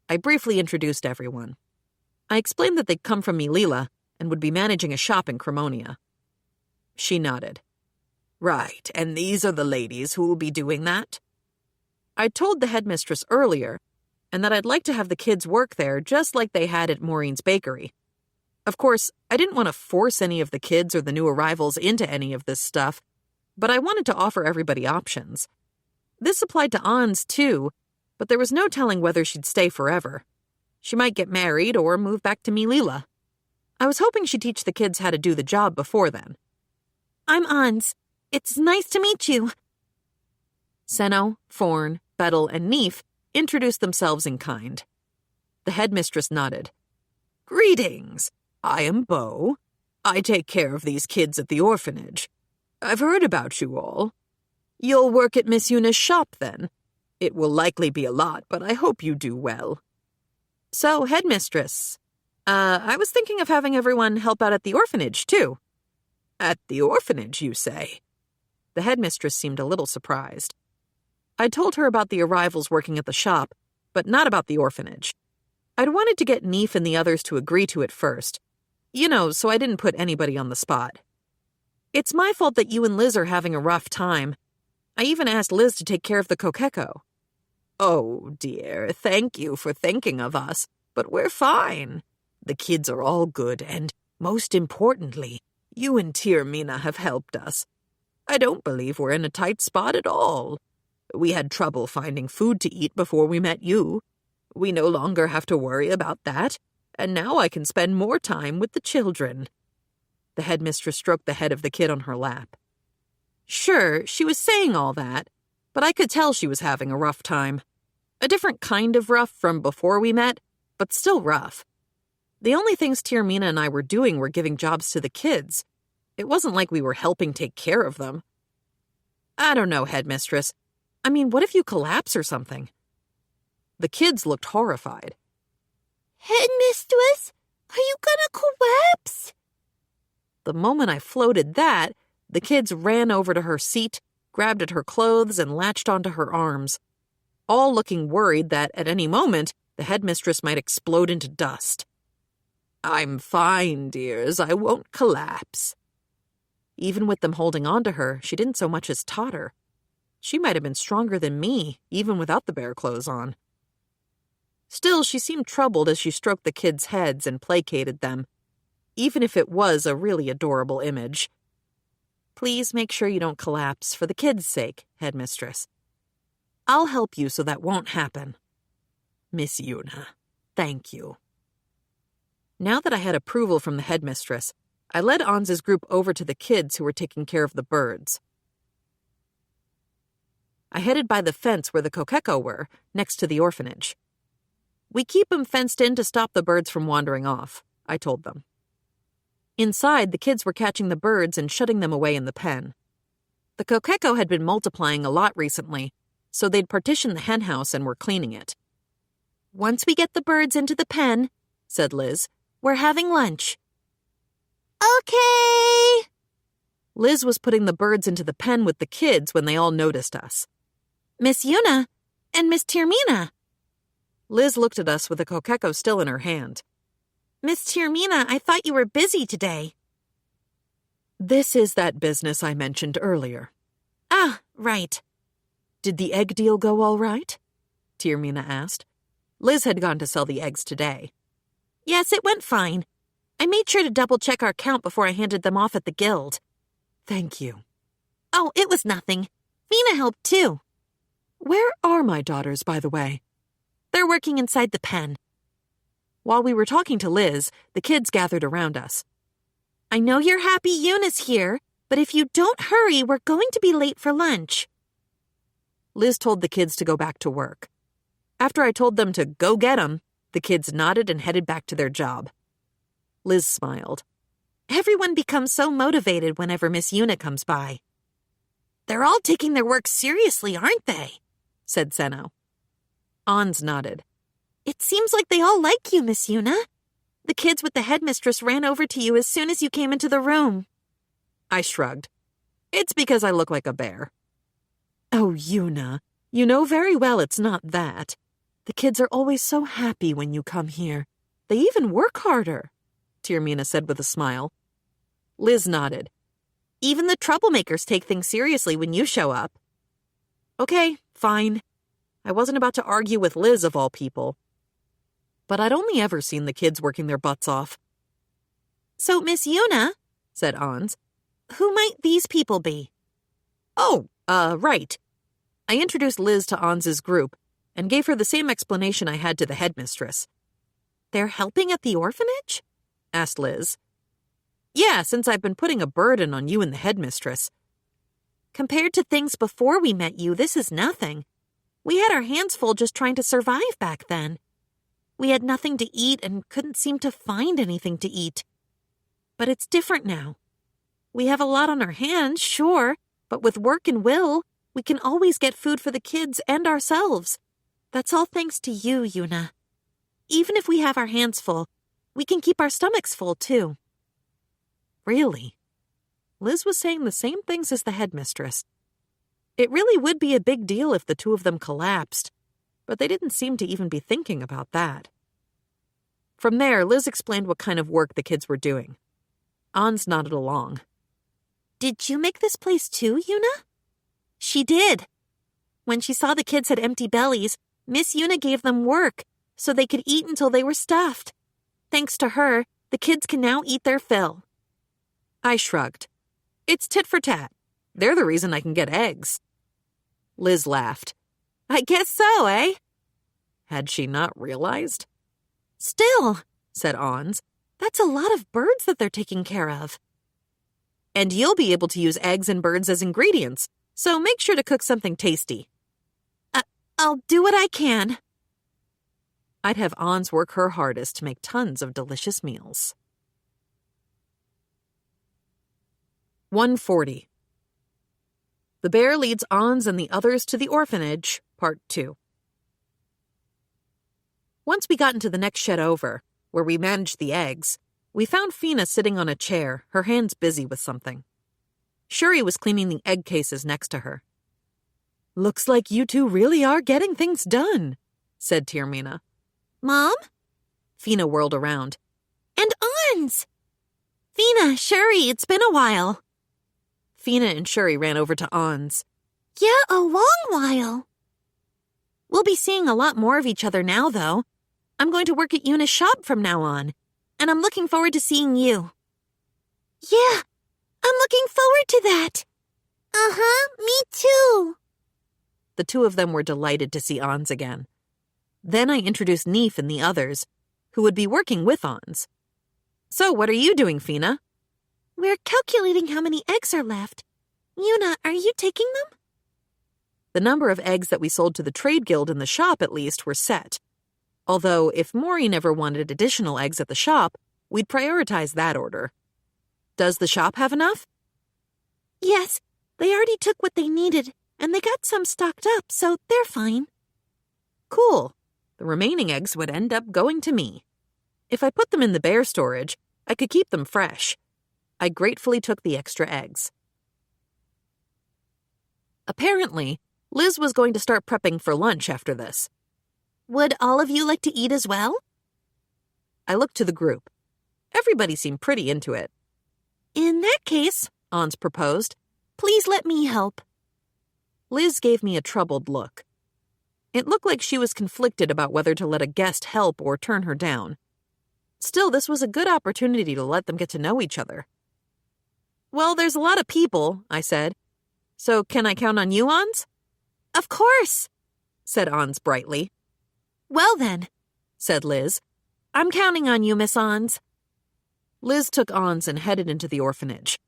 I briefly introduced everyone. I explained that they'd come from Milila and would be managing a shop in Cremonia. She nodded. Right, and these are the ladies who will be doing that? I'd told the headmistress earlier, and that I'd like to have the kids work there just like they had at Maureen's bakery. Of course, I didn't want to force any of the kids or the new arrivals into any of this stuff, but I wanted to offer everybody options. This applied to Ons, too, but there was no telling whether she'd stay forever. She might get married or move back to Milila. I was hoping she'd teach the kids how to do the job before then. I'm Ons. It's nice to meet you. Senno, Forn, Bettel, and Neef introduced themselves in kind. The headmistress nodded. Greetings. I am Bo. I take care of these kids at the orphanage. I've heard about you all. You'll work at Miss Yuna's shop, then. It will likely be a lot, but I hope you do well. So, headmistress, I was thinking of having everyone help out at the orphanage, too. At the orphanage, you say? The headmistress seemed a little surprised. I told her about the arrivals working at the shop, but not about the orphanage. I'd wanted to get Neef and the others to agree to it first. So I didn't put anybody on the spot. It's my fault that you and Liz are having a rough time. I even asked Liz to take care of the kokeko. Oh, dear, thank you for thinking of us, but we're fine. The kids are all good, and, most importantly, you and Tirmina have helped us. I don't believe we're in a tight spot at all. We had trouble finding food to eat before we met you. We no longer have to worry about that, and now I can spend more time with the children. The headmistress stroked the head of the kid on her lap. Sure, she was saying all that, but I could tell she was having a rough time. A different kind of rough from before we met, but still rough. The only things Tirmina and I were doing were giving jobs to the kids. It wasn't like we were helping take care of them. I don't know, headmistress. I mean, what if you collapse or something? The kids looked horrified. Headmistress, are you gonna collapse? The moment I floated that, the kids ran over to her seat, grabbed at her clothes, and latched onto her arms, all looking worried that at any moment the headmistress might explode into dust. I'm fine, dears. I won't collapse. Even with them holding on to her, she didn't so much as totter. She might have been stronger than me, even without the bear clothes on. Still, she seemed troubled as she stroked the kids' heads and placated them, even if it was a really adorable image. Please make sure you don't collapse for the kids' sake, headmistress. I'll help you so that won't happen. Miss Yuna, thank you. Now that I had approval from the headmistress, I led Ans's group over to the kids who were taking care of the birds. I headed by the fence where the kokeko were, next to the orphanage. We keep 'em fenced in to stop the birds from wandering off, I told them. Inside, the kids were catching the birds and shutting them away in the pen. The kokeko had been multiplying a lot recently, so they'd partitioned the henhouse and were cleaning it. Once we get the birds into the pen, said Liz, we're having lunch. Okay. Liz was putting the birds into the pen with the kids when they all noticed us. Miss Yuna and Miss Tirmina. Liz looked at us with the kokeko still in her hand. Miss Tirmina, I thought you were busy today. This is that business I mentioned earlier. Ah, right. Did the egg deal go all right? Tirmina asked. Liz had gone to sell the eggs today. Yes, it went fine. I made sure to double-check our count before I handed them off at the guild. Thank you. Oh, it was nothing. Vina helped too. Where are my daughters, by the way? They're working inside the pen. While we were talking to Liz, the kids gathered around us. I know you're happy Yuna's here, but if you don't hurry, we're going to be late for lunch. Liz told the kids to go back to work. After I told them to go get 'em, the kids nodded and headed back to their job. Liz smiled. Everyone becomes so motivated whenever Miss Yuna comes by. They're all taking their work seriously, aren't they? Said Seno. Ans nodded. It seems like they all like you, Miss Yuna. The kids with the headmistress ran over to you as soon as you came into the room. I shrugged. It's because I look like a bear. Oh, Yuna, you know very well it's not that. The kids are always so happy when you come here. They even work harder, Tirmina said with a smile. Liz nodded. Even the troublemakers take things seriously when you show up. Okay, fine. I wasn't about to argue with Liz of all people. But I'd only ever seen the kids working their butts off. So, Miss Yuna, said Ans, who might these people be? Oh, right. I introduced Liz to Ans's group and gave her the same explanation I had to the headmistress. They're helping at the orphanage? Asked Liz. Yeah, since I've been putting a burden on you and the headmistress. Compared to things before we met you, this is nothing. We had our hands full just trying to survive back then. We had nothing to eat and couldn't seem to find anything to eat. But it's different now. We have a lot on our hands, sure, but with work and will, we can always get food for the kids and ourselves. That's all thanks to you, Yuna. Even if we have our hands full, we can keep our stomachs full, too. Really? Liz was saying the same things as the headmistress. It really would be a big deal if the two of them collapsed, but they didn't seem to even be thinking about that. From there, Liz explained what kind of work the kids were doing. Ons nodded along. Did you make this place too, Yuna? She did. When she saw the kids had empty bellies, Miss Yuna gave them work so they could eat until they were stuffed. Thanks to her, the kids can now eat their fill. I shrugged. It's tit for tat. They're the reason I can get eggs. Liz laughed. I guess so, eh? Had she not realized? Still, said Ons, that's a lot of birds that they're taking care of. And you'll be able to use eggs and birds as ingredients, so make sure to cook something tasty. I'll do what I can. I'd have Ons work her hardest to make tons of delicious meals. 140. The Bear Leads Ons and the Others to the Orphanage, Part 2. Once we got into the next shed over, where we managed the eggs, we found Fina sitting on a chair, her hands busy with something. Shuri was cleaning the egg cases next to her. Looks like you two really are getting things done, said Tirmina. Mom? Fina whirled around. And Ons! Fina, Shuri, it's been a while. Fina and Shuri ran over to Ons. Yeah, a long while. We'll be seeing a lot more of each other now, though. I'm going to work at Yuna's shop from now on, and I'm looking forward to seeing you. Yeah, I'm looking forward to that. Me too. The two of them were delighted to see Ons again. Then I introduced Neef and the others, who would be working with Ons. So what are you doing, Fina? We're calculating how many eggs are left. Yuna, are you taking them? The number of eggs that we sold to the trade guild in the shop, at least, were set. Although, if Maureen ever wanted additional eggs at the shop, we'd prioritize that order. Does the shop have enough? Yes, they already took what they needed, and they got some stocked up, so they're fine. Cool. The remaining eggs would end up going to me. If I put them in the bear storage, I could keep them fresh. I gratefully took the extra eggs. Apparently, Liz was going to start prepping for lunch after this. Would all of you like to eat as well? I looked to the group. Everybody seemed pretty into it. In that case, Ons proposed, please let me help. Liz gave me a troubled look. It looked like she was conflicted about whether to let a guest help or turn her down. Still, this was a good opportunity to let them get to know each other. Well, there's a lot of people, I said. So can I count on you, Ons? Of course, said Ons brightly. Well then, said Liz. I'm counting on you, Miss Ons. Liz took Ons and headed into the orphanage.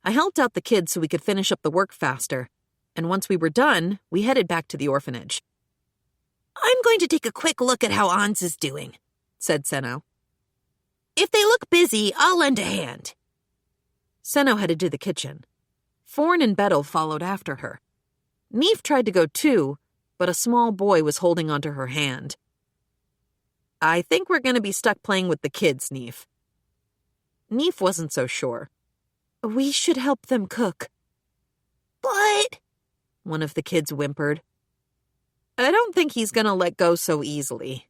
I helped out the kids so we could finish up the work faster, and once we were done, we headed back to the orphanage. I'm going to take a quick look at how Ons is doing, said Senno. If they look busy, I'll lend a hand. Senno headed to the kitchen. Forn and Bettel followed after her. Neef tried to go too, but a small boy was holding onto her hand. I think we're going to be stuck playing with the kids, Neef. Neef wasn't so sure. We should help them cook. But... one of the kids whimpered. I don't think he's going to let go so easily.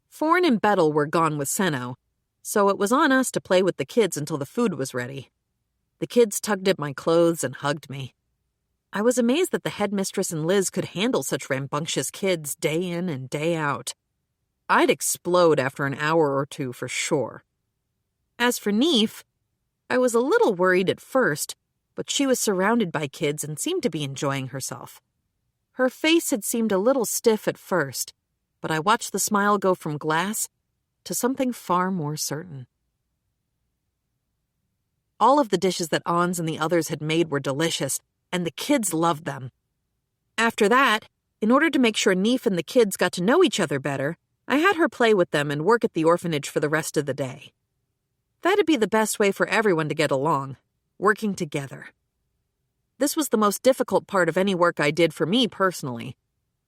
Forn and Bettel were gone with Senno, so it was on us to play with the kids until the food was ready. The kids tugged at my clothes and hugged me. I was amazed that the headmistress and Liz could handle such rambunctious kids day in and day out. I'd explode after an hour or two for sure. As for Neef, I was a little worried at first, but she was surrounded by kids and seemed to be enjoying herself. Her face had seemed a little stiff at first, but I watched the smile go from glass to something far more certain. All of the dishes that Ons and the others had made were delicious, and the kids loved them. After that, in order to make sure Neef and the kids got to know each other better, I had her play with them and work at the orphanage for the rest of the day. That'd be the best way for everyone to get along, working together. This was the most difficult part of any work I did for me personally,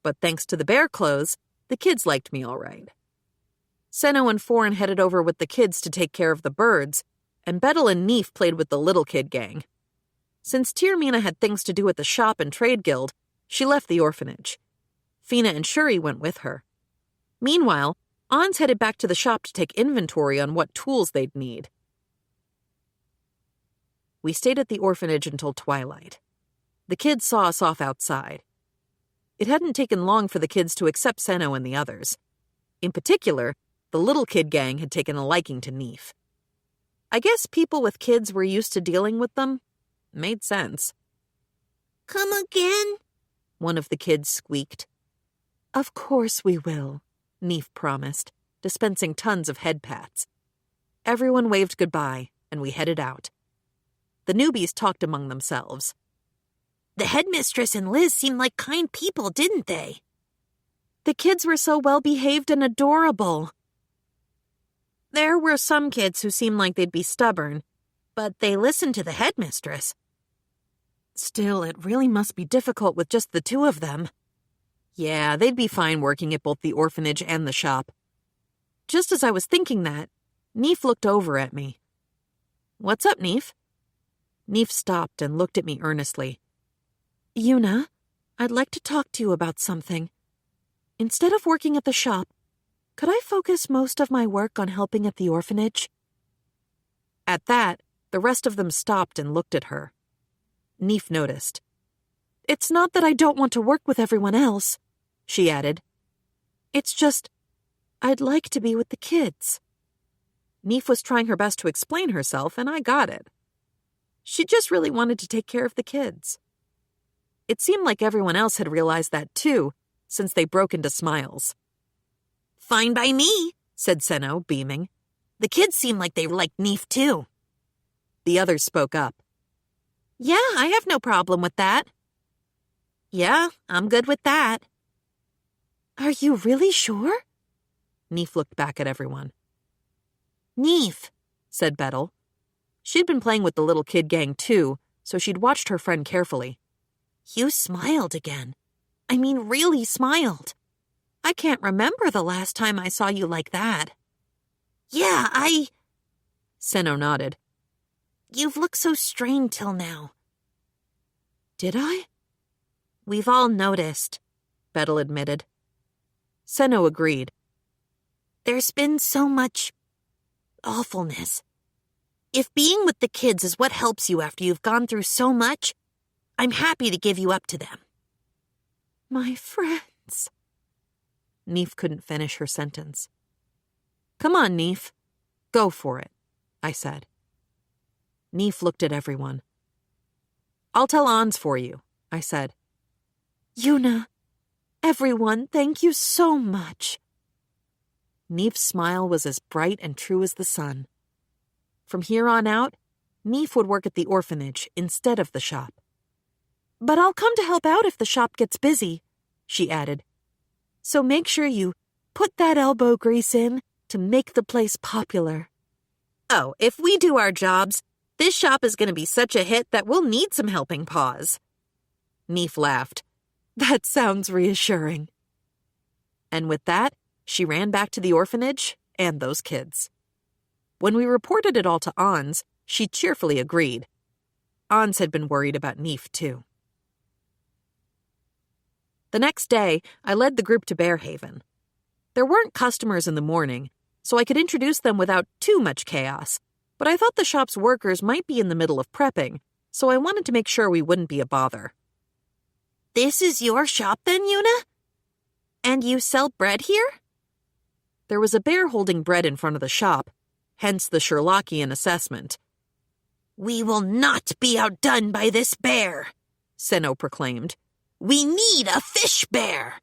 but thanks to the bear clothes, the kids liked me all right. Senno and Forn headed over with the kids to take care of the birds, and Bettel and Neef played with the little kid gang. Since Tirmina had things to do at the shop and trade guild, she left the orphanage. Fina and Shuri went with her. Meanwhile, Ons headed back to the shop to take inventory on what tools they'd need. We stayed at the orphanage until twilight. The kids saw us off outside. It hadn't taken long for the kids to accept Senno and the others. In particular, the little kid gang had taken a liking to Neef. I guess people with kids were used to dealing with them. Made sense. Come again? One of the kids squeaked. Of course we will, Neef promised, dispensing tons of head pats. Everyone waved goodbye, and we headed out. The newbies talked among themselves. The headmistress and Liz seemed like kind people, didn't they? The kids were so well-behaved and adorable. There were some kids who seemed like they'd be stubborn, but they listened to the headmistress. Still, it really must be difficult with just the two of them. Yeah, they'd be fine working at both the orphanage and the shop. Just as I was thinking that, Neef looked over at me. What's up, Neef? Neef stopped and looked at me earnestly. Yuna, I'd like to talk to you about something. Instead of working at the shop, could I focus most of my work on helping at the orphanage? At that, the rest of them stopped and looked at her. Neef noticed. It's not that I don't want to work with everyone else, she added. It's just, I'd like to be with the kids. Neef was trying her best to explain herself, and I got it. She just really wanted to take care of the kids. It seemed like everyone else had realized that too, since they broke into smiles. Fine by me, said Senno, beaming. The kids seem like they liked Neef too. The others spoke up. Yeah, I have no problem with that. Yeah, I'm good with that. Are you really sure? Neef looked back at everyone. Neef, said Bettel. She'd been playing with the little kid gang too, so she'd watched her friend carefully. You smiled again. I mean, really smiled. I can't remember the last time I saw you like that. Yeah, Senno nodded. You've looked so strained till now. Did I? We've all noticed, Bettel admitted. Senno agreed. There's been so much awfulness. If being with the kids is what helps you after you've gone through so much, I'm happy to give you up to them. My friends. Neef couldn't finish her sentence. Come on, Neef. Go for it, I said. Neef looked at everyone. I'll tell Ons for you, I said. Yuna, everyone, thank you so much. Neef's smile was as bright and true as the sun. From here on out, Neef would work at the orphanage instead of the shop. But I'll come to help out if the shop gets busy, she added. So make sure you put that elbow grease in to make the place popular. Oh, if we do our jobs, this shop is going to be such a hit that we'll need some helping paws. Neef laughed. That sounds reassuring. And with that, she ran back to the orphanage and those kids. When we reported it all to Ons, she cheerfully agreed. Ons had been worried about Neef, too. The next day, I led the group to Bearhaven. There weren't customers in the morning, so I could introduce them without too much chaos, but I thought the shop's workers might be in the middle of prepping, so I wanted to make sure we wouldn't be a bother. This is your shop then, Yuna? And you sell bread here? There was a bear holding bread in front of the shop, hence the Sherlockian assessment. We will not be outdone by this bear, Senno proclaimed. We need a fish bear.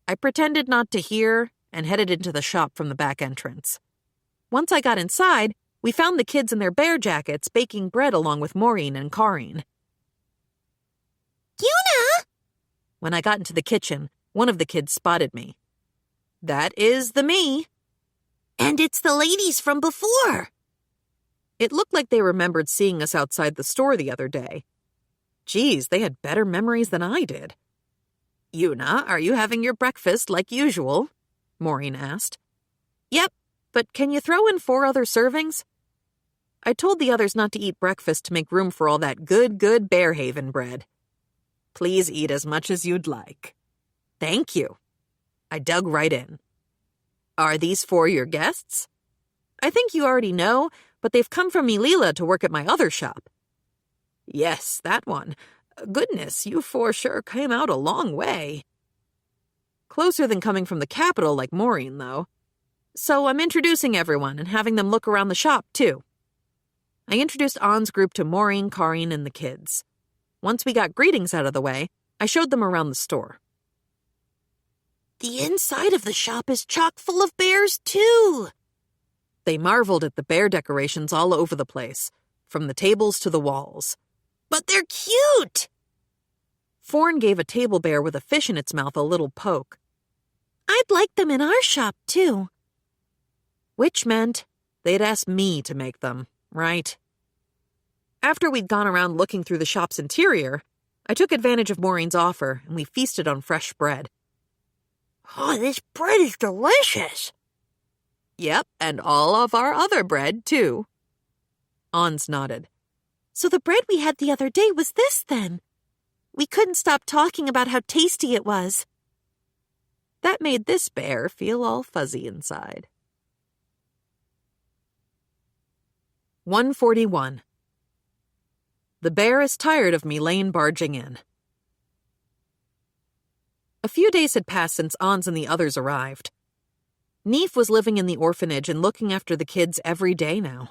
I pretended not to hear and headed into the shop from the back entrance. Once I got inside, we found the kids in their bear jackets baking bread along with Maureen and Karine. Yuna! When I got into the kitchen, one of the kids spotted me. That is the me. And it's the ladies from before. It looked like they remembered seeing us outside the store the other day. Geez, they had better memories than I did. Yuna, are you having your breakfast like usual? Maureen asked. Yep, but can you throw in 4 other servings? I told the others not to eat breakfast to make room for all that good Bearhaven bread. Please eat as much as you'd like. Thank you. I dug right in. Are these for your guests? I think you already know, but they've come from Milila to work at my other shop. Yes, that one. Goodness, you four sure came out a long way. Closer than coming from the capital like Maureen, though. So I'm introducing everyone and having them look around the shop, too. I introduced Ann's group to Maureen, Karine, and the kids. Once we got greetings out of the way, I showed them around the store. The inside of the shop is chock full of bears, too. They marveled at the bear decorations all over the place, from the tables to the walls. But they're cute! Forn gave a table bear with a fish in its mouth a little poke. I'd like them in our shop, too. Which meant they'd ask me to make them, right? After we'd gone around looking through the shop's interior, I took advantage of Maureen's offer, and we feasted on fresh bread. Oh, this bread is delicious. Yep, and all of our other bread, too. Ons nodded. So the bread we had the other day was this, then? We couldn't stop talking about how tasty it was. That made this bear feel all fuzzy inside. 141. The bear is tired of Milane barging in. A few days had passed since Ons and the others arrived. Neef was living in the orphanage and looking after the kids every day now.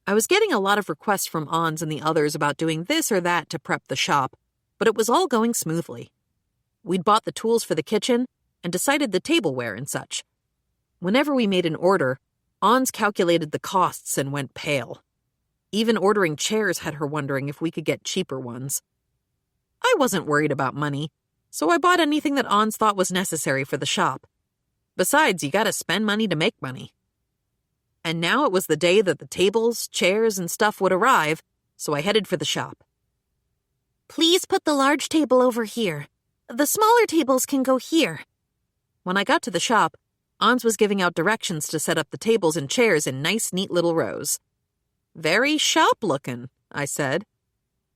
I was getting a lot of requests from Ons and the others about doing this or that to prep the shop, but it was all going smoothly. We'd bought the tools for the kitchen and decided the tableware and such. Whenever we made an order, Ons calculated the costs and went pale. Even ordering chairs had her wondering if we could get cheaper ones. I wasn't worried about money, so I bought anything that Ons thought was necessary for the shop. Besides, you gotta spend money to make money. And now it was the day that the tables, chairs, and stuff would arrive, so I headed for the shop. Please put the large table over here. The smaller tables can go here. When I got to the shop, Ons was giving out directions to set up the tables and chairs in nice, neat little rows. Very shop-looking, I said.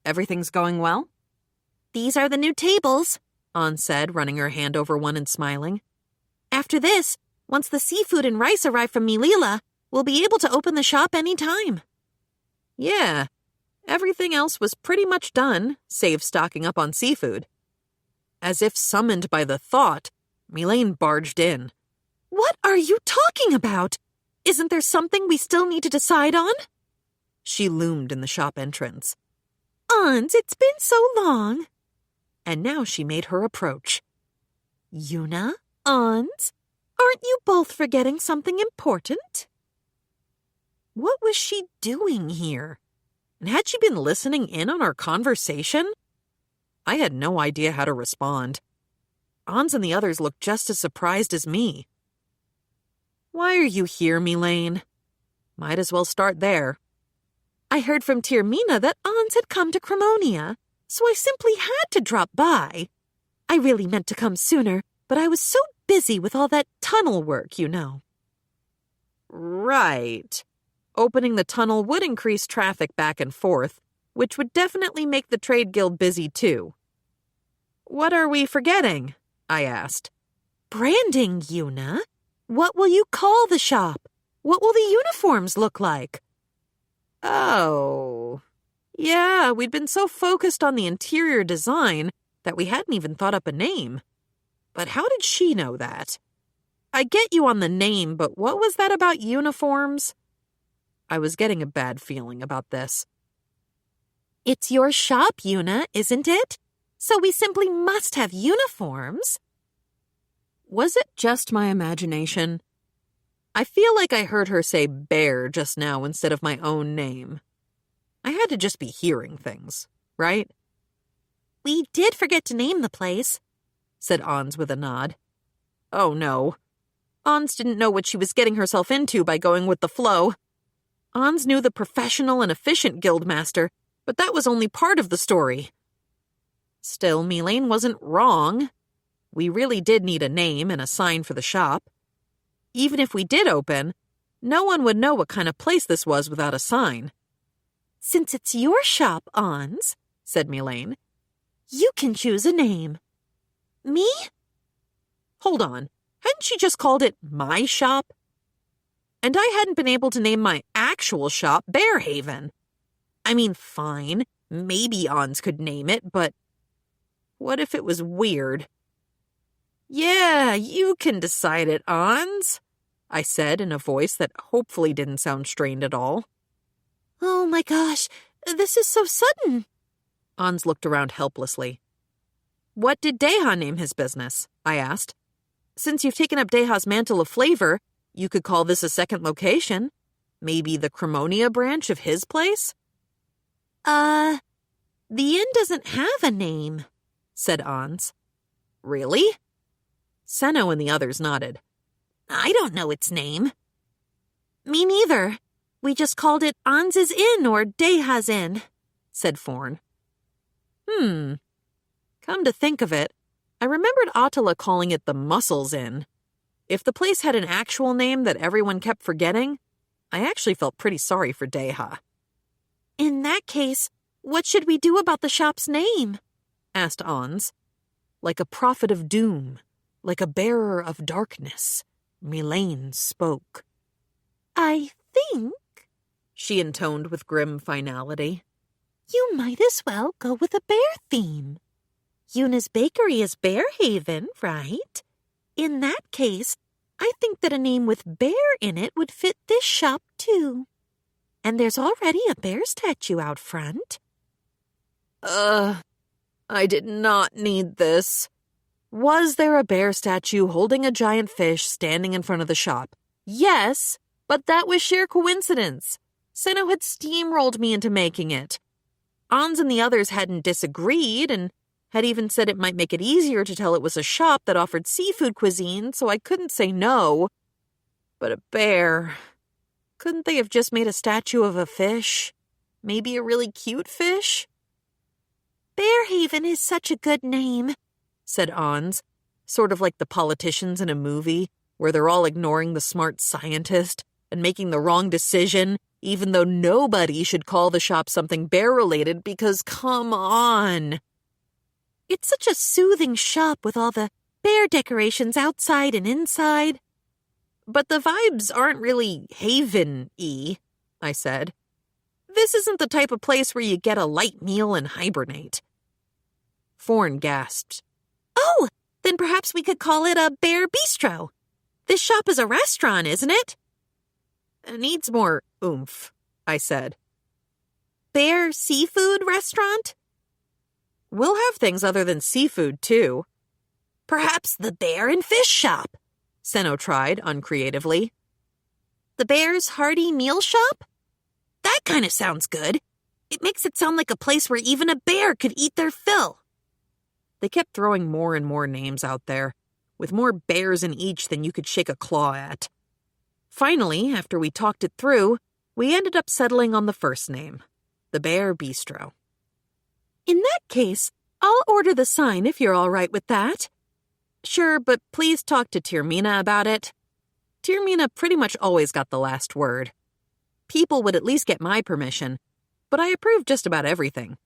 Everything's going well? These are the new tables, Ons said, running her hand over one and smiling. After this, once the seafood and rice arrive from Milila, we'll be able to open the shop any time. Yeah, everything else was pretty much done, save stocking up on seafood. As if summoned by the thought, Milane barged in. What are you talking about? Isn't there something we still need to decide on? She loomed in the shop entrance. Ons, it's been so long. And now she made her approach. Yuna, Ons, aren't you both forgetting something important? What was she doing here? And had she been listening in on our conversation? I had no idea how to respond. Ons and the others looked just as surprised as me. Why are you here, Milane? Might as well start there. I heard from Tirmina that Ons had come to Cremonia, so I simply had to drop by. I really meant to come sooner, but I was so busy with all that tunnel work, you know. Right. Opening the tunnel would increase traffic back and forth, which would definitely make the trade guild busy too. What are we forgetting? I asked. Branding, Yuna. What will you call the shop? What will the uniforms look like? Oh. Yeah, we'd been so focused on the interior design that we hadn't even thought up a name. But how did she know that? I get you on the name, but what was that about uniforms? I was getting a bad feeling about this. It's your shop, Yuna, isn't it? So we simply must have uniforms. Was it just my imagination? I feel like I heard her say bear just now instead of my own name. I had to just be hearing things, right? We did forget to name the place, said Ons with a nod. Oh no. Ons didn't know what she was getting herself into by going with the flow. Ons knew the professional and efficient guildmaster, but that was only part of the story. Still, Milane wasn't wrong. We really did need a name and a sign for the shop. Even if we did open, no one would know what kind of place this was without a sign. Since it's your shop, Ons, said Milane, you can choose a name. Me? Hold on. Hadn't she just called it my shop? And I hadn't been able to name my actual shop Bearhaven. I mean, fine, maybe Ons could name it, but what if it was weird? Yeah, you can decide it, Ons, I said in a voice that hopefully didn't sound strained at all. Oh my gosh, this is so sudden. Ons looked around helplessly. What did Deha name his business? I asked. Since you've taken up Deha's mantle of flavor, you could call this a second location. Maybe the Cremonia branch of his place? The inn doesn't have a name, said Ons. Really? Senno and the others nodded. I don't know its name. Me neither. We just called it Ons's Inn or Deha's Inn, said Forn. Come to think of it, I remembered Attila calling it the Muscles Inn. If the place had an actual name that everyone kept forgetting, I actually felt pretty sorry for Deha. In that case, what should we do about the shop's name? Asked Ons. Like a prophet of doom, like a bearer of darkness, Mylane spoke. I think, she intoned with grim finality, you might as well go with a bear theme. Yuna's Bakery is Bearhaven, right? In that case, I think that a name with bear in it would fit this shop too. And there's already a bear statue out front. I did not need this. Was there a bear statue holding a giant fish standing in front of the shop? Yes, but that was sheer coincidence. Senno had steamrolled me into making it. Ons and the others hadn't disagreed and had even said it might make it easier to tell it was a shop that offered seafood cuisine, so I couldn't say no. But a bear. Couldn't they have just made a statue of a fish? Maybe a really cute fish? Bearhaven is such a good name, said Ons, sort of like the politicians in a movie where they're all ignoring the smart scientist and making the wrong decision, even though nobody should call the shop something bear-related because, come on. It's such a soothing shop with all the bear decorations outside and inside. But the vibes aren't really haven-y, I said. This isn't the type of place where you get a light meal and hibernate. Forn gasped. Oh, then perhaps we could call it a bear bistro. This shop is a restaurant, isn't it? It needs more oomph, I said. Bear seafood restaurant? We'll have things other than seafood, too. Perhaps the bear and fish shop, Senno tried uncreatively. The bear's hearty meal shop? That kind of sounds good. It makes it sound like a place where even a bear could eat their fill. They kept throwing more and more names out there, with more bears in each than you could shake a claw at. Finally, after we talked it through, we ended up settling on the first name, the Bear Bistro. In that case, I'll order the sign if you're all right with that. Sure, but please talk to Tyrmina about it. Tyrmina pretty much always got the last word. People would at least get my permission, but I approved just about everything.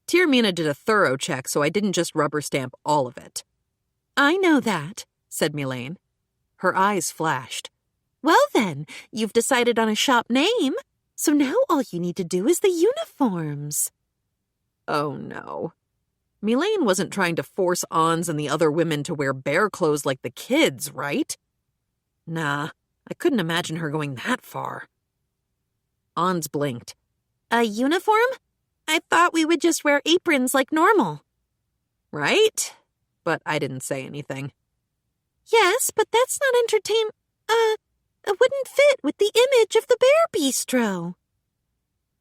Tyrmina did a thorough check, so I didn't just rubber stamp all of it. I know that, said Mylane. Her eyes flashed. Well then, you've decided on a shop name, so now all you need to do is the uniforms. Oh no. Mylane wasn't trying to force Ons and the other women to wear bear clothes like the kids, right? Nah, I couldn't imagine her going that far. Ons blinked. A uniform? I thought we would just wear aprons like normal. Right? But I didn't say anything. Yes, but that's not it wouldn't fit with the image of the Bear Bistro.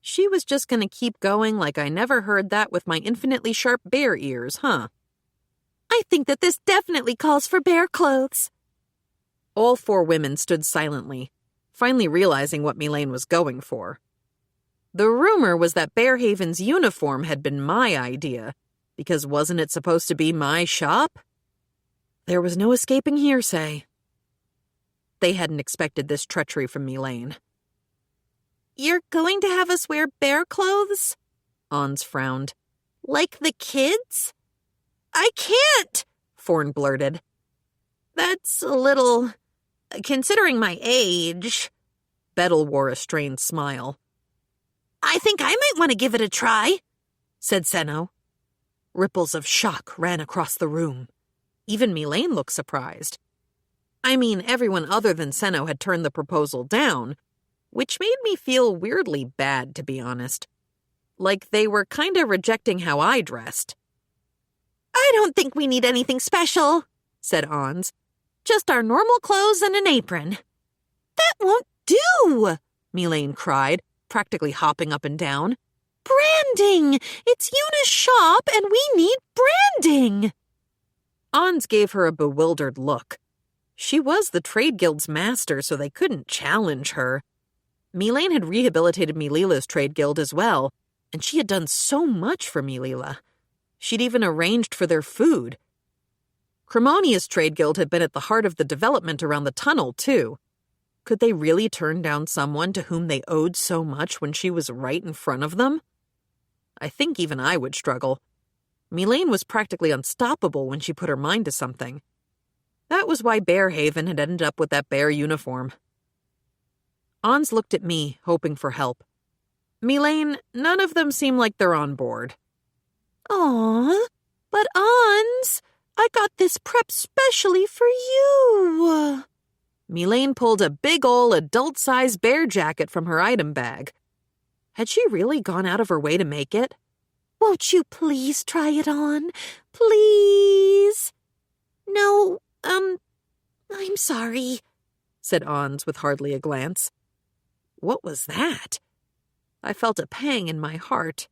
She was just going to keep going like I never heard that with my infinitely sharp bear ears, huh? I think that this definitely calls for bear clothes. All four women stood silently, finally realizing what Mylane was going for. The rumor was that Bearhaven's uniform had been my idea, because wasn't it supposed to be my shop? There was no escaping hearsay. They hadn't expected this treachery from Mylane. You're going to have us wear bear clothes? Ons frowned. Like the kids? I can't, Forn blurted. That's a little... Considering my age... Bettel wore a strained smile. I think I might want to give it a try, said Senno. Ripples of shock ran across the room. Even Mylene looked surprised. I mean, everyone other than Senno had turned the proposal down, which made me feel weirdly bad, to be honest. Like they were kind of rejecting how I dressed. I don't think we need anything special, said Ons. Just our normal clothes and an apron. That won't do, Mylene cried, practically hopping up and down. Branding! It's Yuna's shop and we need branding! Ons gave her a bewildered look. She was the Trade Guild's master, so they couldn't challenge her. Mylene had rehabilitated Milila's Trade Guild as well, and she had done so much for Milila. She'd even arranged for their food. Cremonia's Trade Guild had been at the heart of the development around the tunnel, too. Could they really turn down someone to whom they owed so much when she was right in front of them? I think even I would struggle. Mylene was practically unstoppable when she put her mind to something. That was why Bearhaven had ended up with that bear uniform. Ons looked at me, hoping for help. Mylene, none of them seem like they're on board. Aw, but Ons, I got this prep specially for you. Mylene pulled a big ol' adult-sized bear jacket from her item bag. Had she really gone out of her way to make it? Won't you please try it on? Please? No, I'm sorry, said Ons with hardly a glance. What was that? I felt a pang in my heart.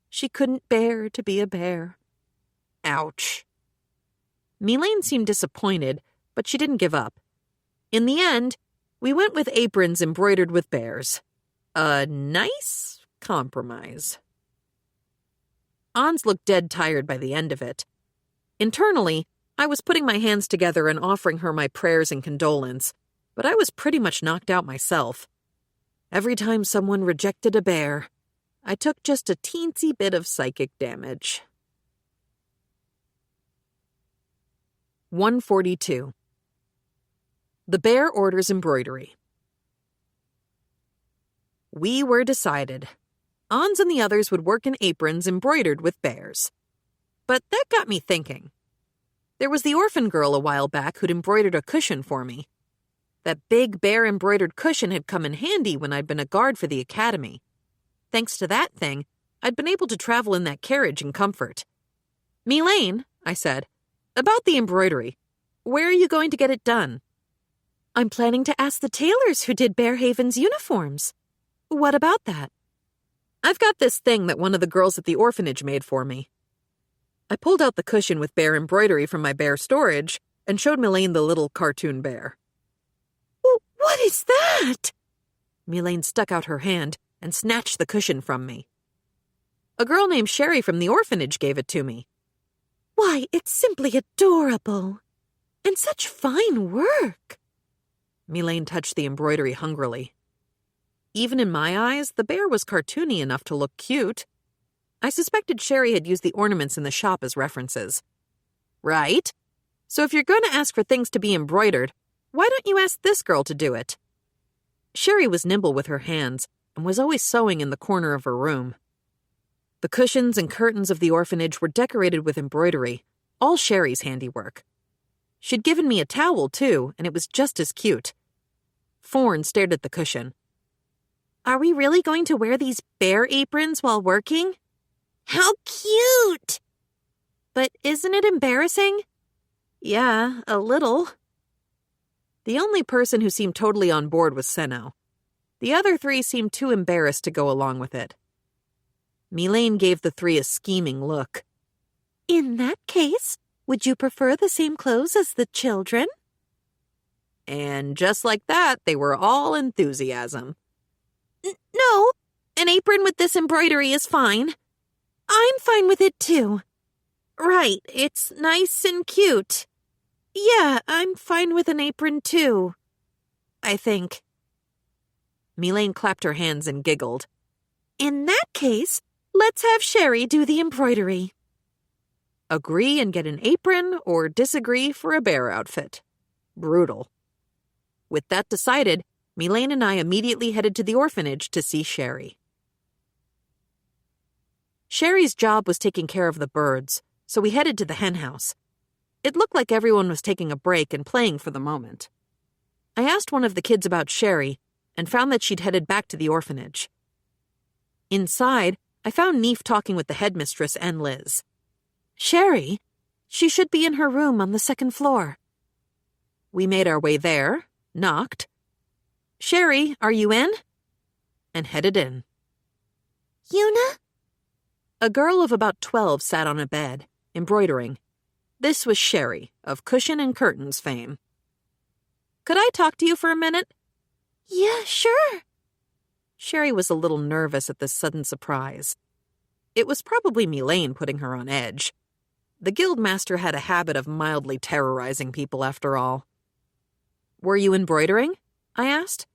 She couldn't bear to be a bear. Ouch. Mylene seemed disappointed, but she didn't give up. In the end, we went with aprons embroidered with bears. A nice compromise. Ons looked dead tired by the end of it. Internally, I was putting my hands together and offering her my prayers and condolence, but I was pretty much knocked out myself. Every time someone rejected a bear, I took just a teensy bit of psychic damage. 142. The bear orders embroidery. We were decided. Ons and the others would work in aprons embroidered with bears. But that got me thinking. There was the orphan girl a while back who'd embroidered a cushion for me. That big bear-embroidered cushion had come in handy when I'd been a guard for the academy. Thanks to that thing, I'd been able to travel in that carriage in comfort. Mylene, I said, about the embroidery. Where are you going to get it done? I'm planning to ask the tailors who did Bearhaven's uniforms. What about that? I've got this thing that one of the girls at the orphanage made for me. I pulled out the cushion with bear embroidery from my bear storage and showed Mylene the little cartoon bear. What is that? Mylene stuck out her hand and snatched the cushion from me. A girl named Sherry from the orphanage gave it to me. Why, it's simply adorable. And such fine work. Mylene touched the embroidery hungrily. Even in my eyes, the bear was cartoony enough to look cute. I suspected Sherry had used the ornaments in the shop as references. Right? So if you're going to ask for things to be embroidered, why don't you ask this girl to do it? Sherry was nimble with her hands and was always sewing in the corner of her room. The cushions and curtains of the orphanage were decorated with embroidery, all Sherry's handiwork. She'd given me a towel, too, and it was just as cute. Fawn stared at the cushion. Are we really going to wear these bear aprons while working? How cute! But isn't it embarrassing? Yeah, a little. The only person who seemed totally on board was Senno. The other three seemed too embarrassed to go along with it. Mylene gave the three a scheming look. In that case, would you prefer the same clothes as the children? And just like that, they were all enthusiasm. No, an apron with this embroidery is fine. I'm fine with it too. Right, it's nice and cute. Yeah, I'm fine with an apron too. I think. Mylene clapped her hands and giggled. In that case, let's have Sherry do the embroidery. Agree and get an apron or disagree for a bear outfit. Brutal. With that decided, Mylene and I immediately headed to the orphanage to see Sherry. Sherry's job was taking care of the birds, so we headed to the hen house. It looked like everyone was taking a break and playing for the moment. I asked one of the kids about Sherry and found that she'd headed back to the orphanage. Inside, I found Neef talking with the headmistress and Liz. Sherry? She should be in her room on the second floor. We made our way there, knocked. Sherry, are you in? And headed in. Yuna? A girl of about 12 sat on a bed, embroidering. This was Sherry, of Cushion and Curtains fame. Could I talk to you for a minute? Yeah, sure. Sherry was a little nervous at this sudden surprise. It was probably Mylene putting her on edge. The guildmaster had a habit of mildly terrorizing people after all. Were you embroidering? I asked.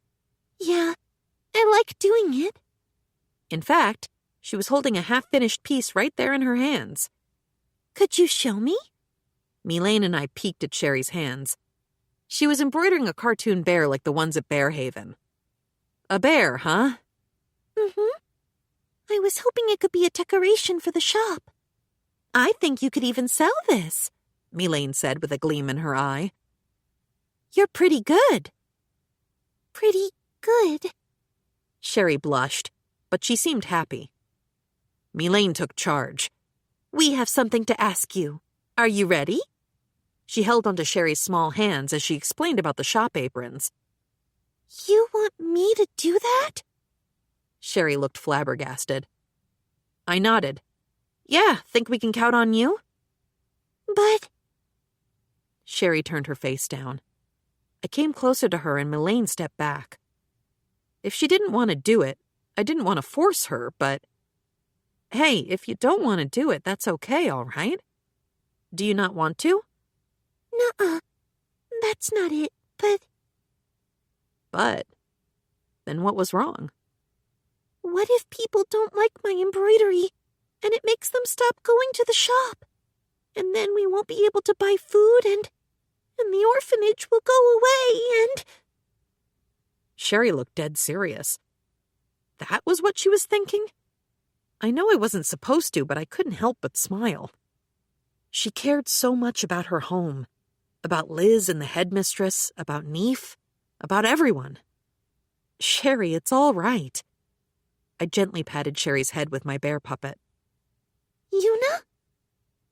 Yeah, I like doing it. In fact, she was holding a half-finished piece right there in her hands. Could you show me? Mylene and I peeked at Sherry's hands. She was embroidering a cartoon bear like the ones at Bearhaven. A bear, huh? Mm-hmm. I was hoping it could be a decoration for the shop. I think you could even sell this, Mylene said with a gleam in her eye. You're pretty good. Pretty good? Sherry blushed, but she seemed happy. Mylene took charge. We have something to ask you. Are you ready? She held onto Sherry's small hands as she explained about the shop aprons. You want me to do that? Sherry looked flabbergasted. I nodded. Yeah, think we can count on you? But... Sherry turned her face down. I came closer to her and Mylene stepped back. If she didn't want to do it, I didn't want to force her, but... Hey, if you don't want to do it, that's okay, all right? Do you not want to? Nuh-uh. That's not it, but... But? Then what was wrong? What if people don't like my embroidery, and it makes them stop going to the shop? And then we won't be able to buy food, and the orphanage will go away, and... Sherry looked dead serious. That was what she was thinking? I know I wasn't supposed to, but I couldn't help but smile. She cared so much about her home, about Liz and the headmistress, about Neef, about everyone. Sherry, it's all right. I gently patted Sherry's head with my bear puppet. Yuna?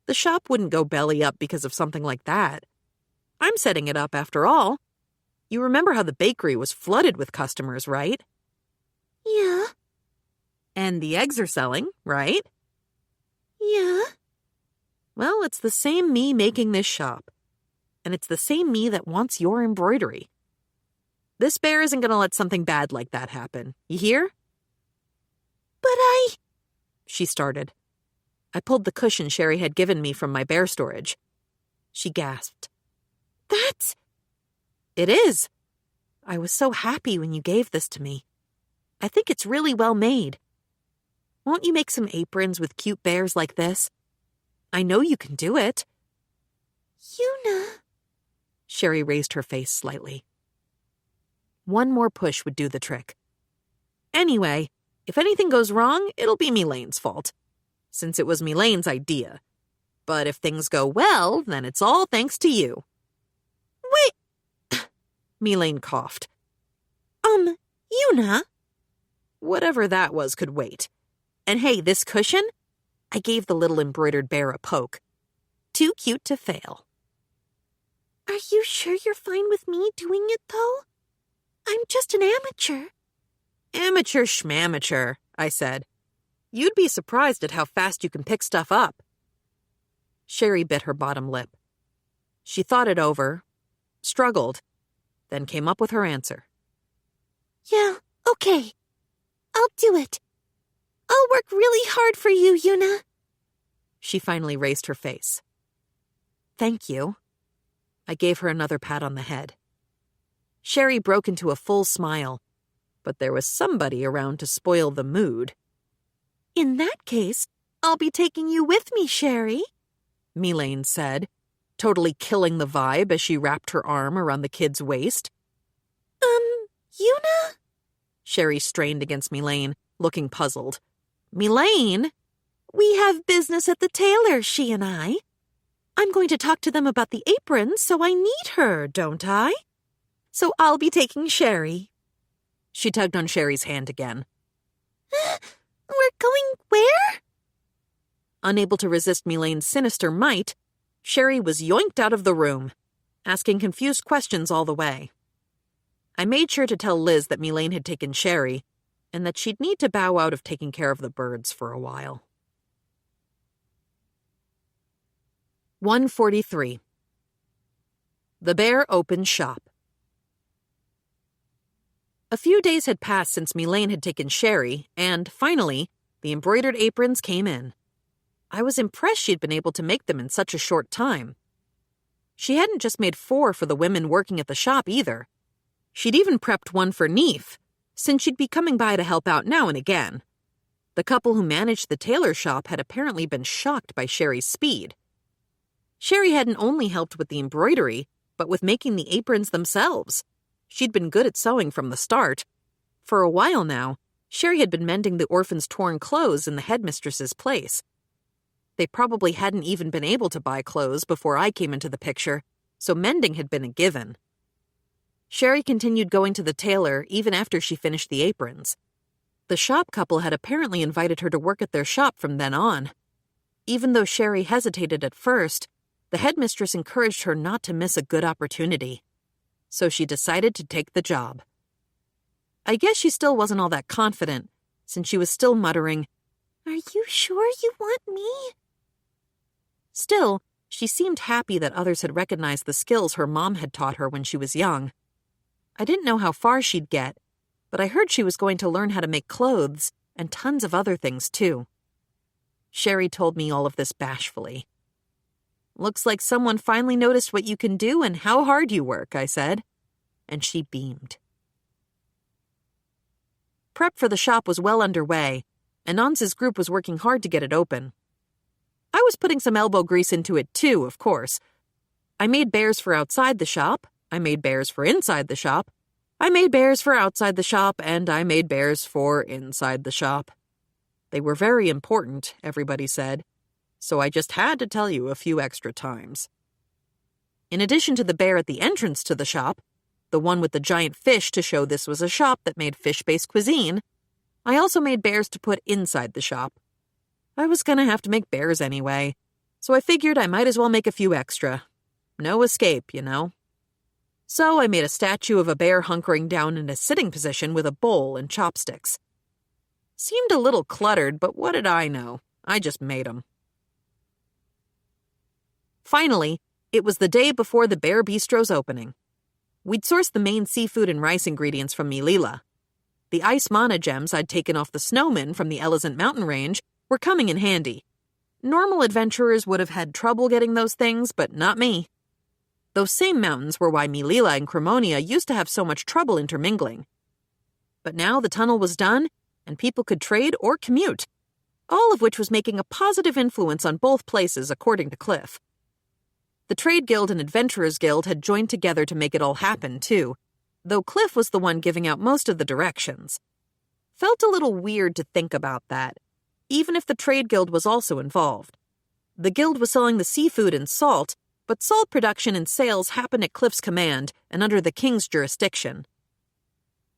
The shop wouldn't go belly up because of something like that. I'm setting it up after all. You remember how the bakery was flooded with customers, right? Yeah. And the eggs are selling, right? Yeah. Well, it's the same me making this shop. And it's the same me that wants your embroidery. This bear isn't going to let something bad like that happen. You hear? But She started. I pulled the cushion Sherry had given me from my bear storage. She gasped. That's... It is. I was so happy when you gave this to me. I think it's really well made. Won't you make some aprons with cute bears like this? I know you can do it. Yuna... Sherry raised her face slightly. One more push would do the trick. Anyway, if anything goes wrong, it'll be Mylene's fault, since it was Mylene's idea. But if things go well, then it's all thanks to you. Wait... Mylene coughed. Yuna? Whatever that was could wait. And hey, this cushion? I gave the little embroidered bear a poke. Too cute to fail. Are you sure you're fine with me doing it, though? I'm just an amateur. Amateur schmamateur, I said. You'd be surprised at how fast you can pick stuff up. Sherry bit her bottom lip. She thought it over, struggled, then came up with her answer. Yeah, okay. I'll do it. I'll work really hard for you, Yuna. She finally raised her face. Thank you. I gave her another pat on the head. Sherry broke into a full smile, but there was somebody around to spoil the mood. In that case, I'll be taking you with me, Sherry, Mylene said. totally killing the vibe as she wrapped her arm around the kid's waist. Yuna? Sherry strained against Melaine, looking puzzled. Melaine? We have business at the tailor's, she and I. I'm going to talk to them about the aprons, so I need her, don't I? So I'll be taking Sherry. She tugged on Sherry's hand again. We're going where? Unable to resist Melaine's sinister might, Sherry was yoinked out of the room, asking confused questions all the way. I made sure to tell Liz that Melaine had taken Sherry, and that she'd need to bow out of taking care of the birds for a while. 1:43. The Bear opened shop. A few days had passed since Melaine had taken Sherry, and, finally, the embroidered aprons came in. I was impressed she'd been able to make them in such a short time. She hadn't just made 4 for the women working at the shop either. She'd even prepped one for Neef, since she'd be coming by to help out now and again. The couple who managed the tailor shop had apparently been shocked by Sherry's speed. Sherry hadn't only helped with the embroidery, but with making the aprons themselves. She'd been good at sewing from the start. For a while now, Sherry had been mending the orphans' torn clothes in the headmistress's place. They probably hadn't even been able to buy clothes before I came into the picture, so mending had been a given. Sherry continued going to the tailor even after she finished the aprons. The shop couple had apparently invited her to work at their shop from then on. Even though Sherry hesitated at first, the headmistress encouraged her not to miss a good opportunity. So she decided to take the job. I guess she still wasn't all that confident, since she was still muttering, "Are you sure you want me?" Still, she seemed happy that others had recognized the skills her mom had taught her when she was young. I didn't know how far she'd get, but I heard she was going to learn how to make clothes and tons of other things, too. Sherry told me all of this bashfully. "Looks like someone finally noticed what you can do and how hard you work," I said, and she beamed. Prep for the shop was well underway, and Ans's group was working hard to get it open. I was putting some elbow grease into it too, of course. I made bears for outside the shop, I made bears for inside the shop, I made bears for outside the shop, and I made bears for inside the shop. They were very important, everybody said, so I just had to tell you a few extra times. In addition to the bear at the entrance to the shop, the one with the giant fish to show this was a shop that made fish-based cuisine, I also made bears to put inside the shop. I was gonna have to make bears anyway, so I figured I might as well make a few extra. No escape, you know. So I made a statue of a bear hunkering down in a sitting position with a bowl and chopsticks. Seemed a little cluttered, but what did I know? I just made 'em. Finally, it was the day before the Bear Bistro's opening. We'd sourced the main seafood and rice ingredients from Milila. The ice mana gems I'd taken off the snowmen from the Elizant mountain range were coming in handy. Normal adventurers would have had trouble getting those things, but not me. Those same mountains were why Milila and Cremonia used to have so much trouble intermingling. But now the tunnel was done, and people could trade or commute, all of which was making a positive influence on both places, according to Cliff. The Trade Guild and Adventurers Guild had joined together to make it all happen, too, though Cliff was the one giving out most of the directions. Felt a little weird to think about that, even if the Trade Guild was also involved. The guild was selling the seafood and salt, but salt production and sales happened at Cliff's command and under the king's jurisdiction.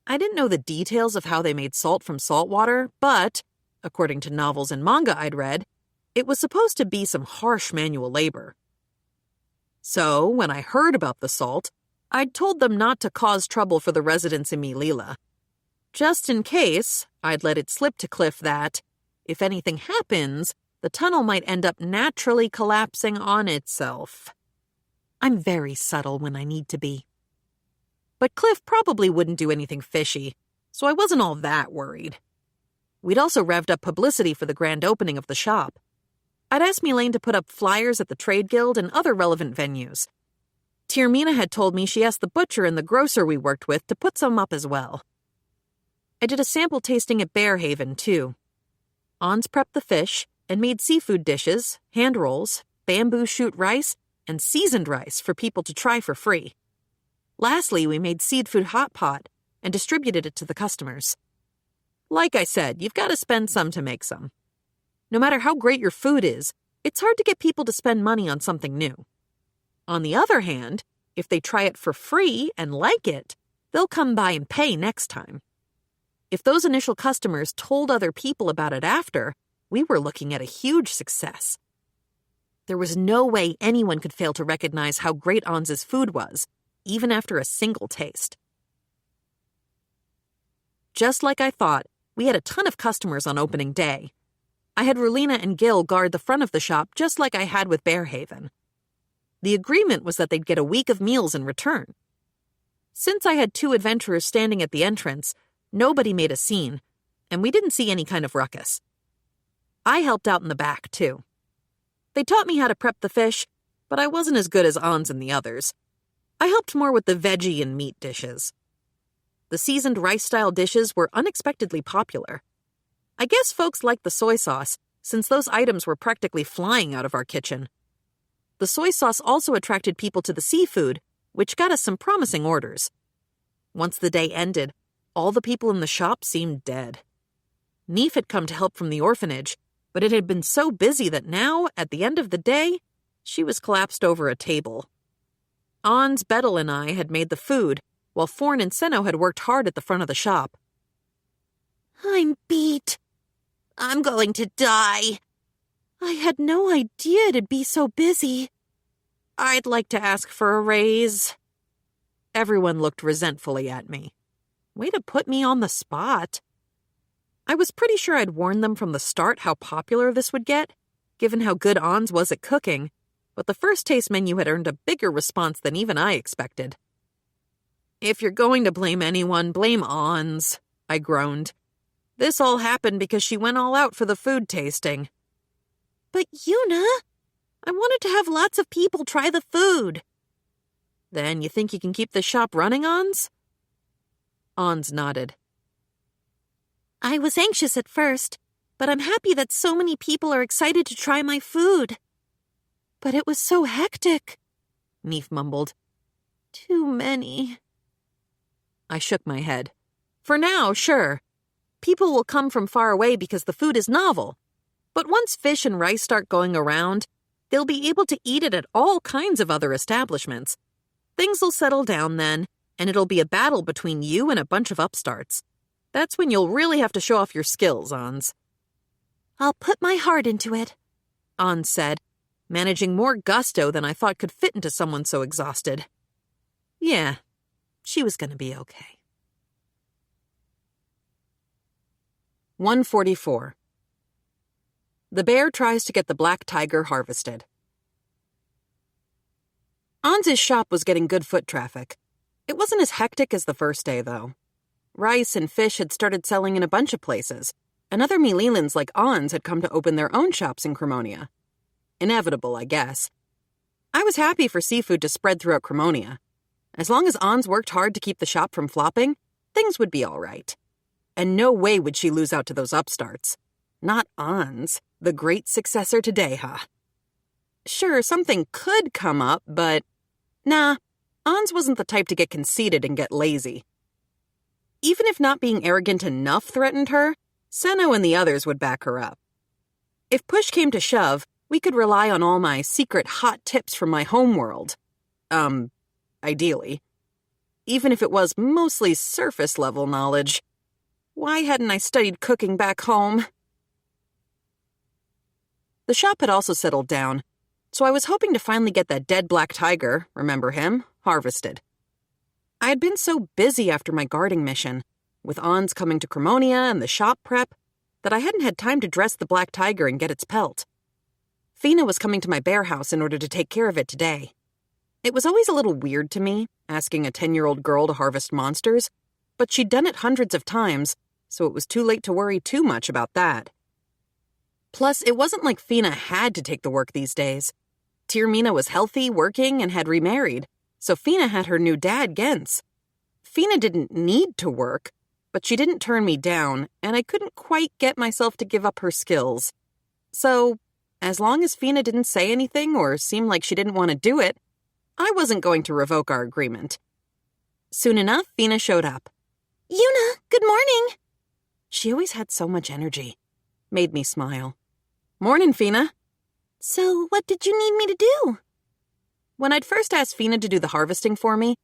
I didn't know the details of how they made salt from salt water, but, according to novels and manga I'd read, it was supposed to be some harsh manual labor. So, when I heard about the salt, I'd told them not to cause trouble for the residents in Milila. Just in case, I'd let it slip to Cliff that, if anything happens, the tunnel might end up naturally collapsing on itself. I'm very subtle when I need to be. But Cliff probably wouldn't do anything fishy, so I wasn't all that worried. We'd also revved up publicity for the grand opening of the shop. I'd asked Melaine to put up flyers at the Trade Guild and other relevant venues. Tiermina had told me she asked the butcher and the grocer we worked with to put some up as well. I did a sample tasting at Bearhaven, too. Ons prepped the fish and made seafood dishes, hand rolls, bamboo shoot rice, and seasoned rice for people to try for free. Lastly, we made seed food hot pot and distributed it to the customers. Like I said, you've got to spend some to make some. No matter how great your food is, it's hard to get people to spend money on something new. On the other hand, if they try it for free and like it, they'll come by and pay next time. If those initial customers told other people about it after, we were looking at a huge success. There was no way anyone could fail to recognize how great Ans's food was, even after a single taste. Just like I thought, we had a ton of customers on opening day. I had Rulina and Gil guard the front of the shop just like I had with Bearhaven. The agreement was that they'd get a week of meals in return. Since I had 2 adventurers standing at the entrance, nobody made a scene, and we didn't see any kind of ruckus. I helped out in the back, too. They taught me how to prep the fish, but I wasn't as good as Ans and the others. I helped more with the veggie and meat dishes. The seasoned rice-style dishes were unexpectedly popular. I guess folks liked the soy sauce, since those items were practically flying out of our kitchen. The soy sauce also attracted people to the seafood, which got us some promising orders. Once the day ended, all the people in the shop seemed dead. Neef had come to help from the orphanage, but it had been so busy that now, at the end of the day, she was collapsed over a table. Ans, Bettel, and I had made the food, while Forn and Senno had worked hard at the front of the shop. I'm beat. I'm going to die. I had no idea it'd be so busy. I'd like to ask for a raise. Everyone looked resentfully at me. Way to put me on the spot. I was pretty sure I'd warned them from the start how popular this would get, given how good Ans was at cooking, but the first taste menu had earned a bigger response than even I expected. If you're going to blame anyone, blame Ans, I groaned. This all happened because she went all out for the food tasting. But Yuna, I wanted to have lots of people try the food. Then you think you can keep the shop running, Ans? Ans nodded. I was anxious at first, but I'm happy that so many people are excited to try my food. But it was so hectic, Neef mumbled. Too many. I shook my head. For now, sure. People will come from far away because the food is novel. But once fish and rice start going around, they'll be able to eat it at all kinds of other establishments. Things will settle down then, and it'll be a battle between you and a bunch of upstarts. That's when you'll really have to show off your skills, Ans. I'll put my heart into it, Ans said, managing more gusto than I thought could fit into someone so exhausted. Yeah, she was going to be okay. 144. The bear tries to get the black tiger harvested. Ans's shop was getting good foot traffic. It wasn't as hectic as the first day, though. Rice and fish had started selling in a bunch of places, and other Mililans like Ans had come to open their own shops in Cremonia. Inevitable, I guess. I was happy for seafood to spread throughout Cremonia. As long as Ans worked hard to keep the shop from flopping, things would be all right. And no way would she lose out to those upstarts. Not Ans, the great successor to Deha. Sure, something could come up, but nah, Ans wasn't the type to get conceited and get lazy. Even if not being arrogant enough threatened her, Senno and the others would back her up. If push came to shove, we could rely on all my secret hot tips from my homeworld. Ideally. Even if it was mostly surface-level knowledge. Why hadn't I studied cooking back home? The shop had also settled down, so I was hoping to finally get that dead black tiger, remember him, harvested. I had been so busy after my guarding mission, with Ans coming to Cremonia and the shop prep, that I hadn't had time to dress the black tiger and get its pelt. Fina was coming to my bear house in order to take care of it today. It was always a little weird to me, asking a 10-year-old girl to harvest monsters, but she'd done it hundreds of times, so it was too late to worry too much about that. Plus, it wasn't like Fina had to take the work these days. Tyrmina was healthy, working, and had remarried, so Fina had her new dad, Gens. Fina didn't need to work, but she didn't turn me down, and I couldn't quite get myself to give up her skills. So, As long as Fina didn't say anything or seem like she didn't want to do it, I wasn't going to revoke our agreement. Soon enough, Fina showed up. Yuna, good morning. She always had so much energy. Made me smile. Morning, Fina. So, what did you need me to do? When I'd first asked Fina to do the harvesting for me,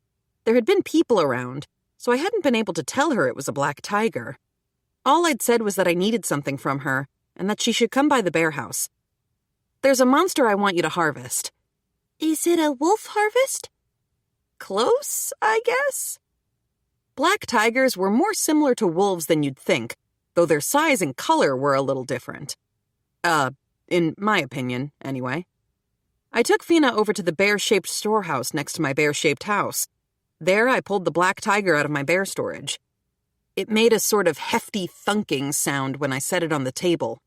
there had been people around, so I hadn't been able to tell her it was a black tiger. All I'd said was that I needed something from her, and that she should come by the bear house. There's a monster I want you to harvest. Is it a wolf harvest? Close, I guess? Black tigers were more similar to wolves than you'd think, though their size and color were a little different. In my opinion, anyway. I took Fina over to the bear-shaped storehouse next to my bear-shaped house. There, I pulled the black tiger out of my bear storage. It made a sort of hefty thunking sound when I set it on the table.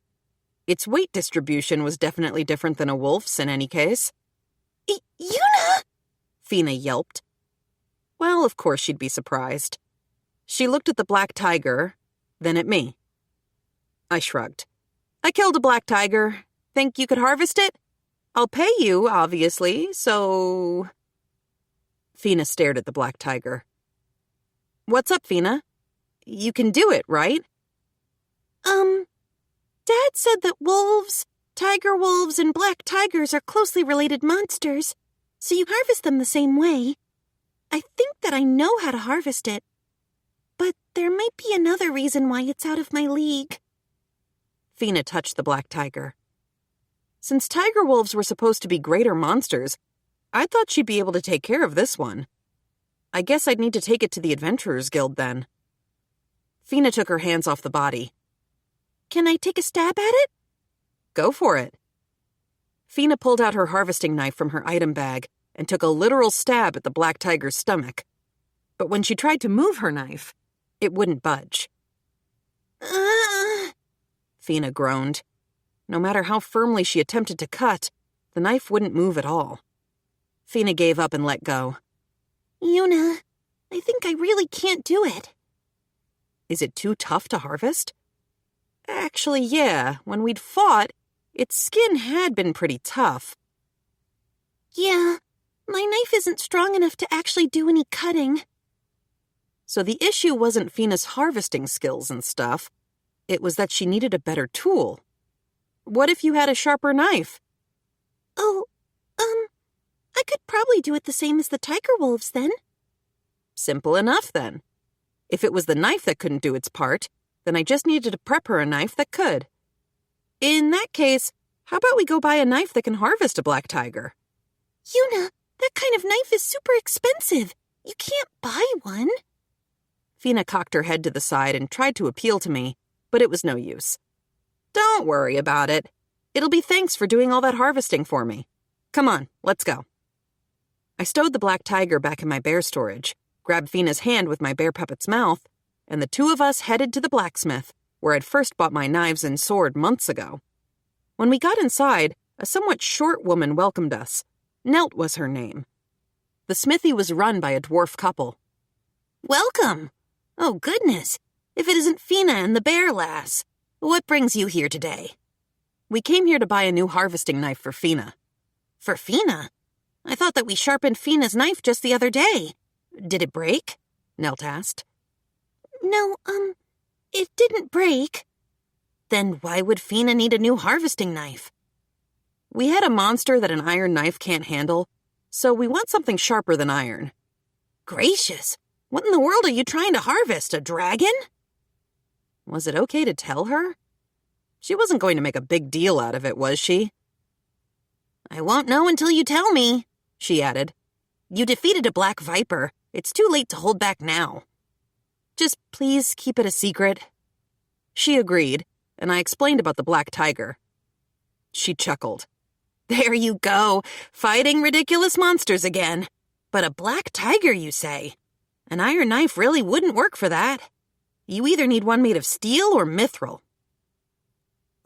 Its weight distribution was definitely different than a wolf's in any case. Yuna! Fina yelped. Well, of course she'd be surprised. She looked at the black tiger, then at me. I shrugged. I killed a black tiger. Think you could harvest it? I'll pay you, obviously, so... Fina stared at the black tiger. What's up, Fina? You can do it, right? Dad said that wolves, tiger wolves, and black tigers are closely related monsters, so you harvest them the same way. I think that I know how to harvest it, but there might be another reason why it's out of my league. Fina touched the black tiger. Since tiger wolves were supposed to be greater monsters, I thought she'd be able to take care of this one. I guess I'd need to take it to the Adventurers Guild then. Fina took her hands off the body. Can I take a stab at it? Go for it. Fina pulled out her harvesting knife from her item bag and took a literal stab at the black tiger's stomach. But when she tried to move her knife, it wouldn't budge. Fina groaned. No matter how firmly she attempted to cut, the knife wouldn't move at all. Fina gave up and let go. Yuna, I think I really can't do it. Is it too tough to harvest? Actually, yeah. When we'd fought, its skin had been pretty tough. Yeah, my knife isn't strong enough to actually do any cutting. So the issue wasn't Fina's harvesting skills and stuff. It was that she needed a better tool. What if you had a sharper knife? Oh, I could probably do it the same as the tiger wolves then. Simple enough then. If it was the knife that couldn't do its part, then I just needed to prep her a knife that could. In that case, how about we go buy a knife that can harvest a black tiger? Yuna, that kind of knife is super expensive. You can't buy one. Fina cocked her head to the side and tried to appeal to me, but it was no use. Don't worry about it. It'll be thanks for doing all that harvesting for me. Come on, let's go. I stowed the black tiger back in my bear storage, grabbed Fina's hand with my bear puppet's mouth, and the two of us headed to the blacksmith, where I'd first bought my knives and sword months ago. When we got inside, a somewhat short woman welcomed us. Nelt was her name. The smithy was run by a dwarf couple. Welcome. Oh, goodness. If it isn't Fina and the bear lass. What brings you here today? We came here to buy a new harvesting knife for Fina. For Fina? I thought that we sharpened Fina's knife just the other day. Did it break? Nelt asked. No, it didn't break. Then why would Fina need a new harvesting knife? We had a monster that an iron knife can't handle, so we want something sharper than iron. Gracious, what in the world are you trying to harvest, a dragon? Was it okay to tell her? She wasn't going to make a big deal out of it, was she? I won't know until you tell me, she added. You defeated a black viper. It's too late to hold back now. Just please keep it a secret. She agreed, and I explained about the black tiger. She chuckled. There you go, fighting ridiculous monsters again. But a black tiger, you say? An iron knife really wouldn't work for that. You either need one made of steel or mithril.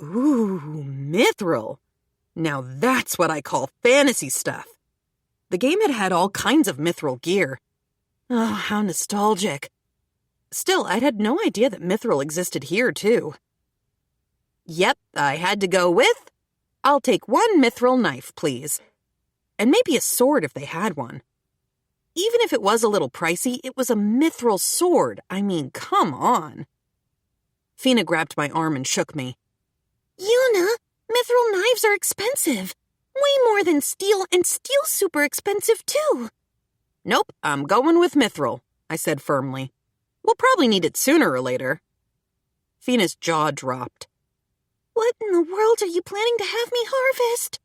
Ooh, mithril. Now that's what I call fantasy stuff. The game had all kinds of mithril gear. Oh, how nostalgic. Still, I'd had no idea that mithril existed here, too. Yep, I had to go with I'll take one mithril knife, please. And maybe a sword if they had one. Even if it was a little pricey, it was a mithril sword. I mean, come on. Fina grabbed my arm and shook me. Yuna, mithril knives are expensive. Way more than steel, and steel's super expensive too. Nope, I'm going with mithril, I said firmly. We'll probably need it sooner or later. Fina's jaw dropped. What in the world are you planning to have me harvest?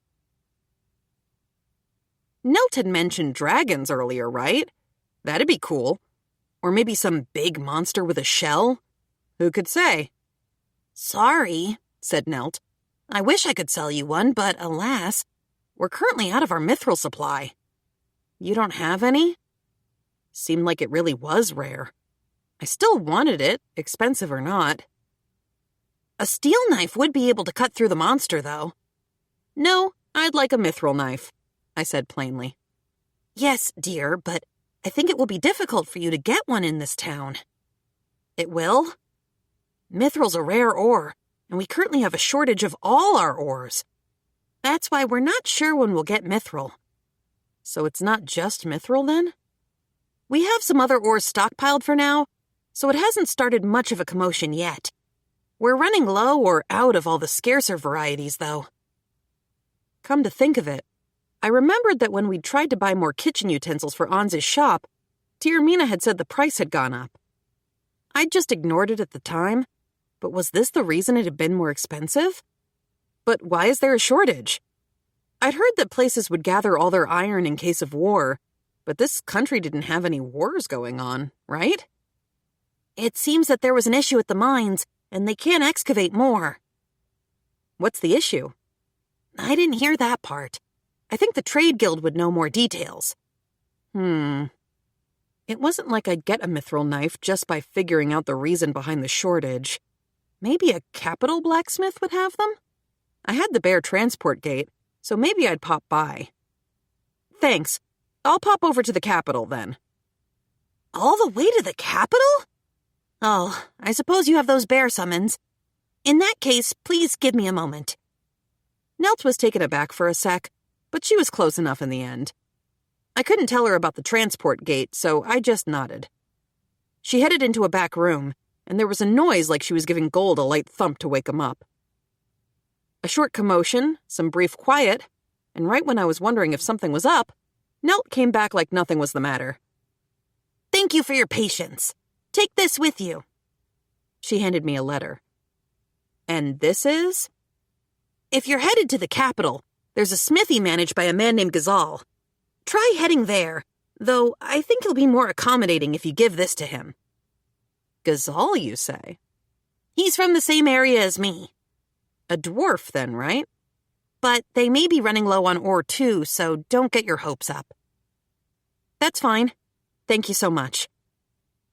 Nelt had mentioned dragons earlier, right? That'd be cool. Or maybe some big monster with a shell? Who could say? Sorry, said Nelt. I wish I could sell you one, but alas, we're currently out of our mithril supply. You don't have any? Seemed like it really was rare. I still wanted it, expensive or not. A steel knife would be able to cut through the monster, though. No, I'd like a mithril knife, I said plainly. Yes, dear, but I think it will be difficult for you to get one in this town. It will? Mithril's a rare ore, and we currently have a shortage of all our ores. That's why we're not sure when we'll get mithril. So it's not just mithril, then? We have some other ores stockpiled for now, so it hasn't started much of a commotion yet. We're running low or out of all the scarcer varieties, though. Come to think of it, I remembered that when we'd tried to buy more kitchen utensils for Anz's shop, Tirmina had said the price had gone up. I'd just ignored it at the time, but was this the reason it had been more expensive? But why is there a shortage? I'd heard that places would gather all their iron in case of war, but this country didn't have any wars going on, right? It seems that there was an issue at the mines, and they can't excavate more. What's the issue? I didn't hear that part. I think the Trade Guild would know more details. It wasn't like I'd get a mithril knife just by figuring out the reason behind the shortage. Maybe a capital blacksmith would have them? I had the Bear transport gate, so maybe I'd pop by. Thanks. I'll pop over to the capital then. All the way to the capital? Oh, I suppose you have those bear summons. In that case, please give me a moment. Nelt was taken aback for a sec, but she was close enough in the end. I couldn't tell her about the transport gate, so I just nodded. She headed into a back room, and there was a noise like she was giving Gold a light thump to wake him up. A short commotion, some brief quiet, and right when I was wondering if something was up, Nelt came back like nothing was the matter. Thank you for your patience. Take this with you. She handed me a letter. And this is? If you're headed to the capital, there's a smithy managed by a man named Ghazal. Try heading there, though I think he'll be more accommodating if you give this to him. Ghazal, you say? He's from the same area as me. A dwarf, then, right? But they may be running low on ore, too, so don't get your hopes up. That's fine. Thank you so much.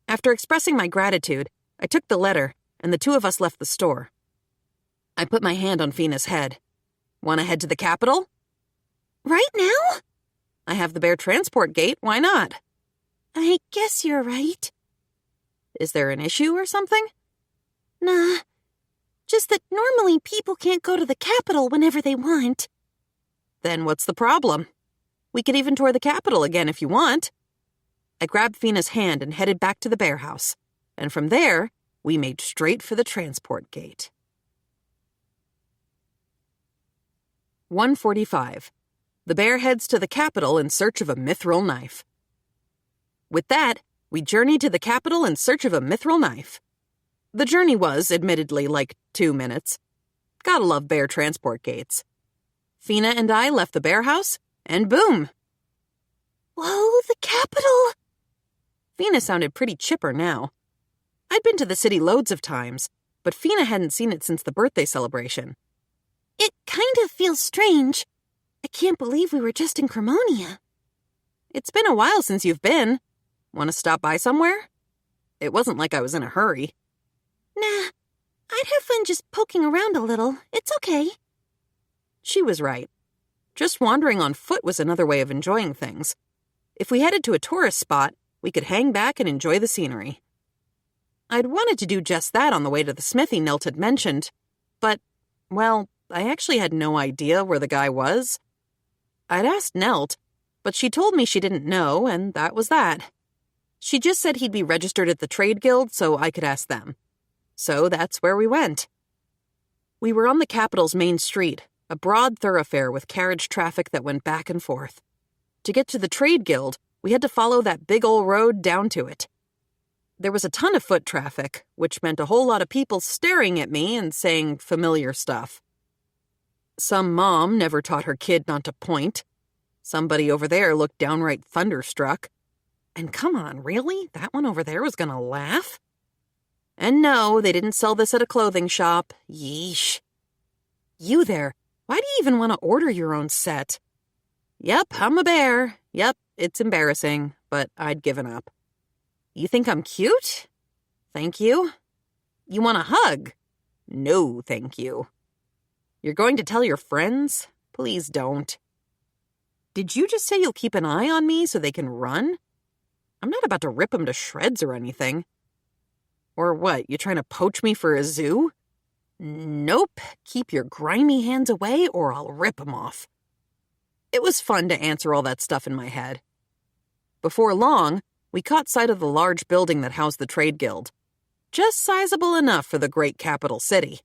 After expressing my gratitude, I took the letter, and the two of us left the store. I put my hand on Fina's head. Want to head to the capital? Right now? I have the Bear transport gate, why not? I guess you're right. Is there an issue or something? Nah. Just that normally people can't go to the capital whenever they want. Then what's the problem? We could even tour the capital again if you want. I grabbed Fina's hand and headed back to the bear house, and from there, we made straight for the transport gate. 1:45. The bear heads to the capital in search of a mithril knife. With that, we journeyed to the capital in search of a mithril knife. The journey was, admittedly, like 2 minutes. Gotta love bear transport gates. Fina and I left the bear house, and boom! Whoa, the capital! Fina sounded pretty chipper now. I'd been to the city loads of times, but Fina hadn't seen it since the birthday celebration. It kind of feels strange. I can't believe we were just in Cremonia. It's been a while since you've been. Want to stop by somewhere? It wasn't like I was in a hurry. Nah, I'd have fun just poking around a little. It's okay. She was right. Just wandering on foot was another way of enjoying things. If we headed to a tourist spot, we could hang back and enjoy the scenery. I'd wanted to do just that on the way to the smithy Nelt had mentioned, but, well, I actually had no idea where the guy was. I'd asked Nelt, but she told me she didn't know, and that was that. She just said he'd be registered at the trade guild so I could ask them. So that's where we went. We were on the capital's main street, a broad thoroughfare with carriage traffic that went back and forth. To get to the trade guild, we had to follow that big old road down to it. There was a ton of foot traffic, which meant a whole lot of people staring at me and saying familiar stuff. Some mom never taught her kid not to point. Somebody over there looked downright thunderstruck. And come on, really? That one over there was gonna laugh? And no, they didn't sell this at a clothing shop. Yeesh. You there, why do you even want to order your own set? Yep, I'm a bear. Yep, it's embarrassing, but I'd given up. You think I'm cute? Thank you. You want a hug? No, thank you. You're going to tell your friends? Please don't. Did you just say you'll keep an eye on me so they can run? I'm not about to rip them to shreds or anything. Or what, you trying to poach me for a zoo? Nope, keep your grimy hands away or I'll rip them off. It was fun to answer all that stuff in my head. Before long, we caught sight of the large building that housed the trade guild. Just sizable enough for the great capital city.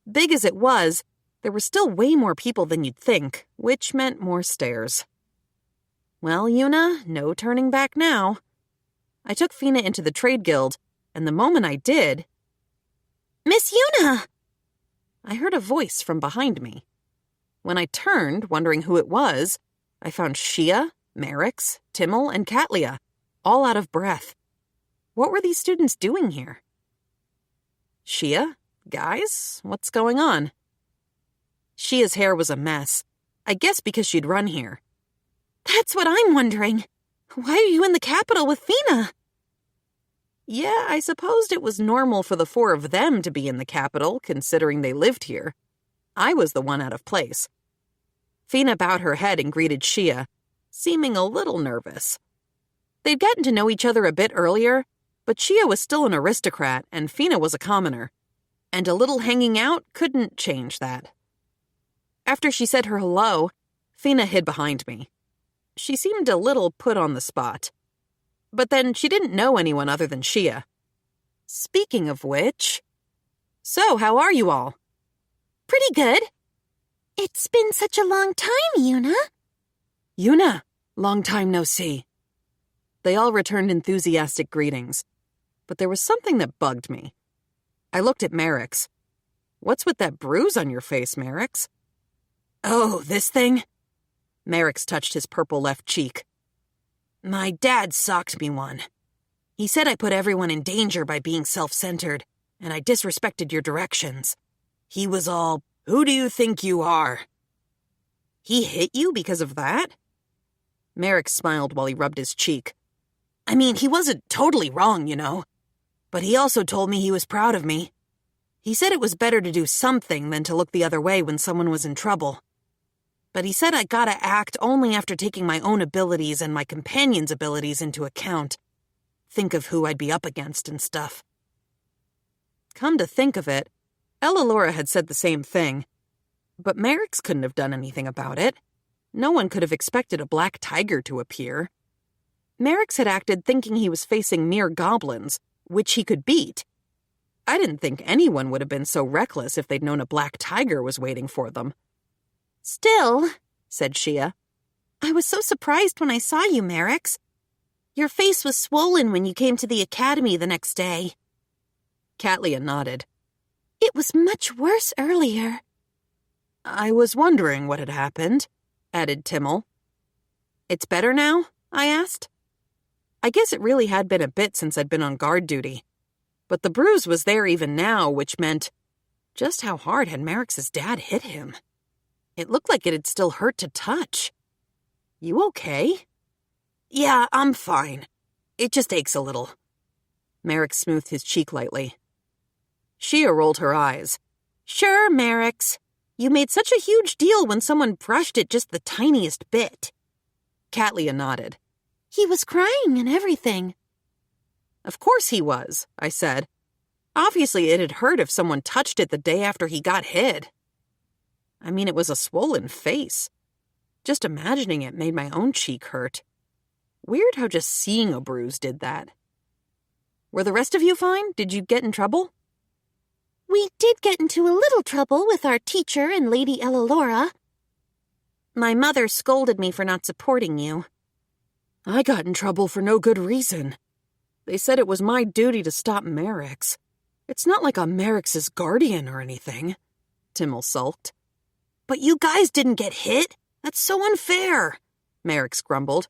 Big as it was, there were still way more people than you'd think, which meant more stairs. Well, Yuna, no turning back now. I took Fina into the trade guild, and the moment I did... Miss Yuna! I heard a voice from behind me. When I turned, wondering who it was, I found Shia, Merix, Timmel, and Katlia, all out of breath. What were these students doing here? Shia? Guys? What's going on? Shia's hair was a mess. I guess because she'd run here. That's what I'm wondering. Why are you in the capital with Fina? Yeah, I supposed it was normal for the four of them to be in the capital, considering they lived here. I was the one out of place. Fina bowed her head and greeted Shia, seeming a little nervous. They'd gotten to know each other a bit earlier, but Shia was still an aristocrat and Fina was a commoner. And a little hanging out couldn't change that. After she said her hello, Fina hid behind me. She seemed a little put on the spot. But then she didn't know anyone other than Shia. Speaking of which... So, how are you all? Pretty good. It's been such a long time, Yuna. Yuna, long time no see. They all returned enthusiastic greetings. But there was something that bugged me. I looked at Merix. What's with that bruise on your face, Merix? Oh, this thing? Merix touched his purple left cheek. My dad socked me one. He said I put everyone in danger by being self-centered, and I disrespected your directions. He was all, "Who do you think you are?" He hit you because of that? Merix smiled while he rubbed his cheek. I mean, he wasn't totally wrong, you know. But he also told me he was proud of me. He said it was better to do something than to look the other way when someone was in trouble. But he said I gotta act only after taking my own abilities and my companion's abilities into account. Think of who I'd be up against and stuff. Come to think of it, Ella Laura had said the same thing. But Merix couldn't have done anything about it. No one could have expected a black tiger to appear. Merix had acted thinking he was facing mere goblins, which he could beat. I didn't think anyone would have been so reckless if they'd known a black tiger was waiting for them. Still, said Shia, I was so surprised when I saw you, Merix. Your face was swollen when you came to the academy the next day. Katlia nodded. It was much worse earlier. I was wondering what had happened, added Timmel. It's better now? I asked. I guess it really had been a bit since I'd been on guard duty. But the bruise was there even now, which meant just how hard had Merix's dad hit him? It looked like it had still hurt to touch. You okay? Yeah, I'm fine. It just aches a little. Merix smoothed his cheek lightly. Shia rolled her eyes. Sure, Merix. You made such a huge deal when someone brushed it just the tiniest bit. Katlia nodded. He was crying and everything. Of course he was, I said. Obviously it had hurt if someone touched it the day after he got hit. I mean, it was a swollen face. Just imagining it made my own cheek hurt. Weird how just seeing a bruise did that. Were the rest of you fine? Did you get in trouble? We did get into a little trouble with our teacher and Lady Ellalora. My mother scolded me for not supporting you. I got in trouble for no good reason. They said it was my duty to stop Merrick's. It's not like I'm Merrick's guardian or anything. Timmel sulked. But you guys didn't get hit. That's so unfair, Merrick's grumbled.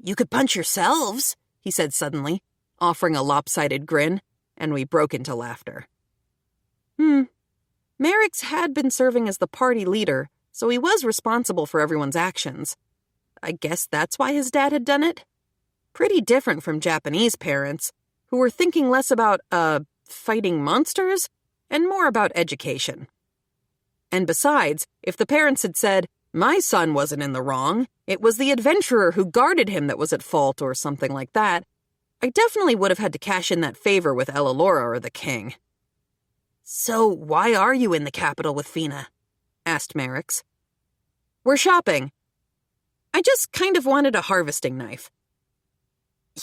You could punch yourselves, he said suddenly, offering a lopsided grin, and we broke into laughter. Merrick's had been serving as the party leader, so he was responsible for everyone's actions. I guess that's why his dad had done it. Pretty different from Japanese parents, who were thinking less about, fighting monsters and more about education. And besides, if the parents had said, my son wasn't in the wrong, it was the adventurer who guarded him that was at fault or something like that, I definitely would have had to cash in that favor with Ellalora or the king. So why are you in the capital with Fina? Asked Merrick's. We're shopping. I just kind of wanted a harvesting knife.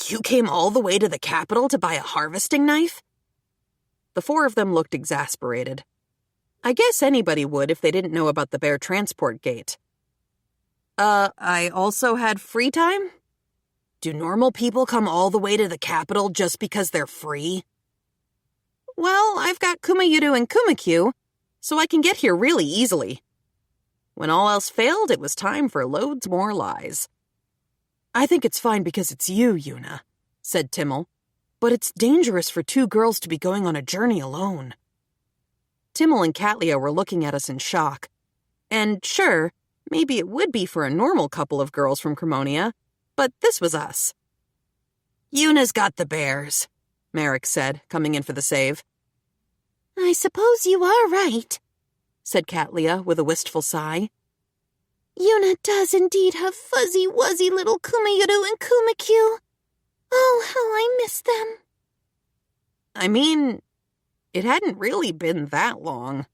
You came all the way to the capital to buy a harvesting knife? The four of them looked exasperated. I guess anybody would if they didn't know about the bear transport gate. I also had free time? Do normal people come all the way to the capital just because they're free? Well, I've got Kumayuru and Kumakyu, so I can get here really easily. When all else failed, it was time for loads more lies. I think it's fine because it's you, Yuna, said Timmel, but it's dangerous for two girls to be going on a journey alone. Timmel and Katlia were looking at us in shock. And sure, maybe it would be for a normal couple of girls from Cremonia, but this was us. Yuna's got the bears, Merrick said, coming in for the save. I suppose you are right, said Katlia with a wistful sigh. Yuna does indeed have fuzzy-wuzzy little Kumayuru and Kumakyu. Oh, how I miss them. I mean, it hadn't really been that long.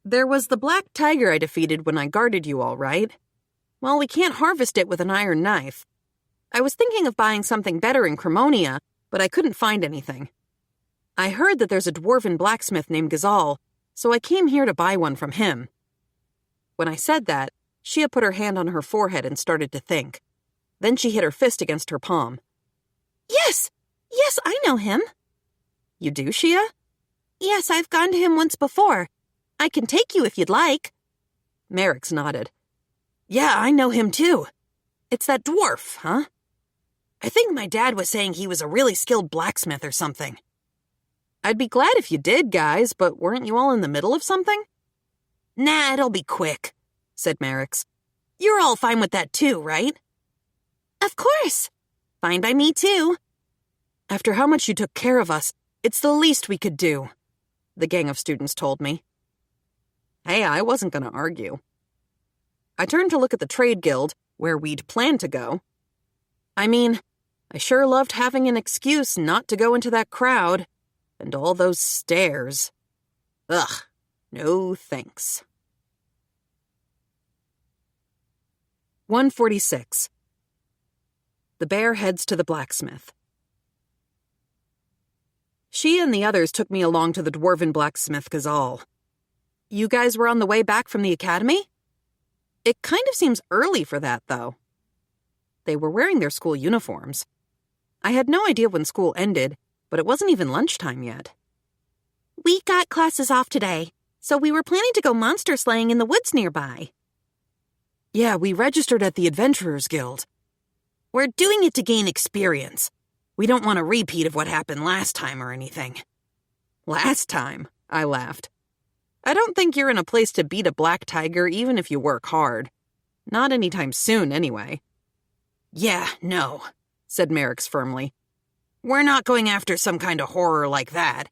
There was the black tiger I defeated when I guarded you all, right? Well, we can't harvest it with an iron knife. I was thinking of buying something better in Cremonia, but I couldn't find anything. I heard that there's a dwarven blacksmith named Gazal, so I came here to buy one from him. When I said that, Shia put her hand on her forehead and started to think. Then she hit her fist against her palm. Yes, I know him. You do, Shia? Yes, I've gone to him once before. I can take you if you'd like. Merrick's nodded. Yeah, I know him too. It's that dwarf, huh? I think my dad was saying he was a really skilled blacksmith or something. I'd be glad if you did, guys, but weren't you all in the middle of something? Nah, it'll be quick, said Merrick's. You're all fine with that too, right? Of course. Fine by me too. After how much you took care of us, it's the least we could do, the gang of students told me. Hey, I wasn't going to argue. I turned to look at the trade guild, where we'd planned to go. I mean, I sure loved having an excuse not to go into that crowd, and all those stairs. Ugh, no thanks. 146. The bear heads to the blacksmith. She and the others took me along to the dwarven blacksmith Gazal. You guys were on the way back from the academy? It kind of seems early for that, though. They were wearing their school uniforms. I had no idea when school ended, but it wasn't even lunchtime yet. We got classes off today, so we were planning to go monster slaying in the woods nearby. Yeah, we registered at the Adventurers Guild. We're doing it to gain experience. We don't want a repeat of what happened last time or anything. Last time? I laughed. I don't think you're in a place to beat a black tiger even if you work hard. Not anytime soon, anyway. Yeah, no, said Merrick's firmly. We're not going after some kind of horror like that.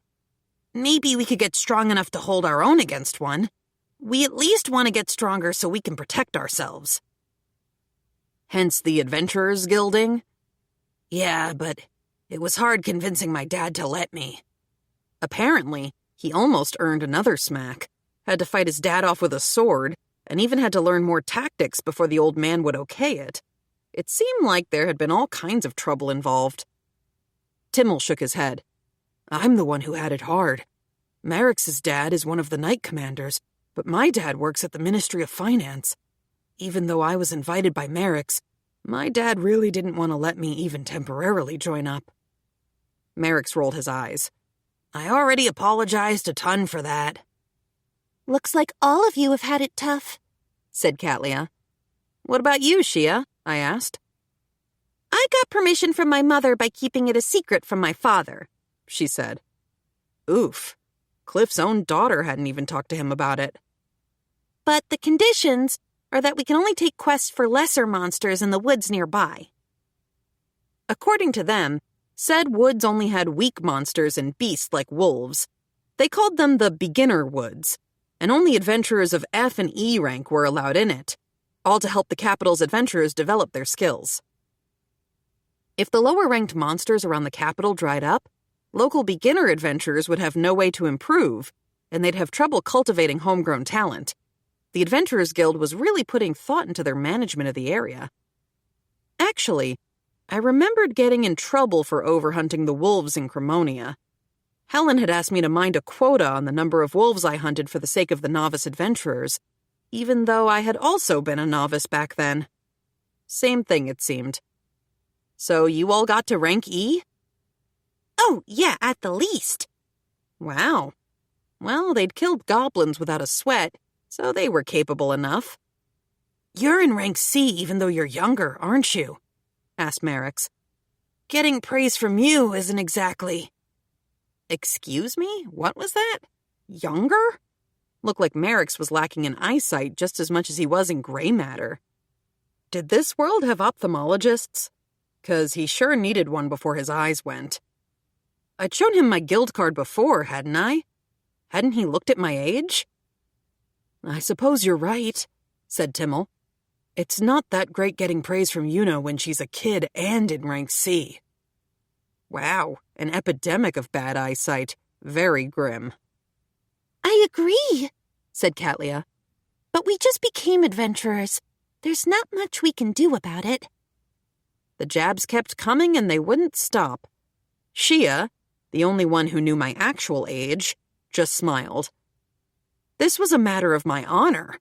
Maybe we could get strong enough to hold our own against one. We at least want to get stronger so we can protect ourselves. Hence the Adventurers Guilding? Yeah, but it was hard convincing my dad to let me. Apparently, he almost earned another smack. had to fight his dad off with a sword, and even had to learn more tactics before the old man would okay it. It seemed like there had been all kinds of trouble involved. Timmel shook his head. I'm the one who had it hard. Marix's dad is one of the knight commanders, but my dad works at the Ministry of Finance. Even though I was invited by Marix, my dad really didn't want to let me even temporarily join up. Marix rolled his eyes. I already apologized a ton for that. Looks like all of you have had it tough, said Katlia. What about you, Shia? I asked. I got permission from my mother by keeping it a secret from my father, she said. Oof. Cliff's own daughter hadn't even talked to him about it. But the conditions are that we can only take quests for lesser monsters in the woods nearby. According to them, said woods only had weak monsters and beasts like wolves. They called them the beginner woods, and only adventurers of F and E rank were allowed in it, all to help the capital's adventurers develop their skills. If the lower-ranked monsters around the capital dried up, local beginner adventurers would have no way to improve, and they'd have trouble cultivating homegrown talent. The Adventurers Guild was really putting thought into their management of the area. Actually, I remembered getting in trouble for overhunting the wolves in Cremonia. Helen had asked me to mind a quota on the number of wolves I hunted for the sake of the novice adventurers, even though I had also been a novice back then. Same thing, it seemed. So you all got to rank E? Oh, yeah, at the least. Wow. Well, they'd killed goblins without a sweat, so they were capable enough. You're in rank C even though you're younger, aren't you? Asked Marix. Getting praise from you isn't exactly... Excuse me? What was that? Younger? Looked like Marix was lacking in eyesight just as much as he was in gray matter. Did this world have ophthalmologists? 'Cause he sure needed one before his eyes went. I'd shown him my guild card before, hadn't I? Hadn't he looked at my age? I suppose you're right, said Timmel. It's not that great getting praise from Yuna when she's a kid and in rank C. Wow, an epidemic of bad eyesight. Very grim. I agree, said Katlia. But we just became adventurers. There's not much we can do about it. The jabs kept coming and they wouldn't stop. Shia, the only one who knew my actual age, just smiled. This was a matter of my honor.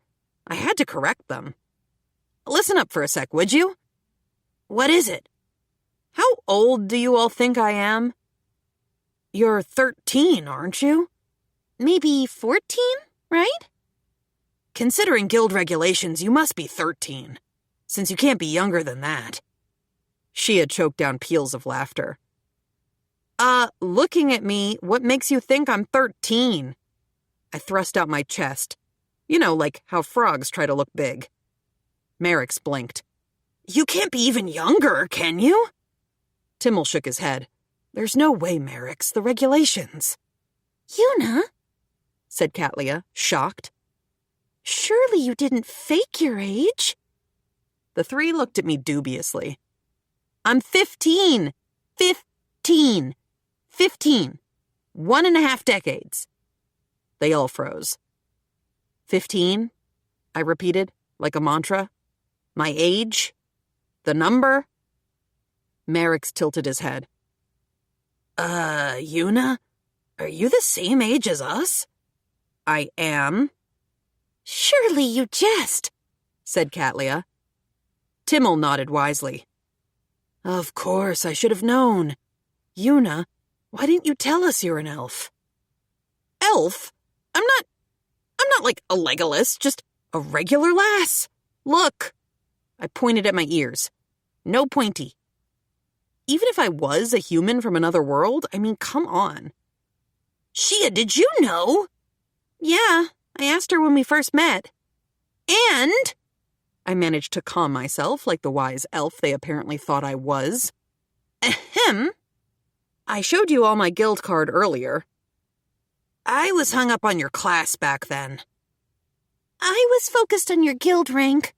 I had to correct them. Listen up for a sec, would you? What is it? How old do you all think I am? You're 13, aren't you? Maybe 14, right? Considering guild regulations, you must be 13, since you can't be younger than that. Shia choked down peals of laughter. Looking at me, what makes you think I'm 13? I thrust out my chest. You know, like how frogs try to look big. Marix blinked. You can't be even younger, can you? Timmel shook his head. There's no way, Marix. The regulations. Yuna, said Katlia, shocked. Surely you didn't fake your age? The three looked at me dubiously. I'm 15. 15. 15. 1.5 decades. They all froze. 15? I repeated, like a mantra. My age? The number? Marix tilted his head. Yuna? Are you the same age as us? I am. Surely you jest, said Katlia. Timmel nodded wisely. Of course, I should have known. Yuna, why didn't you tell us you're an elf? Elf? I'm not like a Legolas, just a regular lass. Look. I pointed at my ears. No pointy. Even if I was a human from another world, I mean, come on. Shia, did you know? Yeah, I asked her when we first met. And... I managed to calm myself like the wise elf they apparently thought I was. Ahem. I showed you all my guild card earlier. I was hung up on your class back then. I was focused on your guild rank.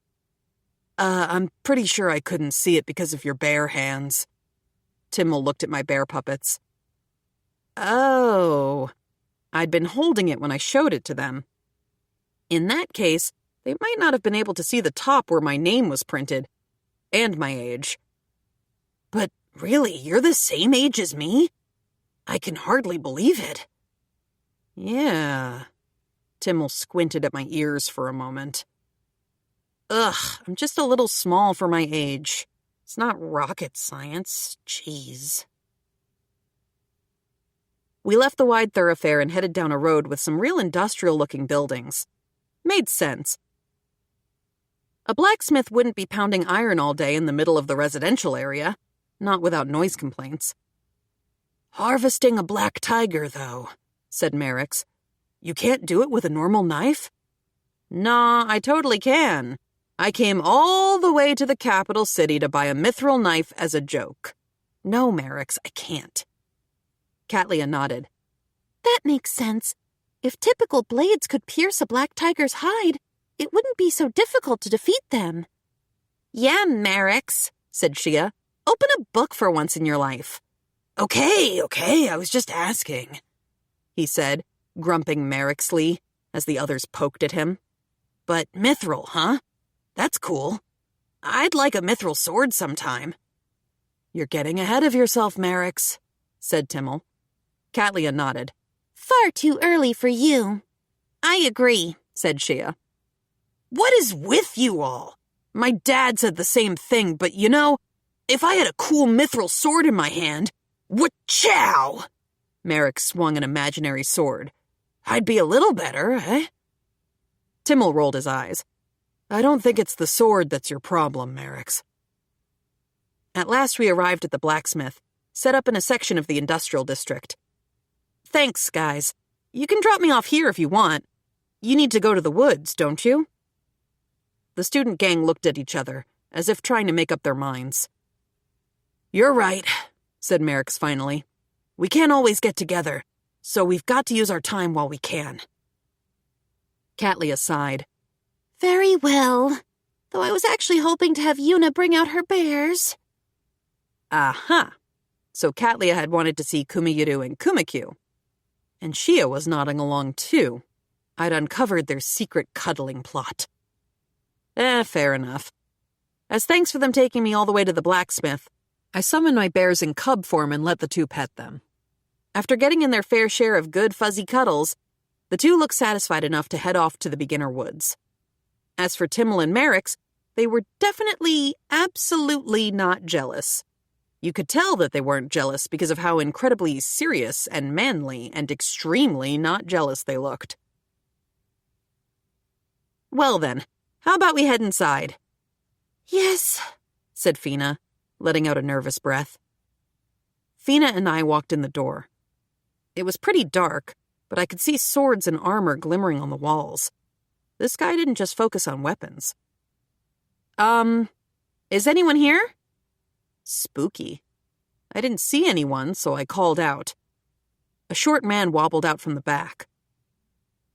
I'm pretty sure I couldn't see it because of your bear hands. Timmel looked at my bear puppets. Oh. I'd been holding it when I showed it to them. In that case, they might not have been able to see the top where my name was printed. And my age. But really, you're the same age as me? I can hardly believe it. Yeah. Timmel squinted at my ears for a moment. Ugh, I'm just a little small for my age. It's not rocket science. Jeez. We left the wide thoroughfare and headed down a road with some real industrial-looking buildings. Made sense. A blacksmith wouldn't be pounding iron all day in the middle of the residential area, not without noise complaints. Harvesting a black tiger, though, said Merrick's. You can't do it with a normal knife? Nah, I totally can. I came all the way to the capital city to buy a mithril knife as a joke. No, Merrick's, I can't. Catlia nodded. That makes sense. If typical blades could pierce a black tiger's hide, it wouldn't be so difficult to defeat them. Yeah, Merrick's, said Shia. Open a book for once in your life. Okay, I was just asking, he said, grumping Merricksly as the others poked at him. But mithril, huh? That's cool. I'd like a mithril sword sometime. You're getting ahead of yourself, Merrick's, said Timmel. Catlia nodded. Far too early for you. I agree, said Shia. What is with you all? My dad said the same thing, but you know, if I had a cool mithril sword in my hand, wa-chow! Merrick swung an imaginary sword. I'd be a little better, eh? Timmel rolled his eyes. I don't think it's the sword that's your problem, Merrick's. At last we arrived at the blacksmith, set up in a section of the industrial district. Thanks, guys. You can drop me off here if you want. You need to go to the woods, don't you? The student gang looked at each other, as if trying to make up their minds. You're right, said Merrick's finally. We can't always get together, so we've got to use our time while we can. Catlia sighed. Very well, though I was actually hoping to have Yuna bring out her bears. Aha! So Catlia had wanted to see Kumayiru and Kumakyu. And Shia was nodding along too. I'd uncovered their secret cuddling plot. Fair enough. As thanks for them taking me all the way to the blacksmith, I summoned my bears in cub form and let the two pet them. After getting in their fair share of good fuzzy cuddles, the two looked satisfied enough to head off to the beginner woods. As for Timmel and Merrick's, they were definitely, absolutely not jealous. You could tell that they weren't jealous because of how incredibly serious and manly and extremely not jealous they looked. Well then, how about we head inside? Yes, said Fina, letting out a nervous breath. Fina and I walked in the door. It was pretty dark, but I could see swords and armor glimmering on the walls. This guy didn't just focus on weapons. Is anyone here? Spooky. I didn't see anyone, so I called out. A short man wobbled out from the back.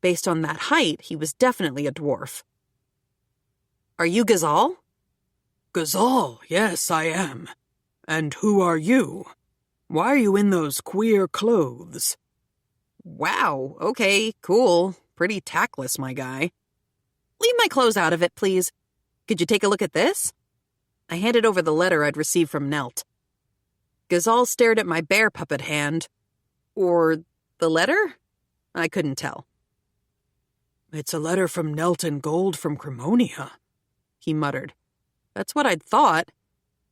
Based on that height, he was definitely a dwarf. Are you Ghazal? Ghazal, yes, I am. And who are you? Why are you in those queer clothes? Wow, okay, cool. Pretty tactless, my guy. Leave my clothes out of it, please. Could you take a look at this? I handed over the letter I'd received from Nelt. Ghazal stared at my bear puppet hand. Or the letter? I couldn't tell. It's a letter from Nelt and Gold from Cremonia, he muttered. That's what I'd thought.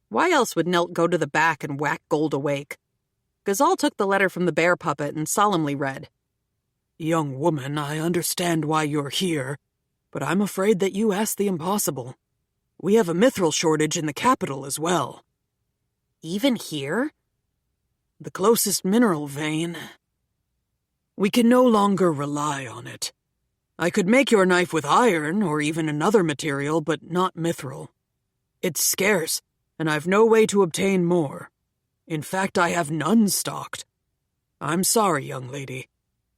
Why else would Nelt go to the back and whack Gold awake? Ghazal took the letter from the bear puppet and solemnly read. Young woman, I understand why you're here, but I'm afraid that you asked the impossible. We have a mithril shortage in the capital as well. Even here? The closest mineral vein. We can no longer rely on it. I could make your knife with iron or even another material, but not mithril. It's scarce, and I've no way to obtain more. In fact, I have none stocked. I'm sorry, young lady.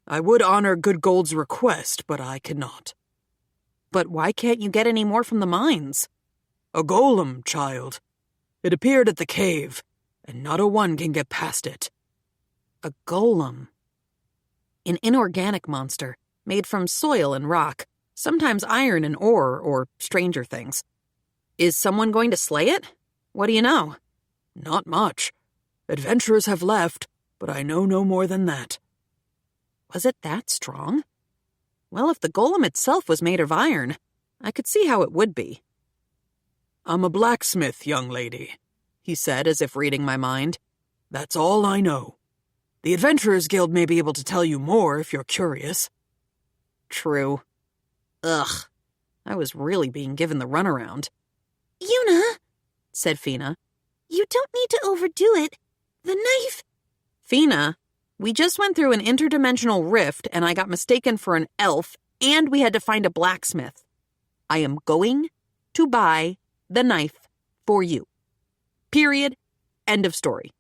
I would honor Good Gold's request, but I cannot. But why can't you get any more from the mines? A golem, child. It appeared at the cave, and not a one can get past it. A golem. An inorganic monster, made from soil and rock, Sometimes iron and ore, or stranger things. Is someone going to slay it? What do you know? Not much. Adventurers have left, but I know no more than that. Was it that strong? Well, if the golem itself was made of iron, I could see how it would be. I'm a blacksmith, young lady, he said as if reading my mind. That's all I know. The Adventurers Guild may be able to tell you more if you're curious. True. Ugh. I was really being given the runaround. Yuna, said Fina. You don't need to overdo it. The knife... Fina, we just went through an interdimensional rift and I got mistaken for an elf and we had to find a blacksmith. I am going to buy the knife for you. Period. End of story.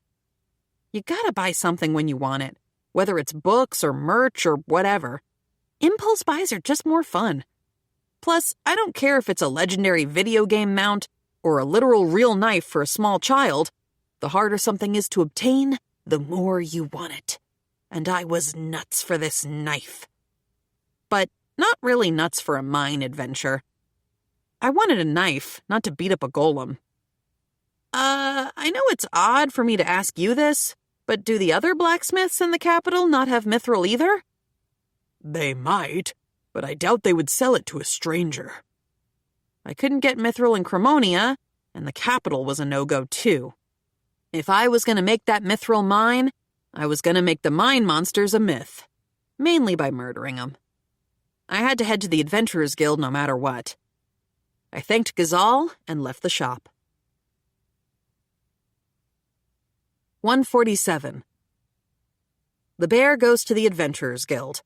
You gotta buy something when you want it, whether it's books or merch or whatever. Impulse buys are just more fun. Plus, I don't care if it's a legendary video game mount or a literal real knife for a small child. The harder something is to obtain, the more you want it. And I was nuts for this knife. But not really nuts for a mine adventure. I wanted a knife, not to beat up a golem. I know it's odd for me to ask you this, but do the other blacksmiths in the capital not have mithril either? They might, but I doubt they would sell it to a stranger. I couldn't get mithril in Cremonia, and the capital was a no-go too. If I was going to make that mithril mine, I was going to make the mine monsters a myth, mainly by murdering them. I had to head to the Adventurers Guild no matter what. I thanked Ghazal and left the shop. 147. The bear goes to the Adventurers Guild.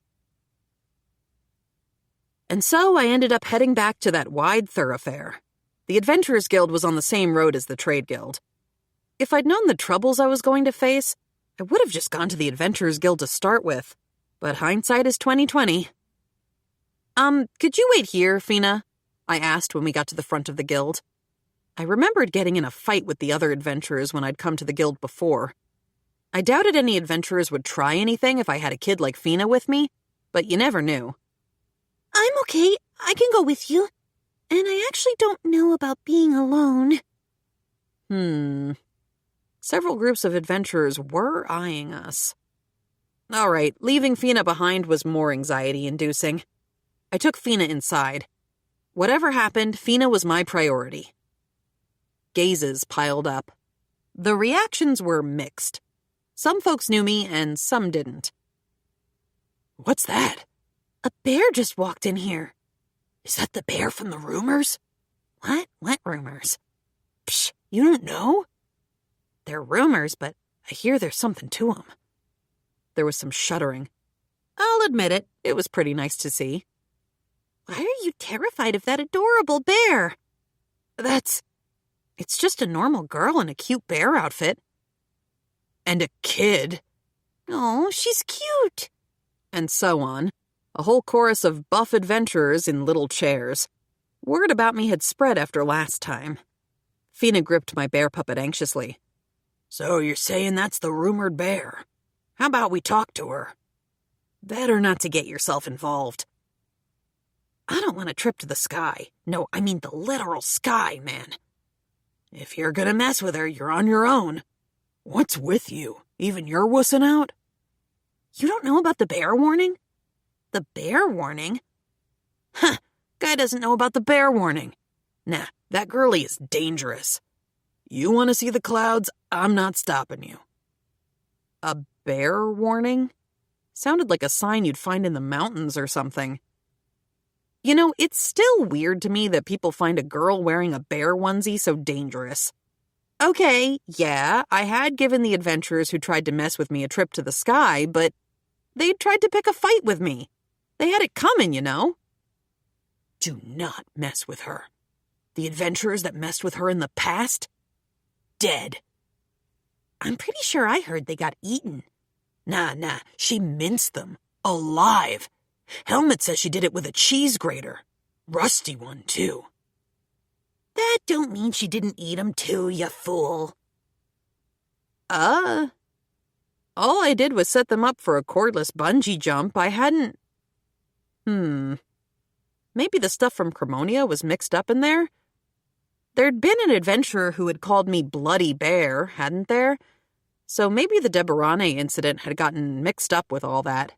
And so I ended up heading back to that wide thoroughfare. The Adventurers Guild was on the same road as the Trade Guild. If I'd known the troubles I was going to face, I would have just gone to the Adventurers Guild to start with. But hindsight is 20/20. Could you wait here, Fina? I asked when we got to the front of the guild. I remembered getting in a fight with the other adventurers when I'd come to the guild before. I doubted any adventurers would try anything if I had a kid like Fina with me, but you never knew. I'm okay. I can go with you. And I actually don't know about being alone. Several groups of adventurers were eyeing us. All right, leaving Fina behind was more anxiety-inducing. I took Fina inside. Whatever happened, Fina was my priority. Gazes piled up. The reactions were mixed. Some folks knew me and some didn't. What's that? A bear just walked in here. Is that the bear from the rumors? What? What rumors? Psh, you don't know? They're rumors, but I hear there's something to them. There was some shuddering. I'll admit it, it was pretty nice to see. Why are you terrified of that adorable bear? It's just a normal girl in a cute bear outfit. And a kid. Oh, she's cute. And so on. A whole chorus of buff adventurers in little chairs. Word about me had spread after last time. Fina gripped my bear puppet anxiously. So you're saying that's the rumored bear? How about we talk to her? Better not to get yourself involved. I don't want a trip to the sky. No, I mean the literal sky, man. If you're gonna mess with her, you're on your own. What's with you? Even you're wussing out? You don't know about the bear warning? The bear warning? Huh, guy doesn't know about the bear warning. Nah, that girlie is dangerous. You want to see the clouds? I'm not stopping you. A bear warning? Sounded like a sign you'd find in the mountains or something. You know, it's still weird to me that people find a girl wearing a bear onesie so dangerous. Okay, yeah, I had given the adventurers who tried to mess with me a trip to the sky, but they'd tried to pick a fight with me. They had it coming, you know. Do not mess with her. The adventurers that messed with her in the past? Dead. I'm pretty sure I heard they got eaten. Nah, she minced them. Alive. Helmet says she did it with a cheese grater. Rusty one, too. That don't mean she didn't eat 'em too, you fool. All I did was set them up for a cordless bungee jump. I hadn't... Maybe the stuff from Cremonia was mixed up in there? There'd been an adventurer who had called me Bloody Bear, hadn't there? So maybe the Deborane incident had gotten mixed up with all that.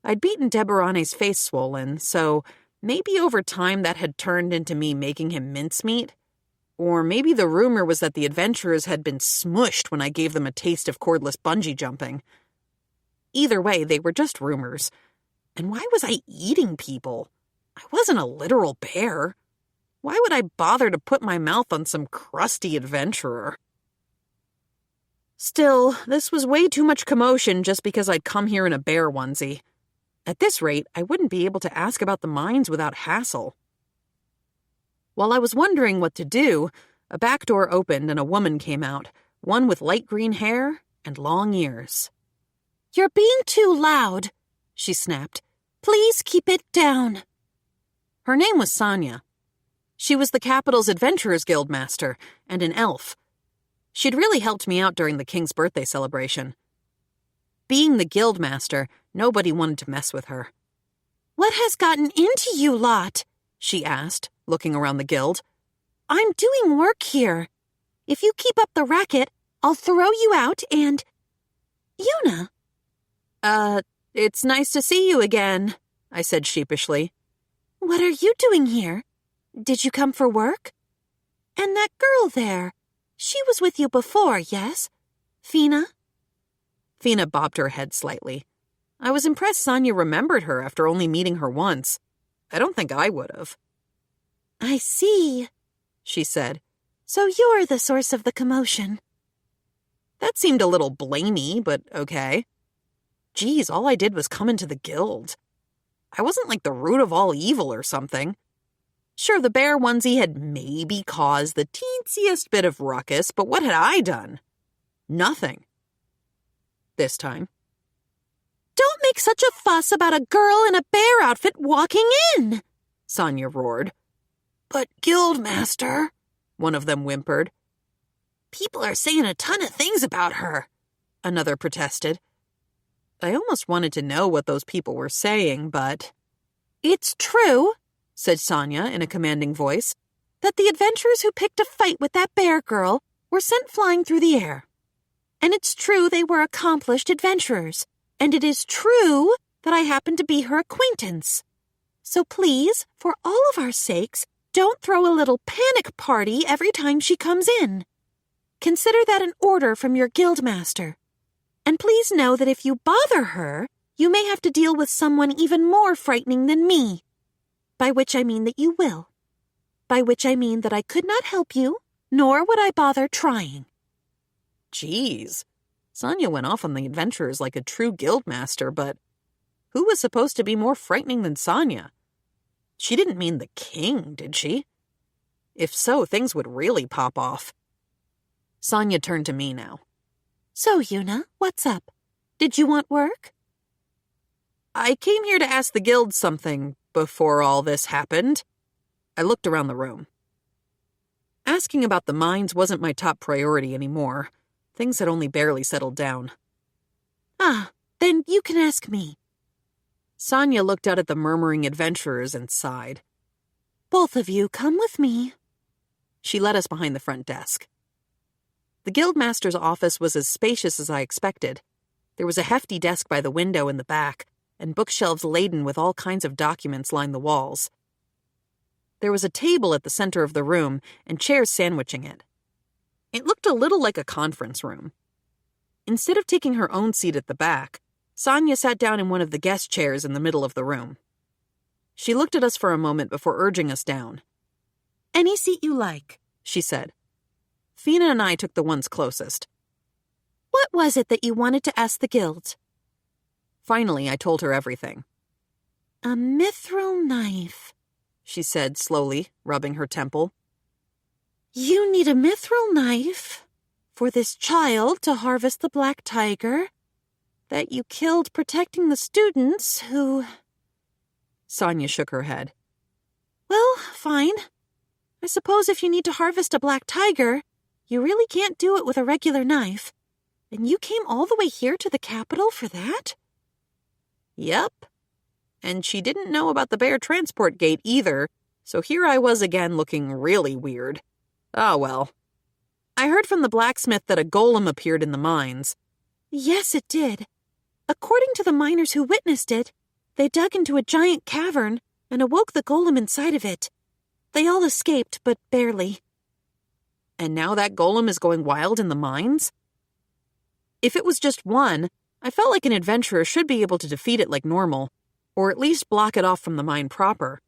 I'd beaten Deborane's face swollen, so maybe over time that had turned into me making him mincemeat. Or maybe the rumor was that the adventurers had been smushed when I gave them a taste of cordless bungee jumping. Either way, they were just rumors. And why was I eating people? I wasn't a literal bear. Why would I bother to put my mouth on some crusty adventurer? Still, this was way too much commotion just because I'd come here in a bear onesie. At this rate, I wouldn't be able to ask about the mines without hassle. While I was wondering what to do, a back door opened and a woman came out, one with light green hair and long ears. "You're being too loud," she snapped. "Please keep it down." Her name was Sonia. She was the capital's Adventurers Guild master and an elf. She'd really helped me out during the king's birthday celebration. Being the guild master, nobody wanted to mess with her. "What has gotten into you lot?" she asked, looking around the guild. "I'm doing work here. If you keep up the racket, I'll throw you out and... Yuna." It's nice to see you again," I said sheepishly. "What are you doing here? Did you come for work? And that girl there, she was with you before, yes? Fina?" Fina bobbed her head slightly. I was impressed Sonia remembered her after only meeting her once. I don't think I would have. "I see," she said. "So you're the source of the commotion." That seemed a little blamey, but okay. Geez, all I did was come into the guild. I wasn't like the root of all evil or something. Sure, the bear onesie had maybe caused the teensiest bit of ruckus, but what had I done? Nothing. This time. "Don't make such a fuss about a girl in a bear outfit walking in," Sonia roared. "But Guildmaster," one of them whimpered. "people are saying a ton of things about her," another protested. I almost wanted to know what those people were saying, but... "It's true," said Sonia in a commanding voice, "that the adventurers who picked a fight with that bear girl were sent flying through the air. And it's true they were accomplished adventurers. And it is true that I happen to be her acquaintance. So please, for all of our sakes, don't throw a little panic party every time she comes in. Consider that an order from your guildmaster. And please know that if you bother her, you may have to deal with someone even more frightening than me. By which I mean that you will. By which I mean that I could not help you, nor would I bother trying." Jeez. Sonia went off on the adventurers like a true guildmaster, but who was supposed to be more frightening than Sonia? She didn't mean the king, did she? If so, things would really pop off. Sonia turned to me now. "So, Yuna, what's up? Did you want work?" "I came here to ask the guild something before all this happened." I looked around the room. Asking about the mines wasn't my top priority anymore. Things had only barely settled down. "Ah, then you can ask me." Sonia looked out at the murmuring adventurers and sighed. "Both of you come with me." She led us behind the front desk. The guildmaster's office was as spacious as I expected. There was a hefty desk by the window in the back, and bookshelves laden with all kinds of documents lined the walls. There was a table at the center of the room and chairs sandwiching it. It looked a little like a conference room. Instead of taking her own seat at the back, Sonia sat down in one of the guest chairs in the middle of the room. She looked at us for a moment before urging us down. "Any seat you like," she said. Fina and I took the ones closest. "What was it that you wanted to ask the guild?" Finally, I told her everything. "A mithril knife," she said slowly, rubbing her temple. "You need a mithril knife for this child to harvest the black tiger that you killed protecting the students who..." Sonia shook her head. "Well, fine. I suppose if you need to harvest a black tiger, you really can't do it with a regular knife. And you came all the way here to the capital for that?" "Yep." And she didn't know about the bear transport gate either, so here I was again looking really weird. Ah, well. I heard from the blacksmith that a golem appeared in the mines. Yes, it did. According to the miners who witnessed it, they dug into a giant cavern and awoke the golem inside of it. They all escaped, but barely. And now that golem is going wild in the mines? If it was just one, I felt like an adventurer should be able to defeat it like normal, or at least block it off from the mine proper.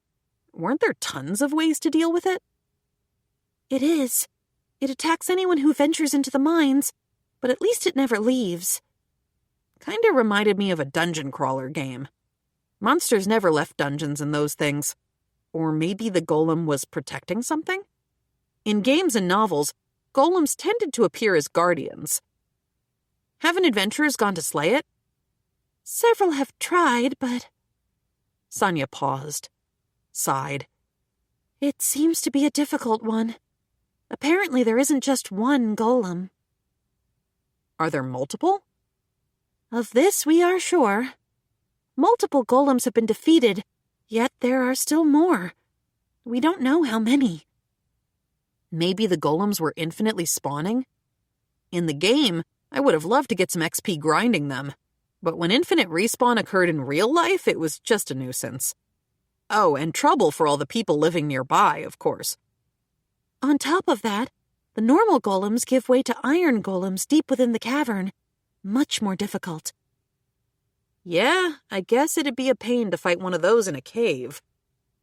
Weren't there tons of ways to deal with it? It is. It attacks anyone who ventures into the mines, but at least it never leaves. Kinda reminded me of a dungeon crawler game. Monsters never left dungeons and those things. Or maybe the golem was protecting something? In games and novels, golems tended to appear as guardians. Haven't adventurers gone to slay it? Several have tried, but... Sonia paused, sighed. It seems to be a difficult one. Apparently there isn't just one golem. Are there multiple? Of this we are sure. Multiple golems have been defeated, yet there are still more. We don't know how many. Maybe the golems were infinitely spawning? In the game, I would have loved to get some XP grinding them, but when infinite respawn occurred in real life, it was just a nuisance. Oh, and trouble for all the people living nearby, of course. On top of that, the normal golems give way to iron golems deep within the cavern. Much more difficult. Yeah, I guess it'd be a pain to fight one of those in a cave.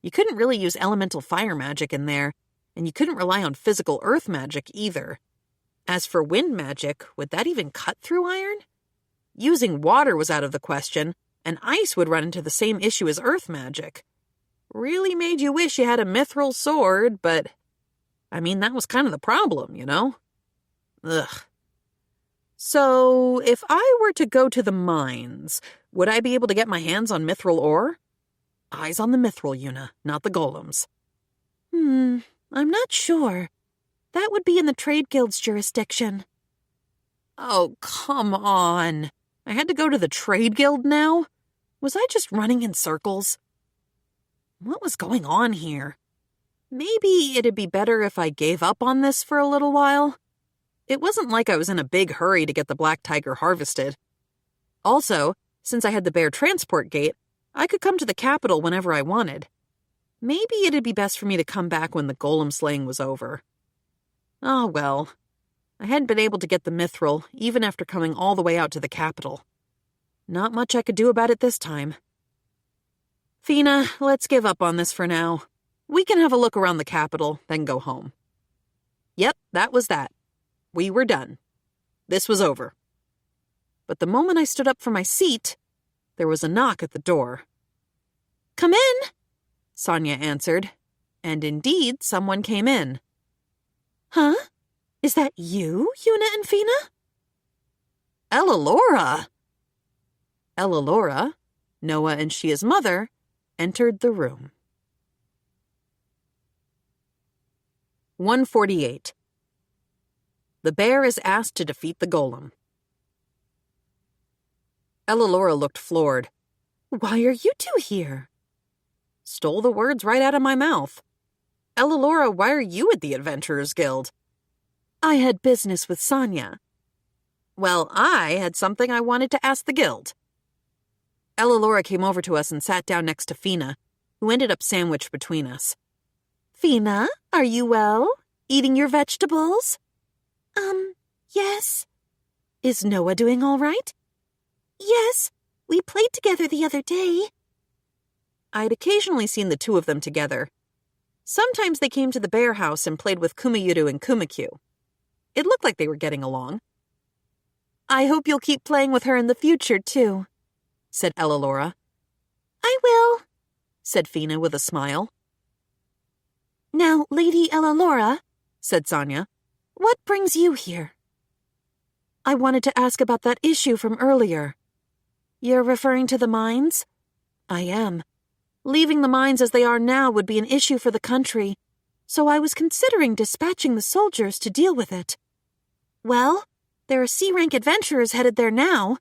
You couldn't really use elemental fire magic in there, and you couldn't rely on physical earth magic either. As for wind magic, would that even cut through iron? Using water was out of the question, and ice would run into the same issue as earth magic. Really made you wish you had a mithril sword, but... I mean, that was kind of the problem, you know? Ugh. So, if I were to go to the mines, would I be able to get my hands on mithril ore? Eyes on the mithril, Yuna, not the golems. I'm not sure. That would be in the Trade Guild's jurisdiction. Oh, come on. I had to go to the Trade Guild now? Was I just running in circles? What was going on here? Maybe it'd be better if I gave up on this for a little while. It wasn't like I was in a big hurry to get the black tiger harvested. Also, since I had the bear transport gate, I could come to the capital whenever I wanted. Maybe it'd be best for me to come back when the golem slaying was over. Oh well. I hadn't been able to get the mithril, even after coming all the way out to the capital. Not much I could do about it this time. Fina, let's give up on this for now. We can have a look around the capital, then go home. Yep, that was that. We were done. This was over. But the moment I stood up from my seat, there was a knock at the door. Come in, Sonia answered, and indeed someone came in. Huh? Is that you, Yuna and Fina? Ella Laura, Noah and Shia's mother, entered the room. 148. The bear is asked to defeat the golem. Ella Laura looked floored. Why are you two here? Stole the words right out of my mouth. Ella Laura, why are you at the Adventurers Guild? I had business with Sonia. Well, I had something I wanted to ask the guild. Ella Laura came over to us and sat down next to Fina, who ended up sandwiched between us. Fina, are you well? Eating your vegetables? Yes. Is Noah doing all right? Yes. We played together the other day. I'd occasionally seen the two of them together. Sometimes they came to the bear house and played with Kumayuru and Kumakyu. It looked like they were getting along. I hope you'll keep playing with her in the future, too, said Ella Laura. I will, said Fina with a smile. Now, Lady Ella Laura, said Sonia, what brings you here? I wanted to ask about that issue from earlier. You're referring to the mines? I am. Leaving the mines as they are now would be an issue for the country, so I was considering dispatching the soldiers to deal with it. Well, there are C-rank adventurers headed there now.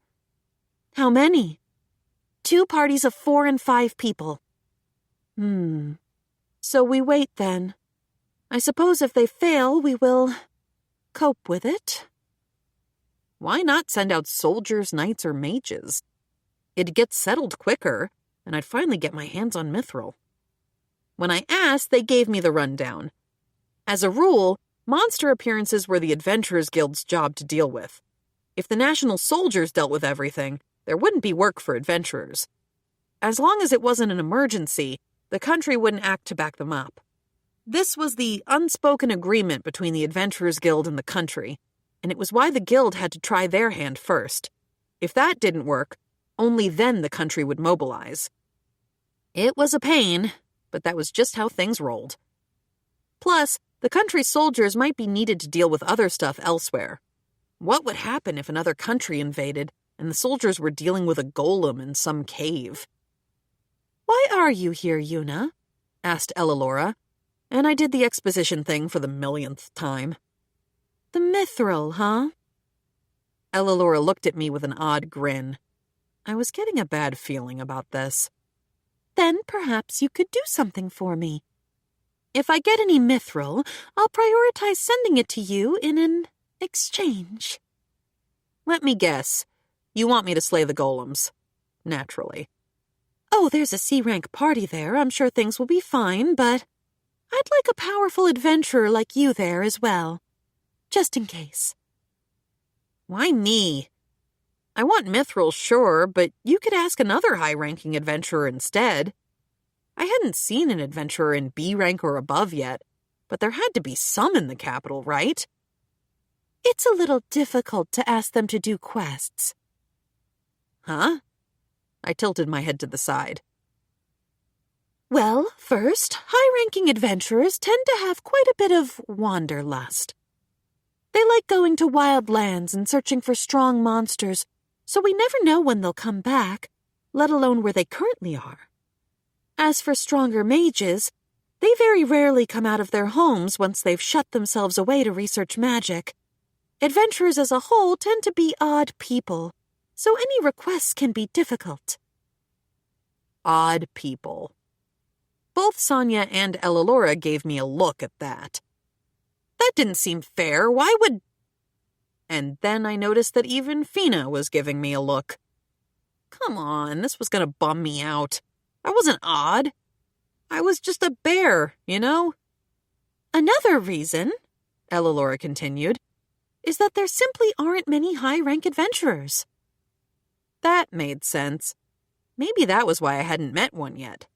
How many? 2 parties of 4 and 5 people. So we wait then. I suppose if they fail, we will cope with it. Why not send out soldiers, knights, or mages? It'd get settled quicker, and I'd finally get my hands on mithril. When I asked, they gave me the rundown. As a rule, monster appearances were the Adventurers Guild's job to deal with. If the national soldiers dealt with everything, there wouldn't be work for adventurers. As long as it wasn't an emergency, the country wouldn't act to back them up. This was the unspoken agreement between the Adventurers Guild and the country, and it was why the guild had to try their hand first. If that didn't work, only then the country would mobilize. It was a pain, but that was just how things rolled. Plus, the country's soldiers might be needed to deal with other stuff elsewhere. What would happen if another country invaded and the soldiers were dealing with a golem in some cave? Why are you here, Yuna? Asked Ellalora, and I did the exposition thing for the millionth time. The mithril, huh? Ellalora looked at me with an odd grin. I was getting a bad feeling about this. Then perhaps you could do something for me. If I get any mithril, I'll prioritize sending it to you in an exchange. Let me guess. You want me to slay the golems. Naturally. Oh, there's a C-rank party there. I'm sure things will be fine, but I'd like a powerful adventurer like you there as well. Just in case. Why me? I want mithril, sure, but you could ask another high-ranking adventurer instead. I hadn't seen an adventurer in B rank or above yet, but there had to be some in the capital, right? It's a little difficult to ask them to do quests. Huh? I tilted my head to the side. Well, first, high-ranking adventurers tend to have quite a bit of wanderlust. They like going to wild lands and searching for strong monsters, so we never know when they'll come back, let alone where they currently are. As for stronger mages, they very rarely come out of their homes once they've shut themselves away to research magic. Adventurers as a whole tend to be odd people, so any requests can be difficult. Odd people. Both Sonia and Ellalora gave me a look at that. That didn't seem fair. Why would... And then I noticed that even Fina was giving me a look. Come on, this was going to bum me out. I wasn't odd. I was just a bear, you know? Another reason, Ellalora continued, is that there simply aren't many high-rank adventurers. That made sense. Maybe that was why I hadn't met one yet.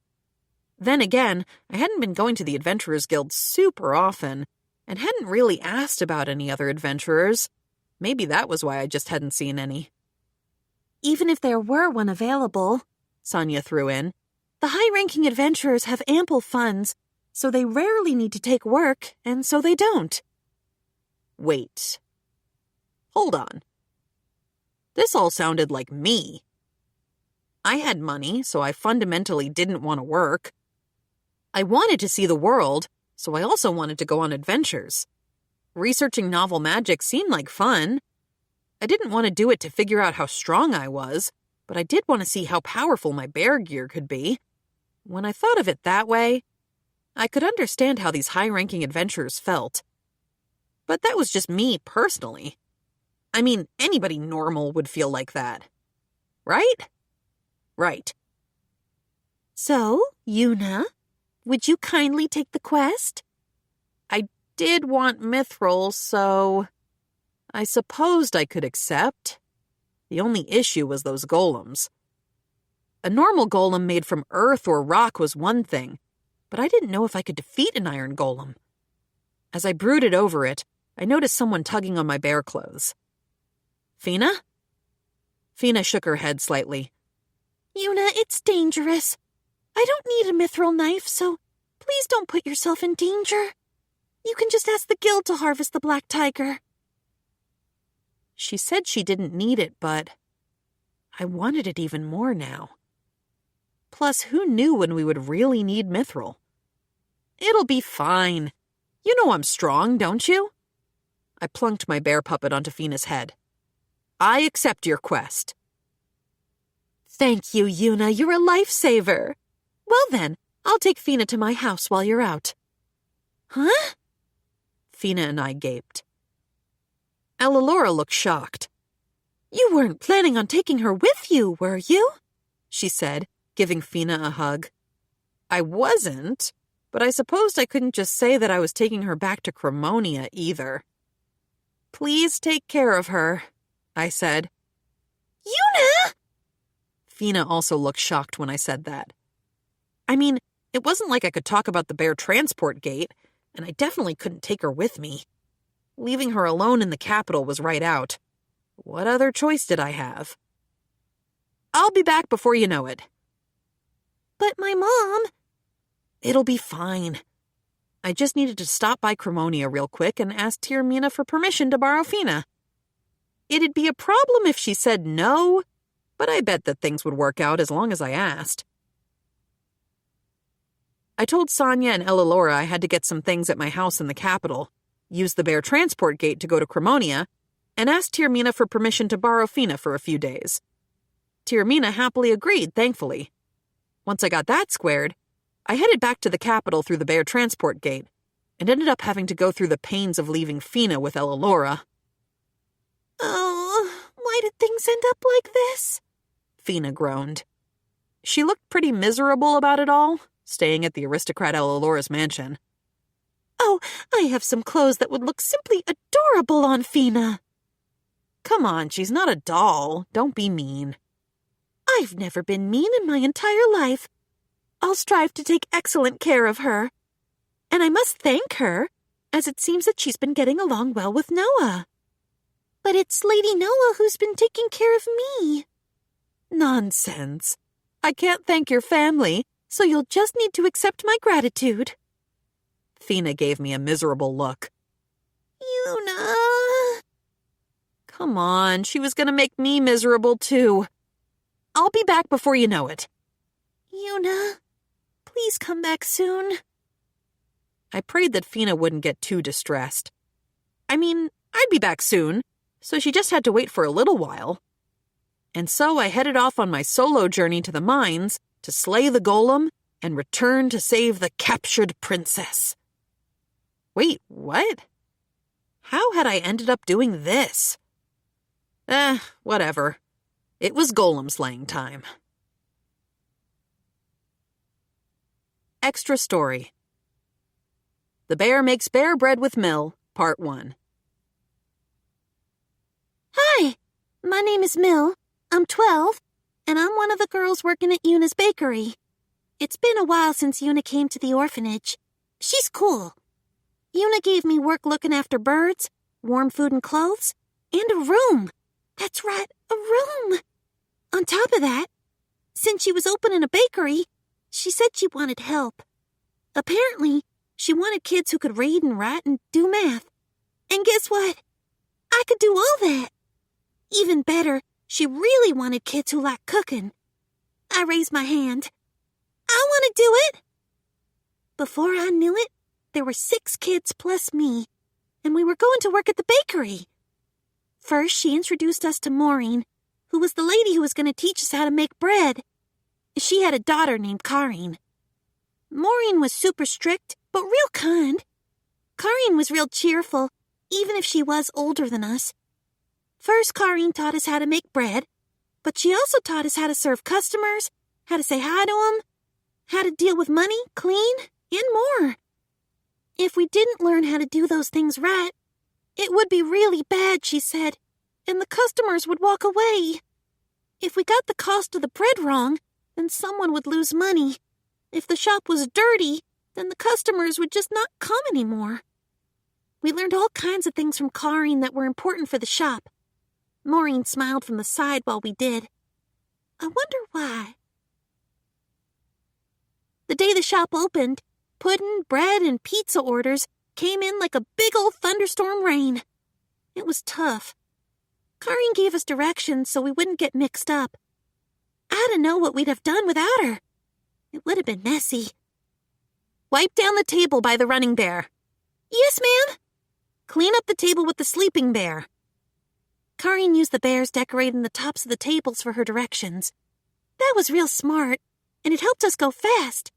Then again, I hadn't been going to the Adventurers Guild super often, and hadn't really asked about any other adventurers. Maybe that was why I just hadn't seen any. Even if there were one available, Sonia threw in, the high-ranking adventurers have ample funds, so they rarely need to take work, and so they don't. Wait. Hold on. This all sounded like me. I had money, so I fundamentally didn't want to work. I wanted to see the world, so I also wanted to go on adventures. Researching novel magic seemed like fun. I didn't want to do it to figure out how strong I was, but I did want to see how powerful my bear gear could be. When I thought of it that way, I could understand how these high-ranking adventurers felt. But that was just me personally. I mean, anybody normal would feel like that. Right? Right. So, Yuna, would you kindly take the quest? I did want mithril, so I supposed I could accept. The only issue was those golems. A normal golem made from earth or rock was one thing, but I didn't know if I could defeat an iron golem. As I brooded over it, I noticed someone tugging on my bear clothes. Fina? Fina shook her head slightly. Yuna, it's dangerous. I don't need a mithril knife, so please don't put yourself in danger. You can just ask the guild to harvest the black tiger. She said she didn't need it, but I wanted it even more now. Plus, who knew when we would really need mithril? It'll be fine. You know I'm strong, don't you? I plunked my bear puppet onto Fina's head. I accept your quest. Thank you, Yuna. You're a lifesaver. Well then, I'll take Fina to my house while you're out. Huh? Fina and I gaped. Ellalora looked shocked. You weren't planning on taking her with you, were you? She said, giving Fina a hug. I wasn't, but I supposed I couldn't just say that I was taking her back to Cremonia either. Please take care of her, I said. Yuna! Fina also looked shocked when I said that. I mean, it wasn't like I could talk about the bear transport gate, and I definitely couldn't take her with me. Leaving her alone in the capital was right out. What other choice did I have? I'll be back before you know it. But my mom... It'll be fine. I just needed to stop by Cremonia real quick and ask Tyrmina for permission to borrow Fina. It'd be a problem if she said no, but I bet that things would work out as long as I asked. I told Sonia and Ellalora I had to get some things at my house in the capital, use the bear transport gate to go to Cremonia, and asked Tyrmina for permission to borrow Fina for a few days. Tyrmina happily agreed, thankfully. Once I got that squared, I headed back to the capital through the bear transport gate, and ended up having to go through the pains of leaving Fina with Ellalora. Oh, why did things end up like this? Fina groaned. She looked pretty miserable about it all, staying at the aristocrat Ellalora's mansion. Oh, I have some clothes that would look simply adorable on Fina. Come on, she's not a doll. Don't be mean. I've never been mean in my entire life. I'll strive to take excellent care of her. And I must thank her, as it seems that she's been getting along well with Noah. But it's Lady Noah who's been taking care of me. Nonsense. I can't thank your family, so you'll just need to accept my gratitude. Fina gave me a miserable look. Yuna. Come on, she was going to make me miserable too. I'll be back before you know it. Yuna, please come back soon. I prayed that Fina wouldn't get too distressed. I mean, I'd be back soon, so she just had to wait for a little while. And so I headed off on my solo journey to the mines to slay the golem and return to save the captured princess. Wait, what? How had I ended up doing this? Whatever. It was golem slaying time. Extra story. The Bear Makes Bear Bread with Mill, Part 1. Hi, my name is Mill. I'm 12, and I'm one of the girls working at Yuna's bakery. It's been a while since Yuna came to the orphanage. She's cool. Yuna gave me work looking after birds, warm food and clothes, and a room. That's right, a room. On top of that, since she was opening a bakery, she said she wanted help. Apparently, she wanted kids who could read and write and do math. And guess what? I could do all that. Even better, she really wanted kids who like cooking. I raised my hand. I want to do it. Before I knew it, there were 6 kids plus me, and we were going to work at the bakery. First, she introduced us to Maureen, who was the lady who was going to teach us how to make bread. She had a daughter named Karine. Maureen was super strict, but real kind. Karine was real cheerful, even if she was older than us. First, Karine taught us how to make bread, but she also taught us how to serve customers, how to say hi to them, how to deal with money, clean, and more. If we didn't learn how to do those things right, it would be really bad, she said, and the customers would walk away. If we got the cost of the bread wrong, then someone would lose money. If the shop was dirty, then the customers would just not come anymore. We learned all kinds of things from Karine that were important for the shop. Maureen smiled from the side while we did. I wonder why. The day the shop opened, pudding, bread, and pizza orders came in like a big old thunderstorm rain. It was tough. Karine gave us directions so we wouldn't get mixed up. I don't know what we'd have done without her. It would have been messy. Wipe down the table by the running bear. Yes, ma'am. Clean up the table with the sleeping bear. Karine used the bears decorating the tops of the tables for her directions. That was real smart, and it helped us go fast.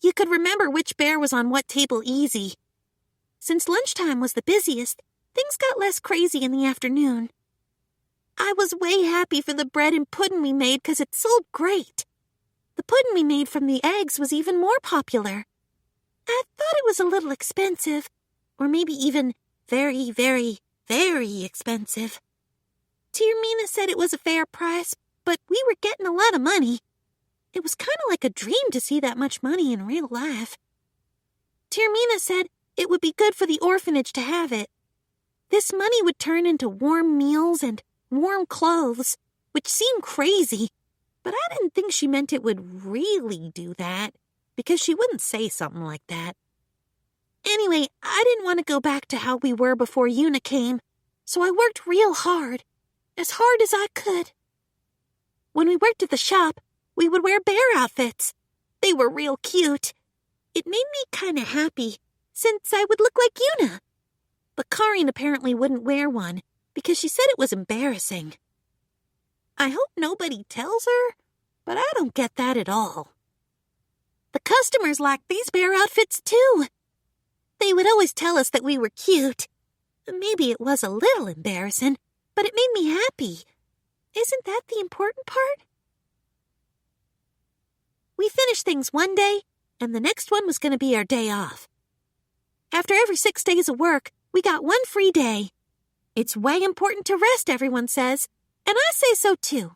You could remember which bear was on what table easy. Since lunchtime was the busiest, things got less crazy in the afternoon. I was way happy for the bread and pudding we made because it sold great. The pudding we made from the eggs was even more popular. I thought it was a little expensive, or maybe even very, very, very expensive. Tirmina said it was a fair price, but we were getting a lot of money. It was kind of like a dream to see that much money in real life. Tirmina said it would be good for the orphanage to have it. This money would turn into warm meals and warm clothes, which seemed crazy, but I didn't think she meant it would really do that, because she wouldn't say something like that. Anyway, I didn't want to go back to how we were before Yuna came, so I worked real hard, as hard as I could. When we worked at the shop, we would wear bear outfits. They were real cute. It made me kind of happy, since I would look like Yuna. But Karin apparently wouldn't wear one, because she said it was embarrassing. I hope nobody tells her, but I don't get that at all. The customers liked these bear outfits too. They would always tell us that we were cute. Maybe it was a little embarrassing, but it made me happy. Isn't that the important part? We finished things one day, and the next one was going to be our day off. After every 6 days of work, we got one free day. It's way important to rest, everyone says, and I say so too.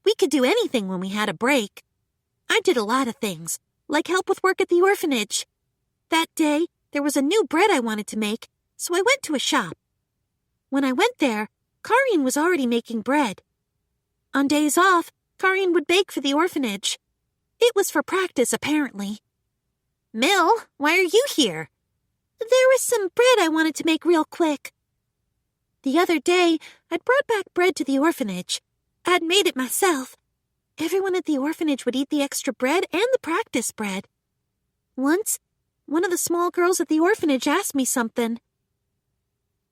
We could do anything when we had a break. I did a lot of things, like help with work at the orphanage. That day, there was a new bread I wanted to make, so I went to a shop. When I went there, Karin was already making bread. On days off, Karin would bake for the orphanage. It was for practice, apparently. Mill, why are you here? There was some bread I wanted to make real quick. The other day, I'd brought back bread to the orphanage. I'd made it myself. Everyone at the orphanage would eat the extra bread and the practice bread. Once, one of the small girls at the orphanage asked me something.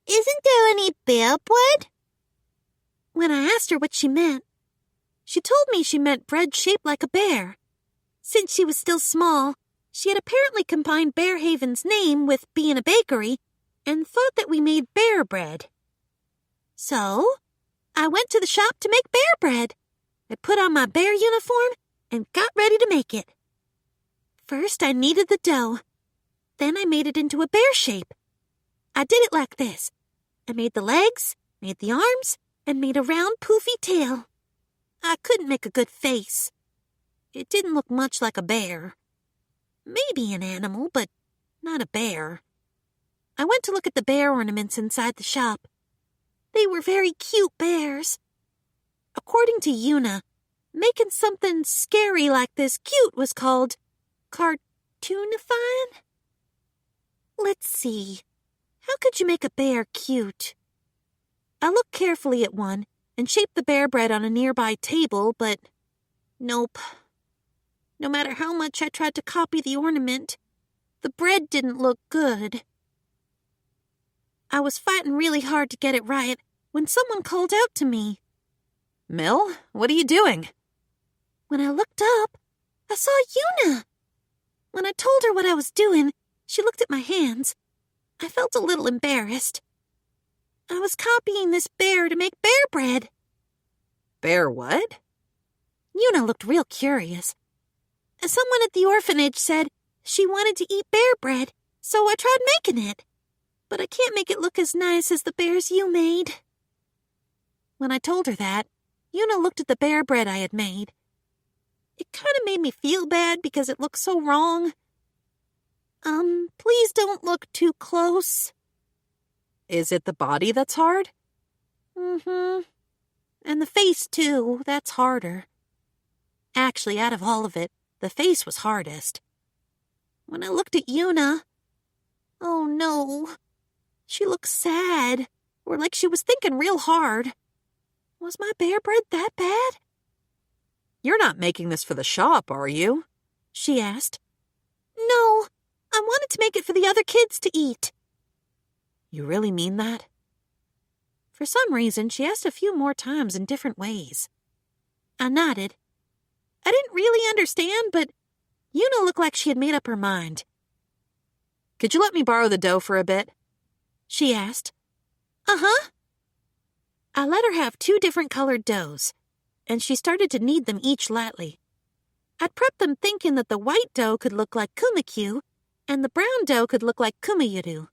Isn't there any bear bread? When I asked her what she meant, she told me she meant bread shaped like a bear. Since she was still small, she had apparently combined Bearhaven's name with being a bakery and thought that we made bear bread. So, I went to the shop to make bear bread. I put on my bear uniform and got ready to make it. First, I kneaded the dough. Then I made it into a bear shape. I did it like this. I made the legs, made the arms, and made a round poofy tail. I couldn't make a good face. It didn't look much like a bear. Maybe an animal, but not a bear. I went to look at the bear ornaments inside the shop. They were very cute bears. According to Yuna, making something scary like this cute was called cartoonifying? Let's see. How could you make a bear cute? I looked carefully at one and shaped the bear bread on a nearby table, but nope. No matter how much I tried to copy the ornament, the bread didn't look good. I was fighting really hard to get it right when someone called out to me. Mill, what are you doing? When I looked up, I saw Yuna. When I told her what I was doing, she looked at my hands. I felt a little embarrassed. I was copying this bear to make bear bread. Bear what? Yuna looked real curious. Someone at the orphanage said she wanted to eat bear bread, so I tried making it. But I can't make it look as nice as the bears you made. When I told her that, Yuna looked at the bear bread I had made. It kind of made me feel bad because it looked so wrong. Please don't look too close. Is it the body that's hard? Mm-hmm. And the face, too. That's harder. Actually, out of all of it, the face was hardest. When I looked at Yuna, oh no. She looked sad, or like she was thinking real hard. Was my bear bread that bad? You're not making this for the shop, are you? She asked. No, I wanted to make it for the other kids to eat. You really mean that? For some reason, she asked a few more times in different ways. I nodded. I didn't really understand, but Una looked like she had made up her mind. Could you let me borrow the dough for a bit? She asked. Uh-huh. I let her have 2 different colored doughs, and she started to knead them each lightly. I'd prepped them thinking that the white dough could look like Kuma-Q, and the brown dough could look like Kuma-Yudu.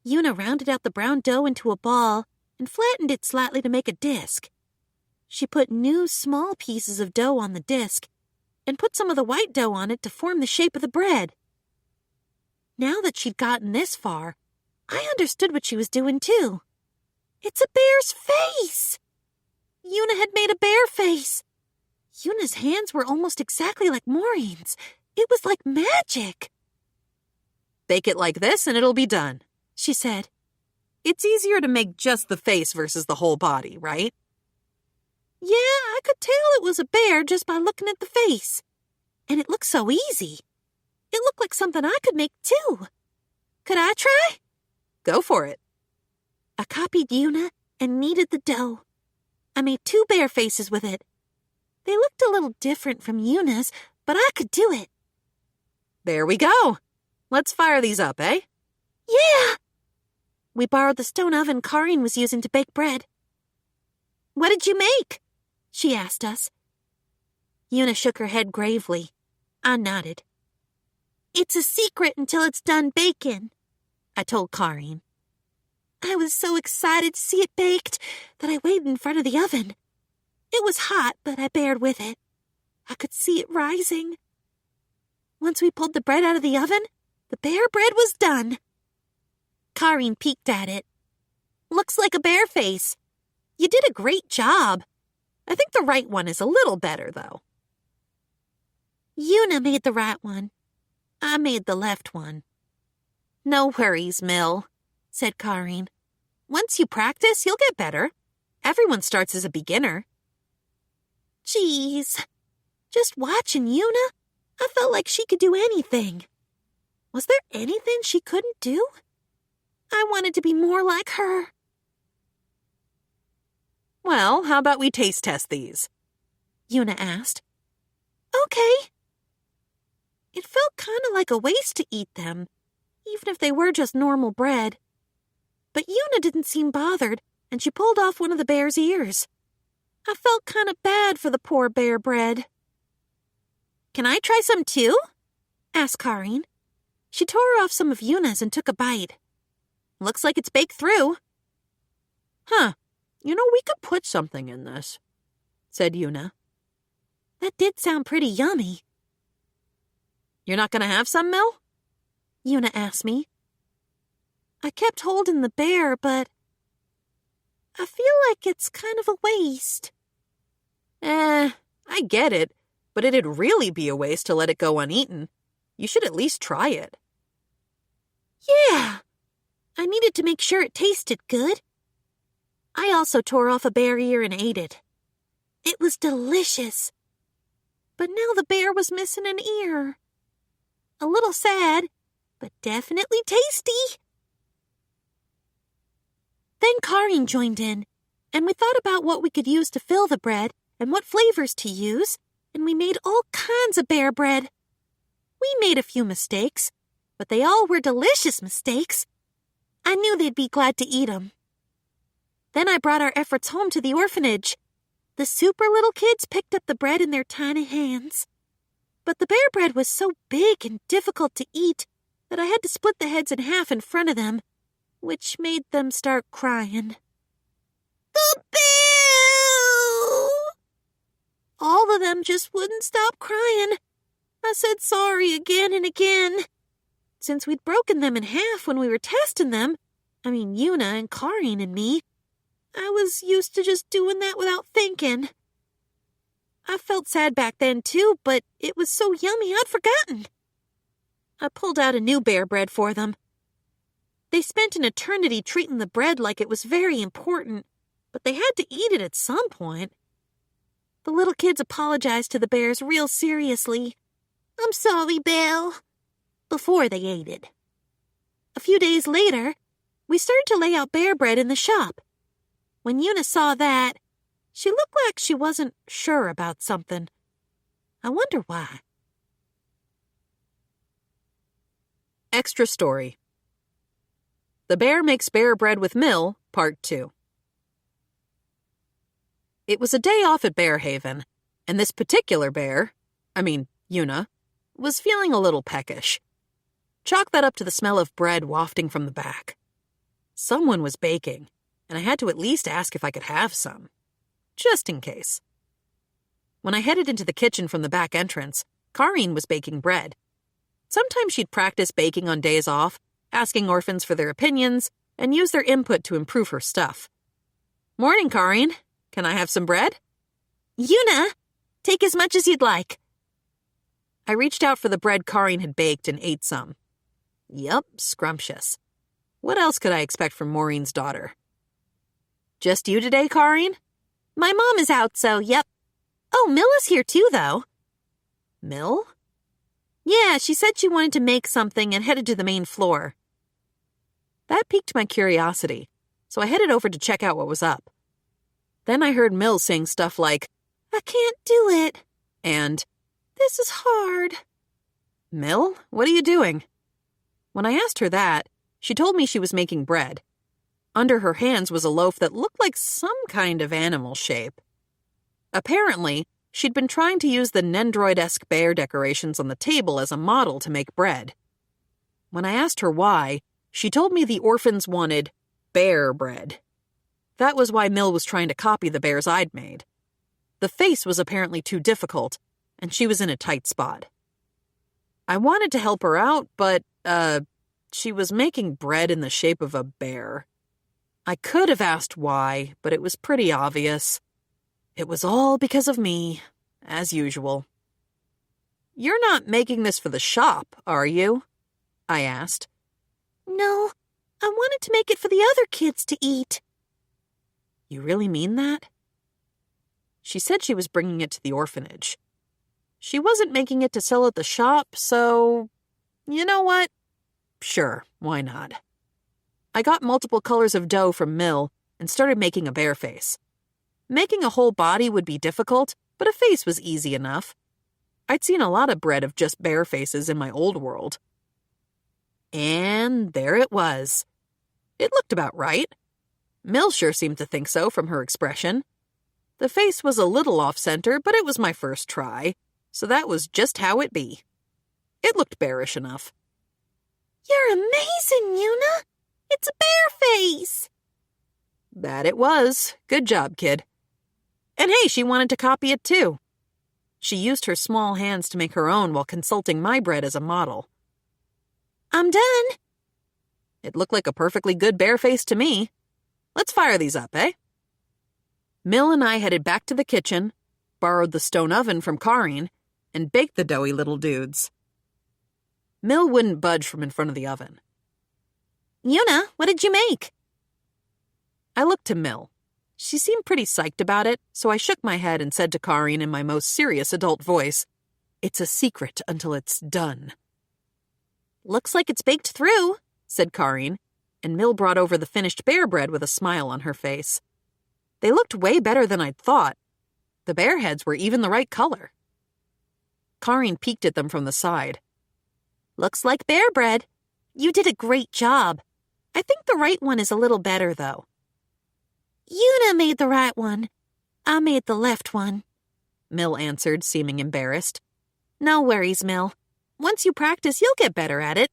Una rounded out the brown dough into a ball and flattened it slightly to make a disc. She put new small pieces of dough on the disc and put some of the white dough on it to form the shape of the bread. Now that she'd gotten this far, I understood what she was doing too. It's a bear's face! Una had made a bear face. Una's hands were almost exactly like Maureen's. It was like magic. Bake it like this and it'll be done, she said. It's easier to make just the face versus the whole body, right? Yeah, I could tell it was a bear just by looking at the face. And it looked so easy. It looked like something I could make too. Could I try? Go for it. I copied Una and kneaded the dough. I made 2 bear faces with it. They looked a little different from Una's, but I could do it. There we go. Let's fire these up, eh? Yeah! We borrowed the stone oven Karine was using to bake bread. What did you make? She asked us. Una shook her head gravely. I nodded. It's a secret until it's done baking, I told Karine. I was so excited to see it baked that I waited in front of the oven. It was hot, but I bared with it. I could see it rising. Once we pulled the bread out of the oven, the bear bread was done. Karine peeked at it. Looks like a bear face. You did a great job. I think the right one is a little better, though. Una made the right one. I made the left one. No worries, Mill, said Karine. Once you practice, you'll get better. Everyone starts as a beginner. Jeez. Just watching Una, I felt like she could do anything. Was there anything she couldn't do? I wanted to be more like her. Well, how about we taste test these? Una asked. Okay. It felt kind of like a waste to eat them, even if they were just normal bread. But Una didn't seem bothered, and she pulled off one of the bear's ears. I felt kind of bad for the poor bear bread. Can I try some too? Asked Karine. She tore off some of Una's and took a bite. Looks like it's baked through. Huh. We could put something in this, said Una. That did sound pretty yummy. You're not going to have some, Mill? Una asked me. I kept holding the bear, but I feel like it's kind of a waste. I get it, but it'd really be a waste to let it go uneaten. You should at least try it. Yeah, I needed to make sure it tasted good. I also tore off a bear ear and ate it. It was delicious. But now the bear was missing an ear. A little sad, but definitely tasty. Then Karine joined in, and we thought about what we could use to fill the bread and what flavors to use, and we made all kinds of bear bread. We made a few mistakes, but they all were delicious mistakes. I knew they'd be glad to eat 'em. Then I brought our efforts home to the orphanage. The super little kids picked up the bread in their tiny hands. But the bear bread was so big and difficult to eat that I had to split the heads in half in front of them, which made them start crying. The bear! All of them just wouldn't stop crying. I said sorry again and again. Since we'd broken them in half when we were testing them, Una and Karine and me, I was used to just doing that without thinking. I felt sad back then, too, but it was so yummy I'd forgotten. I pulled out a new bear bread for them. They spent an eternity treating the bread like it was very important, but they had to eat it at some point. The little kids apologized to the bears real seriously. I'm sorry, Belle. Before they ate it. A few days later, we started to lay out bear bread in the shop. When Una saw that, she looked like she wasn't sure about something. I wonder why. Extra story. The Bear Makes Bear Bread with Mill, Part 2. It was a day off at Bear Haven, and this particular bear, Yuna, was feeling a little peckish. Chalk that up to the smell of bread wafting from the back. Someone was baking, and I had to at least ask if I could have some, just in case. When I headed into the kitchen from the back entrance, Karine was baking bread. Sometimes she'd practice baking on days off, asking orphans for their opinions, and use their input to improve her stuff. Morning, Karine. Can I have some bread? Yuna, take as much as you'd like. I reached out for the bread Karine had baked and ate some. Yup, scrumptious. What else could I expect from Maureen's daughter? Just you today, Karine? My mom is out, so yep. Oh, Mill is here too, though. Mill? Yeah, she said she wanted to make something and headed to the main floor. That piqued my curiosity, so I headed over to check out what was up. Then I heard Mill saying stuff like, I can't do it. And, this is hard. Mill, what are you doing? When I asked her that, she told me she was making bread. Under her hands was a loaf that looked like some kind of animal shape. Apparently, she'd been trying to use the Nendroid-esque bear decorations on the table as a model to make bread. When I asked her why, she told me the orphans wanted bear bread. That was why Mill was trying to copy the bears I'd made. The face was apparently too difficult, and she was in a tight spot. I wanted to help her out, but, she was making bread in the shape of a bear. I could have asked why, but it was pretty obvious. It was all because of me, as usual. You're not making this for the shop, are you? I asked. No, I wanted to make it for the other kids to eat. You really mean that? She said she was bringing it to the orphanage. She wasn't making it to sell at the shop, so, you know what? Sure, why not? I got multiple colors of dough from Mill and started making a bear face. Making a whole body would be difficult, but a face was easy enough. I'd seen a lot of bread of just bear faces in my old world. And there it was. It looked about right. Mill sure seemed to think so from her expression. The face was a little off-center, but it was my first try, so that was just how it be. It looked bearish enough. You're amazing, Yuna! It's a bear face! That it was. Good job, kid. And hey, she wanted to copy it too. She used her small hands to make her own while consulting my bread as a model. I'm done. It looked like a perfectly good bear face to me. Let's fire these up, eh? Mill and I headed back to the kitchen, borrowed the stone oven from Karine, and baked the doughy little dudes. Mill wouldn't budge from in front of the oven. Yuna, what did you make? I looked to Mill. She seemed pretty psyched about it, so I shook my head and said to Karine in my most serious adult voice, "It's a secret until it's done." Looks like it's baked through, said Karine, and Mill brought over the finished bear bread with a smile on her face. They looked way better than I'd thought. The bear heads were even the right color. Karine peeked at them from the side. Looks like bear bread. You did a great job. I think the right one is a little better, though. Yuna made the right one. I made the left one, Mill answered, seeming embarrassed. No worries, Mill. Once you practice, you'll get better at it.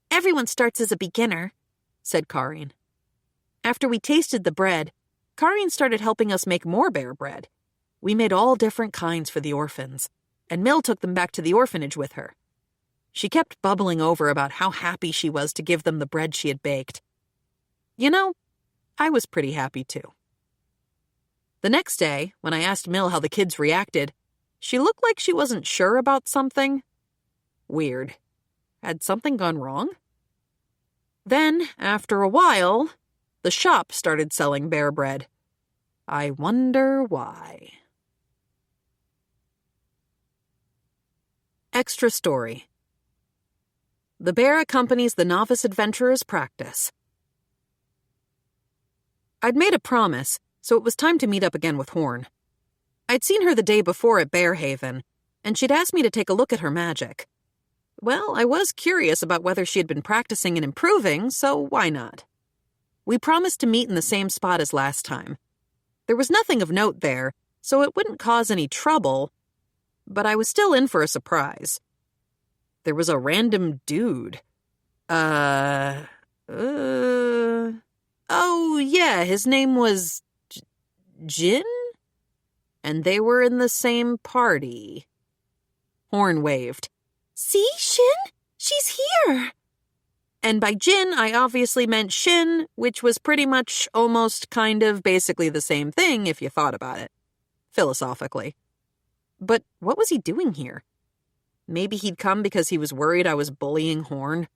Everyone starts as a beginner, said Karine. After we tasted the bread, Karine started helping us make more bear bread. We made all different kinds for the orphans, and Mill took them back to the orphanage with her. She kept bubbling over about how happy she was to give them the bread she had baked. You know, I was pretty happy too. The next day, when I asked Mill how the kids reacted, she looked like she wasn't sure about something. Weird. Had something gone wrong? Then, after a while, the shop started selling bear bread. I wonder why. Extra story. The bear accompanies the novice adventurer's practice. I'd made a promise, so it was time to meet up again with Horn. I'd seen her the day before at Bear Haven, and she'd asked me to take a look at her magic. Well, I was curious about whether she had been practicing and improving, so why not? We promised to meet in the same spot as last time. There was nothing of note there, so it wouldn't cause any trouble, but I was still in for a surprise. There was a random dude. Oh, yeah, his name was Jin? And they were in the same party. Horn waved. See, Shin? She's here. And by Jin, I obviously meant Shin, which was pretty much almost kind of basically the same thing if you thought about it, philosophically. But what was he doing here? Maybe he'd come because he was worried I was bullying Horn.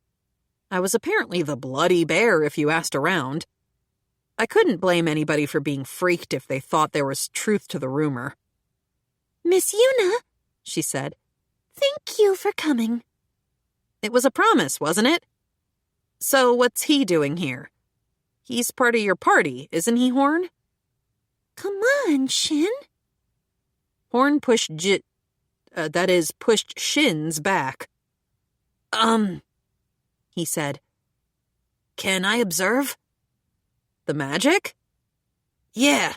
I was apparently the bloody bear if you asked around. I couldn't blame anybody for being freaked if they thought there was truth to the rumor. Miss Yuna, she said. Thank you for coming. It was a promise, wasn't it? So what's he doing here? He's part of your party, isn't he, Horn? Come on, Shin. Horn pushed pushed Shin's back. He said. Can I observe? The magic? Yeah,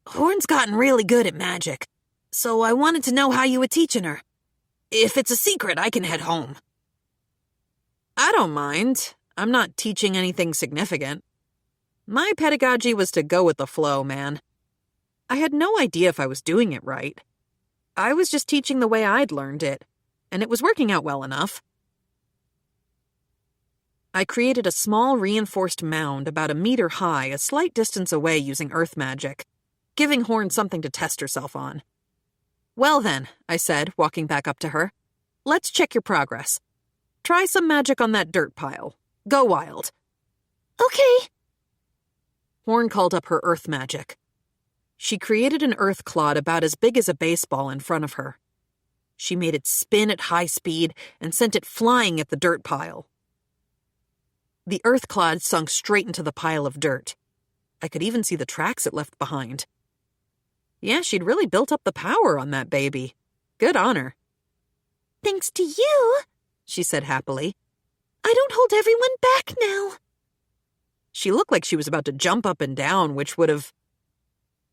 Horn's gotten really good at magic, so I wanted to know how you were teaching her. If it's a secret, I can head home. I don't mind. I'm not teaching anything significant. My pedagogy was to go with the flow, man. I had no idea if I was doing it right. I was just teaching the way I'd learned it, and it was working out well enough. I created a small reinforced mound about 1 meter high a slight distance away using earth magic, giving Horn something to test herself on. Well then, I said, walking back up to her, let's check your progress. Try some magic on that dirt pile. Go wild. Okay. Horn called up her earth magic. She created an earth clod about as big as a baseball in front of her. She made it spin at high speed and sent it flying at the dirt pile. The earth clod sunk straight into the pile of dirt. I could even see the tracks it left behind. Yeah, she'd really built up the power on that baby. Good on her. Thanks to you, she said happily. I don't hold everyone back now. She looked like she was about to jump up and down, which would have...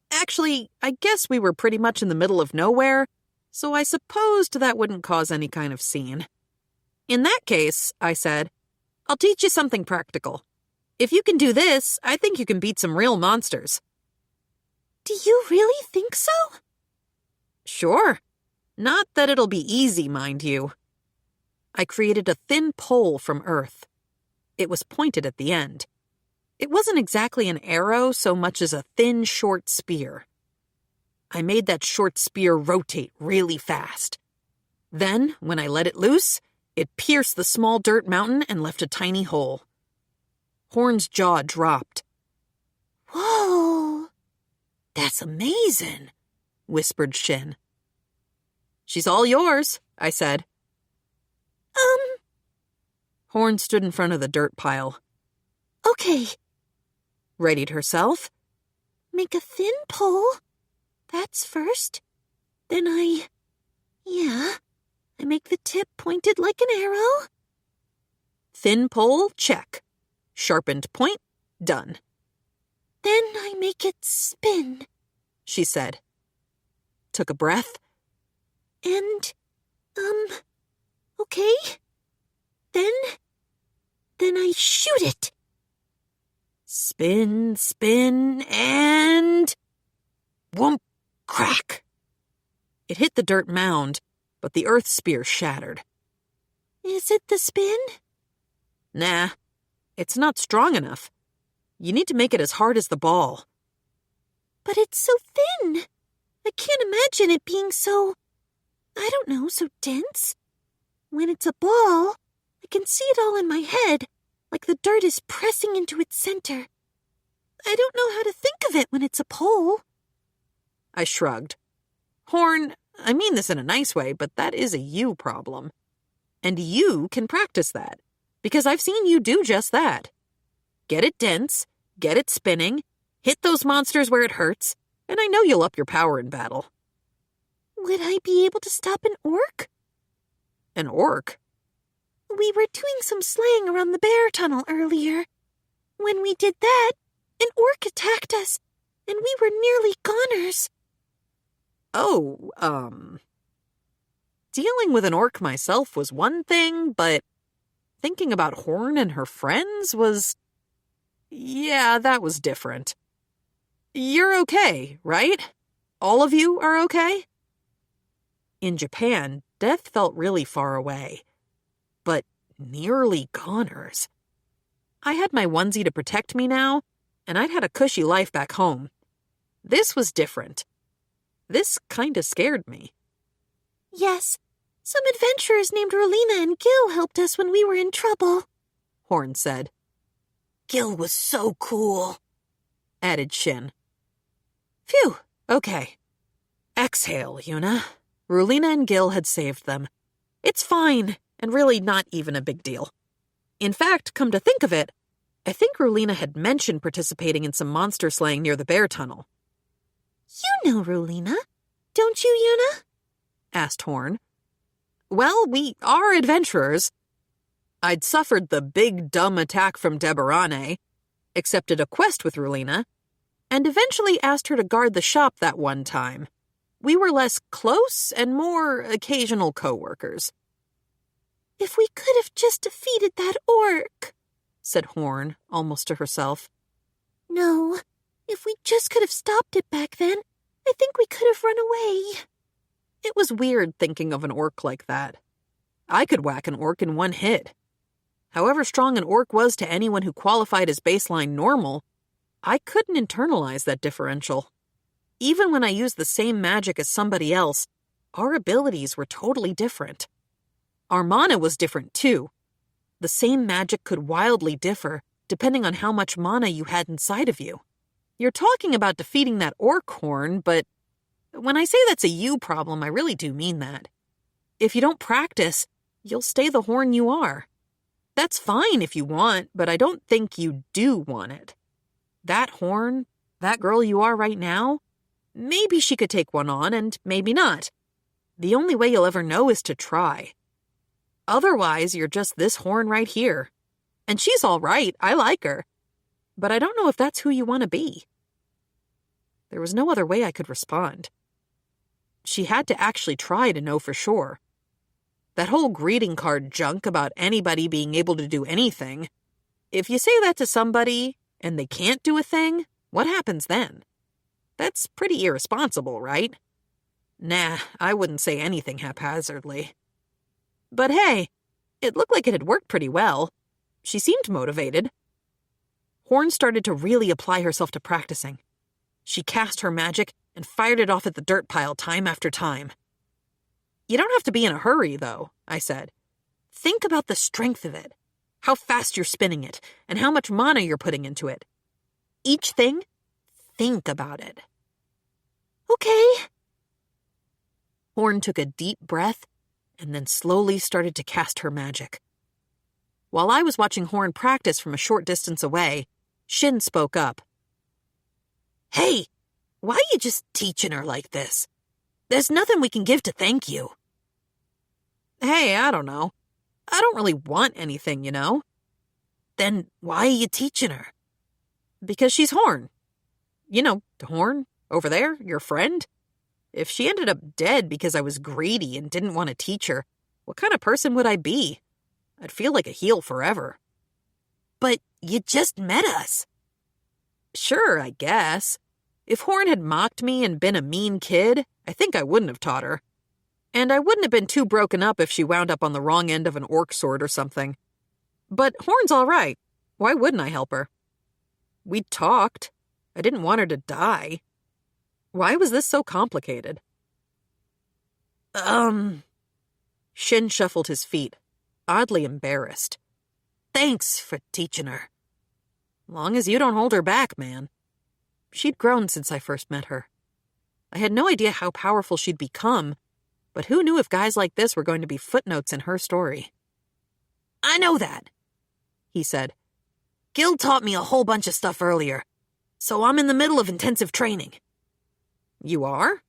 Actually, I guess we were pretty much in the middle of nowhere, so I supposed that wouldn't cause any kind of scene. In that case, I said, I'll teach you something practical. If you can do this, I think you can beat some real monsters. Do you really think so? Sure. Not that it'll be easy, mind you. I created a thin pole from earth. It was pointed at the end. It wasn't exactly an arrow so much as a thin, short spear. I made that short spear rotate really fast. Then, when I let it loose, it pierced the small dirt mountain and left a tiny hole. Horn's jaw dropped. Whoa! That's amazing, whispered Shin. She's all yours, I said. Horn stood in front of the dirt pile. Okay. Readied herself. Make a thin pole. That's first. Then I make the tip pointed like an arrow. Thin pole, check. Sharpened point, done. Then I make it spin, she said. Took a breath. And, okay. Then I shoot it. Spin, spin, and... whoomp, crack. It hit the dirt mound, but the earth spear shattered. Is it the spin? Nah, it's not strong enough. You need to make it as hard as the ball. But it's so thin. I can't imagine it being so dense. When it's a ball, I can see it all in my head, like the dirt is pressing into its center. I don't know how to think of it when it's a pole. I shrugged. Horn, I mean this in a nice way, but that is a you problem. And you can practice that, because I've seen you do just that. Get it dense, get it spinning, hit those monsters where it hurts, and I know you'll up your power in battle. Would I be able to stop an orc? An orc? We were doing some slaying around the bear tunnel earlier. When we did that, an orc attacked us, and we were nearly goners. Oh, dealing with an orc myself was one thing, but thinking about Horn and her friends was... Yeah, that was different. You're okay, right? All of you are okay? In Japan, death felt really far away. But nearly goners. I had my onesie to protect me now, and I'd had a cushy life back home. This was different. This kinda scared me. Yes, some adventurers named Rolina and Gil helped us when we were in trouble, Horn said. Gil was so cool, added Shin. Phew, okay. Exhale, Yuna. Rulina and Gil had saved them. It's fine, and really not even a big deal. In fact, come to think of it, I think Rulina had mentioned participating in some monster slaying near the bear tunnel. You know Rolina, don't you, Yuna? Asked Horn. Well, we are adventurers. I'd suffered the big dumb attack from Deborane, accepted a quest with Rulina, and eventually asked her to guard the shop that one time. We were less close and more occasional co-workers. If we could have just defeated that orc, said Horn, almost to herself. No, if we just could have stopped it back then, I think we could have run away. It was weird thinking of an orc like that. I could whack an orc in one hit. However strong an orc was to anyone who qualified as baseline normal, I couldn't internalize that differential. Even when I used the same magic as somebody else, our abilities were totally different. Our mana was different too. The same magic could wildly differ depending on how much mana you had inside of you. You're talking about defeating that orc, Horn, but when I say that's a you problem, I really do mean that. If you don't practice, you'll stay the Horn you are. That's fine if you want, but I don't think you do want it. That Horn, that girl you are right now, maybe she could take one on and maybe not. The only way you'll ever know is to try. Otherwise, you're just this Horn right here. And she's all right, I like her. But I don't know if that's who you want to be. There was no other way I could respond. She had to actually try to know for sure. That whole greeting card junk about anybody being able to do anything, if you say that to somebody and they can't do a thing, what happens then? That's pretty irresponsible, right? Nah, I wouldn't say anything haphazardly. But hey, it looked like it had worked pretty well. She seemed motivated. Horn started to really apply herself to practicing. She cast her magic and fired it off at the dirt pile time after time. You don't have to be in a hurry, though, I said. Think about the strength of it, how fast you're spinning it, and how much mana you're putting into it. Each thing, think about it. Okay. Horn took a deep breath and then slowly started to cast her magic. While I was watching Horn practice from a short distance away, Shin spoke up. Hey, why are you just teaching her like this? There's nothing we can give to thank you. Hey, I don't know. I don't really want anything, you know? Then why are you teaching her? Because she's Horn. You know, Horn, over there, your friend. If she ended up dead because I was greedy and didn't want to teach her, what kind of person would I be? I'd feel like a heel forever. But you just met us. Sure, I guess. If Horn had mocked me and been a mean kid, I think I wouldn't have taught her. And I wouldn't have been too broken up if she wound up on the wrong end of an orc sword or something. But Horn's all right. Why wouldn't I help her? We talked. I didn't want her to die. Why was this so complicated? Shin shuffled his feet, oddly embarrassed. Thanks for teaching her. Long as you don't hold her back, man. She'd grown since I first met her. I had no idea how powerful she'd become, but who knew if guys like this were going to be footnotes in her story? I know that, he said. Gil taught me a whole bunch of stuff earlier, so I'm in the middle of intensive training. You are?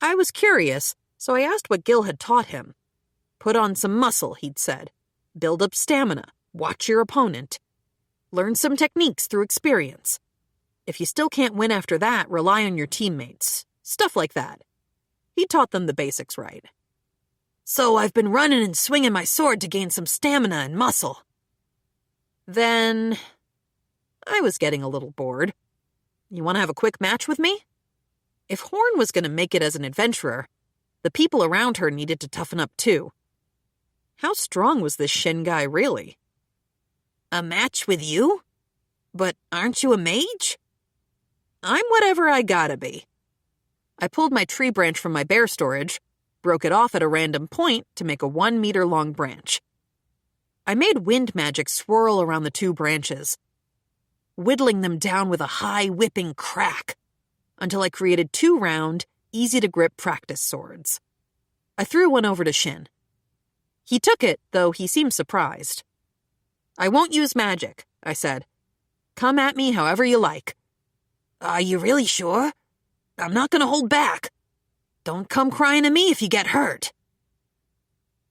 I was curious, so I asked what Gil had taught him. Put on some muscle, he'd said. Build up stamina. Watch your opponent. Learn some techniques through experience. If you still can't win after that, rely on your teammates. Stuff like that. He taught them the basics right. So I've been running and swinging my sword to gain some stamina and muscle. Then I was getting a little bored. You want to have a quick match with me? If Horn was going to make it as an adventurer, the people around her needed to toughen up too. How strong was this Shin guy really? A match with you? But aren't you a mage? I'm whatever I gotta be. I pulled my tree branch from my bear storage, broke it off at a random point to make a 1-meter-long branch. I made wind magic swirl around the 2 branches, whittling them down with a high whipping crack until I created 2 round, easy-to-grip practice swords. I threw one over to Shin. He took it, though he seemed surprised. I won't use magic, I said. Come at me however you like. Are you really sure? I'm not going to hold back. Don't come crying to me if you get hurt.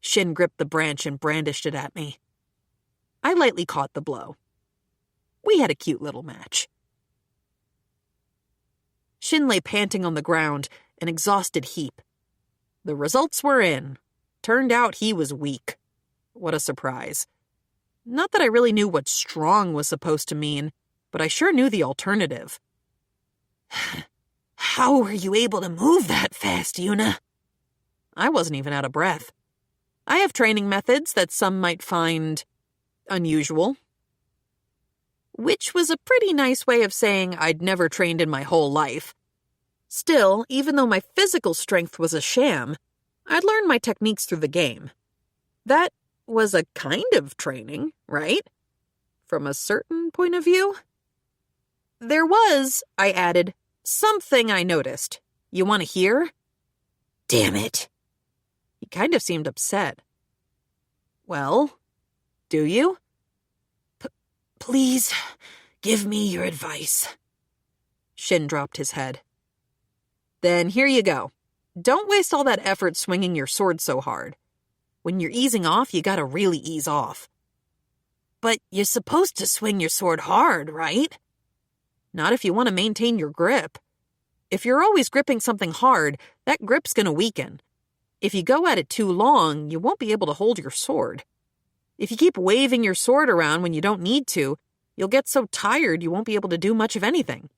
Shin gripped the branch and brandished it at me. I lightly caught the blow. We had a cute little match. Shin lay panting on the ground, an exhausted heap. The results were in. Turned out he was weak. What a surprise. Not that I really knew what strong was supposed to mean, but I sure knew the alternative. How were you able to move that fast, Yuna? I wasn't even out of breath. I have training methods that some might find unusual. Which was a pretty nice way of saying I'd never trained in my whole life. Still, even though my physical strength was a sham, I'd learned my techniques through the game. That was a kind of training, right? From a certain point of view. There was, I added, something I noticed. You want to hear? Damn it. He kind of seemed upset. Well, do you? Please, give me your advice. Shin dropped his head. Then here you go. Don't waste all that effort swinging your sword so hard. When you're easing off, you gotta really ease off. But you're supposed to swing your sword hard, right? Not if you want to maintain your grip. If you're always gripping something hard, that grip's gonna weaken. If you go at it too long, you won't be able to hold your sword. If you keep waving your sword around when you don't need to, you'll get so tired you won't be able to do much of anything.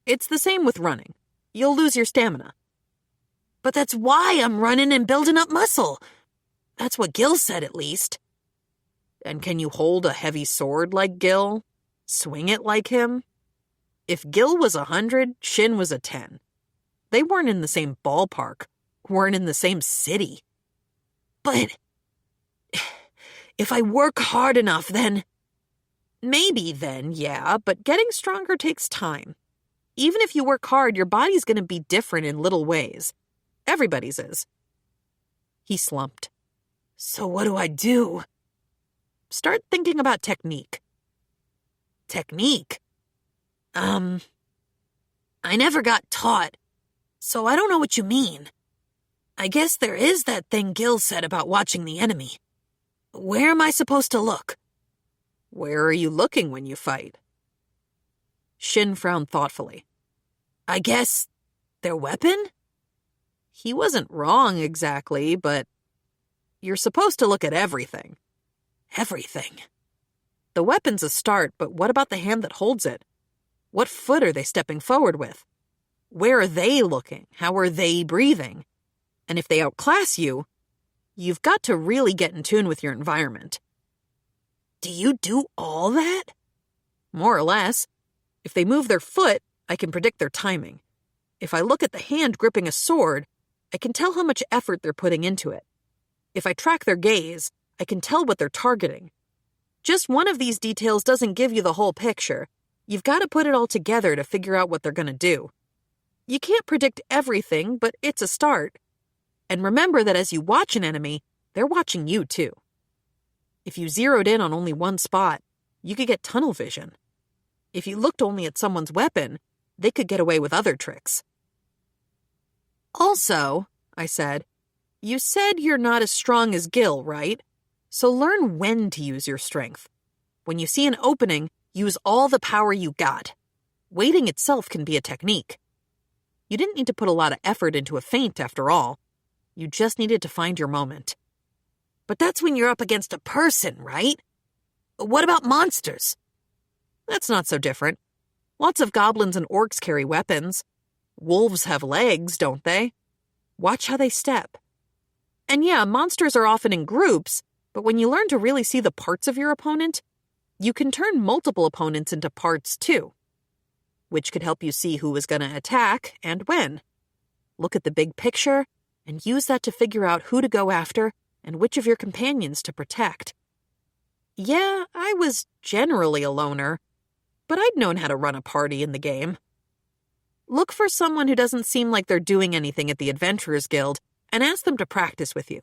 It's the same with running. You'll lose your stamina. But that's why I'm running and building up muscle. That's what Gil said, at least. And can you hold a heavy sword like Gil? Swing it like him? If Gil was 100, Shin was a 10. They weren't in the same ballpark, weren't in the same city. But if I work hard enough, then... Maybe then, yeah, but getting stronger takes time. Even if you work hard, your body's going to be different in little ways. Everybody's is. He slumped. So what do I do? Start thinking about technique. Technique? I never got taught, so I don't know what you mean. I guess there is that thing Gil said about watching the enemy. Where am I supposed to look? Where are you looking when you fight? Shin frowned thoughtfully. I guess their weapon? He wasn't wrong exactly, but you're supposed to look at everything. Everything. The weapon's a start, but what about the hand that holds it? What foot are they stepping forward with? Where are they looking? How are they breathing? And if they outclass you, you've got to really get in tune with your environment. Do you do all that? More or less. If they move their foot, I can predict their timing. If I look at the hand gripping a sword, I can tell how much effort they're putting into it. If I track their gaze, I can tell what they're targeting. Just one of these details doesn't give you the whole picture. You've got to put it all together to figure out what they're going to do. You can't predict everything, but it's a start. And remember that as you watch an enemy, they're watching you too. If you zeroed in on only one spot, you could get tunnel vision. If you looked only at someone's weapon, they could get away with other tricks. Also, I said, you said you're not as strong as Gil, right? So learn when to use your strength. When you see an opening, use all the power you got. Waiting itself can be a technique. You didn't need to put a lot of effort into a feint, after all. You just needed to find your moment. But that's when you're up against a person, right? What about monsters? That's not so different. Lots of goblins and orcs carry weapons. Wolves have legs, don't they? Watch how they step. And yeah, monsters are often in groups, but when you learn to really see the parts of your opponent, you can turn multiple opponents into parts too, which could help you see who is going to attack and when. Look at the big picture and use that to figure out who to go after and which of your companions to protect. Yeah, I was generally a loner, but I'd known how to run a party in the game. Look for someone who doesn't seem like they're doing anything at the Adventurers Guild and ask them to practice with you.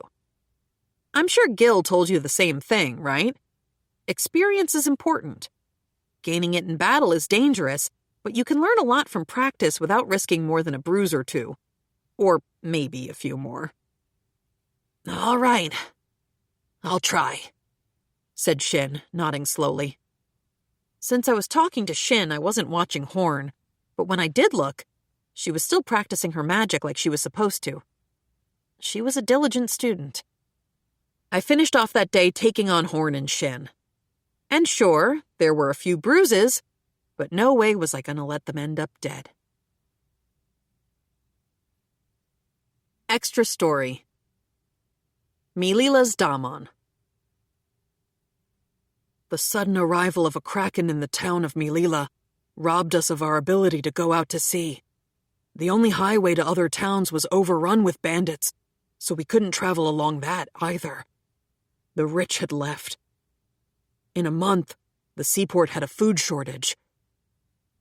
I'm sure Gil told you the same thing, right? Experience is important. Gaining it in battle is dangerous, but you can learn a lot from practice without risking more than a bruise or two. Or maybe a few more. All right. I'll try, said Shin, nodding slowly. Since I was talking to Shin, I wasn't watching Horn, but when I did look, she was still practicing her magic like she was supposed to. She was a diligent student. I finished off that day taking on Horn and Shin. And sure, there were a few bruises, but no way was I going to let them end up dead. Extra story. Milila's Damon. The sudden arrival of a kraken in the town of Milila robbed us of our ability to go out to sea. The only highway to other towns was overrun with bandits, so we couldn't travel along that either. The rich had left. In a month, the seaport had a food shortage.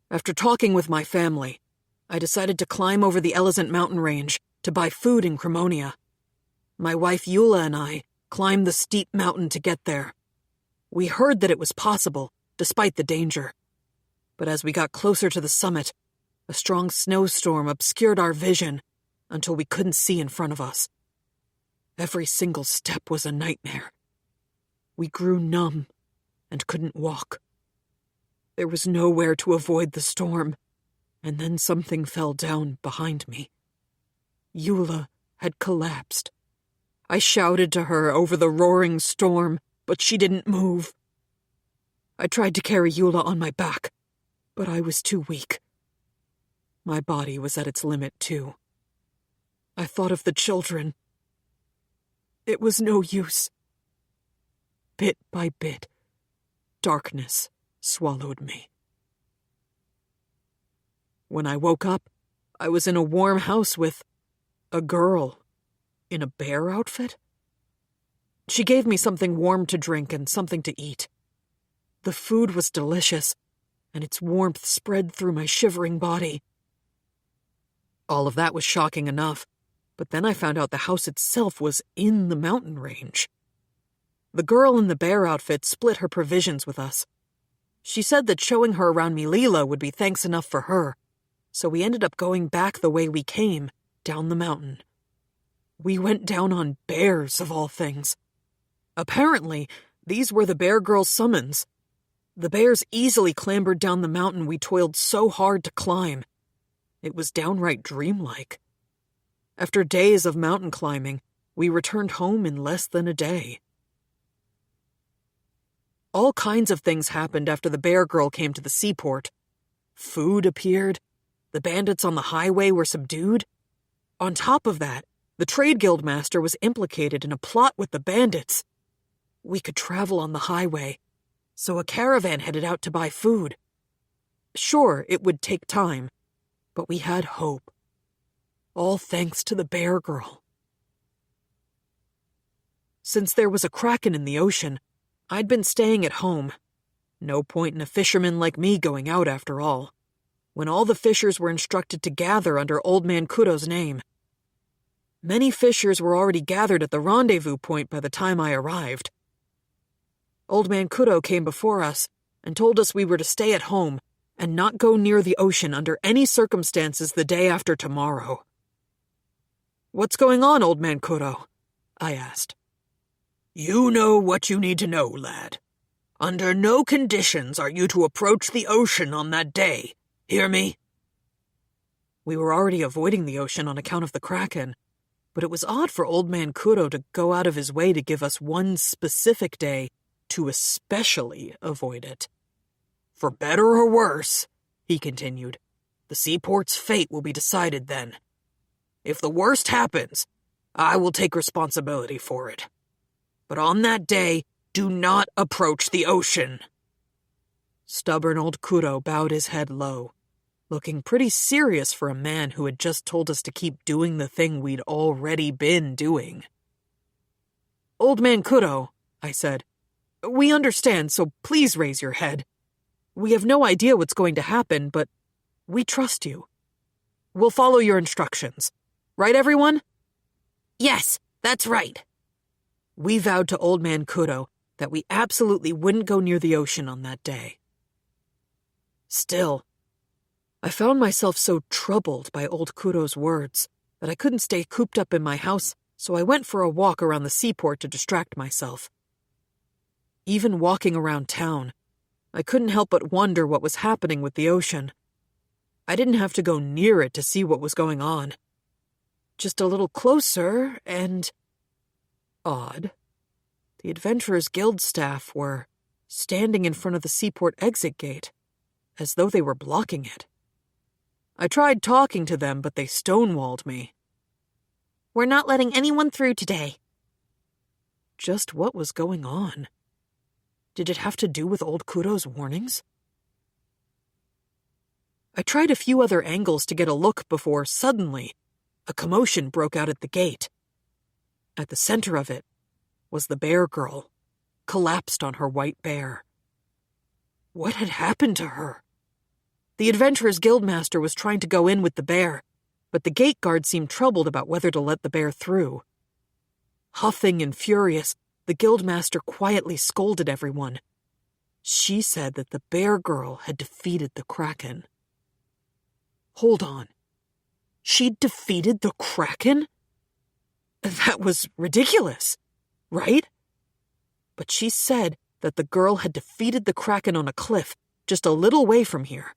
After talking with my family, I decided to climb over the Elizant mountain range to buy food in Cremonia. My wife Eula and I climbed the steep mountain to get there. We heard that it was possible, despite the danger. But as we got closer to the summit, a strong snowstorm obscured our vision until we couldn't see in front of us. Every single step was a nightmare. We grew numb and couldn't walk. There was nowhere to avoid the storm, and then something fell down behind me. Eula had collapsed. I shouted to her over the roaring storm, but she didn't move. I tried to carry Eula on my back, but I was too weak. My body was at its limit, too. I thought of the children. It was no use. Bit by bit, darkness swallowed me. When I woke up, I was in a warm house with a girl in a bear outfit. She gave me something warm to drink and something to eat. The food was delicious, and its warmth spread through my shivering body. All of that was shocking enough, but then I found out the house itself was in the mountain range. The girl in the bear outfit split her provisions with us. She said that showing her around Milila would be thanks enough for her, so we ended up going back the way we came, down the mountain. We went down on bears, of all things. Apparently, these were the bear girl's summons. The bears easily clambered down the mountain we toiled so hard to climb. It was downright dreamlike. After days of mountain climbing, we returned home in less than a day. All kinds of things happened after the bear girl came to the seaport. Food appeared. The bandits on the highway were subdued. On top of that, the trade guild master was implicated in a plot with the bandits. We could travel on the highway, so a caravan headed out to buy food. Sure, it would take time, but we had hope. All thanks to the bear girl. Since there was a kraken in the ocean, I'd been staying at home. No point in a fisherman like me going out after all, when all the fishers were instructed to gather under Old Man Kudo's name. Many fishers were already gathered at the rendezvous point by the time I arrived. Old Man Kudo came before us and told us we were to stay at home and not go near the ocean under any circumstances the day after tomorrow. What's going on, Old Man Kuro? I asked. You know what you need to know, lad. Under no conditions are you to approach the ocean on that day. Hear me? We were already avoiding the ocean on account of the Kraken, but it was odd for Old Man Kuro to go out of his way to give us one specific day to especially avoid it. For better or worse, he continued, the seaport's fate will be decided then. If the worst happens, I will take responsibility for it. But on that day, do not approach the ocean. Stubborn old Kuro bowed his head low, looking pretty serious for a man who had just told us to keep doing the thing we'd already been doing. Old Man Kuro, I said, we understand, so please raise your head. We have no idea what's going to happen, but we trust you. We'll follow your instructions. Right, everyone? Yes, that's right. We vowed to Old Man Kuro that we absolutely wouldn't go near the ocean on that day. Still, I found myself so troubled by old Kuro's words that I couldn't stay cooped up in my house, so I went for a walk around the seaport to distract myself. Even walking around town, I couldn't help but wonder what was happening with the ocean. I didn't have to go near it to see what was going on. Just a little closer, and... odd. The Adventurers Guild staff were standing in front of the seaport exit gate, as though they were blocking it. I tried talking to them, but they stonewalled me. We're not letting anyone through today. Just what was going on? Did it have to do with old Kuro's warnings? I tried a few other angles to get a look before, suddenly, a commotion broke out at the gate. At the center of it was the bear girl, collapsed on her white bear. What had happened to her? The Adventurers Guildmaster was trying to go in with the bear, but the gate guard seemed troubled about whether to let the bear through. Huffing and furious, the Guildmaster quietly scolded everyone. She said that the bear girl had defeated the Kraken. Hold on. She'd defeated the Kraken? That was ridiculous, right? But she said that the girl had defeated the Kraken on a cliff just a little way from here.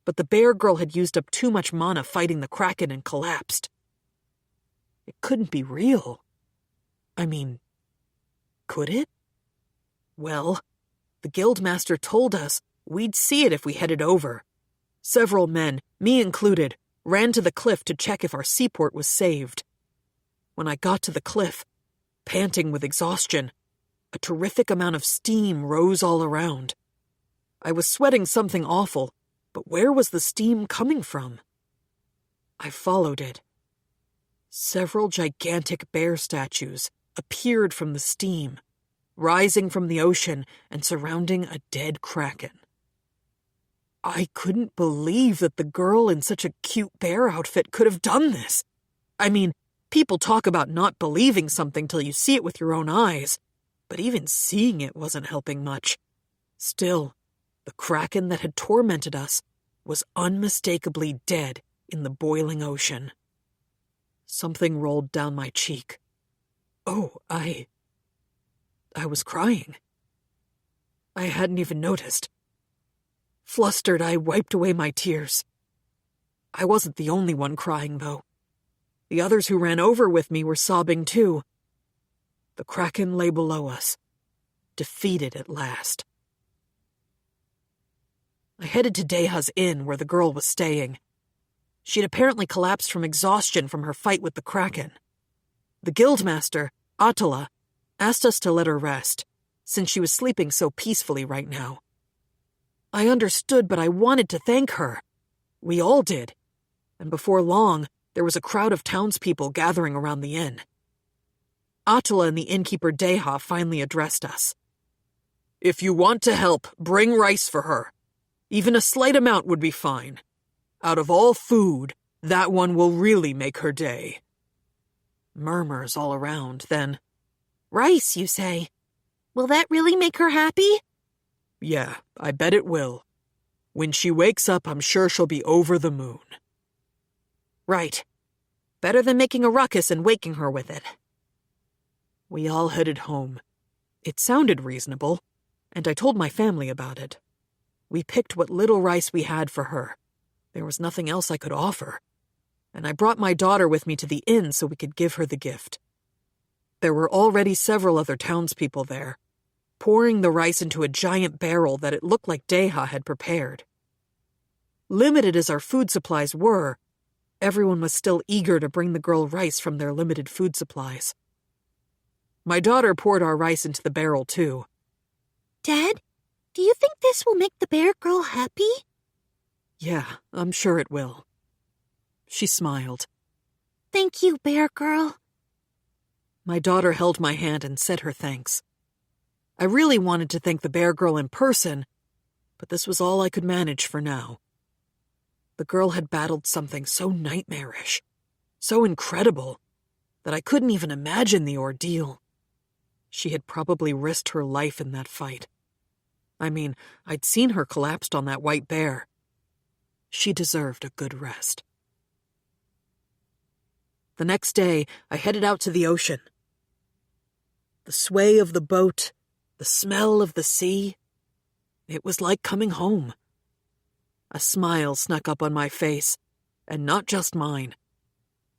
But the bear girl had used up too much mana fighting the Kraken and collapsed. It couldn't be real. I mean, could it? Well, the Guildmaster told us we'd see it if we headed over. Several men, me included, ran to the cliff to check if our seaport was saved. When I got to the cliff, panting with exhaustion, a terrific amount of steam rose all around. I was sweating something awful, but where was the steam coming from? I followed it. Several gigantic bear statues appeared from the steam, rising from the ocean and surrounding a dead Kraken. I couldn't believe that the girl in such a cute bear outfit could have done this. I mean, people talk about not believing something till you see it with your own eyes, but even seeing it wasn't helping much. Still, the Kraken that had tormented us was unmistakably dead in the boiling ocean. Something rolled down my cheek. Oh, I was crying. I hadn't even noticed. Flustered, I wiped away my tears. I wasn't the only one crying, though. The others who ran over with me were sobbing too. The Kraken lay below us, defeated at last. I headed to Deha's inn where the girl was staying. She'd apparently collapsed from exhaustion from her fight with the Kraken. The guildmaster, Attila, asked us to let her rest, since she was sleeping so peacefully right now. I understood, but I wanted to thank her. We all did. And before long, there was a crowd of townspeople gathering around the inn. Attila and the innkeeper Deha finally addressed us. If you want to help, bring rice for her. Even a slight amount would be fine. Out of all food, that one will really make her day. Murmurs all around, then. Rice, you say? Will that really make her happy? Yeah, I bet it will. When she wakes up, I'm sure she'll be over the moon. Right. Better than making a ruckus and waking her with it. We all headed home. It sounded reasonable, and I told my family about it. We picked what little rice we had for her. There was nothing else I could offer, and I brought my daughter with me to the inn so we could give her the gift. There were already several other townspeople there, pouring the rice into a giant barrel that it looked like Deha had prepared. Limited as our food supplies were, everyone was still eager to bring the girl rice from their limited food supplies. My daughter poured our rice into the barrel, too. Dad, do you think this will make the bear girl happy? Yeah, I'm sure it will. She smiled. Thank you, bear girl. My daughter held my hand and said her thanks. I really wanted to thank the bear girl in person, but this was all I could manage for now. The girl had battled something so nightmarish, so incredible, that I couldn't even imagine the ordeal. She had probably risked her life in that fight. I mean, I'd seen her collapsed on that white bear. She deserved a good rest. The next day, I headed out to the ocean. The sway of the boat, the smell of the sea, it was like coming home. A smile snuck up on my face, and not just mine.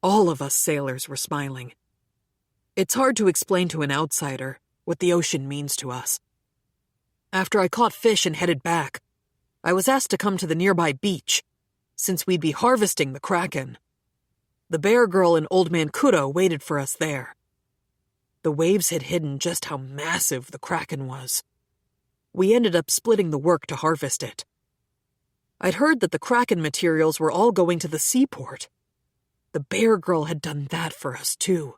All of us sailors were smiling. It's hard to explain to an outsider what the ocean means to us. After I caught fish and headed back, I was asked to come to the nearby beach, since we'd be harvesting the kraken. The bear girl and Old Man Kuro waited for us there. The waves had hidden just how massive the kraken was. We ended up splitting the work to harvest it. I'd heard that the kraken materials were all going to the seaport. The bear girl had done that for us, too.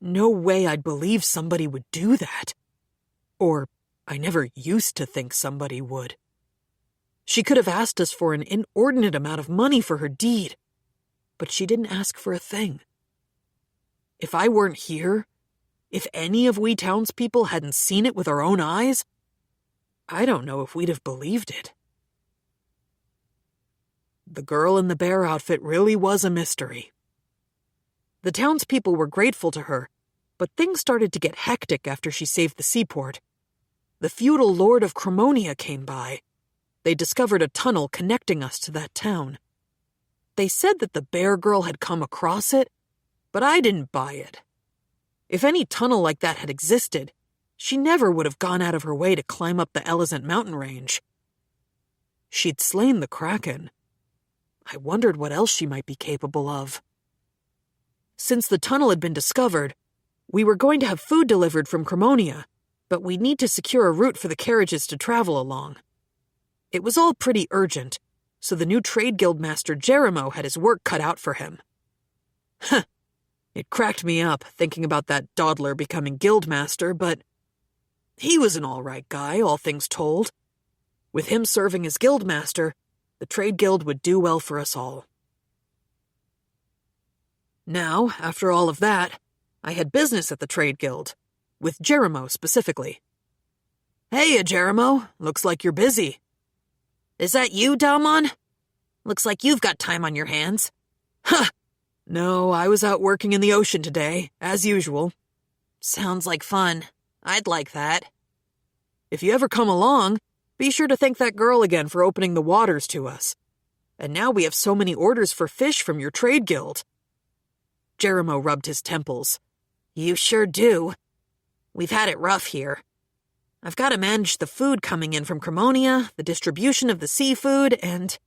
No way I'd believe somebody would do that. Or I never used to think somebody would. She could have asked us for an inordinate amount of money for her deed, but she didn't ask for a thing. If I weren't here, if any of we townspeople hadn't seen it with our own eyes, I don't know if we'd have believed it. The girl in the bear outfit really was a mystery. The townspeople were grateful to her, but things started to get hectic after she saved the seaport. The feudal lord of Cremonia came by. They discovered a tunnel connecting us to that town. They said that the bear girl had come across it, but I didn't buy it. If any tunnel like that had existed, she never would have gone out of her way to climb up the Elizant mountain range. She'd slain the kraken. I wondered what else she might be capable of. Since the tunnel had been discovered, we were going to have food delivered from Cremonia, but we'd need to secure a route for the carriages to travel along. It was all pretty urgent, so the new trade guild master Jeremo had his work cut out for him. Huh. It cracked me up thinking about that dawdler becoming guild master, but he was an all right guy, all things told. With him serving as guild master, the trade guild would do well for us all. Now, after all of that, I had business at the trade guild, with Jeremo specifically. Hey, Jeremo, looks like you're busy. Is that you, Dalmon? Looks like you've got time on your hands. Huh! No, I was out working in the ocean today, as usual. Sounds like fun. I'd like that. If you ever come along, be sure to thank that girl again for opening the waters to us. And now we have so many orders for fish from your trade guild. Jeremo rubbed his temples. You sure do. We've had it rough here. I've got to manage the food coming in from Cremonia, the distribution of the seafood, and...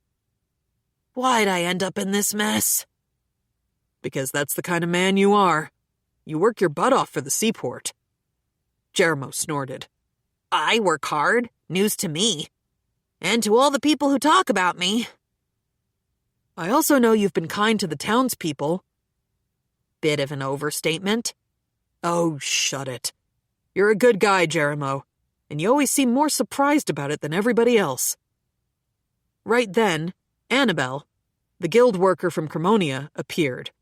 Why'd I end up in this mess? Because that's the kind of man you are. You work your butt off for the seaport. Jeremo snorted. I work hard? News to me. And to all the people who talk about me. I also know you've been kind to the townspeople. Bit of an overstatement. Oh, shut it. You're a good guy, Jeremo, and you always seem more surprised about it than everybody else. Right then, Annabelle, the guild worker from Cremonia, appeared.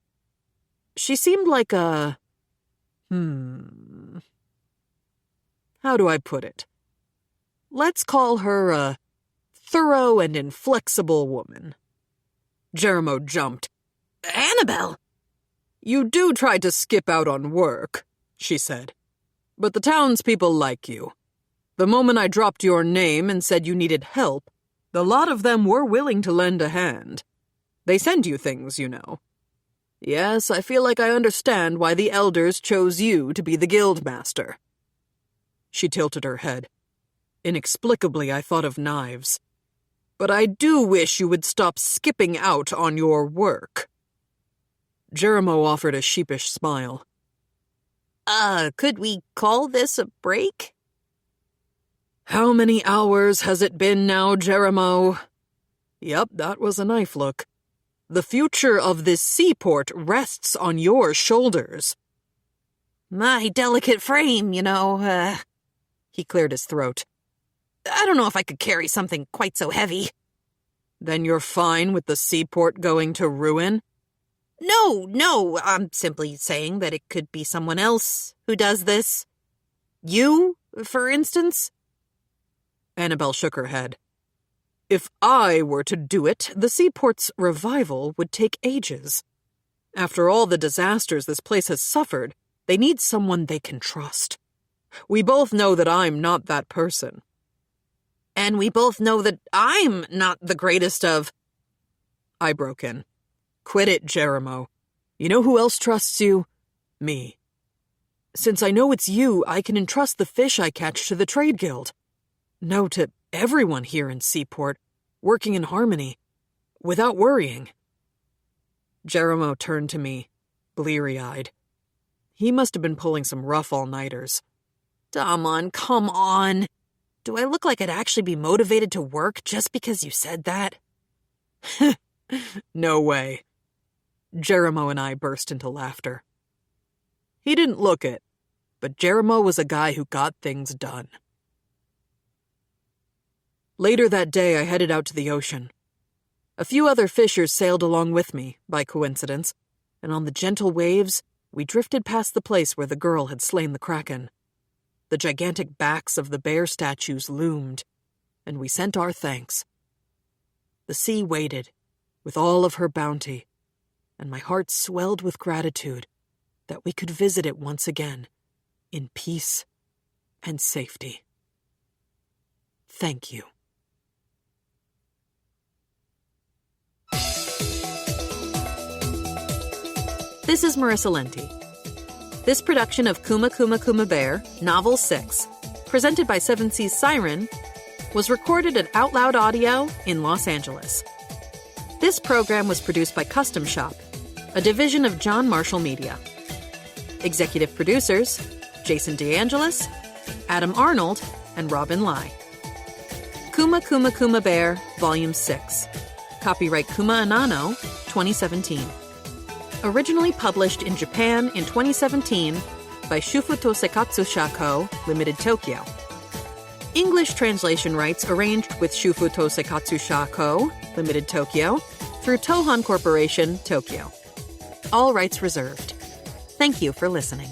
She seemed like a... How do I put it? Let's call her a thorough and inflexible woman. Jeremo jumped. Annabelle, You do try to skip out on work, she said. But the townspeople like you. The moment I dropped your name and said you needed help, the lot of them were willing to lend a hand. They send you things, you know. Yes, I feel like I understand why the elders chose you to be the guildmaster. She tilted her head. Inexplicably, I thought of knives. But I do wish you would stop skipping out on your work. Jeremo offered a sheepish smile. Could we call this a break? How many hours has it been now, Jeremo? Yep, that was a knife look. The future of this seaport rests on your shoulders. My delicate frame, He cleared his throat. I don't know if I could carry something quite so heavy. Then you're fine with the seaport going to ruin? No, I'm simply saying that it could be someone else who does this. You, for instance? Annabelle shook her head. If I were to do it, the seaport's revival would take ages. After all the disasters this place has suffered, they need someone they can trust. We both know that I'm not that person. And we both know that I'm not the greatest of... I broke in. Quit it, Jeremo. You know who else trusts you? Me. Since I know it's you, I can entrust the fish I catch to the trade guild. No, to everyone here in Seaport, working in harmony, without worrying. Jeremo turned to me, bleary-eyed. He must have been pulling some rough all-nighters. Damon, come on. Do I look like I'd actually be motivated to work just because you said that? No way. Jeremo and I burst into laughter. He didn't look it, but Jeremo was a guy who got things done. Later that day, I headed out to the ocean. A few other fishers sailed along with me, by coincidence, and on the gentle waves, we drifted past the place where the girl had slain the kraken. The gigantic backs of the bear statues loomed, and we sent our thanks. The sea waited, with all of her bounty, and my heart swelled with gratitude that we could visit it once again, in peace and safety. Thank you. This is Marissa Lenti. This production of Kuma Kuma Kuma Bear, Novel 6, presented by 7 Seas Siren, was recorded at Out Loud Audio in Los Angeles. This program was produced by Custom Shop, a division of John Marshall Media. Executive producers, Jason DeAngelis, Adam Arnold, and Robin Lai. Kuma Kuma Kuma Bear, Volume 6. Copyright Kuma Anano, 2017. Originally published in Japan in 2017 by Shufuto Sekatsusha Co., Limited Tokyo. English translation rights arranged with Shufuto Sekatsusha Co., Limited Tokyo, through Tohan Corporation, Tokyo. All rights reserved. Thank you for listening.